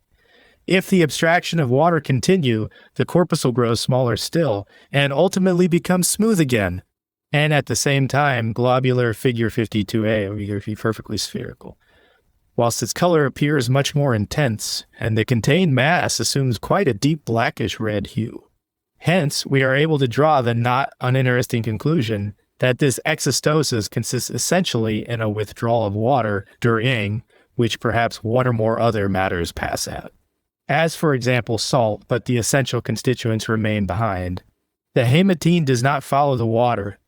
S1: If the abstraction of water continue, the corpuscle grows smaller still and ultimately becomes smooth again, and at the same time globular, figure 52A, or be perfectly spherical, whilst its color appears much more intense, and the contained mass assumes quite a deep blackish red hue. Hence, we are able to draw the not uninteresting conclusion that this exostosis consists essentially in a withdrawal of water during which perhaps one or more other matters pass out. As, for example, salt, but the essential constituents remain behind. The hematine does not follow the water.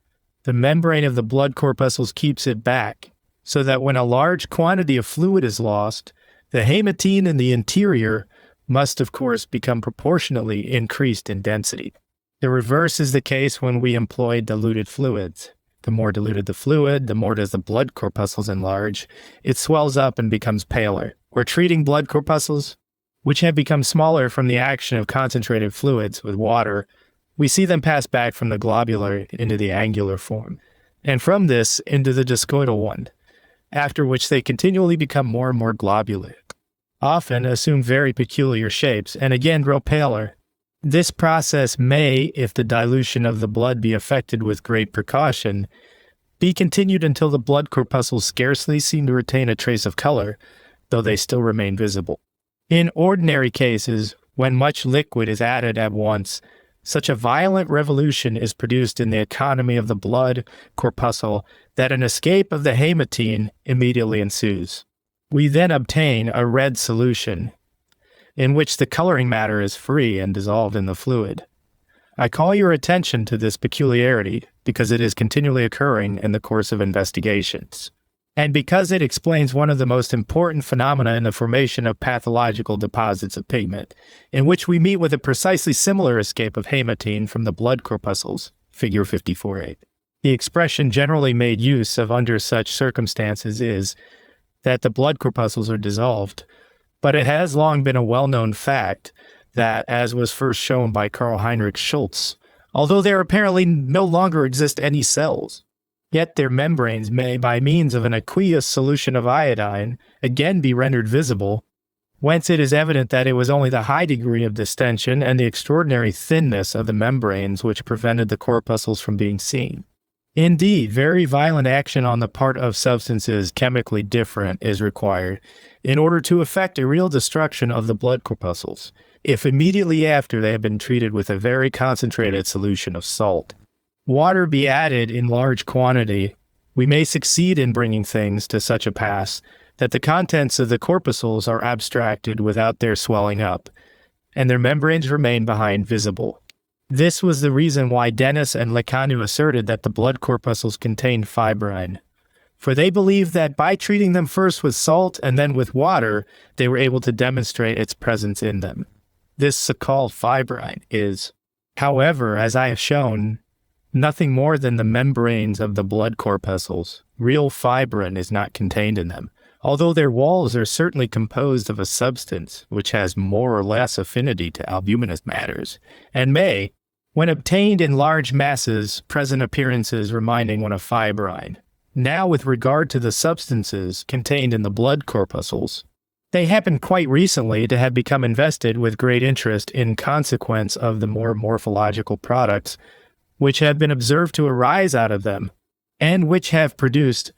S1: The membrane of the blood corpuscles keeps it back, so that when a large quantity of fluid is lost, the hematine in the interior must, of course, become proportionately increased in density. The reverse is the case when we employ diluted fluids. The more diluted the fluid, the more does the blood corpuscles enlarge. It swells up and becomes paler. We're treating blood corpuscles, which have become smaller from the action of concentrated fluids with water. We see them pass back from the globular into the angular form, and from this into the discoidal one, after which they continually become more and more globular, often assume very peculiar shapes, and again grow paler. This process may, if the dilution of the blood be effected with great precaution, be continued until the blood corpuscles scarcely seem to retain a trace of color, though they still remain visible. In ordinary cases, when much liquid is added at once, such a violent revolution is produced in the economy of the blood corpuscle that an escape of the hematine immediately ensues. We then obtain a red solution. in which the coloring matter is free and dissolved in the fluid. I call your attention to this peculiarity because it is continually occurring in the course of investigations, and because it explains one of the most important phenomena in the formation of pathological deposits of pigment, in which we meet with a precisely similar escape of hematine from the blood corpuscles, figure 54a. The expression generally made use of under such circumstances is that the blood corpuscles are dissolved, but it has long been a well-known fact that, as was first shown by Karl Heinrich Schultz, although there apparently no longer exist any cells, yet their membranes may, by means of an aqueous solution of iodine, again be rendered visible, whence it is evident that it was only the high degree of distension and the extraordinary thinness of the membranes which prevented the corpuscles from being seen. Indeed, very violent action on the part of substances chemically different is required in order to effect a real destruction of the blood corpuscles, if immediately after they have been treated with a very concentrated solution of salt. Water be added in large quantity, we may succeed in bringing things to such a pass that the contents of the corpuscles are abstracted without their swelling up, and their membranes remain behind visible. This was the reason why Dennis and Lecanu asserted that the blood corpuscles contained fibrine, for they believed that by treating them first with salt and then with water, they were able to demonstrate its presence in them. This so-called fibrine is, however, as I have shown, nothing more than the membranes of the blood corpuscles. Real fibrin is not contained in them, although their walls are certainly composed of a substance which has more or less affinity to albuminous matters, and may, when obtained in large masses, present appearances reminding one of fibrine. Now, with regard to the substances contained in the blood corpuscles, they happen quite recently to have become invested with great interest in consequence of the more morphological products which have been observed to arise out of them, and which have produced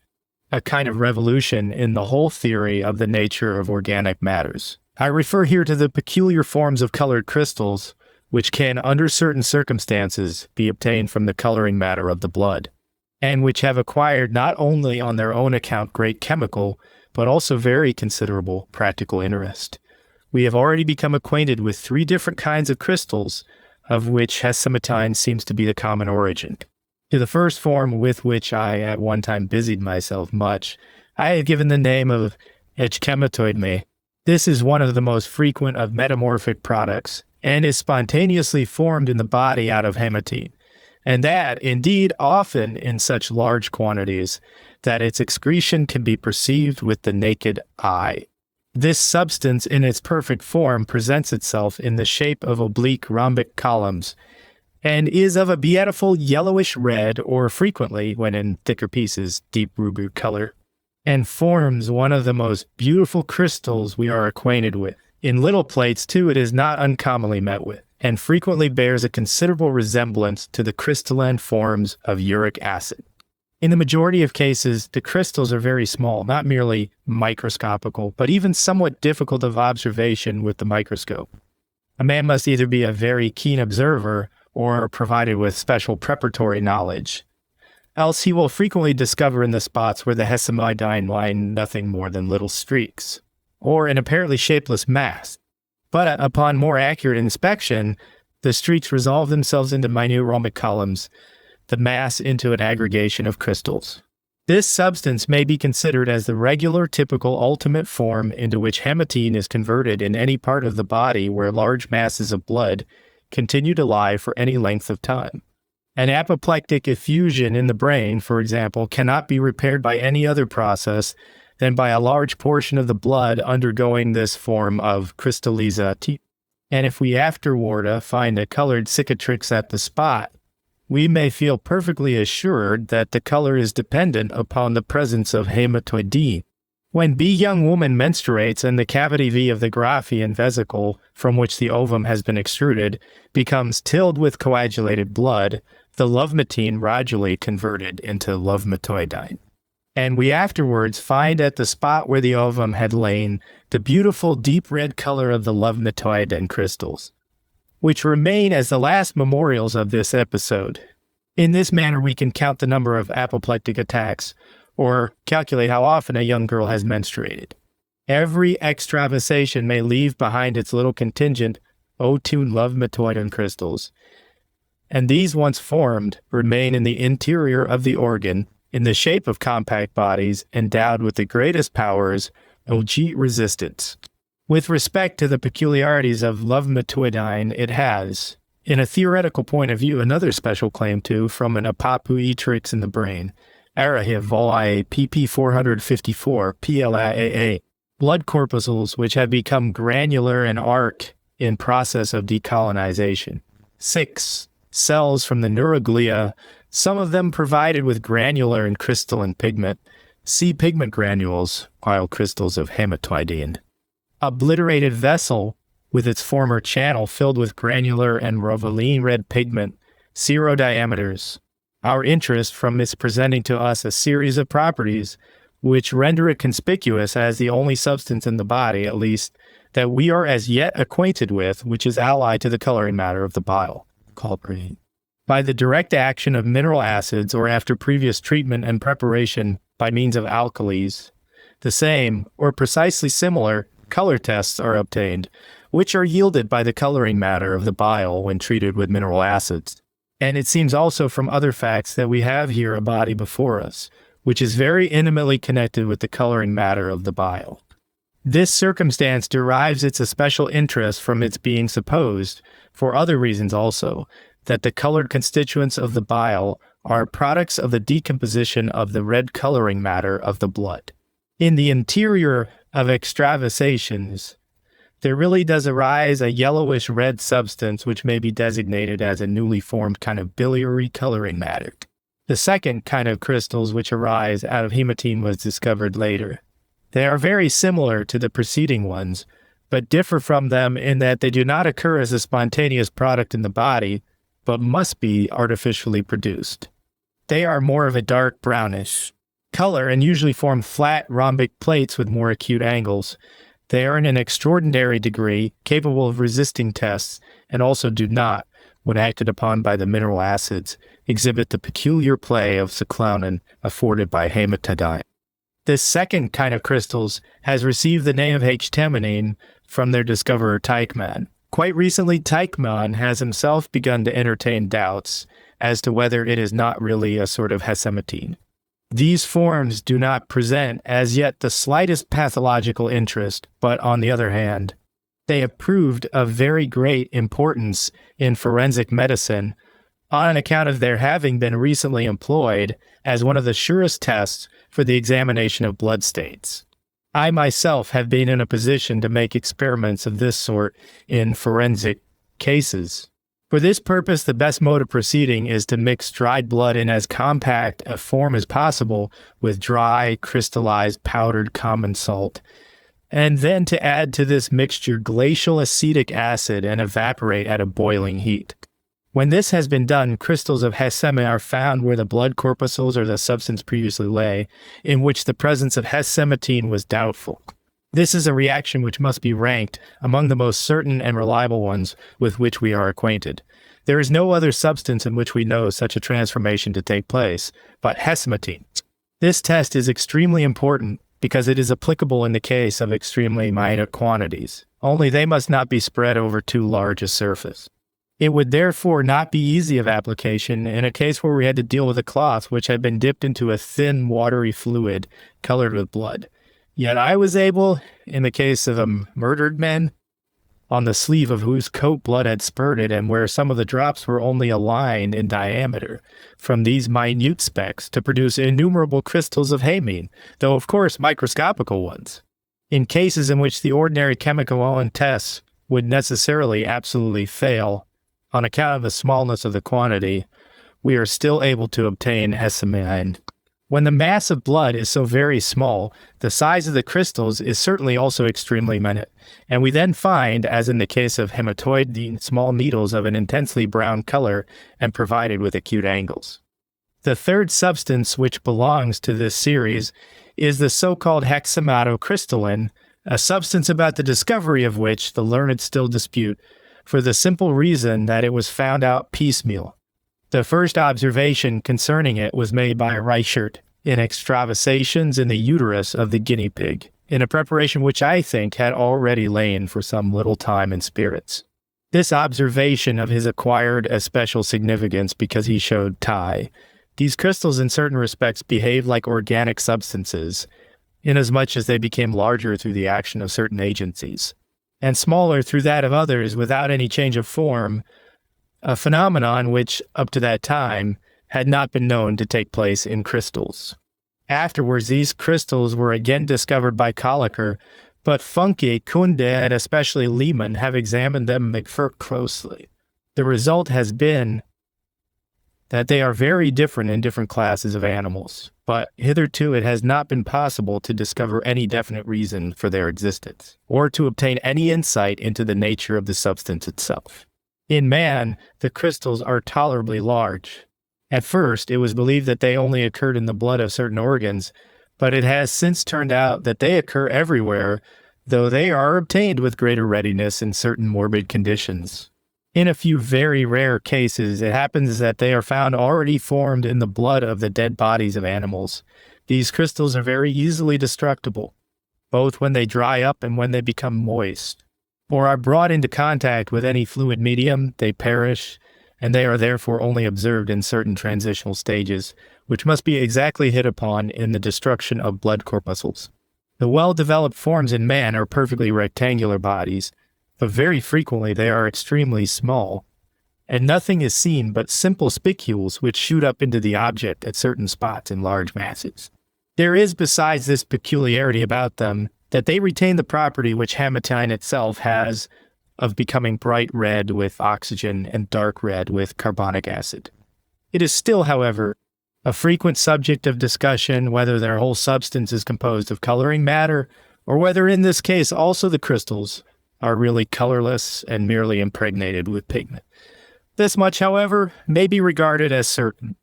S1: a kind of revolution in the whole theory of the nature of organic matters. I refer here to the peculiar forms of colored crystals, which can, under certain circumstances, be obtained from the coloring matter of the blood, and which have acquired not only on their own account great chemical, but also very considerable practical interest. We have already become acquainted with 3 different kinds of crystals, of which hesamatine seems to be the common origin. To the first form, with which I at one time busied myself much, I have given the name of echematoidme. This is one of the most frequent of metamorphic products, and is spontaneously formed in the body out of hematine, and that, indeed, often in such large quantities that its excretion can be perceived with the naked eye. This substance in its perfect form presents itself in the shape of oblique rhombic columns, and is of a beautiful yellowish red, or frequently, when in thicker pieces, deep ruby color, and forms one of the most beautiful crystals we are acquainted with. In little plates, too, it is not uncommonly met with, and frequently bears a considerable resemblance to the crystalline forms of uric acid. In the majority of cases, the crystals are very small, not merely microscopical, but even somewhat difficult of observation with the microscope. A man must either be a very keen observer or provided with special preparatory knowledge, else he will frequently discover in the spots where the hessamidine lie nothing more than little streaks, or an apparently shapeless mass. But upon more accurate inspection, the streaks resolve themselves into minute rhombic columns, the mass into an aggregation of crystals. This substance may be considered as the regular, typical, ultimate form into which hematine is converted in any part of the body where large masses of blood continue to lie for any length of time. An apoplectic effusion in the brain, for example, cannot be repaired by any other process than by a large portion of the blood undergoing this form of crystallization. And if we afterward find a colored cicatrix at the spot, we may feel perfectly assured that the color is dependent upon the presence of hematoidine. When B young woman menstruates and the cavity V of the Graafian vesicle, from which the ovum has been extruded, becomes tilled with coagulated blood, the lovematine gradually converted into lovematoidine. And we afterwards find at the spot where the ovum had lain the beautiful deep red color of the lovematoidine crystals, which remain as the last memorials of this episode. In this manner we can count the number of apoplectic attacks, or calculate how often a young girl has menstruated. Every extravasation may leave behind its little contingent O2 love-metoidin crystals, and these, once formed, remain in the interior of the organ in the shape of compact bodies endowed with the greatest powers of G resistance. With respect to the peculiarities of love-metoidine, it has, in a theoretical point of view, another special claim to from an apopoetrix in the brain, Arahiv volae pp454 PLAAA, blood corpuscles which have become granular and arc in process of decolonization. 6. Cells from the neuroglia, some of them provided with granular and crystalline pigment, C pigment granules, while crystals of hematoidine. Obliterated vessel with its former channel filled with granular and rovaline red pigment, 0 diameters. Our interest from its presenting to us a series of properties which render it conspicuous as the only substance in the body, at least, that we are as yet acquainted with, which is allied to the coloring matter of the bile, called green. By the direct action of mineral acids or after previous treatment and preparation by means of alkalis, the same, or precisely similar, color tests are obtained, which are yielded by the coloring matter of the bile when treated with mineral acids. And it seems also from other facts that we have here a body before us, which is very intimately connected with the coloring matter of the bile. This circumstance derives its especial interest from its being supposed, for other reasons also, that the colored constituents of the bile are products of the decomposition of the red coloring matter of the blood. In the interior of extravasations, there really does arise a yellowish red substance which may be designated as a newly formed kind of biliary coloring matter. The second kind of crystals which arise out of hematine was discovered later. They are very similar to the preceding ones, but differ from them in that they do not occur as a spontaneous product in the body, but must be artificially produced. They are more of a dark brownish color and usually form flat rhombic plates with more acute angles. They are in an extraordinary degree capable of resisting tests and also do not, when acted upon by the mineral acids, exhibit the peculiar play of cyclonin afforded by hematidine. This second kind of crystals has received the name of H-teminine from their discoverer Teichmann. Quite recently, Teichmann has himself begun to entertain doubts as to whether it is not really a sort of hexametine. These forms do not present as yet the slightest pathological interest, but on the other hand, they have proved of very great importance in forensic medicine on account of their having been recently employed as one of the surest tests for the examination of blood stains. I myself have been in a position to make experiments of this sort in forensic cases. For this purpose, the best mode of proceeding is to mix dried blood in as compact a form as possible with dry, crystallized, powdered common salt, and then to add to this mixture glacial acetic acid and evaporate at a boiling heat. When this has been done, crystals of hexametine are found where the blood corpuscles or the substance previously lay, in which the presence of hexametine was doubtful. This is a reaction which must be ranked among the most certain and reliable ones with which we are acquainted. There is no other substance in which we know such a transformation to take place, but hexametine. This test is extremely important because it is applicable in the case of extremely minute quantities, only they must not be spread over too large a surface. It would therefore not be easy of application in a case where we had to deal with a cloth which had been dipped into a thin, watery fluid colored with blood. Yet I was able, in the case of a murdered man, on the sleeve of whose coat blood had spurted and where some of the drops were only a line in diameter, from these minute specks to produce innumerable crystals of hamine, though of course microscopical ones. In cases in which the ordinary chemical tests would necessarily absolutely fail, on account of the smallness of the quantity, we are still able to obtain hexametine. When the mass of blood is so very small, the size of the crystals is certainly also extremely minute, and we then find, as in the case of hematoidine, small needles of an intensely brown color and provided with acute angles. The third substance which belongs to this series is the so-called hexamatocrystalline, a substance about the discovery of which the learned still dispute, for the simple reason that it was found out piecemeal. The first observation concerning it was made by Reichert in extravasations in the uterus of the guinea pig, in a preparation which I think had already lain for some little time in spirits. This observation of his acquired a special significance because he showed tie. These crystals in certain respects behaved like organic substances, inasmuch as they became larger through the action of certain agencies, and smaller through that of others without any change of form, a phenomenon which, up to that time, had not been known to take place in crystals. Afterwards, these crystals were again discovered by Kolliker, but Funke, Kunde, and especially Lehmann have examined them closely. The result has been that they are very different in different classes of animals, but hitherto it has not been possible to discover any definite reason for their existence, or to obtain any insight into the nature of the substance itself. In man, the crystals are tolerably large. At first, it was believed that they only occurred in the blood of certain organs, but it has since turned out that they occur everywhere, though they are obtained with greater readiness in certain morbid conditions. In a few very rare cases, it happens that they are found already formed in the blood of the dead bodies of animals. These crystals are very easily destructible, both when they dry up and when they become moist, or are brought into contact with any fluid medium, they perish, and they are therefore only observed in certain transitional stages, which must be exactly hit upon in the destruction of blood corpuscles. The well-developed forms in man are perfectly rectangular bodies, but very frequently they are extremely small, and nothing is seen but simple spicules which shoot up into the object at certain spots in large masses. There is besides this peculiarity about them that they retain the property which hematine itself has of becoming bright red with oxygen and dark red with carbonic acid. It is still, however, a frequent subject of discussion whether their whole substance is composed of coloring matter, or whether in this case also the crystals are really colorless and merely impregnated with pigment. This much, however, may be regarded as certain,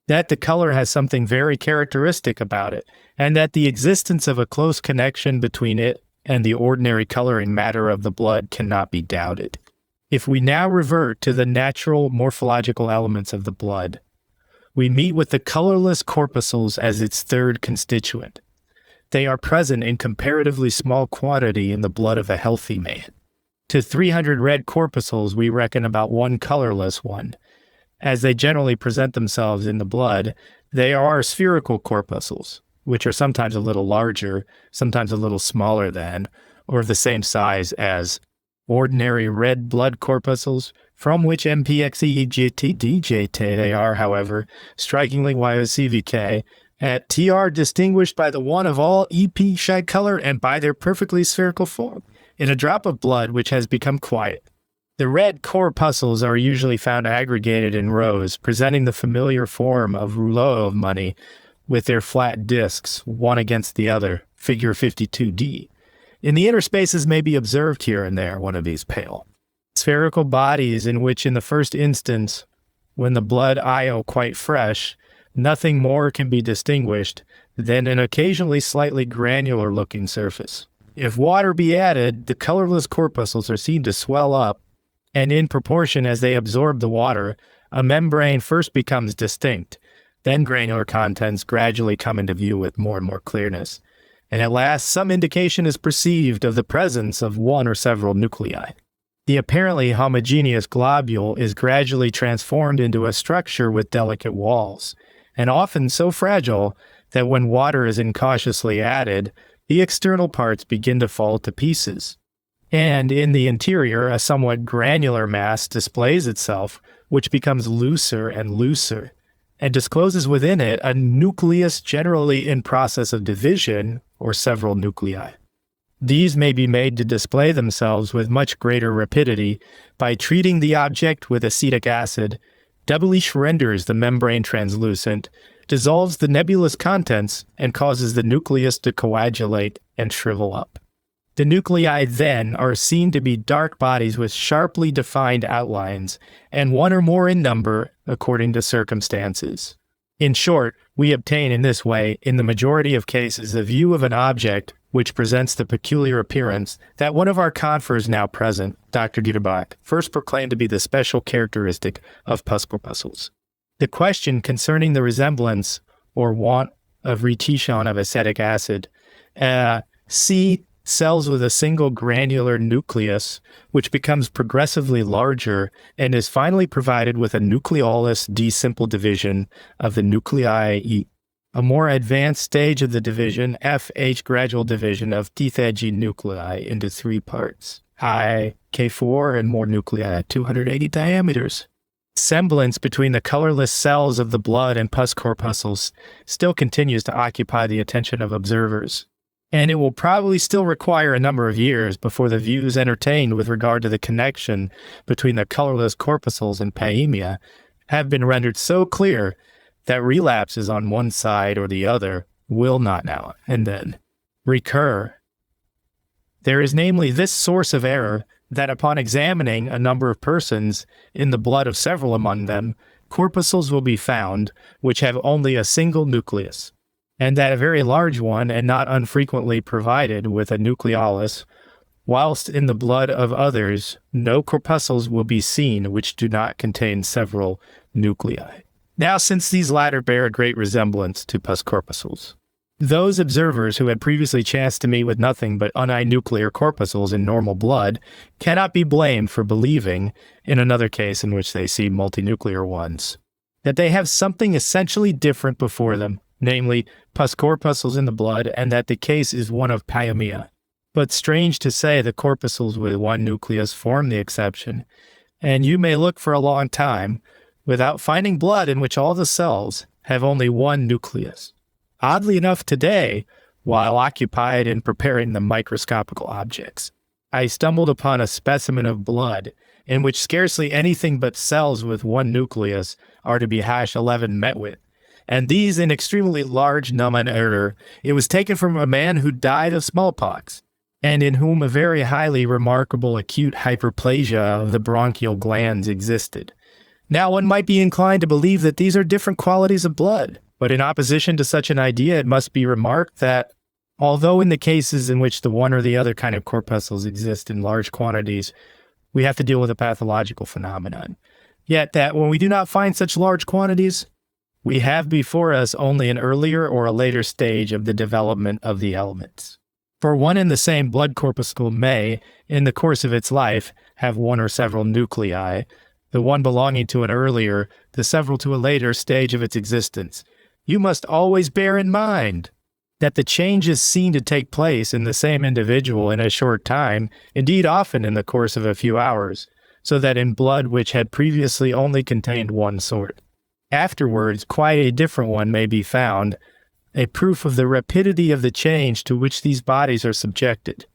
S1: that the color has something very characteristic about it, and that the existence of a close connection between it and the ordinary coloring matter of the blood cannot be doubted. If we now revert to the natural morphological elements of the blood, we meet with the colorless corpuscles as its third constituent. They are present in comparatively small quantity in the blood of a healthy man. To 300 red corpuscles we reckon about one colorless one. As they generally present themselves in the blood, they are spherical corpuscles, which are sometimes a little larger, sometimes a little smaller than, or of the same size as, ordinary red blood corpuscles, from which MPXEGTDJT they are, however, strikingly YOCVK, at TR distinguished by the one of all EP shy color and by their perfectly spherical form, in a drop of blood which has become quiet. The red corpuscles are usually found aggregated in rows, presenting the familiar form of rouleaux of money, with their flat discs, one against the other, figure 52D. In the interspaces may be observed here and there one of these pale spherical bodies in which in the first instance, when the blood io quite fresh, nothing more can be distinguished than an occasionally slightly granular looking surface. If water be added, the colorless corpuscles are seen to swell up, and in proportion as they absorb the water, a membrane first becomes distinct, then granular contents gradually come into view with more and more clearness, and at last some indication is perceived of the presence of one or several nuclei. The apparently homogeneous globule is gradually transformed into a structure with delicate walls, and often so fragile that when water is incautiously added, the external parts begin to fall to pieces. And in the interior, a somewhat granular mass displays itself, which becomes looser and looser, and discloses within it a nucleus generally in process of division, or several nuclei. These may be made to display themselves with much greater rapidity by treating the object with acetic acid, doubly renders the membrane translucent, dissolves the nebulous contents, and causes the nucleus to coagulate and shrivel up. The nuclei then are seen to be dark bodies with sharply defined outlines, and one or more in number according to circumstances. In short, we obtain in this way, in the majority of cases, a view of an object which presents the peculiar appearance that one of our confers now present, Dr. Dieterbach, first proclaimed to be the special characteristic of pus corpuscles. The question concerning the resemblance or want of retention of acetic acid C. Cells with a single granular nucleus, which becomes progressively larger and is finally provided with a nucleolus D simple division of the nuclei E. A more advanced stage of the division, FH gradual division of teeth-edgy nuclei into 3 parts, I, K4, and more nuclei at 280 diameters. Semblance between the colorless cells of the blood and pus corpuscles still continues to occupy the attention of observers, and it will probably still require a number of years before the views entertained with regard to the connection between the colorless corpuscles and paemia have been rendered so clear that relapses on one side or the other will not now and then recur. There is namely this source of error, that upon examining a number of persons in the blood of several among them, corpuscles will be found which have only a single nucleus, and that a very large one and not unfrequently provided with a nucleolus, whilst in the blood of others no corpuscles will be seen which do not contain several nuclei. Now, since these latter bear a great resemblance to pus corpuscles, those observers who had previously chanced to meet with nothing but uninuclear corpuscles in normal blood cannot be blamed for believing, in another case in which they see multinuclear ones, that they have something essentially different before them, namely pus corpuscles in the blood, and that the case is one of paemia. But strange to say, the corpuscles with one nucleus form the exception, and you may look for a long time without finding blood in which all the cells have only one nucleus. Oddly enough, today, while occupied in preparing the microscopical objects, I stumbled upon a specimen of blood in which scarcely anything but cells with one nucleus are to be #11 met with, and these in extremely large numerator. It was taken from a man who died of smallpox, and in whom a very highly remarkable acute hyperplasia of the bronchial glands existed. Now, one might be inclined to believe that these are different qualities of blood, but in opposition to such an idea, it must be remarked that, although in the cases in which the one or the other kind of corpuscles exist in large quantities, we have to deal with a pathological phenomenon, yet that when we do not find such large quantities, we have before us only an earlier or a later stage of the development of the elements. For one and the same blood corpuscle may, in the course of its life, have one or several nuclei, the one belonging to an earlier, the several to a later stage of its existence. You must always bear in mind that the changes seen to take place in the same individual in a short time, indeed often in the course of a few hours, so that in blood which had previously only contained one sort, afterwards quite a different one may be found, a proof of the rapidity of the change to which these bodies are subjected.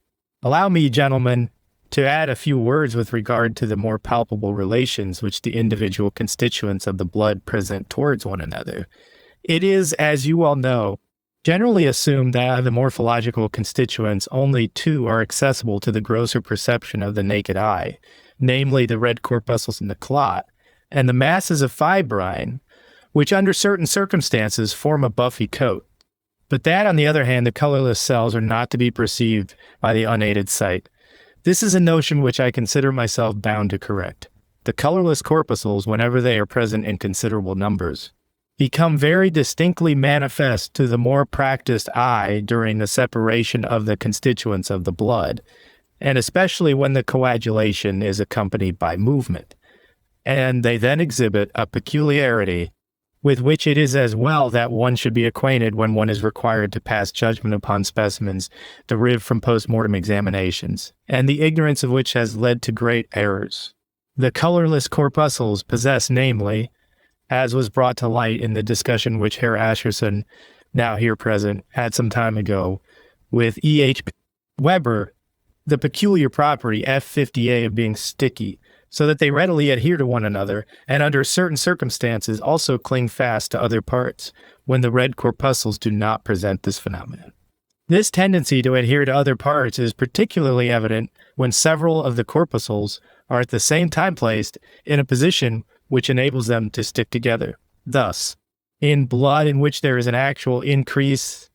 S1: Allow me, gentlemen, to add a few words with regard to the more palpable relations which the individual constituents of the blood present towards one another. It is, as you all know, generally assumed that of the morphological constituents only 2 are accessible to the grosser perception of the naked eye, namely the red corpuscles in the clot, and the masses of fibrine, which under certain circumstances form a buffy coat. But that, on the other hand, the colorless cells are not to be perceived by the unaided sight. This is a notion which I consider myself bound to correct. The colorless corpuscles, whenever they are present in considerable numbers, become very distinctly manifest to the more practiced eye during the separation of the constituents of the blood, and especially when the coagulation is accompanied by movement. And they then exhibit a peculiarity with which it is as well that one should be acquainted when one is required to pass judgment upon specimens derived from post-mortem examinations, and the ignorance of which has led to great errors. The colorless corpuscles possess, namely, as was brought to light in the discussion which Herr Ascherson, now here present, had some time ago with E.H. Weber, the peculiar property F50A of being sticky, so that they readily adhere to one another, and under certain circumstances also cling fast to other parts, when the red corpuscles do not present this phenomenon. This tendency to adhere to other parts is particularly evident when several of the corpuscles are at the same time placed in a position which enables them to stick together. Thus, in blood in which there is an actual increase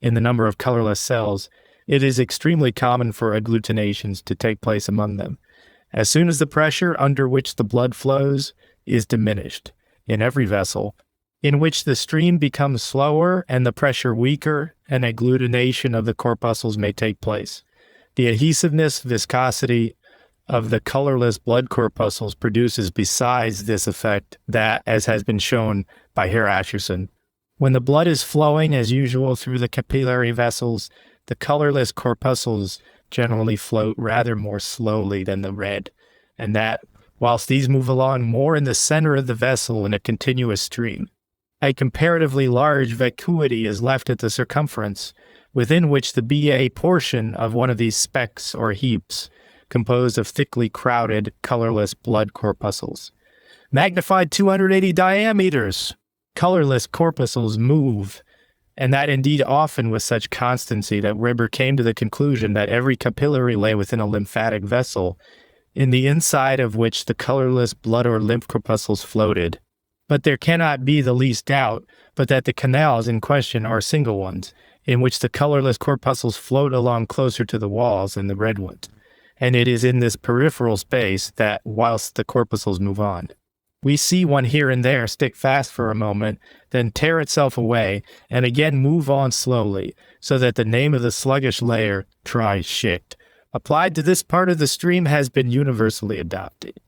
S1: in the number of colorless cells, it is extremely common for agglutinations to take place among them, as soon as the pressure under which the blood flows is diminished in every vessel, in which the stream becomes slower and the pressure weaker, and agglutination of the corpuscles may take place. The adhesiveness, viscosity of the colorless blood corpuscles produces besides this effect that, as has been shown by Herr Ascherson, when the blood is flowing as usual through the capillary vessels, the colorless corpuscles generally float rather more slowly than the red, and that, whilst these move along more in the center of the vessel in a continuous stream, a comparatively large vacuity is left at the circumference, within which the BA portion of one of these specks or heaps, composed of thickly crowded, colorless blood corpuscles, magnified 280 diameters. Colorless corpuscles move, and that indeed often with such constancy that Weber came to the conclusion that every capillary lay within a lymphatic vessel, in the inside of which the colorless blood or lymph corpuscles floated. But there cannot be the least doubt but that the canals in question are single ones, in which the colorless corpuscles float along closer to the walls than the red ones, and it is in this peripheral space that, whilst the corpuscles move on, we see one here and there stick fast for a moment, then tear itself away, and again move on slowly, so that the name of the sluggish layer, tri-schicht, applied to this part of the stream has been universally adopted.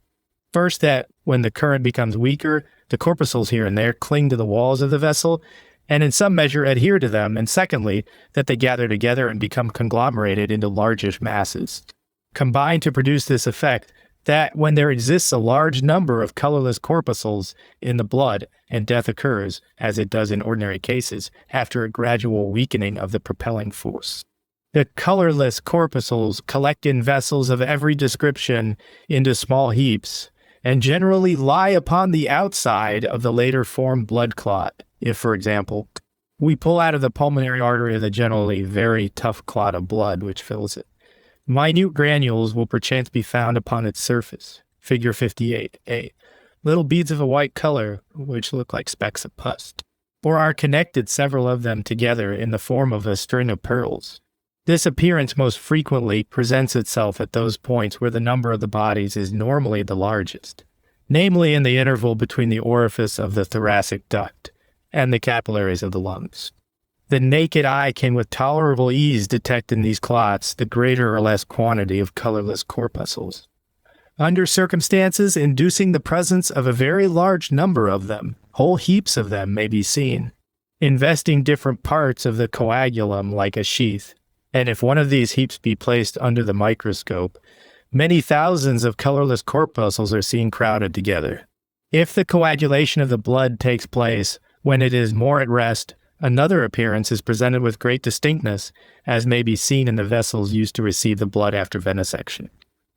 S1: First, that when the current becomes weaker, the corpuscles here and there cling to the walls of the vessel, and in some measure adhere to them, and secondly, that they gather together and become conglomerated into largish masses, combined to produce this effect, that when there exists a large number of colorless corpuscles in the blood and death occurs, as it does in ordinary cases, after a gradual weakening of the propelling force. The colorless corpuscles collect in vessels of every description into small heaps, and generally lie upon the outside of the later formed blood clot. If, for example, we pull out of the pulmonary artery the generally very tough clot of blood which fills it, minute granules will perchance be found upon its surface. Figure 58a. Little beads of a white color, which look like specks of pus, or are connected, several of them together, in the form of a string of pearls. This appearance most frequently presents itself at those points where the number of the bodies is normally the largest, namely in the interval between the orifice of the thoracic duct and the capillaries of the lungs. The naked eye can with tolerable ease detect in these clots the greater or less quantity of colorless corpuscles, under circumstances inducing the presence of a very large number of them. Whole heaps of them may be seen, investing different parts of the coagulum like a sheath, and if one of these heaps be placed under the microscope, many thousands of colorless corpuscles are seen crowded together. If the coagulation of the blood takes place when it is more at rest, another appearance is presented with great distinctness, as may be seen in the vessels used to receive the blood after venesection.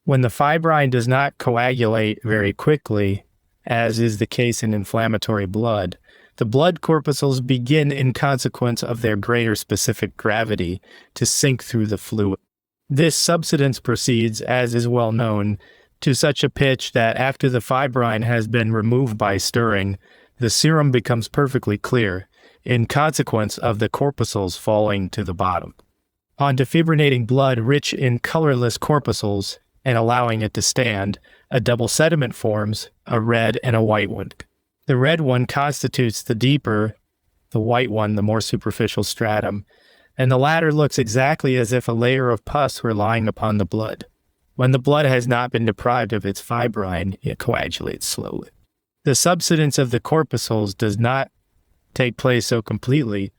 S1: When the fibrine does not coagulate very quickly, as is the case in inflammatory blood, the blood corpuscles begin, in consequence of their greater specific gravity, to sink through the fluid. This subsidence proceeds, as is well known, to such a pitch that after the fibrine has been removed by stirring, the serum becomes perfectly clear, in consequence of the corpuscles falling to the bottom. On defibrinating blood rich in colorless corpuscles, and allowing it to stand, a double sediment forms, a red and a white one. The red one constitutes the deeper, the white one the more superficial stratum, and the latter looks exactly as if a layer of pus were lying upon the blood. When the blood has not been deprived of its fibrine, it coagulates slowly. The subsidence of the corpuscles does not take place so completely,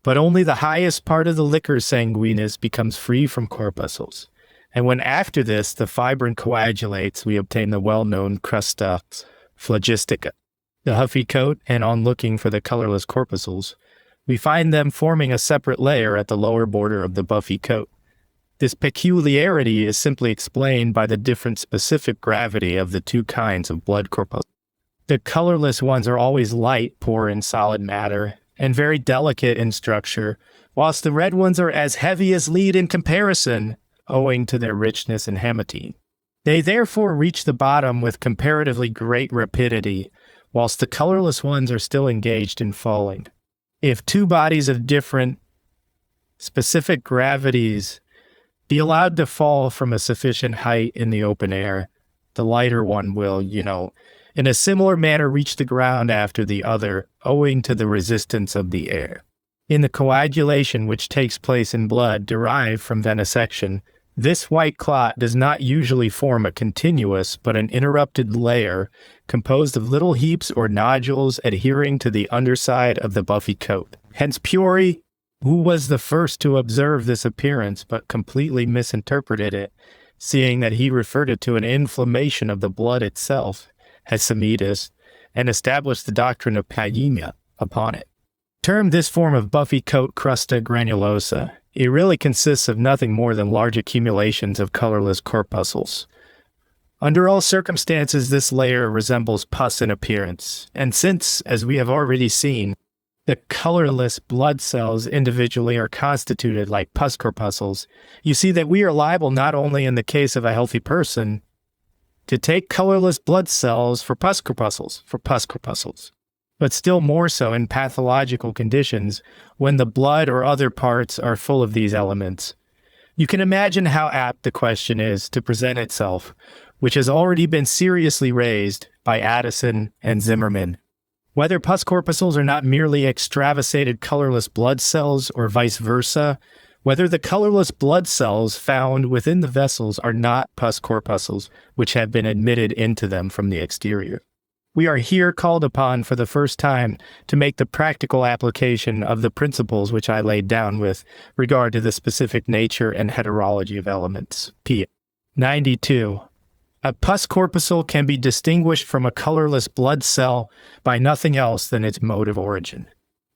S1: but only the highest part of the liquor sanguinis becomes free from corpuscles, and when after this the fibrin coagulates, we obtain the well-known crusta phlogistica. The huffy coat, and on looking for the colorless corpuscles, we find them forming a separate layer at the lower border of the buffy coat. This peculiarity is simply explained by the different specific gravity of the two kinds of blood corpuscles. The colorless ones are always light, poor in solid matter, and very delicate in structure, whilst the red ones are as heavy as lead in comparison, owing to their richness in hematine. They therefore reach the bottom with comparatively great rapidity, whilst the colorless ones are still engaged in falling. If two bodies of different specific gravities be allowed to fall from a sufficient height in the open air, the lighter one will, in a similar manner reach the ground after the other, owing to the resistance of the air. In the coagulation which takes place in blood derived from venesection, this white clot does not usually form a continuous but an interrupted layer composed of little heaps or nodules adhering to the underside of the buffy coat. Hence Pury, who was the first to observe this appearance but completely misinterpreted it, seeing that he referred it to an inflammation of the blood itself, Hesamidas, and established the doctrine of paemia upon it. Termed this form of buffy coat crusta granulosa. It really consists of nothing more than large accumulations of colorless corpuscles. Under all circumstances, this layer resembles pus in appearance, and since, as we have already seen, the colorless blood cells individually are constituted like pus corpuscles, you see that we are liable not only in the case of a healthy person to take colorless blood cells for pus corpuscles, but still more so in pathological conditions when the blood or other parts are full of these elements. You can imagine how apt the question is to present itself, which has already been seriously raised by Addison and Zimmermann. Whether pus corpuscles are not merely extravasated colorless blood cells or vice versa, whether the colorless blood cells found within the vessels are not pus corpuscles which have been admitted into them from the exterior. We are here called upon for the first time to make the practical application of the principles which I laid down with regard to the specific nature and heterology of elements. P. 92. A pus corpuscle can be distinguished from a colorless blood cell by nothing else than its mode of origin.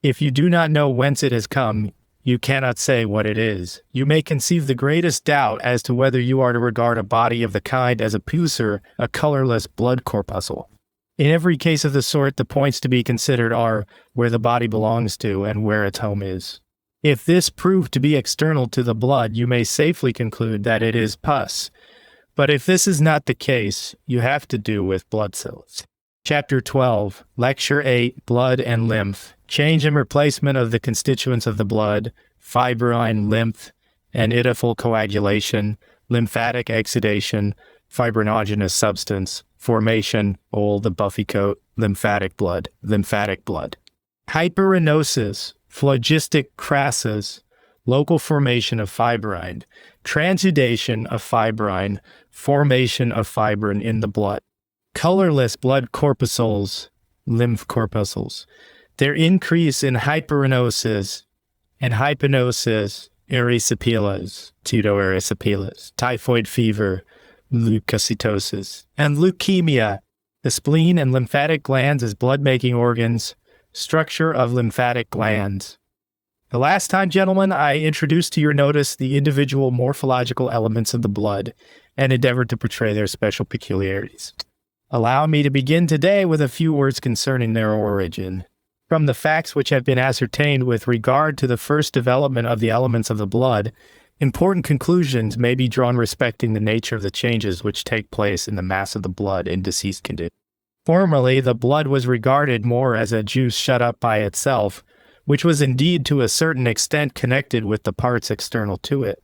S1: If you do not know whence it has come, you cannot say what it is. You may conceive the greatest doubt as to whether you are to regard a body of the kind as a pus or a colorless blood corpuscle. In every case of the sort, the points to be considered are where the body belongs to and where its home is. If this prove to be external to the blood, you may safely conclude that it is pus. But if this is not the case, you have to do with blood cells. Chapter 12, Lecture 8, Blood and Lymph. Change and replacement of the constituents of the blood, fibrine, lymph, and idophyll coagulation, lymphatic exudation, fibrinogenous substance, formation, the buffy coat, lymphatic blood. Hyperinosis, phlogistic crassus, local formation of fibrine, transudation of fibrine, formation of fibrin in the blood. Colorless blood corpuscles, lymph corpuscles, their increase in hyperinosis and hypenosis, erysipelas, pseudoerysipelas, typhoid fever, leukocytosis, and leukemia, the spleen and lymphatic glands as blood-making organs, structure of lymphatic glands. The last time, gentlemen, I introduced to your notice the individual morphological elements of the blood and endeavored to portray their special peculiarities. Allow me to begin today with a few words concerning their origin. From the facts which have been ascertained with regard to the first development of the elements of the blood, important conclusions may be drawn respecting the nature of the changes which take place in the mass of the blood in deceased condition. Formerly, the blood was regarded more as a juice shut up by itself, which was indeed to a certain extent connected with the parts external to it,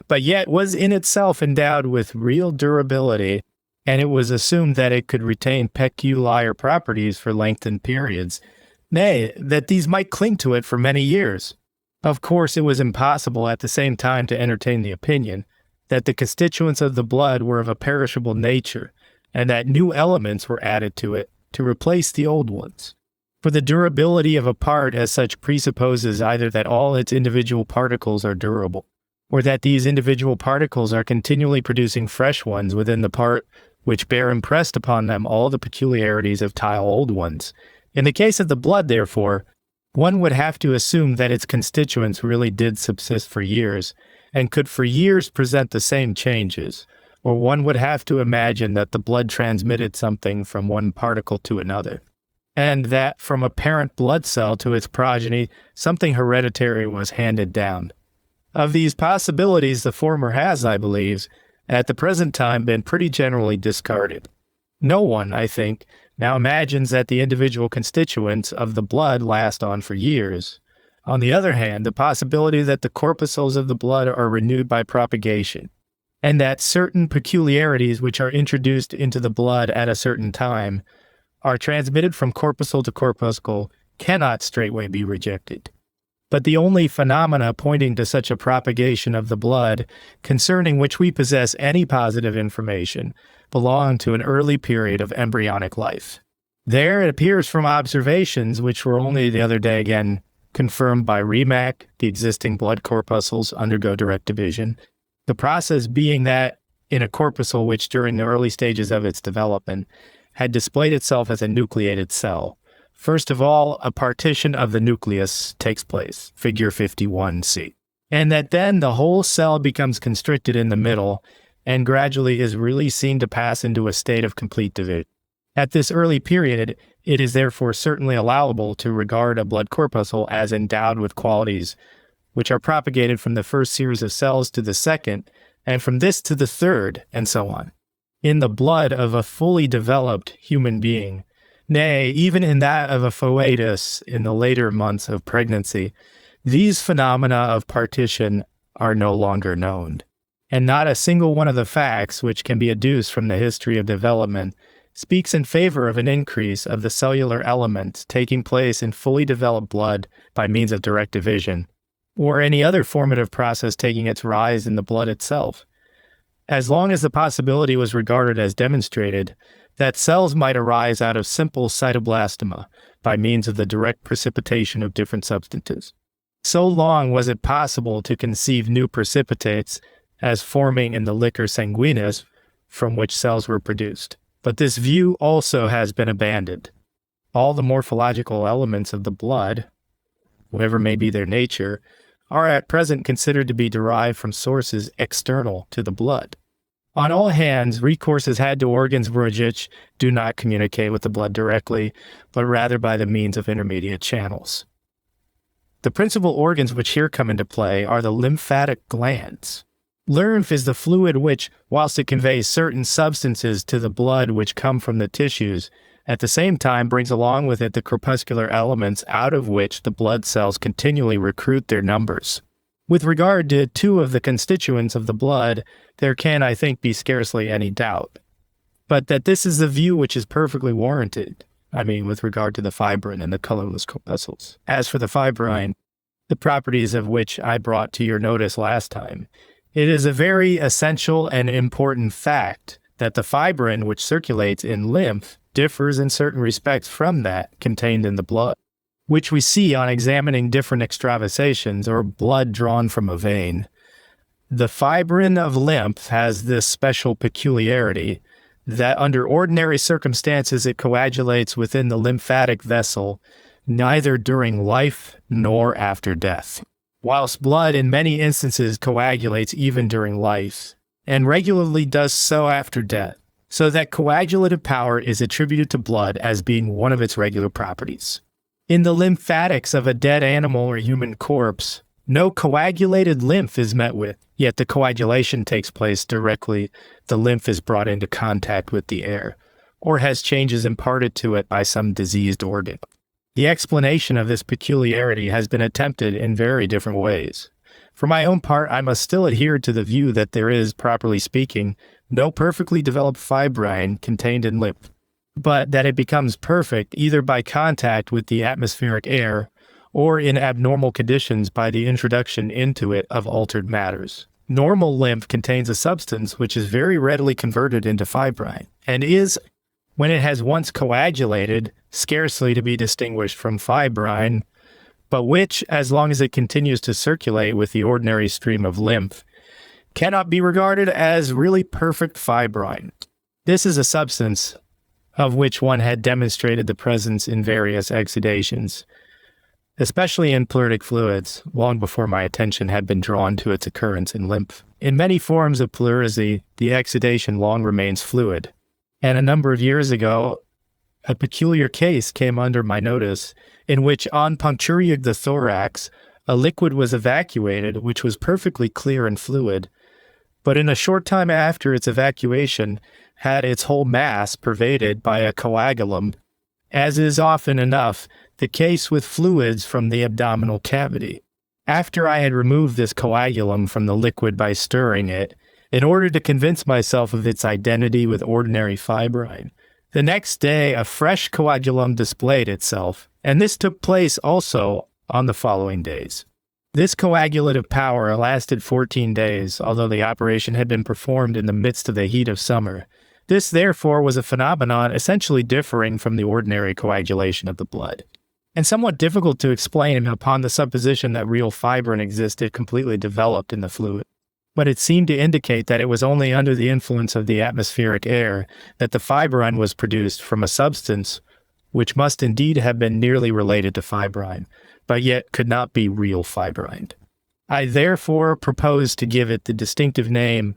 S1: but yet was in itself endowed with real durability, and it was assumed that it could retain peculiar properties for lengthened periods, nay, that these might cling to it for many years. Of course, it was impossible at the same time to entertain the opinion that the constituents of the blood were of a perishable nature, and that new elements were added to it to replace the old ones. For the durability of a part as such presupposes either that all its individual particles are durable, or that these individual particles are continually producing fresh ones within the part which bear impressed upon them all the peculiarities of tile old ones. In the case of the blood, therefore, one would have to assume that its constituents really did subsist for years, and could for years present the same changes, or one would have to imagine that the blood transmitted something from one particle to another, and that from a parent blood cell to its progeny, something hereditary was handed down. Of these possibilities, the former has, I believe, at the present time been pretty generally discarded. No one, I think, now imagines that the individual constituents of the blood last on for years. On the other hand, the possibility that the corpuscles of the blood are renewed by propagation, and that certain peculiarities which are introduced into the blood at a certain time are transmitted from corpuscle to corpuscle cannot straightway be rejected. But the only phenomena pointing to such a propagation of the blood, concerning which we possess any positive information, belong to an early period of embryonic life. There it appears from observations, which were only the other day again confirmed by Remack, the existing blood corpuscles undergo direct division, the process being that in a corpuscle which during the early stages of its development had displayed itself as a nucleated cell. First of all, a partition of the nucleus takes place, figure 51c, and that then the whole cell becomes constricted in the middle and gradually is really seen to pass into a state of complete division. At this early period, it is therefore certainly allowable to regard a blood corpuscle as endowed with qualities which are propagated from the first series of cells to the second, and from this to the third, and so on. In the blood of a fully developed human being, nay, even in that of a foetus in the later months of pregnancy, these phenomena of partition are no longer known. And not a single one of the facts which can be adduced from the history of development speaks in favor of an increase of the cellular elements taking place in fully developed blood by means of direct division, or any other formative process taking its rise in the blood itself. As long as the possibility was regarded as demonstrated that cells might arise out of simple cytoblastoma by means of the direct precipitation of different substances, so long was it possible to conceive new precipitates as forming in the liquor sanguinis from which cells were produced. But this view also has been abandoned. All the morphological elements of the blood, whatever may be their nature, are at present considered to be derived from sources external to the blood. On all hands, recourse is had to organs which do not communicate with the blood directly, but rather by the means of intermediate channels. The principal organs which here come into play are the lymphatic glands. Lymph is the fluid which, whilst it conveys certain substances to the blood which come from the tissues, at the same time brings along with it the corpuscular elements out of which the blood cells continually recruit their numbers. With regard to two of the constituents of the blood, there can, I think, be scarcely any doubt. But that this is the view which is perfectly warranted, with regard to the fibrin and the colorless corpuscles. As for the fibrin, the properties of which I brought to your notice last time, it is a very essential and important fact that the fibrin which circulates in lymph differs in certain respects from that contained in the blood, which we see on examining different extravasations or blood drawn from a vein. The fibrin of lymph has this special peculiarity that under ordinary circumstances it coagulates within the lymphatic vessel neither during life nor after death, whilst blood in many instances coagulates even during life, and regularly does so after death, so that coagulative power is attributed to blood as being one of its regular properties. In the lymphatics of a dead animal or human corpse, no coagulated lymph is met with, yet the coagulation takes place directly the lymph is brought into contact with the air, or has changes imparted to it by some diseased organ. The explanation of this peculiarity has been attempted in very different ways. For my own part, I must still adhere to the view that there is, properly speaking, no perfectly developed fibrin contained in lymph, but that it becomes perfect either by contact with the atmospheric air or in abnormal conditions by the introduction into it of altered matters. Normal lymph contains a substance which is very readily converted into fibrin, and is, when it has once coagulated, scarcely to be distinguished from fibrin, but which, as long as it continues to circulate with the ordinary stream of lymph, cannot be regarded as really perfect fibrin. This is a substance of which one had demonstrated the presence in various exudations, especially in pleuritic fluids, long before my attention had been drawn to its occurrence in lymph. In many forms of pleurisy, the exudation long remains fluid, and a number of years ago, a peculiar case came under my notice in which on puncturing of the thorax, a liquid was evacuated which was perfectly clear and fluid, but in a short time after its evacuation had its whole mass pervaded by a coagulum, as is often enough the case with fluids from the abdominal cavity. After I had removed this coagulum from the liquid by stirring it, in order to convince myself of its identity with ordinary fibrin, The next day, a fresh coagulum displayed itself, and this took place also on the following days. This coagulative power lasted 14 days, although the operation had been performed in the midst of the heat of summer. This, therefore, was a phenomenon essentially differing from the ordinary coagulation of the blood, and somewhat difficult to explain upon the supposition that real fibrin existed completely developed in the fluid. But it seemed to indicate that it was only under the influence of the atmospheric air that the fibrin was produced from a substance which must indeed have been nearly related to fibrine, but yet could not be real fibrine. I therefore propose to give it the distinctive name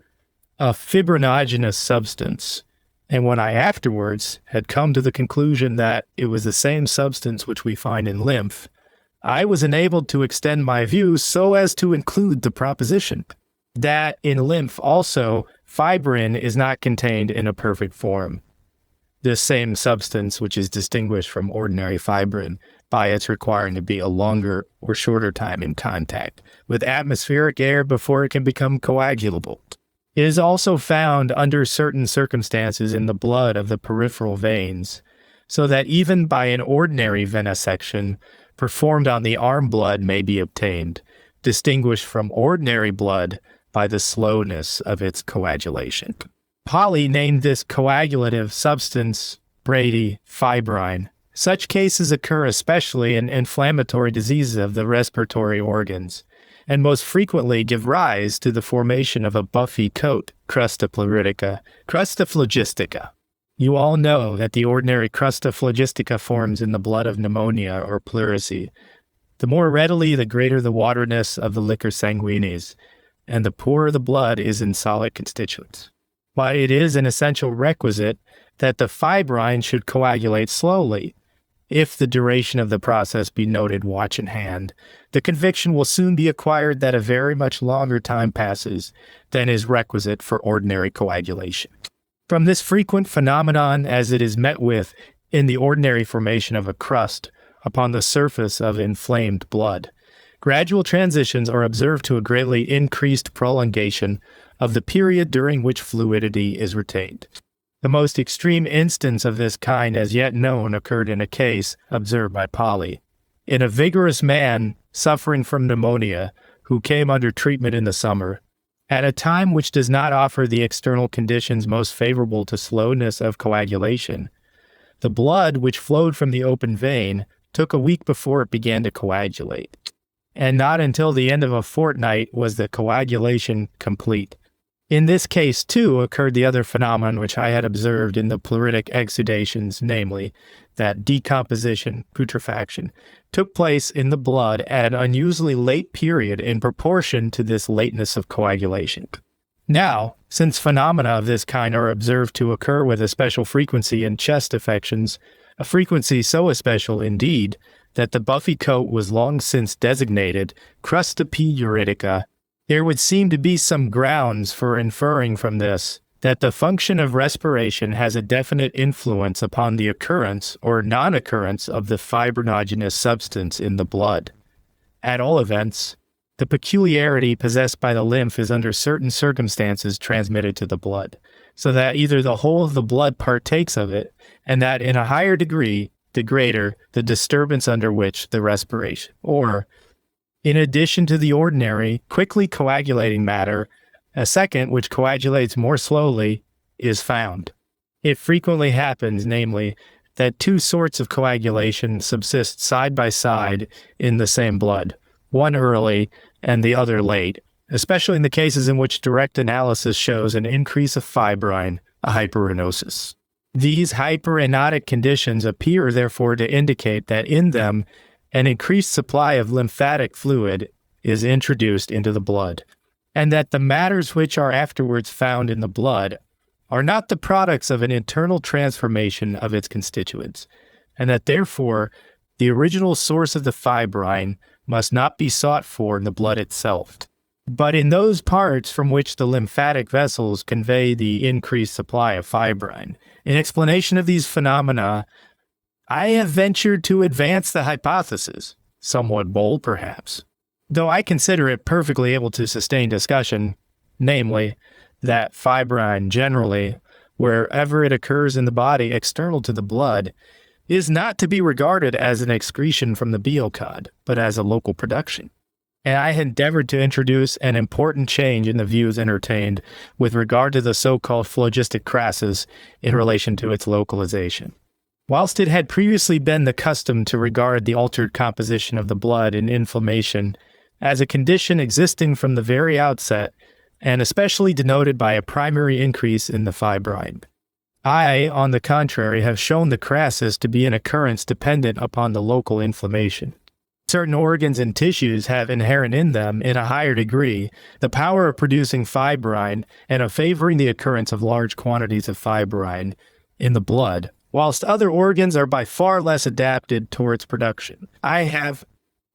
S1: a fibrinogenous substance, and when I afterwards had come to the conclusion that it was the same substance which we find in lymph, I was enabled to extend my views so as to include the proposition that in lymph also fibrin is not contained in a perfect form, this same substance which is distinguished from ordinary fibrin by its requiring to be a longer or shorter time in contact with atmospheric air before it can become coagulable. It is also found under certain circumstances in the blood of the peripheral veins, so that even by an ordinary venesection performed on the arm blood may be obtained, distinguished from ordinary blood by the slowness of its coagulation. Pauli named this coagulative substance bradyfibrine. Such cases occur especially in inflammatory diseases of the respiratory organs, and most frequently give rise to the formation of a buffy coat, crusta phlogistica. You all know that the ordinary crusta phlogistica forms in the blood of pneumonia or pleurisy. The more readily, the greater the waterness of the liquor sanguinis, and the poorer the blood is in solid constituents. But it is an essential requisite that the fibrine should coagulate slowly. If the duration of the process be noted watch in hand, the conviction will soon be acquired that a very much longer time passes than is requisite for ordinary coagulation. From this frequent phenomenon, as it is met with in the ordinary formation of a crust upon the surface of inflamed blood, gradual transitions are observed to a greatly increased prolongation of the period during which fluidity is retained. The most extreme instance of this kind as yet known occurred in a case observed by Pauli, in a vigorous man suffering from pneumonia who came under treatment in the summer, at a time which does not offer the external conditions most favorable to slowness of coagulation. The blood which flowed from the open vein took a week before it began to coagulate, and not until the end of a fortnight was the coagulation complete. In this case, too, occurred the other phenomenon which I had observed in the pleuritic exudations, namely, that decomposition, putrefaction, took place in the blood at an unusually late period in proportion to this lateness of coagulation. Now, since phenomena of this kind are observed to occur with especial frequency in chest affections, a frequency so especial indeed that the buffy coat was long since designated crusta pleuritica, there would seem to be some grounds for inferring from this that the function of respiration has a definite influence upon the occurrence or non-occurrence of the fibrinogenous substance in the blood. At all events, the peculiarity possessed by the lymph is under certain circumstances transmitted to the blood, so that either the whole of the blood partakes of it, and that in a higher degree, the greater the disturbance under which the respiration, or, in addition to the ordinary, quickly coagulating matter, a second which coagulates more slowly is found. It frequently happens, namely, that two sorts of coagulation subsist side by side in the same blood, one early and the other late, especially in the cases in which direct analysis shows an increase of fibrine, a hyperinosis. These hyperinotic conditions appear, therefore, to indicate that in them an increased supply of lymphatic fluid is introduced into the blood, and that the matters which are afterwards found in the blood are not the products of an internal transformation of its constituents, and that therefore the original source of the fibrine must not be sought for in the blood itself, but in those parts from which the lymphatic vessels convey the increased supply of fibrine. In explanation of these phenomena, I have ventured to advance the hypothesis, somewhat bold perhaps, though I consider it perfectly able to sustain discussion, namely, that fibrine generally, wherever it occurs in the body external to the blood, is not to be regarded as an excretion from the biocod, but as a local production. And I endeavored to introduce an important change in the views entertained with regard to the so-called phlogistic crassus in relation to its localization. Whilst it had previously been the custom to regard the altered composition of the blood in inflammation as a condition existing from the very outset, and especially denoted by a primary increase in the fibrine, I, on the contrary, have shown the crassus to be an occurrence dependent upon the local inflammation. Certain organs and tissues have inherent in them, in a higher degree, the power of producing fibrine and of favoring the occurrence of large quantities of fibrine in the blood, whilst other organs are by far less adapted towards production. I have,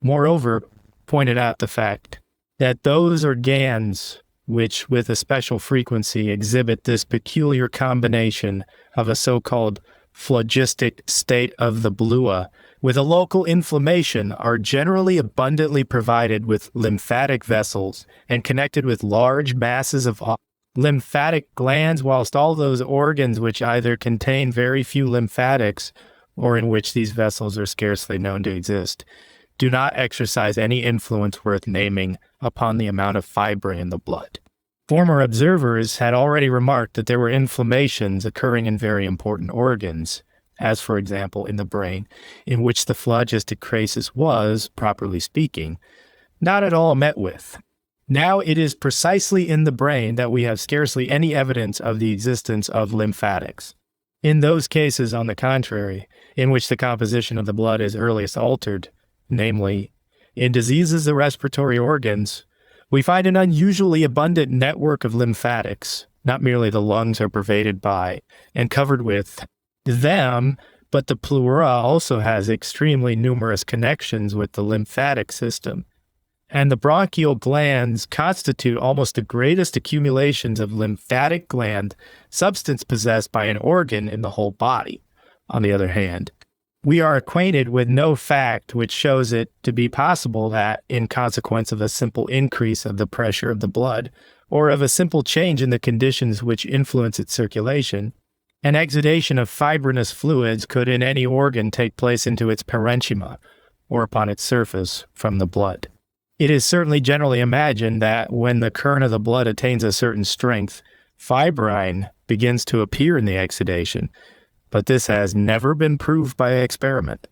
S1: moreover, pointed out the fact that those organs which with a special frequency exhibit this peculiar combination of a so-called phlogistic state of the blua with a local inflammation are generally abundantly provided with lymphatic vessels and connected with large masses of lymphatic glands, whilst all those organs which either contain very few lymphatics or in which these vessels are scarcely known to exist, do not exercise any influence worth naming upon the amount of fibrin in the blood. Former observers had already remarked that there were inflammations occurring in very important organs, as for example in the brain, in which the phlogistic crassus was, properly speaking, not at all met with. Now it is precisely in the brain that we have scarcely any evidence of the existence of lymphatics. In those cases, on the contrary, in which the composition of the blood is earliest altered, namely, in diseases of respiratory organs, we find an unusually abundant network of lymphatics. Not merely the lungs are pervaded by and covered with them, but the pleura also has extremely numerous connections with the lymphatic system. And the bronchial glands constitute almost the greatest accumulations of lymphatic gland substance possessed by an organ in the whole body. On the other hand, we are acquainted with no fact which shows it to be possible that, in consequence of a simple increase of the pressure of the blood, or of a simple change in the conditions which influence its circulation, an exudation of fibrinous fluids could in any organ take place into its parenchyma, or upon its surface, from the blood. It is certainly generally imagined that when the current of the blood attains a certain strength, fibrine begins to appear in the exudation, but this has never been proved by experiment.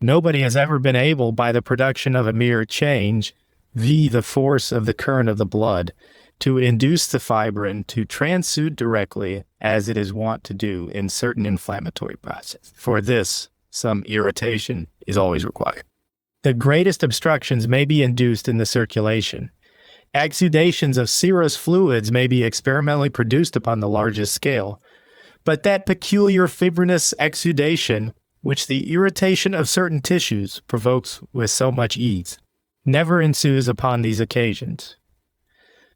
S1: Nobody has ever been able, by the production of a mere change, v. the force of the current of the blood, to induce the fibrin to transsude directly, as it is wont to do in certain inflammatory processes. For this, some irritation is always required. The greatest obstructions may be induced in the circulation. Exudations of serous fluids may be experimentally produced upon the largest scale, but that peculiar fibrinous exudation, which the irritation of certain tissues provokes with so much ease, never ensues upon these occasions.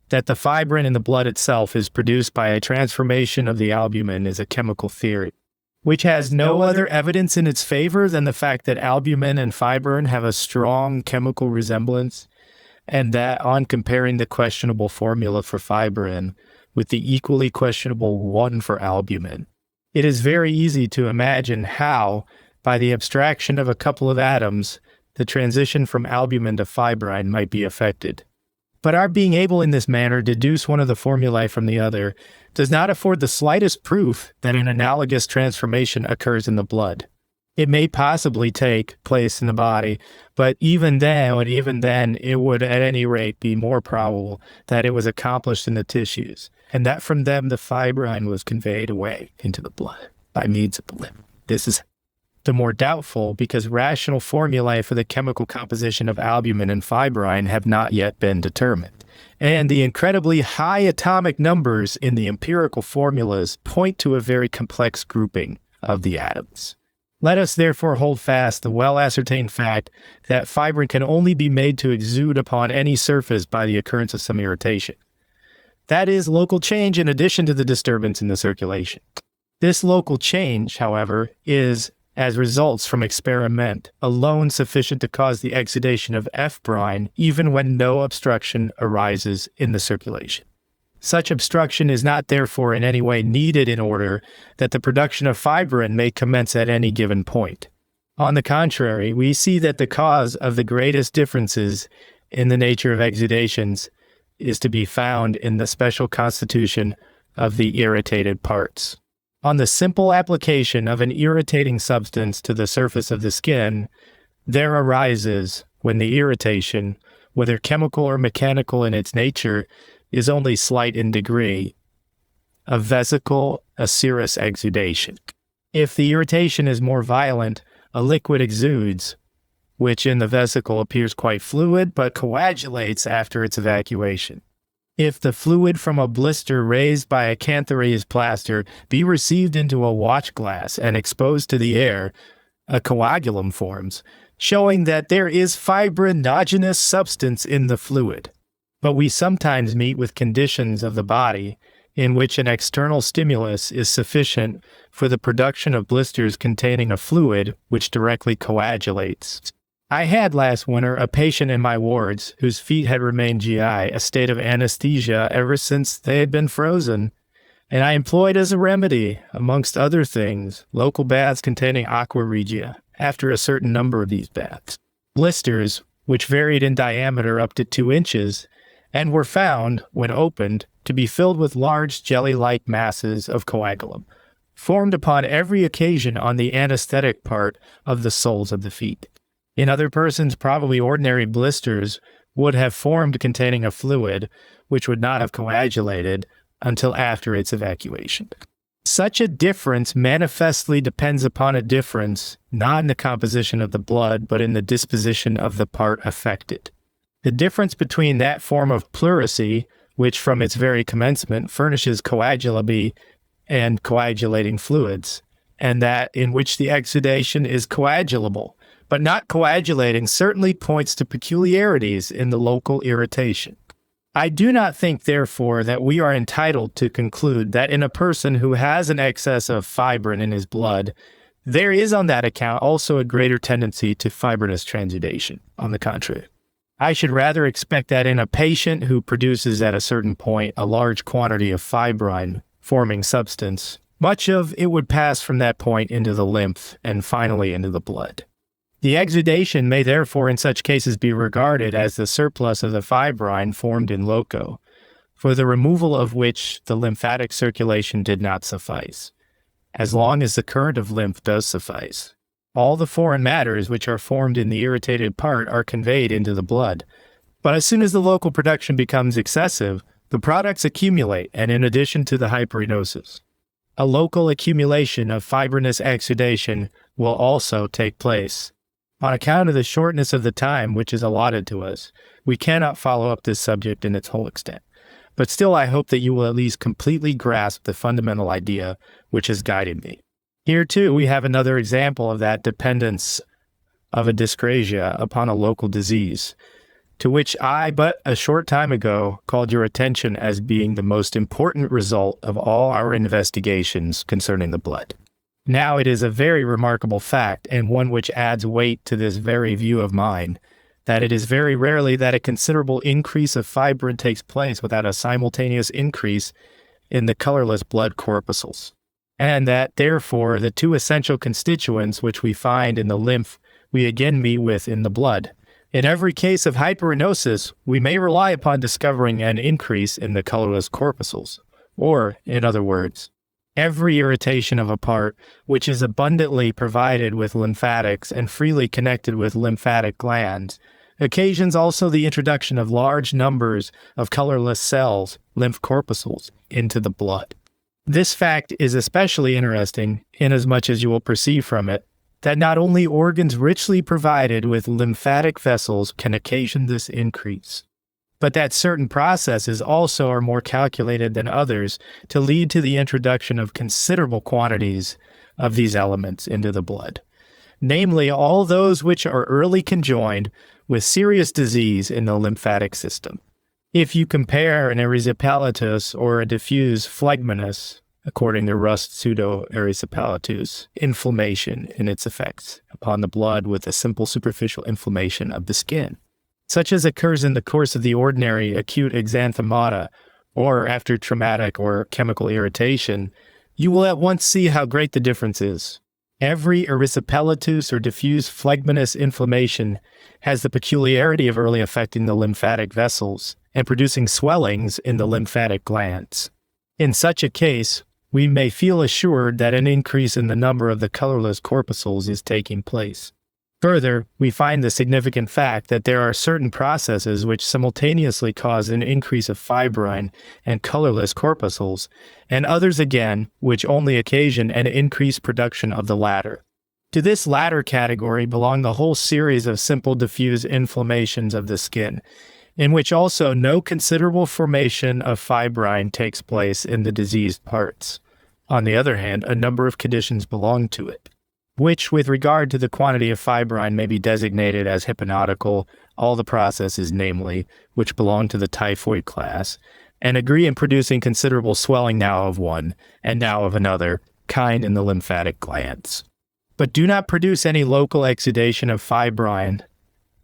S1: That the fibrin in the blood itself is produced by a transformation of the albumin is a chemical theory, which has no other evidence in its favor than the fact that albumin and fibrin have a strong chemical resemblance, and that on comparing the questionable formula for fibrin with the equally questionable one for albumin, it is very easy to imagine how, by the abstraction of a couple of atoms, the transition from albumin to fibrine might be effected. But our being able in this manner to deduce one of the formulae from the other does not afford the slightest proof that an analogous transformation occurs in the blood. It may possibly take place in the body, but even then, it would at any rate be more probable that it was accomplished in the tissues, and that from them the fibrine was conveyed away into the blood by means of the lymph. This is the more doubtful because rational formulae for the chemical composition of albumin and fibrine have not yet been determined, and the incredibly high atomic numbers in the empirical formulas point to a very complex grouping of the atoms. Let us therefore hold fast the well-ascertained fact that fibrin can only be made to exude upon any surface by the occurrence of some irritation. That is, local change in addition to the disturbance in the circulation. This local change, however, is, as results from experiment, alone sufficient to cause the exudation of F brine even when no obstruction arises in the circulation. Such obstruction is not therefore in any way needed in order that the production of fibrin may commence at any given point. On the contrary, we see that the cause of the greatest differences in the nature of exudations is to be found in the special constitution of the irritated parts. On the simple application of an irritating substance to the surface of the skin, there arises, when the irritation, whether chemical or mechanical in its nature, is only slight in degree, a vesical a serous exudation. If the irritation is more violent, a liquid exudes, which in the vesicle appears quite fluid, but coagulates after its evacuation. If the fluid from a blister raised by a cantharious plaster be received into a watch glass and exposed to the air, a coagulum forms, showing that there is fibrinogenous substance in the fluid. But we sometimes meet with conditions of the body in which an external stimulus is sufficient for the production of blisters containing a fluid which directly coagulates. I had last winter a patient in my wards whose feet had remained GI, a state of anesthesia ever since they had been frozen, and I employed as a remedy, amongst other things, local baths containing aqua regia, after a certain number of these baths. Blisters, which varied in diameter up to 2 inches, and were found, when opened, to be filled with large jelly-like masses of coagulum, formed upon every occasion on the anesthetic part of the soles of the feet. In other persons, probably ordinary blisters would have formed containing a fluid which would not have coagulated until after its evacuation. Such a difference manifestly depends upon a difference, not in the composition of the blood, but in the disposition of the part affected. The difference between that form of pleurisy, which from its very commencement furnishes coagulable and coagulating fluids, and that in which the exudation is coagulable, but not coagulating, certainly points to peculiarities in the local irritation. I do not think, therefore, that we are entitled to conclude that in a person who has an excess of fibrin in his blood, there is on that account also a greater tendency to fibrinous transudation. On the contrary, I should rather expect that in a patient who produces at a certain point a large quantity of fibrin-forming substance, much of it would pass from that point into the lymph and finally into the blood. The exudation may therefore in such cases be regarded as the surplus of the fibrin formed in loco, for the removal of which the lymphatic circulation did not suffice, as long as the current of lymph does suffice. All the foreign matters which are formed in the irritated part are conveyed into the blood. But as soon as the local production becomes excessive, the products accumulate, and in addition to the hyperenosis, a local accumulation of fibrinous exudation will also take place. On account of the shortness of the time which is allotted to us, we cannot follow up this subject in its whole extent. But still I hope that you will at least completely grasp the fundamental idea which has guided me. Here, too, we have another example of that dependence of a dyscrasia upon a local disease, to which I, but a short time ago, called your attention as being the most important result of all our investigations concerning the blood. Now it is a very remarkable fact, and one which adds weight to this very view of mine, that it is very rarely that a considerable increase of fibrin takes place without a simultaneous increase in the colorless blood corpuscles. And that, therefore, the two essential constituents which we find in the lymph we again meet with in the blood. In every case of hyperenosis, we may rely upon discovering an increase in the colorless corpuscles, or, in other words, every irritation of a part which is abundantly provided with lymphatics and freely connected with lymphatic glands occasions also the introduction of large numbers of colorless cells, lymph corpuscles, into the blood. This fact is especially interesting, inasmuch as you will perceive from it that not only organs richly provided with lymphatic vessels can occasion this increase, but that certain processes also are more calculated than others to lead to the introduction of considerable quantities of these elements into the blood, namely all those which are early conjoined with serious disease in the lymphatic system. If you compare an erysipelatous or a diffuse phlegmonous, according to Rust pseudo-erysipelatous, inflammation in its effects upon the blood with a simple superficial inflammation of the skin, such as occurs in the course of the ordinary acute exanthemata or after traumatic or chemical irritation, you will at once see how great the difference is. Every erysipelatous or diffuse phlegmonous inflammation has the peculiarity of early affecting the lymphatic vessels and producing swellings in the lymphatic glands. In such a case, we may feel assured that an increase in the number of the colorless corpuscles is taking place. Further, we find the significant fact that there are certain processes which simultaneously cause an increase of fibrin and colorless corpuscles, and others again which only occasion an increased production of the latter. To this latter category belong the whole series of simple diffuse inflammations of the skin, in which also no considerable formation of fibrin takes place in the diseased parts. On the other hand, a number of conditions belong to it, which, with regard to the quantity of fibrin, may be designated as hypnotical, all the processes, namely, which belong to the typhoid class, and agree in producing considerable swelling now of one, and now of another, kind in the lymphatic glands, but do not produce any local exudation of fibrin.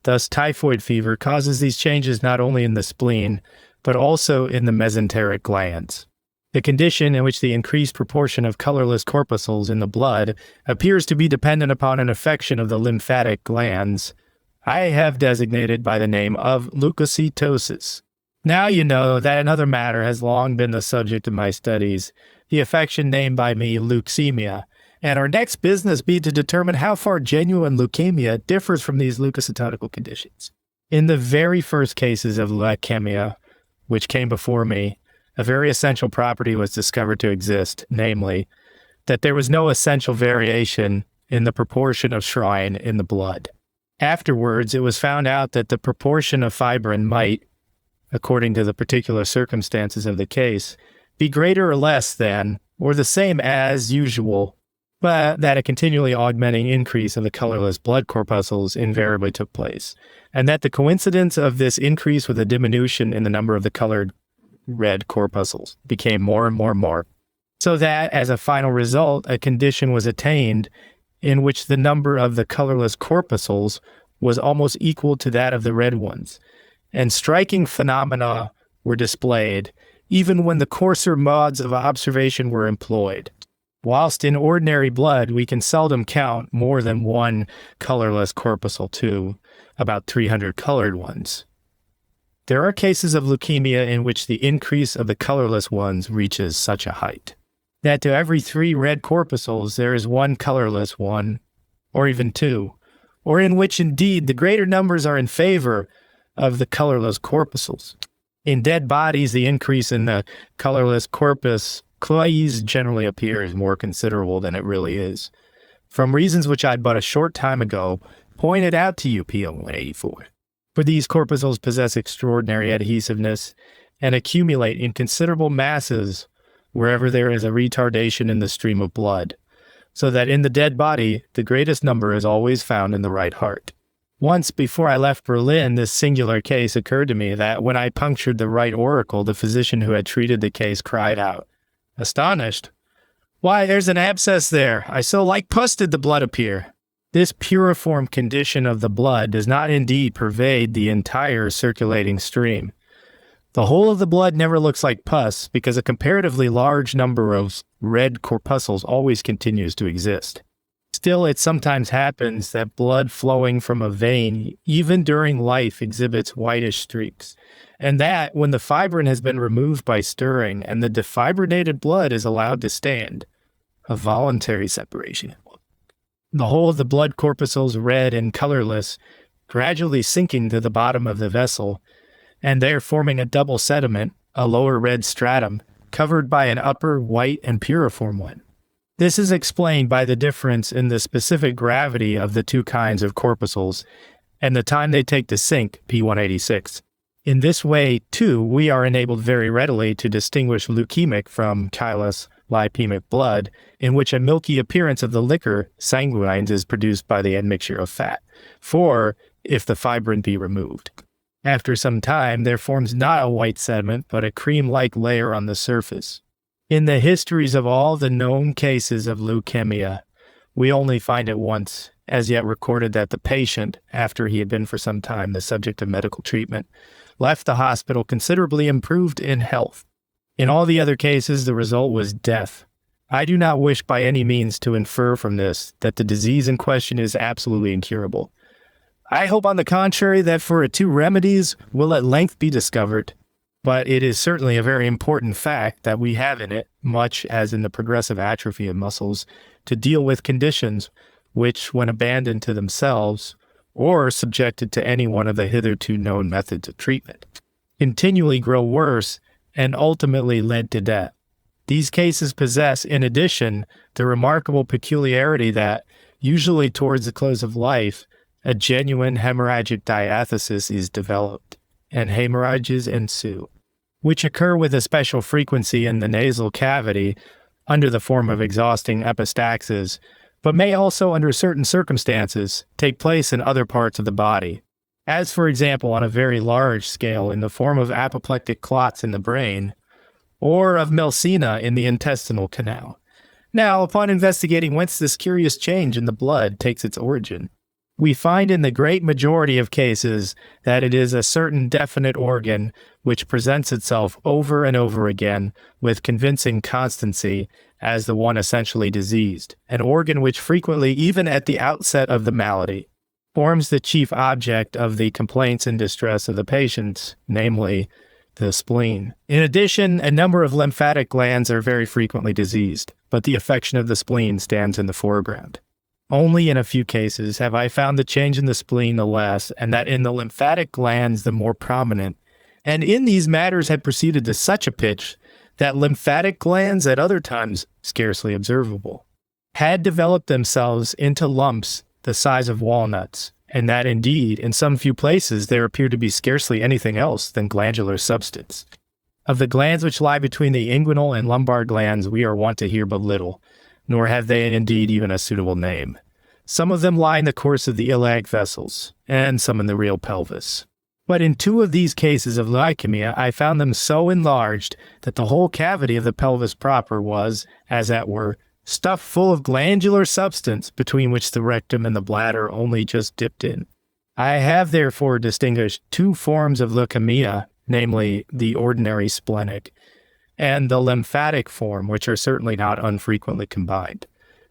S1: Thus, typhoid fever causes these changes not only in the spleen, but also in the mesenteric glands. The condition in which the increased proportion of colorless corpuscles in the blood appears to be dependent upon an affection of the lymphatic glands, I have designated by the name of leukocytosis. Now you know that another matter has long been the subject of my studies, the affection named by me leukemia, and our next business be to determine how far genuine leukemia differs from these leukocytotical conditions. In the very first cases of leukemia, which came before me, a very essential property was discovered to exist, namely, that there was no essential variation in the proportion of shrine in the blood. Afterwards, it was found out that the proportion of fibrin might, according to the particular circumstances of the case, be greater or less than, or the same as usual, but that a continually augmenting increase of the colorless blood corpuscles invariably took place, and that the coincidence of this increase with a diminution in the number of the colored red corpuscles became more and more, so that, as a final result, a condition was attained in which the number of the colorless corpuscles was almost equal to that of the red ones, and striking phenomena were displayed, even when the coarser modes of observation were employed. Whilst in ordinary blood we can seldom count more than one colorless corpuscle to about 300 colored ones, there are cases of leukemia in which the increase of the colorless ones reaches such a height that to every 3 red corpuscles there is 1 colorless one, or even 2, or in which indeed the greater numbers are in favor of the colorless corpuscles. In dead bodies, the increase in the colorless corpus clois generally appears more considerable than it really is, from reasons which I but a short time ago pointed out to you, PO 184. For these corpuscles possess extraordinary adhesiveness and accumulate in considerable masses wherever there is a retardation in the stream of blood, so that in the dead body the greatest number is always found in the right heart. Once before I left Berlin, this singular case occurred to me that when I punctured the right auricle, the physician who had treated the case cried out, astonished, "Why, there's an abscess there. I so like pus did the blood appear." This puriform condition of the blood does not indeed pervade the entire circulating stream. The whole of the blood never looks like pus because a comparatively large number of red corpuscles always continues to exist. Still, it sometimes happens that blood flowing from a vein, even during life, exhibits whitish streaks, and that, when the fibrin has been removed by stirring and the defibrinated blood is allowed to stand, a voluntary separation. The whole of the blood corpuscles, red and colorless, gradually sinking to the bottom of the vessel, and there forming a double sediment, a lower red stratum, covered by an upper white and puriform one. This is explained by the difference in the specific gravity of the 2 kinds of corpuscles and the time they take to sink, P186. In this way, too, we are enabled very readily to distinguish leukemic from chylous lipemic blood, in which a milky appearance of the liquor sanguines is produced by the admixture of fat, for if the fibrin be removed, after some time there forms not a white sediment, but a cream-like layer on the surface. In the histories of all the known cases of leukemia, we only find it once, as yet recorded, that the patient, after he had been for some time the subject of medical treatment, left the hospital considerably improved in health. In all the other cases, the result was death. I do not wish by any means to infer from this that the disease in question is absolutely incurable. I hope, on the contrary, that for it two remedies will at length be discovered, but it is certainly a very important fact that we have in it, much as in the progressive atrophy of muscles, to deal with conditions which, when abandoned to themselves, or subjected to any one of the hitherto known methods of treatment, continually grow worse and ultimately lead to death. These cases possess, in addition, the remarkable peculiarity that, usually towards the close of life, a genuine hemorrhagic diathesis is developed, and hemorrhages ensue, which occur with a special frequency in the nasal cavity under the form of exhausting epistaxis, but may also, under certain circumstances, take place in other parts of the body, as, for example, on a very large scale in the form of apoplectic clots in the brain, or of Melcina in the intestinal canal. Now, upon investigating whence this curious change in the blood takes its origin, we find in the great majority of cases that it is a certain definite organ which presents itself over and over again with convincing constancy as the one essentially diseased, an organ which frequently, even at the outset of the malady, forms the chief object of the complaints and distress of the patients, namely, the spleen. In addition, a number of lymphatic glands are very frequently diseased, but the affection of the spleen stands in the foreground. Only in a few cases have I found the change in the spleen the less, and that in the lymphatic glands the more prominent, and in these matters had proceeded to such a pitch that lymphatic glands at other times scarcely observable had developed themselves into lumps the size of walnuts, and that indeed in some few places there appeared to be scarcely anything else than glandular substance. Of the glands which lie between the inguinal and lumbar glands we are wont to hear but little, nor have they indeed even a suitable name. Some of them lie in the course of the iliac vessels, and some in the real pelvis. But in two of these cases of leukemia, I found them so enlarged that the whole cavity of the pelvis proper was, as it were, stuffed full of glandular substance, between which the rectum and the bladder only just dipped in. I have therefore distinguished two forms of leukemia, namely the ordinary splenic, and the lymphatic form, which are certainly not unfrequently combined.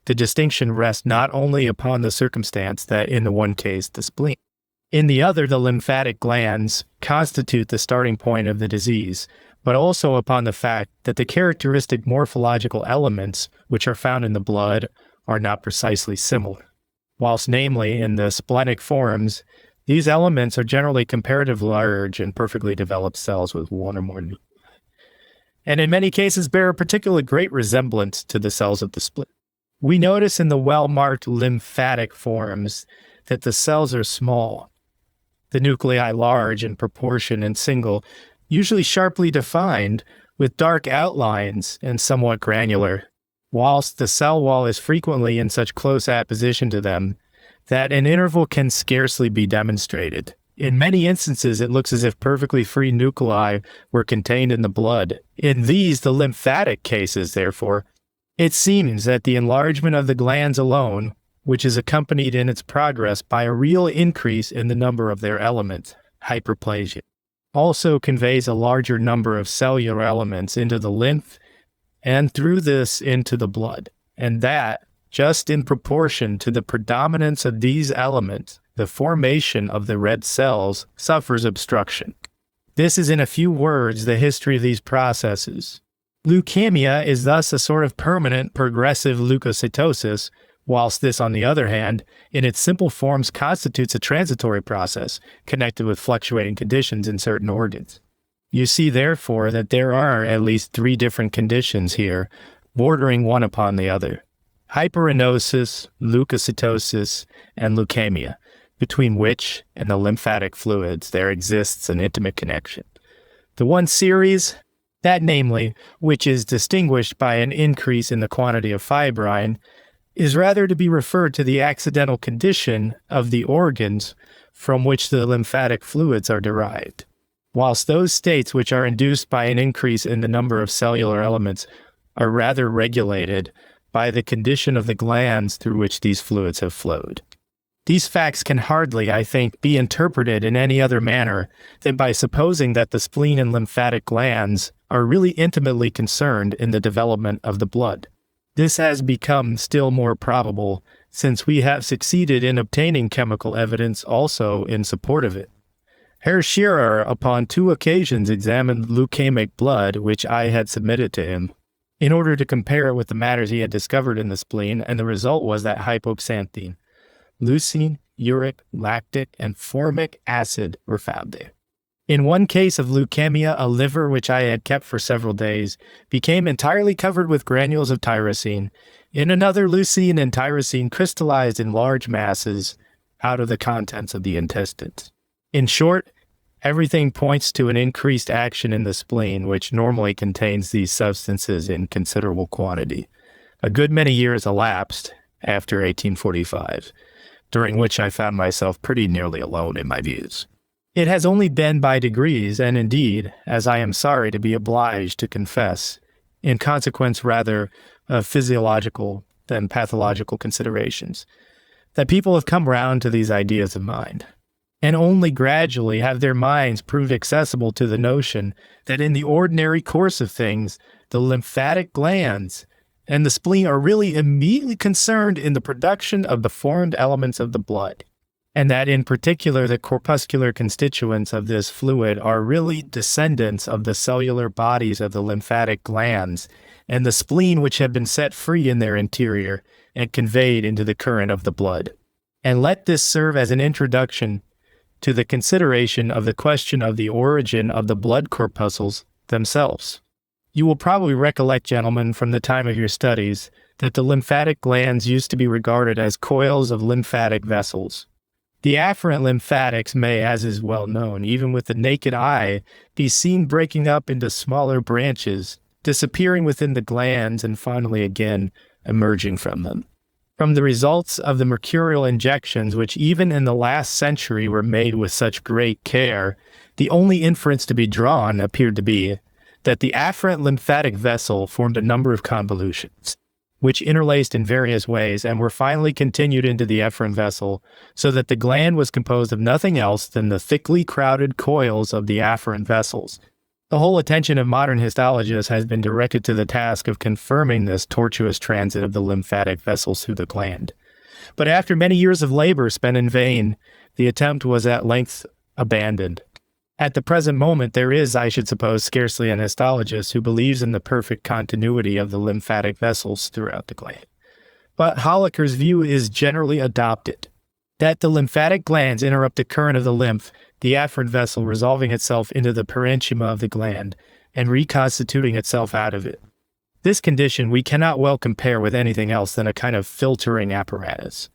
S1: The distinction rests not only upon the circumstance that in the one case the spleen, in the other the lymphatic glands, constitute the starting point of the disease, but also upon the fact that the characteristic morphological elements which are found in the blood are not precisely similar. Whilst, namely, in the splenic forms, these elements are generally comparatively large and perfectly developed cells with one or more nuclei, and in many cases bear a particularly great resemblance to the cells of the spleen. We notice in the well-marked lymphatic forms that the cells are small, the nuclei large in proportion and single, usually sharply defined, with dark outlines and somewhat granular, whilst the cell wall is frequently in such close apposition to them that an interval can scarcely be demonstrated. In many instances, it looks as if perfectly free nuclei were contained in the blood. In these, the lymphatic cases, therefore, it seems that the enlargement of the glands alone, which is accompanied in its progress by a real increase in the number of their elements, hyperplasia, also conveys a larger number of cellular elements into the lymph and through this into the blood, and that, just in proportion to the predominance of these elements, the formation of the red cells suffers obstruction. This is in a few words the history of these processes. Leukemia is thus a sort of permanent progressive leukocytosis, whilst this, on the other hand, in its simple forms constitutes a transitory process connected with fluctuating conditions in certain organs. You see, therefore, that there are at least three different conditions here, bordering one upon the other: hyperinosis, leukocytosis, and leukemia, between which and the lymphatic fluids there exists an intimate connection. The one series, that namely, which is distinguished by an increase in the quantity of fibrine, is rather to be referred to the accidental condition of the organs from which the lymphatic fluids are derived, whilst those states which are induced by an increase in the number of cellular elements are rather regulated by the condition of the glands through which these fluids have flowed. These facts can hardly, I think, be interpreted in any other manner than by supposing that the spleen and lymphatic glands are really intimately concerned in the development of the blood. This has become still more probable since we have succeeded in obtaining chemical evidence also in support of it. Herr Scherer upon 2 occasions examined leukemic blood which I had submitted to him, in order to compare it with the matters he had discovered in the spleen, and the result was that hypoxanthine, leucine, uric, lactic, and formic acid were found there. In one case of leukemia, a liver which I had kept for several days became entirely covered with granules of tyrosine. In another, leucine and tyrosine crystallized in large masses out of the contents of the intestines. In short, everything points to an increased action in the spleen, which normally contains these substances in considerable quantity. A good many years elapsed after 1845, during which I found myself pretty nearly alone in my views. It has only been by degrees, and indeed, as I am sorry to be obliged to confess, in consequence rather of physiological than pathological considerations, that people have come round to these ideas of mind, and only gradually have their minds proved accessible to the notion that in the ordinary course of things, the lymphatic glands and the spleen are really immediately concerned in the production of the formed elements of the blood, and that in particular the corpuscular constituents of this fluid are really descendants of the cellular bodies of the lymphatic glands and the spleen which have been set free in their interior and conveyed into the current of the blood. And let this serve as an introduction to the consideration of the question of the origin of the blood corpuscles themselves. You will probably recollect, gentlemen, from the time of your studies, that the lymphatic glands used to be regarded as coils of lymphatic vessels. The afferent lymphatics may, as is well known, even with the naked eye, be seen breaking up into smaller branches, disappearing within the glands, and finally again emerging from them. From the results of the mercurial injections, which even in the last century were made with such great care, the only inference to be drawn appeared to be that the afferent lymphatic vessel formed a number of convolutions, which interlaced in various ways and were finally continued into the efferent vessel, so that the gland was composed of nothing else than the thickly crowded coils of the afferent vessels. The whole attention of modern histologists has been directed to the task of confirming this tortuous transit of the lymphatic vessels through the gland. But after many years of labor spent in vain, the attempt was at length abandoned. At the present moment, there is, I should suppose, scarcely an histologist who believes in the perfect continuity of the lymphatic vessels throughout the gland. But Holliker's view is generally adopted, that the lymphatic glands interrupt the current of the lymph, the afferent vessel resolving itself into the parenchyma of the gland and reconstituting itself out of it. This condition we cannot well compare with anything else than a kind of filtering apparatus,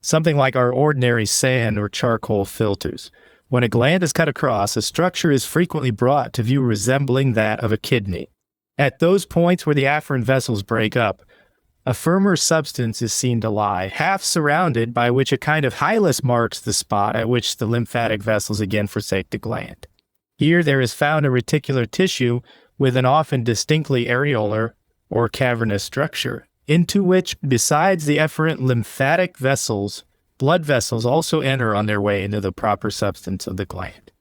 S1: something like our ordinary sand or charcoal filters. When a gland is cut across, a structure is frequently brought to view resembling that of a kidney. At those points where the afferent vessels break up, a firmer substance is seen to lie, half surrounded, by which a kind of hilus marks the spot at which the lymphatic vessels again forsake the gland. Here there is found a reticular tissue with an often distinctly areolar or cavernous structure, into which, besides the efferent lymphatic vessels, blood vessels also enter on their way into the proper substance of the gland.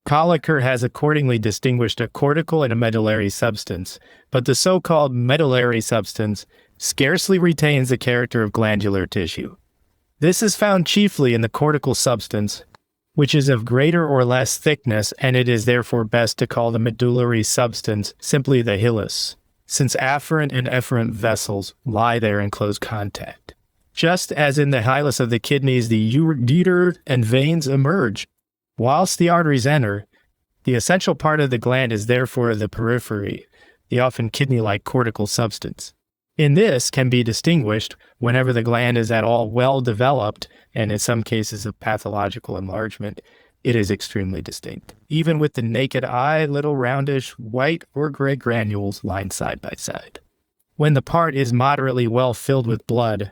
S1: Holliker has accordingly distinguished a cortical and a medullary substance, but the so-called medullary substance scarcely retains the character of glandular tissue. This is found chiefly in the cortical substance, which is of greater or less thickness, and it is therefore best to call the medullary substance simply the hilus, since afferent and efferent vessels lie there in close contact. Just as in the hilus of the kidneys, the ureter and veins emerge, whilst the arteries enter, the essential part of the gland is therefore the periphery, the often kidney-like cortical substance. In this can be distinguished, whenever the gland is at all well developed, and in some cases of pathological enlargement, it is extremely distinct. Even with the naked eye, little roundish white or gray granules lined side by side. When the part is moderately well filled with blood,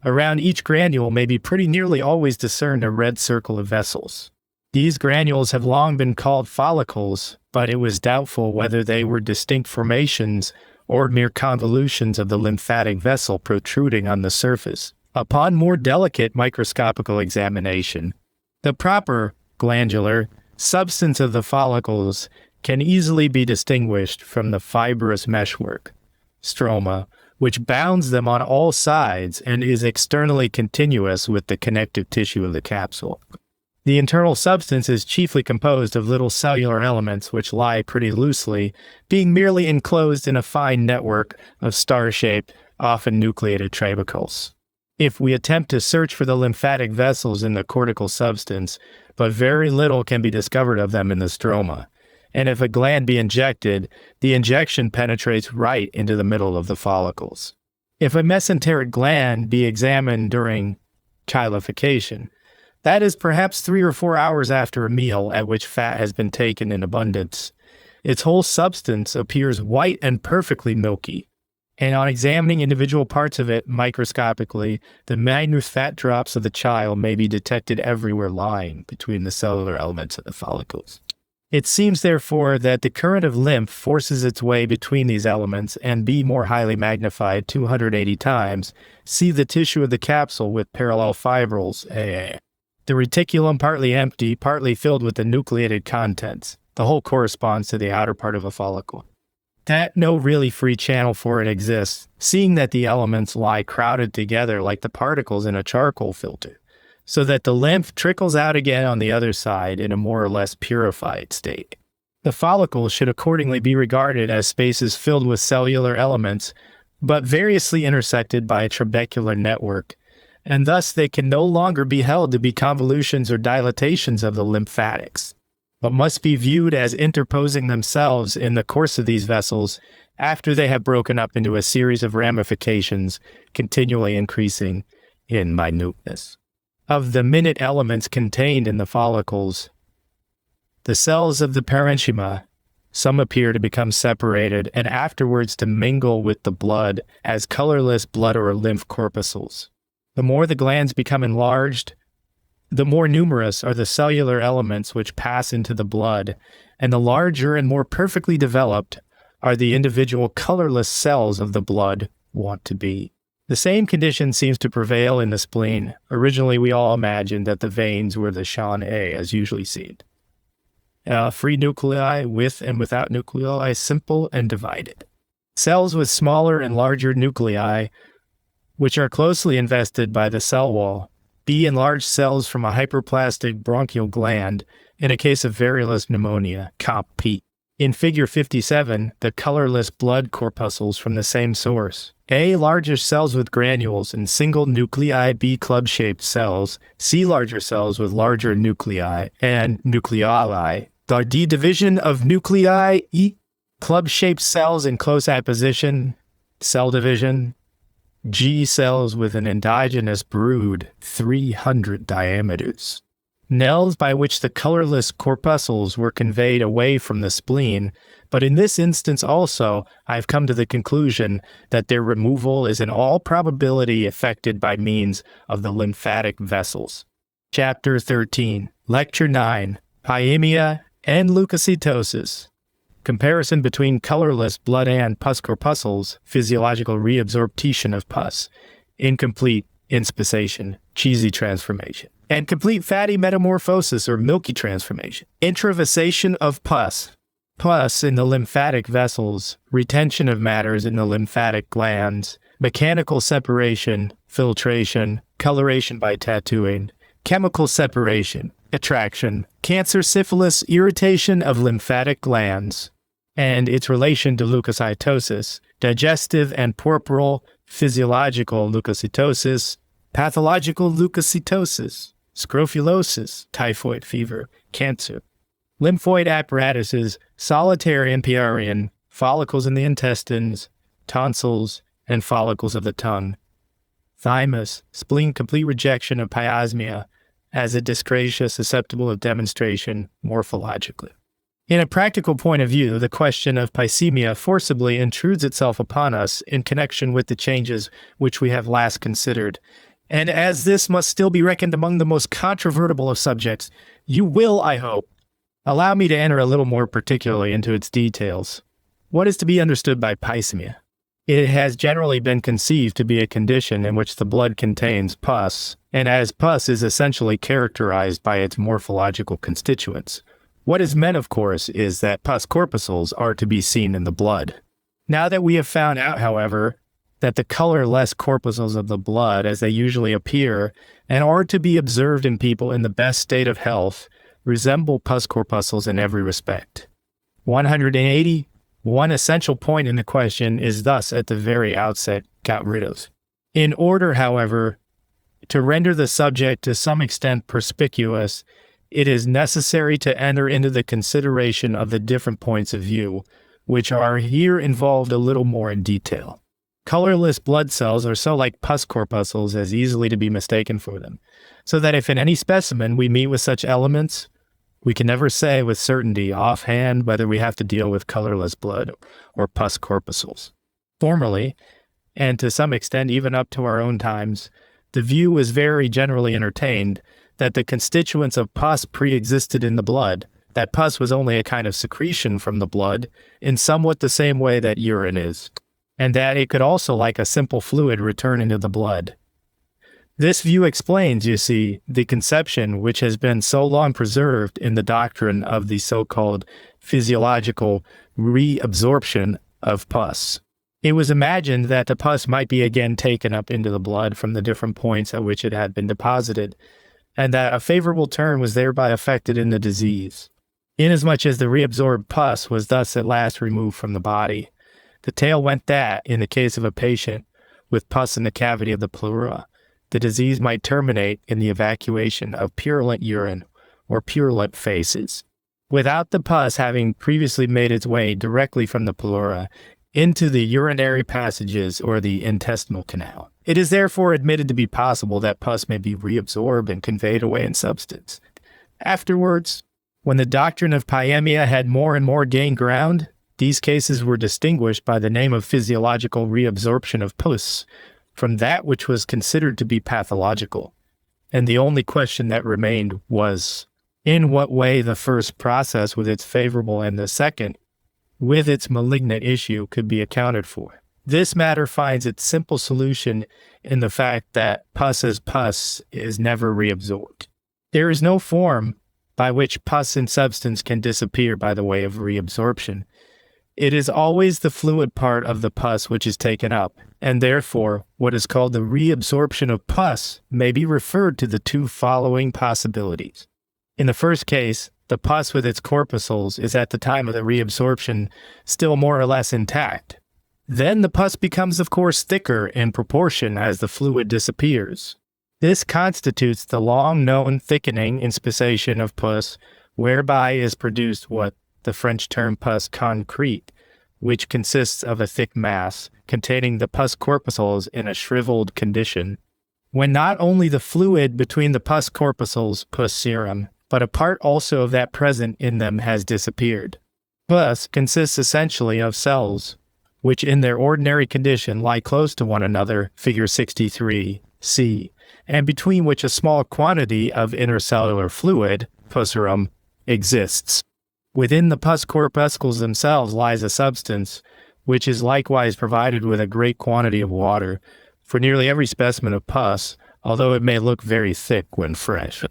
S1: around each granule may be pretty nearly always discerned a red circle of vessels. These granules have long been called follicles, but it was doubtful whether they were distinct formations or mere convolutions of the lymphatic vessel protruding on the surface. Upon more delicate microscopical examination, the proper glandular substance of the follicles can easily be distinguished from the fibrous meshwork, stroma, which bounds them on all sides and is externally continuous with the connective tissue of the capsule. The internal substance is chiefly composed of little cellular elements which lie pretty loosely, being merely enclosed in a fine network of star-shaped, often nucleated trabecles. If we attempt to search for the lymphatic vessels in the cortical substance, but very little can be discovered of them in the stroma, and if a gland be injected, the injection penetrates right into the middle of the follicles. If a mesenteric gland be examined during chylification, that is perhaps 3 or 4 hours after a meal at which fat has been taken in abundance, its whole substance appears white and perfectly milky, and on examining individual parts of it microscopically, the minute fat drops of the chyle may be detected everywhere lying between the cellular elements of the follicles. It seems, therefore, that the current of lymph forces its way between these elements and be more highly magnified 280 times. See the tissue of the capsule with parallel fibrils, A. The reticulum partly empty, partly filled with the nucleated contents. The whole corresponds to the outer part of a follicle. That no really free channel for it exists, seeing that the elements lie crowded together like the particles in a charcoal filter, so that the lymph trickles out again on the other side in a more or less purified state. The follicles should accordingly be regarded as spaces filled with cellular elements, but variously intersected by a trabecular network, and thus they can no longer be held to be convolutions or dilatations of the lymphatics, but must be viewed as interposing themselves in the course of these vessels after they have broken up into a series of ramifications, continually increasing in minuteness. Of the minute elements contained in the follicles, the cells of the parenchyma, some appear to become separated and afterwards to mingle with the blood as colorless blood or lymph corpuscles. The more the glands become enlarged, the more numerous are the cellular elements which pass into the blood, and the larger and more perfectly developed are the individual colorless cells of the blood wont to be. The same condition seems to prevail in the spleen. Originally, we all imagined that the veins were the Sean A, as usually seen. Free nuclei, with and without nuclei, simple and divided. Cells with smaller and larger nuclei, which are closely invested by the cell wall, B. Enlarged cells from a hyperplastic bronchial gland in a case of variolous pneumonia, Comp P. In Figure 57, the colorless blood corpuscles from the same source. A. Larger cells with granules and single nuclei, B. Club-shaped cells, C. Larger cells with larger nuclei and nucleoli. The D. Division of nuclei, E. Club-shaped cells in close apposition, cell division. G. Cells with an endogenous brood, 300 diameters. Nels by which the colorless corpuscles were conveyed away from the spleen, but in this instance also I have come to the conclusion that their removal is in all probability effected by means of the lymphatic vessels. Chapter 13, Lecture 9, Pyemia and Leukocytosis. Comparison between colorless blood and pus corpuscles, physiological reabsorption of pus, incomplete inspissation, cheesy transformation, and complete fatty metamorphosis or milky transformation, intravasation of pus, pus in the lymphatic vessels, retention of matters in the lymphatic glands, mechanical separation, filtration, coloration by tattooing, chemical separation, attraction, cancer, syphilis, irritation of lymphatic glands, and its relation to leukocytosis, digestive and puerperal physiological leukocytosis, pathological leukocytosis, scrofulosis, typhoid fever, cancer, lymphoid apparatuses, solitary Empyrean, follicles in the intestines, tonsils, and follicles of the tongue, thymus, spleen, complete rejection of pyosmia as a dyscrasia susceptible of demonstration morphologically. In a practical point of view, the question of pysemia forcibly intrudes itself upon us in connection with the changes which we have last considered. And as this must still be reckoned among the most controvertible of subjects, you will, I hope, allow me to enter a little more particularly into its details. What is to be understood by pysemia? It has generally been conceived to be a condition in which the blood contains pus, and as pus is essentially characterized by its morphological constituents. What is meant, of course, is that pus corpuscles are to be seen in the blood. Now that we have found out, however, that the colorless corpuscles of the blood, as they usually appear, and are to be observed in people in the best state of health, resemble pus corpuscles in every respect. 180. One essential point in the question is thus at the very outset got rid of. In order, however, to render the subject to some extent perspicuous, it is necessary to enter into the consideration of the different points of view, which are here involved a little more in detail. Colorless blood cells are so like pus corpuscles as easily to be mistaken for them, so that if in any specimen we meet with such elements, we can never say with certainty offhand whether we have to deal with colorless blood or pus corpuscles. Formerly, and to some extent even up to our own times, the view was very generally entertained that the constituents of pus pre-existed in the blood, that pus was only a kind of secretion from the blood in somewhat the same way that urine is, and that it could also, like a simple fluid, return into the blood. This view explains, you see, the conception which has been so long preserved in the doctrine of the so-called physiological reabsorption of pus. It was imagined that the pus might be again taken up into the blood from the different points at which it had been deposited, and that a favorable turn was thereby effected in the disease. Inasmuch as the reabsorbed pus was thus at last removed from the body, the tale went that, in the case of a patient with pus in the cavity of the pleura, the disease might terminate in the evacuation of purulent urine or purulent feces, without the pus having previously made its way directly from the pleura into the urinary passages or the intestinal canal. It is therefore admitted to be possible that pus may be reabsorbed and conveyed away in substance. Afterwards, when the doctrine of pyemia had more and more gained ground, these cases were distinguished by the name of physiological reabsorption of pus from that which was considered to be pathological. And the only question that remained was, in what way the first process with its favorable and the second, with its malignant issue, could be accounted for. This matter finds its simple solution in the fact that pus as pus is never reabsorbed. There is no form by which pus in substance can disappear by the way of reabsorption. It is always the fluid part of the pus which is taken up, and therefore what is called the reabsorption of pus may be referred to the two following possibilities. In the first case, the pus with its corpuscles is at the time of the reabsorption still more or less intact. Then the pus becomes, of course, thicker in proportion as the fluid disappears. This constitutes the long-known thickening inspissation of pus, whereby is produced what the French term pus concrete, which consists of a thick mass containing the pus corpuscles in a shriveled condition. When not only the fluid between the pus corpuscles, pus serum, but a part also of that present in them has disappeared. Pus consists essentially of cells, which in their ordinary condition lie close to one another, figure 63, c, and between which a small quantity of intercellular fluid, pus serum, exists. Within the pus corpuscles themselves lies a substance, which is likewise provided with a great quantity of water, for nearly every specimen of pus, although it may look very thick when fresh,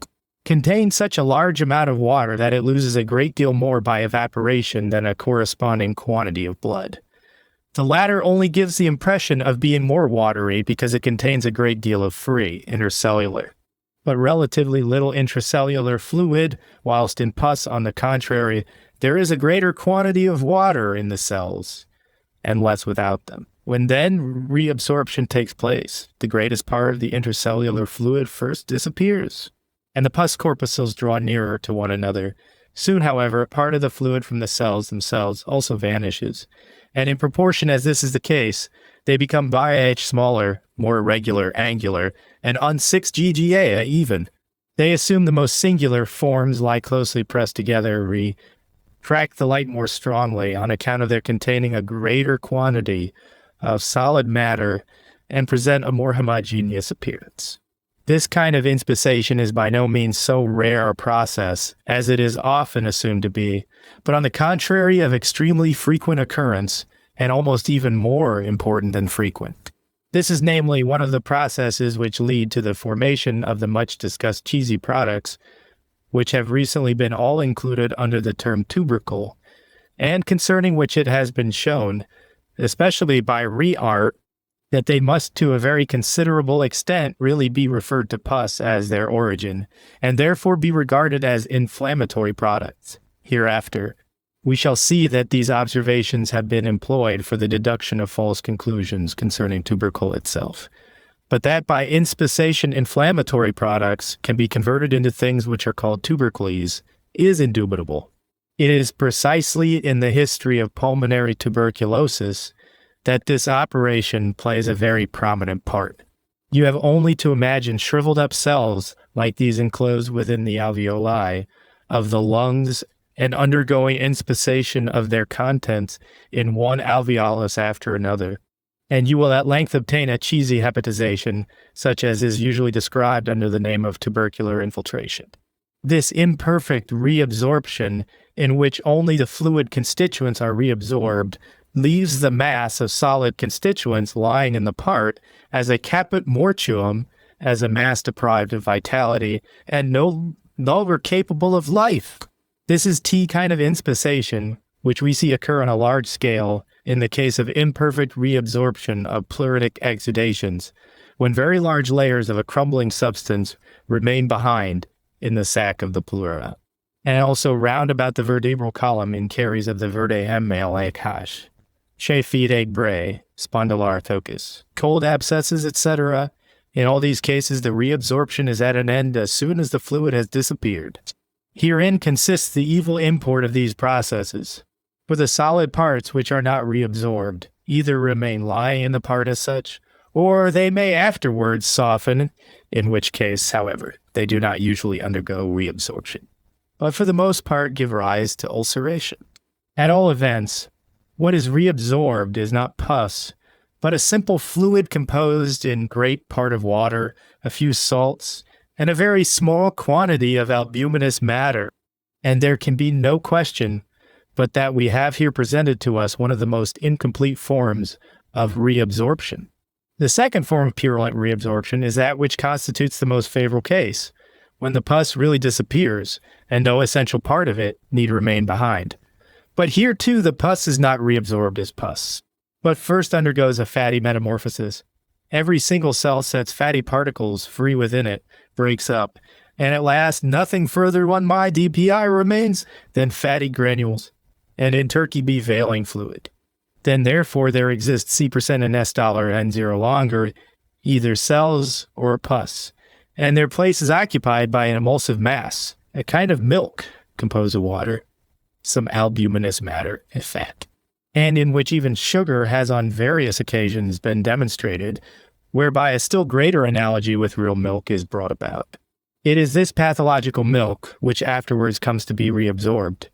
S1: contains such a large amount of water that it loses a great deal more by evaporation than a corresponding quantity of blood. The latter only gives the impression of being more watery because it contains a great deal of free intercellular, but relatively little intracellular fluid, whilst in pus, on the contrary, there is a greater quantity of water in the cells, and less without them. When then reabsorption takes place, the greatest part of the intercellular fluid first disappears, and the pus corpuscles draw nearer to one another. Soon, however, part of the fluid from the cells themselves also vanishes, and in proportion as this is the case, they become by age smaller, more irregular, angular, and on 6 GGA even. They assume the most singular forms, lie closely pressed together, refract the light more strongly on account of their containing a greater quantity of solid matter, and present a more homogeneous appearance. This kind of inspissation is by no means so rare a process as it is often assumed to be, but on the contrary of extremely frequent occurrence, and almost even more important than frequent. This is namely one of the processes which lead to the formation of the much-discussed cheesy products, which have recently been all included under the term tubercle, and concerning which it has been shown, especially by re-art, that they must to a very considerable extent really be referred to pus as their origin, and therefore be regarded as inflammatory products. Hereafter, we shall see that these observations have been employed for the deduction of false conclusions concerning tubercle itself, but that by inspissation inflammatory products can be converted into things which are called tubercles is indubitable. It is precisely in the history of pulmonary tuberculosis that this operation plays a very prominent part. You have only to imagine shriveled up cells like these enclosed within the alveoli of the lungs and undergoing inspissation of their contents in one alveolus after another, and you will at length obtain a cheesy hepatization, such as is usually described under the name of tubercular infiltration. This imperfect reabsorption, in which only the fluid constituents are reabsorbed, leaves the mass of solid constituents lying in the part as a caput mortuum, as a mass deprived of vitality, and no longer capable of life. This is T kind of inspissation, which we see occur on a large scale in the case of imperfect reabsorption of pleuritic exudations, when very large layers of a crumbling substance remain behind in the sac of the pleura, and also round about the vertebral column in caries of the vertae male chez fide bre, spondylarthocus, cold abscesses, etc. In all these cases, the reabsorption is at an end as soon as the fluid has disappeared. Herein consists the evil import of these processes. For the solid parts which are not reabsorbed either remain lying in the part as such, or they may afterwards soften, in which case, however, they do not usually undergo reabsorption, but for the most part give rise to ulceration. At all events, what is reabsorbed is not pus, but a simple fluid composed in great part of water, a few salts, and a very small quantity of albuminous matter, and there can be no question but that we have here presented to us one of the most incomplete forms of reabsorption. The second form of purulent reabsorption is that which constitutes the most favorable case, when the pus really disappears, and no essential part of it need remain behind. But here too the pus is not reabsorbed as pus, but first undergoes a fatty metamorphosis. Every single cell sets fatty particles free within it, breaks up, and at last nothing further on my DPI remains than fatty granules, and in Turkey B veiling fluid. Then therefore there exists C% and S dollar and zero longer, either cells or pus, and their place is occupied by an emulsive mass, a kind of milk composed of water, some albuminous matter, and fat, and in which even sugar has on various occasions been demonstrated, whereby a still greater analogy with real milk is brought about. It is this pathological milk which afterwards comes to be reabsorbed.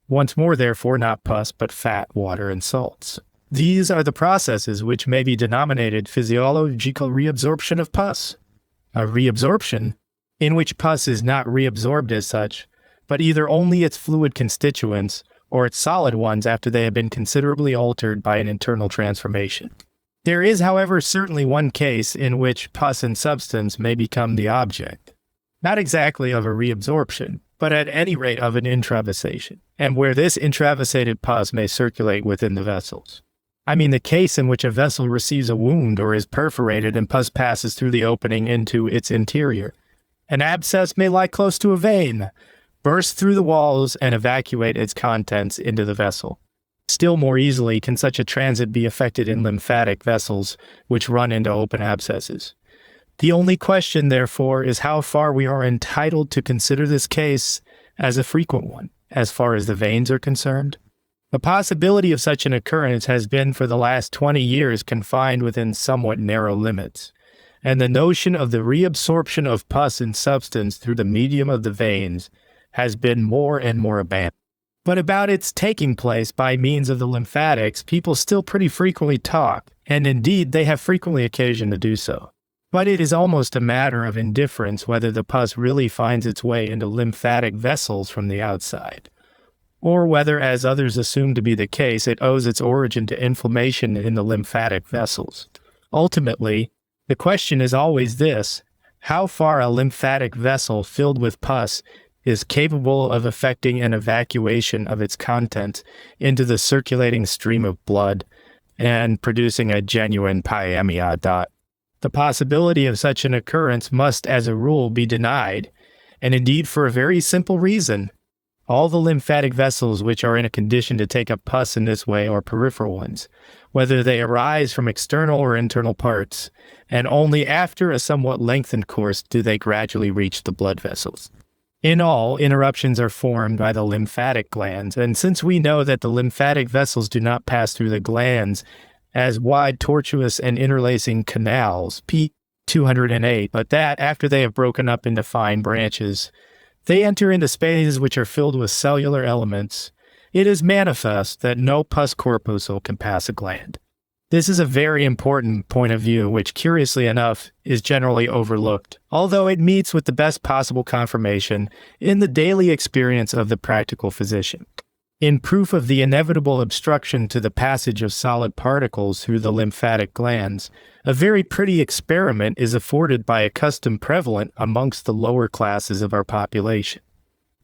S1: Once more, therefore, not pus, but fat, water, and salts. These are the processes which may be denominated physiological reabsorption of pus. A reabsorption in which pus is not reabsorbed as such, but either only its fluid constituents or its solid ones after they have been considerably altered by an internal transformation. There is, however, certainly one case in which pus and substance may become the object, not exactly of a reabsorption, but at any rate of an intravasation, and where this intravasated pus may circulate within the vessels. I mean the case in which a vessel receives a wound or is perforated and pus passes through the opening into its interior. An abscess may lie close to a vein, burst through the walls, and evacuate its contents into the vessel. Still more easily can such a transit be effected in lymphatic vessels, which run into open abscesses. The only question, therefore, is how far we are entitled to consider this case as a frequent one, as far as the veins are concerned. The possibility of such an occurrence has been for the last 20 years confined within somewhat narrow limits, and the notion of the reabsorption of pus in substance through the medium of the veins has been more and more abandoned. But about its taking place by means of the lymphatics, people still pretty frequently talk, and indeed they have frequently occasion to do so. But it is almost a matter of indifference whether the pus really finds its way into lymphatic vessels from the outside, or whether, as others assume to be the case, it owes its origin to inflammation in the lymphatic vessels. Ultimately, the question is always this: how far a lymphatic vessel filled with pus is capable of effecting an evacuation of its contents into the circulating stream of blood and producing a genuine pyemia. The possibility of such an occurrence must, as a rule, be denied, and indeed for a very simple reason. All the lymphatic vessels which are in a condition to take up pus in this way are peripheral ones, whether they arise from external or internal parts, and only after a somewhat lengthened course do they gradually reach the blood vessels. In all, interruptions are formed by the lymphatic glands, and since we know that the lymphatic vessels do not pass through the glands as wide, tortuous, and interlacing canals, p. 208, but that, after they have broken up into fine branches, they enter into spaces which are filled with cellular elements, it is manifest that no pus corpuscle can pass a gland. This is a very important point of view which, curiously enough, is generally overlooked, although it meets with the best possible confirmation in the daily experience of the practical physician. In proof of the inevitable obstruction to the passage of solid particles through the lymphatic glands, a very pretty experiment is afforded by a custom prevalent amongst the lower classes of our population.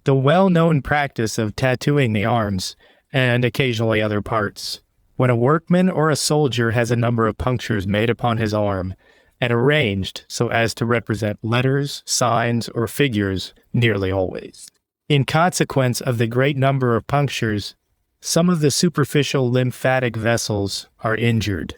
S1: The well-known practice of tattooing the arms, and occasionally other parts. When a workman or a soldier has a number of punctures made upon his arm, and arranged so as to represent letters, signs, or figures, nearly always. In consequence of the great number of punctures, some of the superficial lymphatic vessels are injured.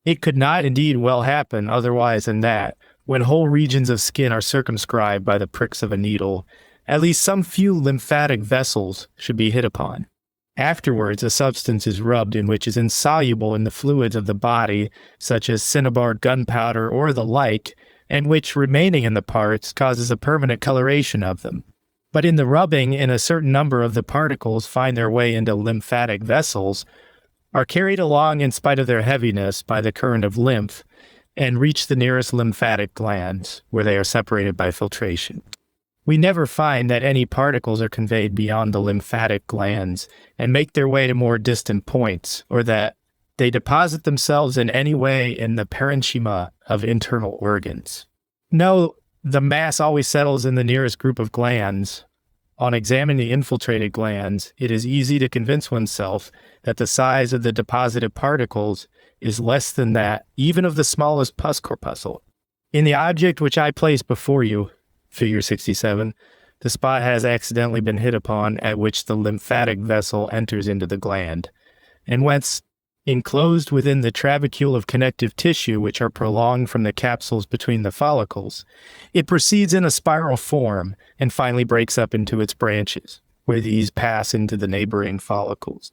S1: It could not indeed well happen otherwise than that, when whole regions of skin are circumscribed by the pricks of a needle, at least some few lymphatic vessels should be hit upon. Afterwards, a substance is rubbed in which is insoluble in the fluids of the body, such as cinnabar, gunpowder, or the like, and which, remaining in the parts, causes a permanent coloration of them. But in the rubbing, in a certain number of the particles find their way into lymphatic vessels, are carried along in spite of their heaviness by the current of lymph, and reach the nearest lymphatic glands, where they are separated by filtration. We never find that any particles are conveyed beyond the lymphatic glands and make their way to more distant points, or that they deposit themselves in any way in the parenchyma of internal organs. No, the mass always settles in the nearest group of glands. On examining the infiltrated glands, it is easy to convince oneself that the size of the deposited particles is less than that even of the smallest pus corpuscle. In the object which I place before you, Figure 67, the spot has accidentally been hit upon at which the lymphatic vessel enters into the gland, and whence, enclosed within the trabecule of connective tissue which are prolonged from the capsules between the follicles, it proceeds in a spiral form and finally breaks up into its branches, where these pass into the neighboring follicles,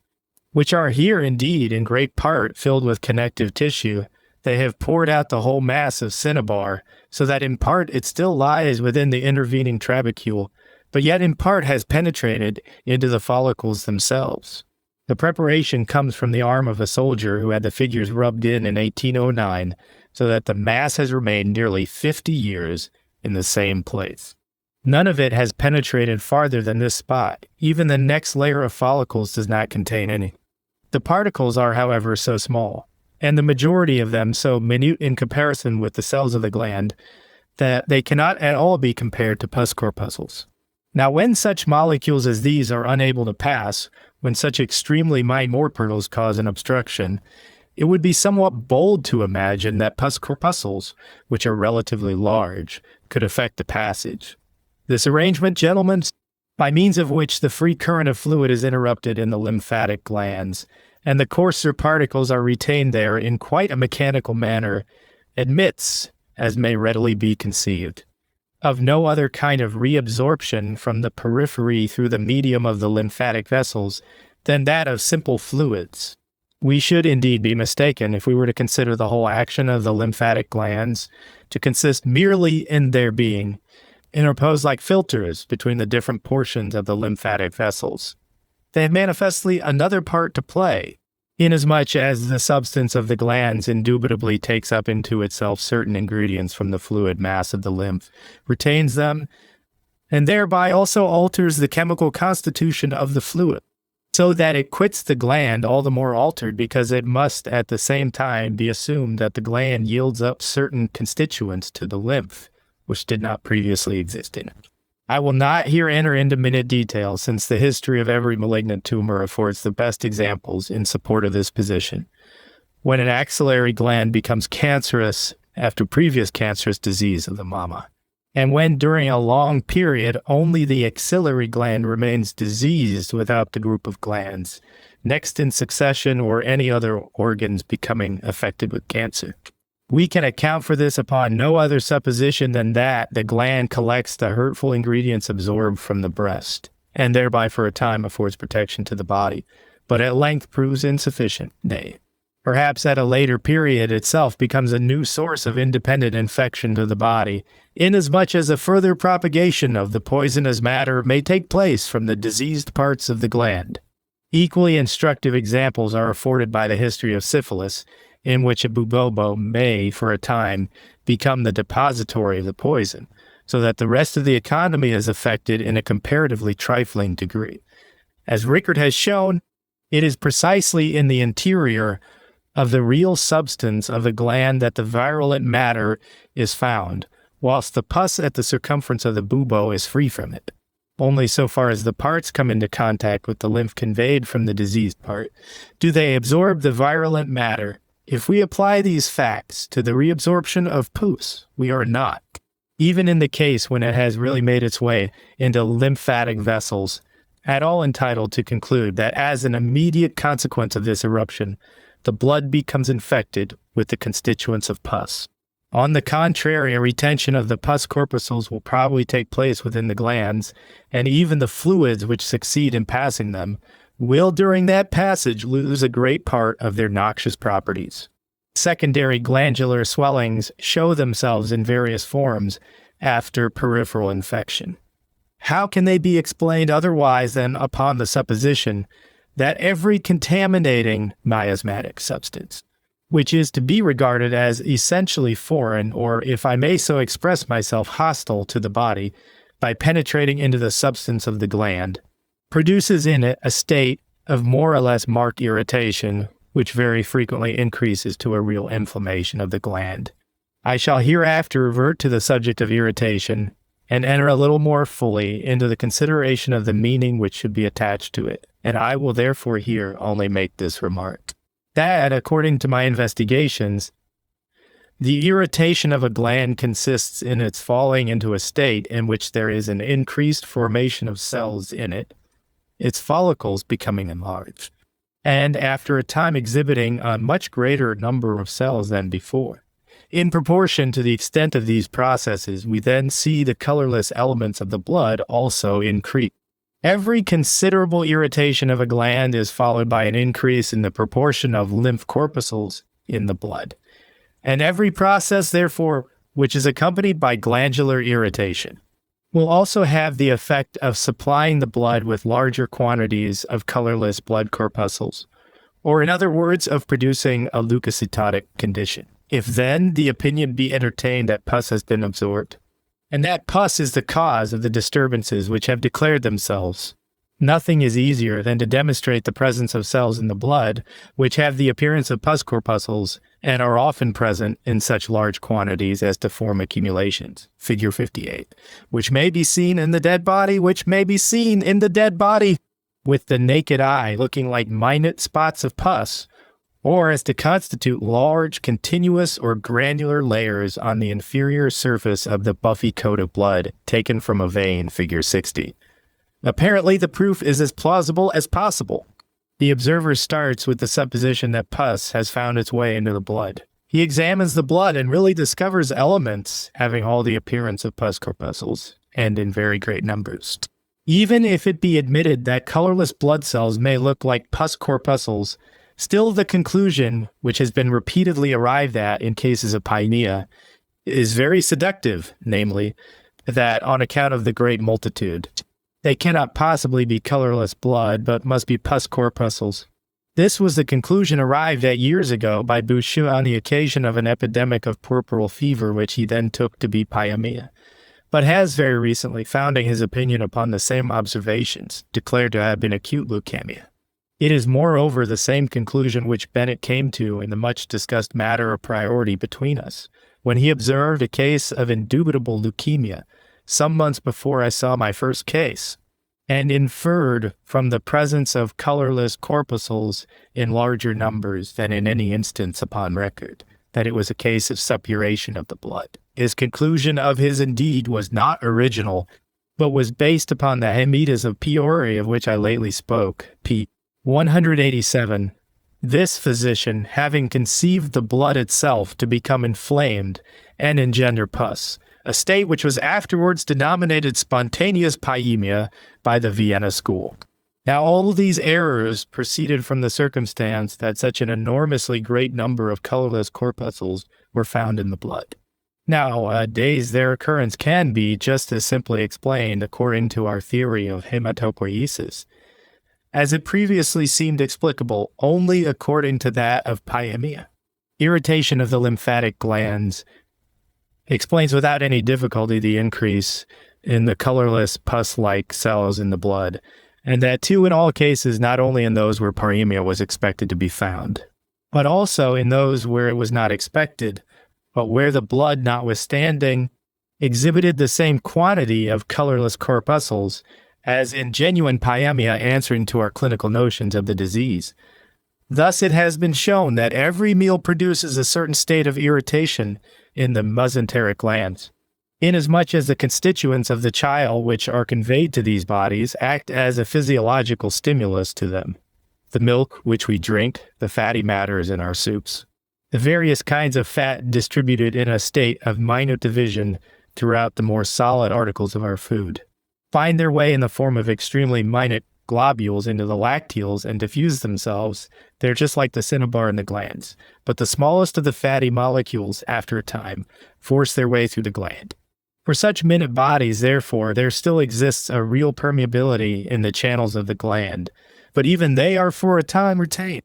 S1: which are here indeed in great part filled with connective tissue. They have poured out the whole mass of cinnabar, so that in part it still lies within the intervening trabecule, but yet in part has penetrated into the follicles themselves. The preparation comes from the arm of a soldier who had the figures rubbed in 1809, so that the mass has remained nearly 50 years in the same place. None of it has penetrated farther than this spot. Even the next layer of follicles does not contain any. The particles are, however, so small, and the majority of them so minute in comparison with the cells of the gland, that they cannot at all be compared to pus corpuscles. Now, when such molecules as these are unable to pass, when such extremely minute mortals cause an obstruction, it would be somewhat bold to imagine that pus corpuscles, which are relatively large, could effect the passage. This arrangement, gentlemen, by means of which the free current of fluid is interrupted in the lymphatic glands, and the coarser particles are retained there in quite a mechanical manner, admits, as may readily be conceived, of no other kind of reabsorption from the periphery through the medium of the lymphatic vessels than that of simple fluids. We should indeed be mistaken if we were to consider the whole action of the lymphatic glands to consist merely in their being interposed like filters between the different portions of the lymphatic vessels. They have manifestly another part to play, inasmuch as the substance of the glands indubitably takes up into itself certain ingredients from the fluid mass of the lymph, retains them, and thereby also alters the chemical constitution of the fluid. so that it quits the gland all the more altered because it must at the same time be assumed that the gland yields up certain constituents to the lymph, which did not previously exist in it. I will not here enter into minute detail, since the history of every malignant tumor affords the best examples in support of this position. When an axillary gland becomes cancerous after previous cancerous disease of the mama, and when during a long period only the axillary gland remains diseased without the group of glands next in succession or any other organs becoming affected with cancer. We can account for this upon no other supposition than that the gland collects the hurtful ingredients absorbed from the breast, and thereby for a time affords protection to the body, but at length proves insufficient, nay, perhaps at a later period itself becomes a new source of independent infection to the body, inasmuch as a further propagation of the poisonous matter may take place from the diseased parts of the gland. Equally instructive examples are afforded by the history of syphilis, in which a bubobo may, for a time, become the depository of the poison, so that the rest of the economy is affected in a comparatively trifling degree. As Rickert has shown, it is precisely in the interior of the real substance of the gland that the virulent matter is found, whilst the pus at the circumference of the bubo is free from it. Only so far as the parts come into contact with the lymph conveyed from the diseased part, do they absorb the virulent matter. If we apply these facts to the reabsorption of pus, we are not, even in the case when it has really made its way into lymphatic vessels, at all entitled to conclude that as an immediate consequence of this eruption, the blood becomes infected with the constituents of pus. On the contrary, a retention of the pus corpuscles will probably take place within the glands, and even the fluids which succeed in passing them will during that passage lose a great part of their noxious properties. Secondary glandular swellings show themselves in various forms after peripheral infection. How can they be explained otherwise than upon the supposition that every contaminating miasmatic substance, which is to be regarded as essentially foreign, or if I may so express myself, hostile to the body, by penetrating into the substance of the gland, produces in it a state of more or less marked irritation, which very frequently increases to a real inflammation of the gland. I shall hereafter revert to the subject of irritation and enter a little more fully into the consideration of the meaning which should be attached to it, and I will therefore here only make this remark, that, according to my investigations, the irritation of a gland consists in its falling into a state in which there is an increased formation of cells in it, its follicles becoming enlarged, and after a time exhibiting a much greater number of cells than before. In proportion to the extent of these processes, we then see the colorless elements of the blood also increase. Every considerable irritation of a gland is followed by an increase in the proportion of lymph corpuscles in the blood, and every process, therefore, which is accompanied by glandular irritation, will also have the effect of supplying the blood with larger quantities of colorless blood corpuscles, or in other words, of producing a leukocytotic condition. If then the opinion be entertained that pus has been absorbed, and that pus is the cause of the disturbances which have declared themselves, nothing is easier than to demonstrate the presence of cells in the blood which have the appearance of pus corpuscles and are often present in such large quantities as to form accumulations, figure 58, which may be seen in the dead body, with the naked eye looking like minute spots of pus, or as to constitute large, continuous, or granular layers on the inferior surface of the buffy coat of blood taken from a vein, figure 60. Apparently, the proof is as plausible as possible. The observer starts with the supposition that pus has found its way into the blood. He examines the blood and really discovers elements having all the appearance of pus corpuscles, and in very great numbers. Even if it be admitted that colorless blood cells may look like pus corpuscles, still the conclusion, which has been repeatedly arrived at in cases of pyonia, is very seductive, namely, that on account of the great multitude, they cannot possibly be colorless blood, but must be pus corpuscles. This was the conclusion arrived at years ago by Virchow on the occasion of an epidemic of puerperal fever, which he then took to be pyonia, but has very recently, founding his opinion upon the same observations, declared to have been acute leukemia. It is moreover the same conclusion which Bennett came to in the much discussed matter of priority between us, when he observed a case of indubitable leukemia some months before I saw my first case, and inferred from the presence of colorless corpuscles in larger numbers than in any instance upon record, that it was a case of suppuration of the blood. His conclusion of his indeed was not original, but was based upon the Hemitas of Peoria of which I lately spoke, p. 187. This physician, having conceived the blood itself to become inflamed and engender pus, a state which was afterwards denominated spontaneous pyemia by the Vienna school. Now, all these errors proceeded from the circumstance that such an enormously great number of colorless corpuscles were found in the blood. Nowadays, their occurrence can be just as simply explained according to our theory of hematopoiesis, as it previously seemed explicable only according to that of pyemia. Irritation of the lymphatic glands explains without any difficulty the increase in the colorless pus-like cells in the blood, and that too in all cases, not only in those where pyemia was expected to be found, but also in those where it was not expected, but where the blood, notwithstanding, exhibited the same quantity of colorless corpuscles as in genuine pyemia answering to our clinical notions of the disease. Thus it has been shown that every meal produces a certain state of irritation in the mesenteric glands, inasmuch as the constituents of the chyle which are conveyed to these bodies act as a physiological stimulus to them. The milk which we drink, the fatty matters in our soups, the various kinds of fat distributed in a state of minute division throughout the more solid articles of our food, find their way in the form of extremely minute globules into the lacteals and diffuse themselves. They're just like the cinnabar in the glands, but the smallest of the fatty molecules, after a time, force their way through the gland. For such minute bodies, therefore, there still exists a real permeability in the channels of the gland, but even they are for a time retained.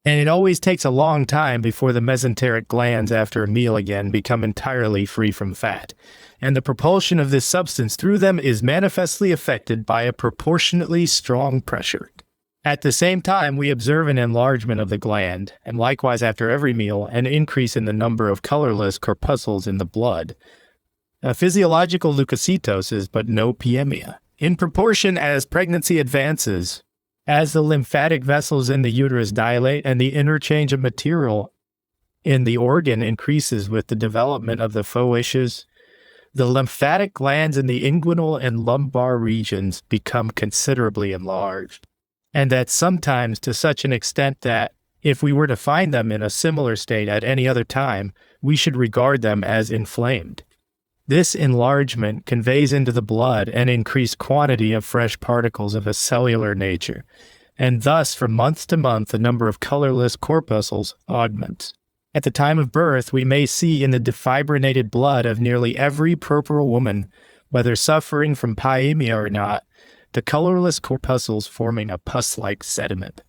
S1: And it always takes a long time before the mesenteric glands after a meal again become entirely free from fat, and the propulsion of this substance through them is manifestly affected by a proportionately strong pressure. At the same time, we observe an enlargement of the gland, and likewise after every meal, an increase in the number of colorless corpuscles in the blood. A physiological leukocytosis, but no pyemia. In proportion as pregnancy advances, as the lymphatic vessels in the uterus dilate and the interchange of material in the organ increases with the development of the foetus, the lymphatic glands in the inguinal and lumbar regions become considerably enlarged, and that sometimes to such an extent that, if we were to find them in a similar state at any other time, we should regard them as inflamed. This enlargement conveys into the blood an increased quantity of fresh particles of a cellular nature, and thus from month to month the number of colorless corpuscles augments. At the time of birth, we may see in the defibrinated blood of nearly every puerperal woman, whether suffering from pyemia or not, the colorless corpuscles forming a pus-like sediment.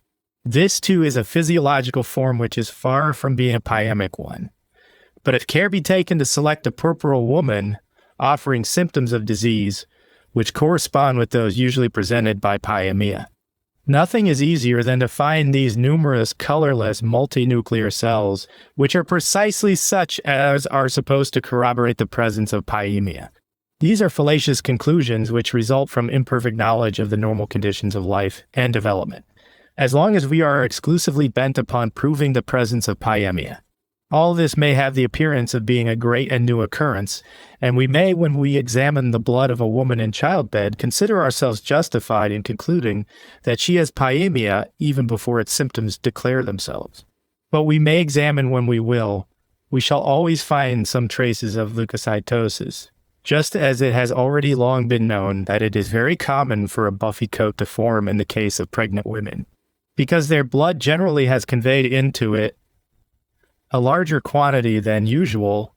S1: This too is a physiological form which is far from being a pyemic one. But if care be taken to select a puerperal woman offering symptoms of disease which correspond with those usually presented by pyemia, nothing is easier than to find these numerous colorless multinuclear cells, which are precisely such as are supposed to corroborate the presence of pyemia. These are fallacious conclusions which result from imperfect knowledge of the normal conditions of life and development, as long as we are exclusively bent upon proving the presence of pyemia. All this may have the appearance of being a great and new occurrence, and we may, when we examine the blood of a woman in childbed, consider ourselves justified in concluding that she has pyemia even before its symptoms declare themselves. But we may examine when we will, we shall always find some traces of leukocytosis, just as it has already long been known that it is very common for a buffy coat to form in the case of pregnant women, because their blood generally has conveyed into it a larger quantity than usual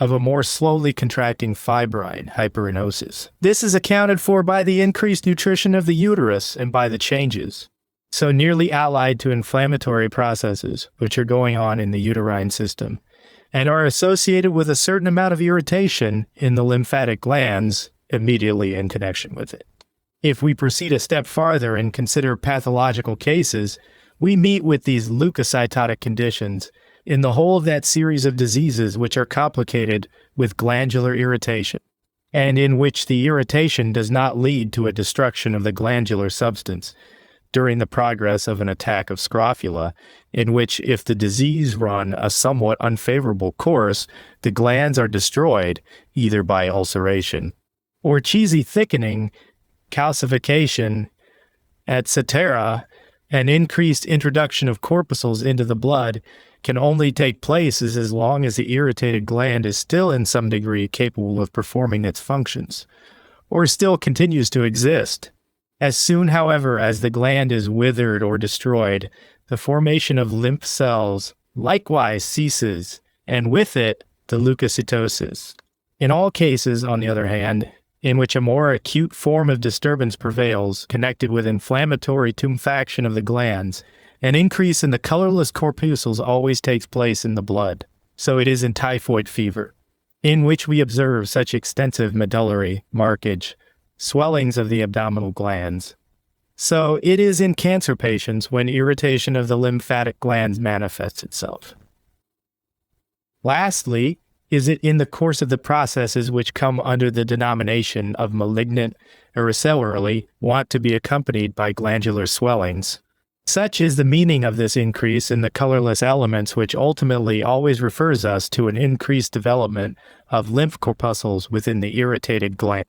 S1: of a more slowly contracting fibrine, hyperinosis. This is accounted for by the increased nutrition of the uterus and by the changes, so nearly allied to inflammatory processes, which are going on in the uterine system, and are associated with a certain amount of irritation in the lymphatic glands immediately in connection with it. If we proceed a step farther and consider pathological cases, we meet with these leukocytotic conditions in the whole of that series of diseases which are complicated with glandular irritation, and in which the irritation does not lead to a destruction of the glandular substance during the progress of an attack of scrofula, in which if the disease run a somewhat unfavorable course, the glands are destroyed either by ulceration or cheesy thickening, calcification, etc. An increased introduction of corpuscles into the blood can only take place as long as the irritated gland is still in some degree capable of performing its functions, or still continues to exist. As soon, however, as the gland is withered or destroyed, the formation of lymph cells likewise ceases, and with it, the leukocytosis. In all cases, on the other hand, in which a more acute form of disturbance prevails, connected with inflammatory tumefaction of the glands, an increase in the colorless corpuscles always takes place in the blood. So it is in typhoid fever, in which we observe such extensive medullary markage, swellings of the abdominal glands. So it is in cancer patients when irritation of the lymphatic glands manifests itself. Lastly, is it in the course of the processes which come under the denomination of malignant or cellularly want to be accompanied by glandular swellings. Such is the meaning of this increase in the colorless elements, which ultimately always refers us to an increased development of lymph corpuscles within the irritated gland.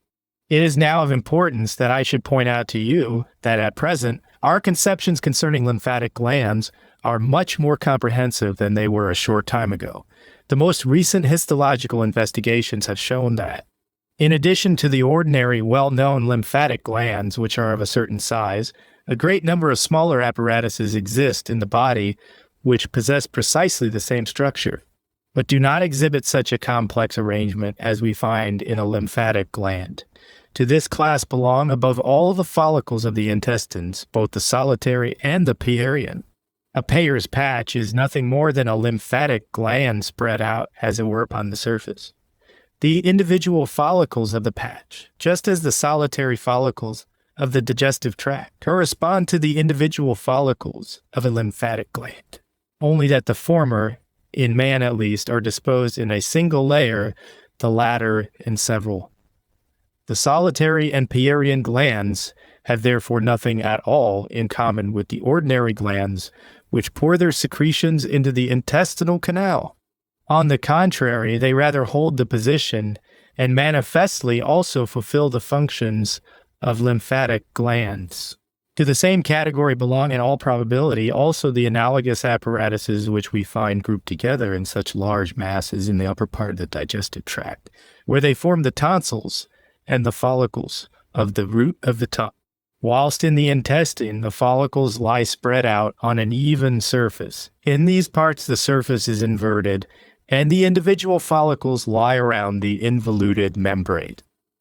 S1: It is now of importance that I should point out to you that at present, our conceptions concerning lymphatic glands are much more comprehensive than they were a short time ago. The most recent histological investigations have shown that, in addition to the ordinary well-known lymphatic glands, which are of a certain size, a great number of smaller apparatuses exist in the body which possess precisely the same structure, but do not exhibit such a complex arrangement as we find in a lymphatic gland. To this class belong above all the follicles of the intestines, both the solitary and the Peyerian. A Peyer's patch is nothing more than a lymphatic gland spread out, as it were, upon the surface. The individual follicles of the patch, just as the solitary follicles of the digestive tract, correspond to the individual follicles of a lymphatic gland, only that the former, in man at least, are disposed in a single layer, the latter in several. The solitary and Peyerian glands have therefore nothing at all in common with the ordinary glands, which pour their secretions into the intestinal canal. On the contrary, they rather hold the position and manifestly also fulfill the functions of lymphatic glands. To the same category belong in all probability also the analogous apparatuses which we find grouped together in such large masses in the upper part of the digestive tract, where they form the tonsils and the follicles of the root of the tongue. Whilst in the intestine, the follicles lie spread out on an even surface. In these parts, the surface is inverted, and the individual follicles lie around the involuted membrane.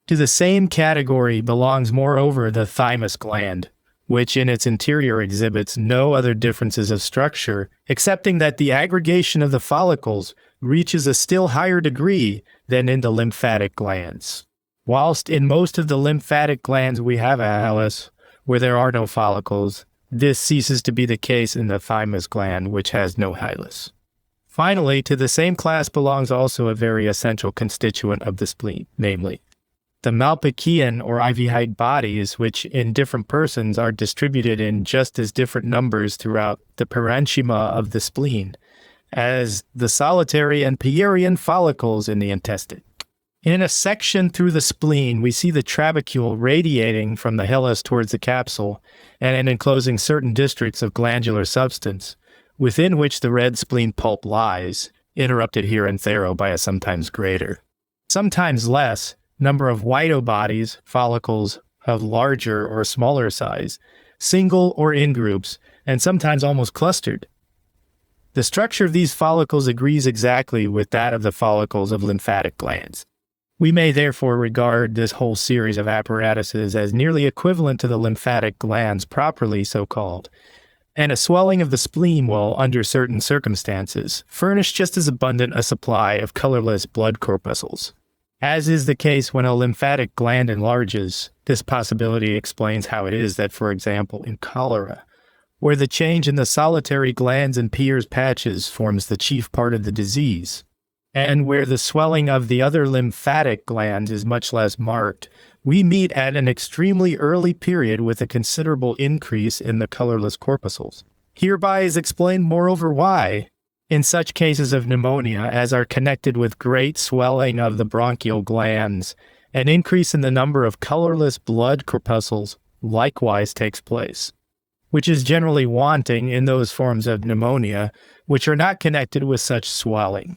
S1: To the same category belongs, moreover, the thymus gland, which in its interior exhibits no other differences of structure, excepting that the aggregation of the follicles reaches a still higher degree than in the lymphatic glands. Whilst in most of the lymphatic glands we have a hilus, where there are no follicles, this ceases to be the case in the thymus gland, which has no hilus. Finally, to the same class belongs also a very essential constituent of the spleen, namely, the Malpighian or ivy-height bodies, which in different persons are distributed in just as different numbers throughout the parenchyma of the spleen, as the solitary and Peyerian follicles in the intestine. In a section through the spleen, we see the trabecule radiating from the hilus towards the capsule and enclosing certain districts of glandular substance, within which the red spleen pulp lies, interrupted here and there by a sometimes greater, sometimes less, number of white bodies, follicles of larger or smaller size, single or in groups, and sometimes almost clustered. The structure of these follicles agrees exactly with that of the follicles of lymphatic glands. We may therefore regard this whole series of apparatuses as nearly equivalent to the lymphatic glands properly so called, and a swelling of the spleen will, under certain circumstances, furnish just as abundant a supply of colorless blood corpuscles. As is the case when a lymphatic gland enlarges, this possibility explains how it is that, for example, in cholera, where the change in the solitary glands and Peyer's patches forms the chief part of the disease, and where the swelling of the other lymphatic glands is much less marked, we meet at an extremely early period with a considerable increase in the colorless corpuscles. Hereby is explained, moreover, why, in such cases of pneumonia as are connected with great swelling of the bronchial glands, an increase in the number of colorless blood corpuscles likewise takes place, which is generally wanting in those forms of pneumonia which are not connected with such swelling.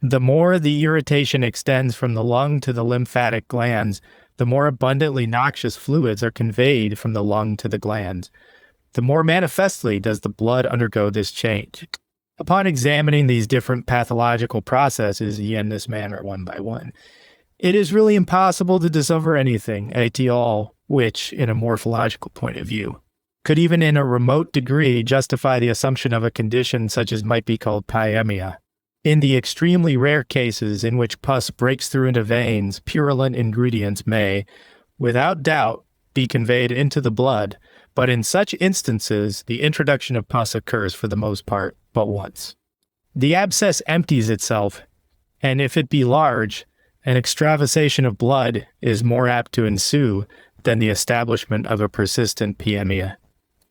S1: The more the irritation extends from the lung to the lymphatic glands, the more abundantly noxious fluids are conveyed from the lung to the glands. The more manifestly does the blood undergo this change. Upon examining these different pathological processes in this manner one by one, it is really impossible to discover anything at all which, in a morphological point of view, could even in a remote degree justify the assumption of a condition such as might be called pyemia. In the extremely rare cases in which pus breaks through into veins, purulent ingredients may, without doubt, be conveyed into the blood, but in such instances, the introduction of pus occurs for the most part but once. The abscess empties itself, and if it be large, an extravasation of blood is more apt to ensue than the establishment of a persistent pyemia.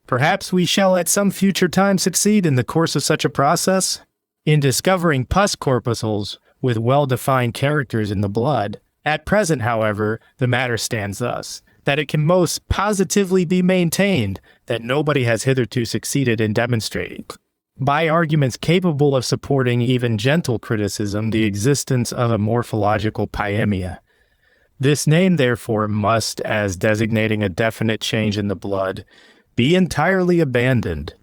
S1: Perhaps we shall at some future time succeed in the course of such a process in discovering pus corpuscles with well-defined characters in the blood. At present, however, the matter stands thus, that it can most positively be maintained that nobody has hitherto succeeded in demonstrating, by arguments capable of supporting even gentle criticism, the existence of a morphological pyemia. This name, therefore, must, as designating a definite change in the blood, be entirely abandoned.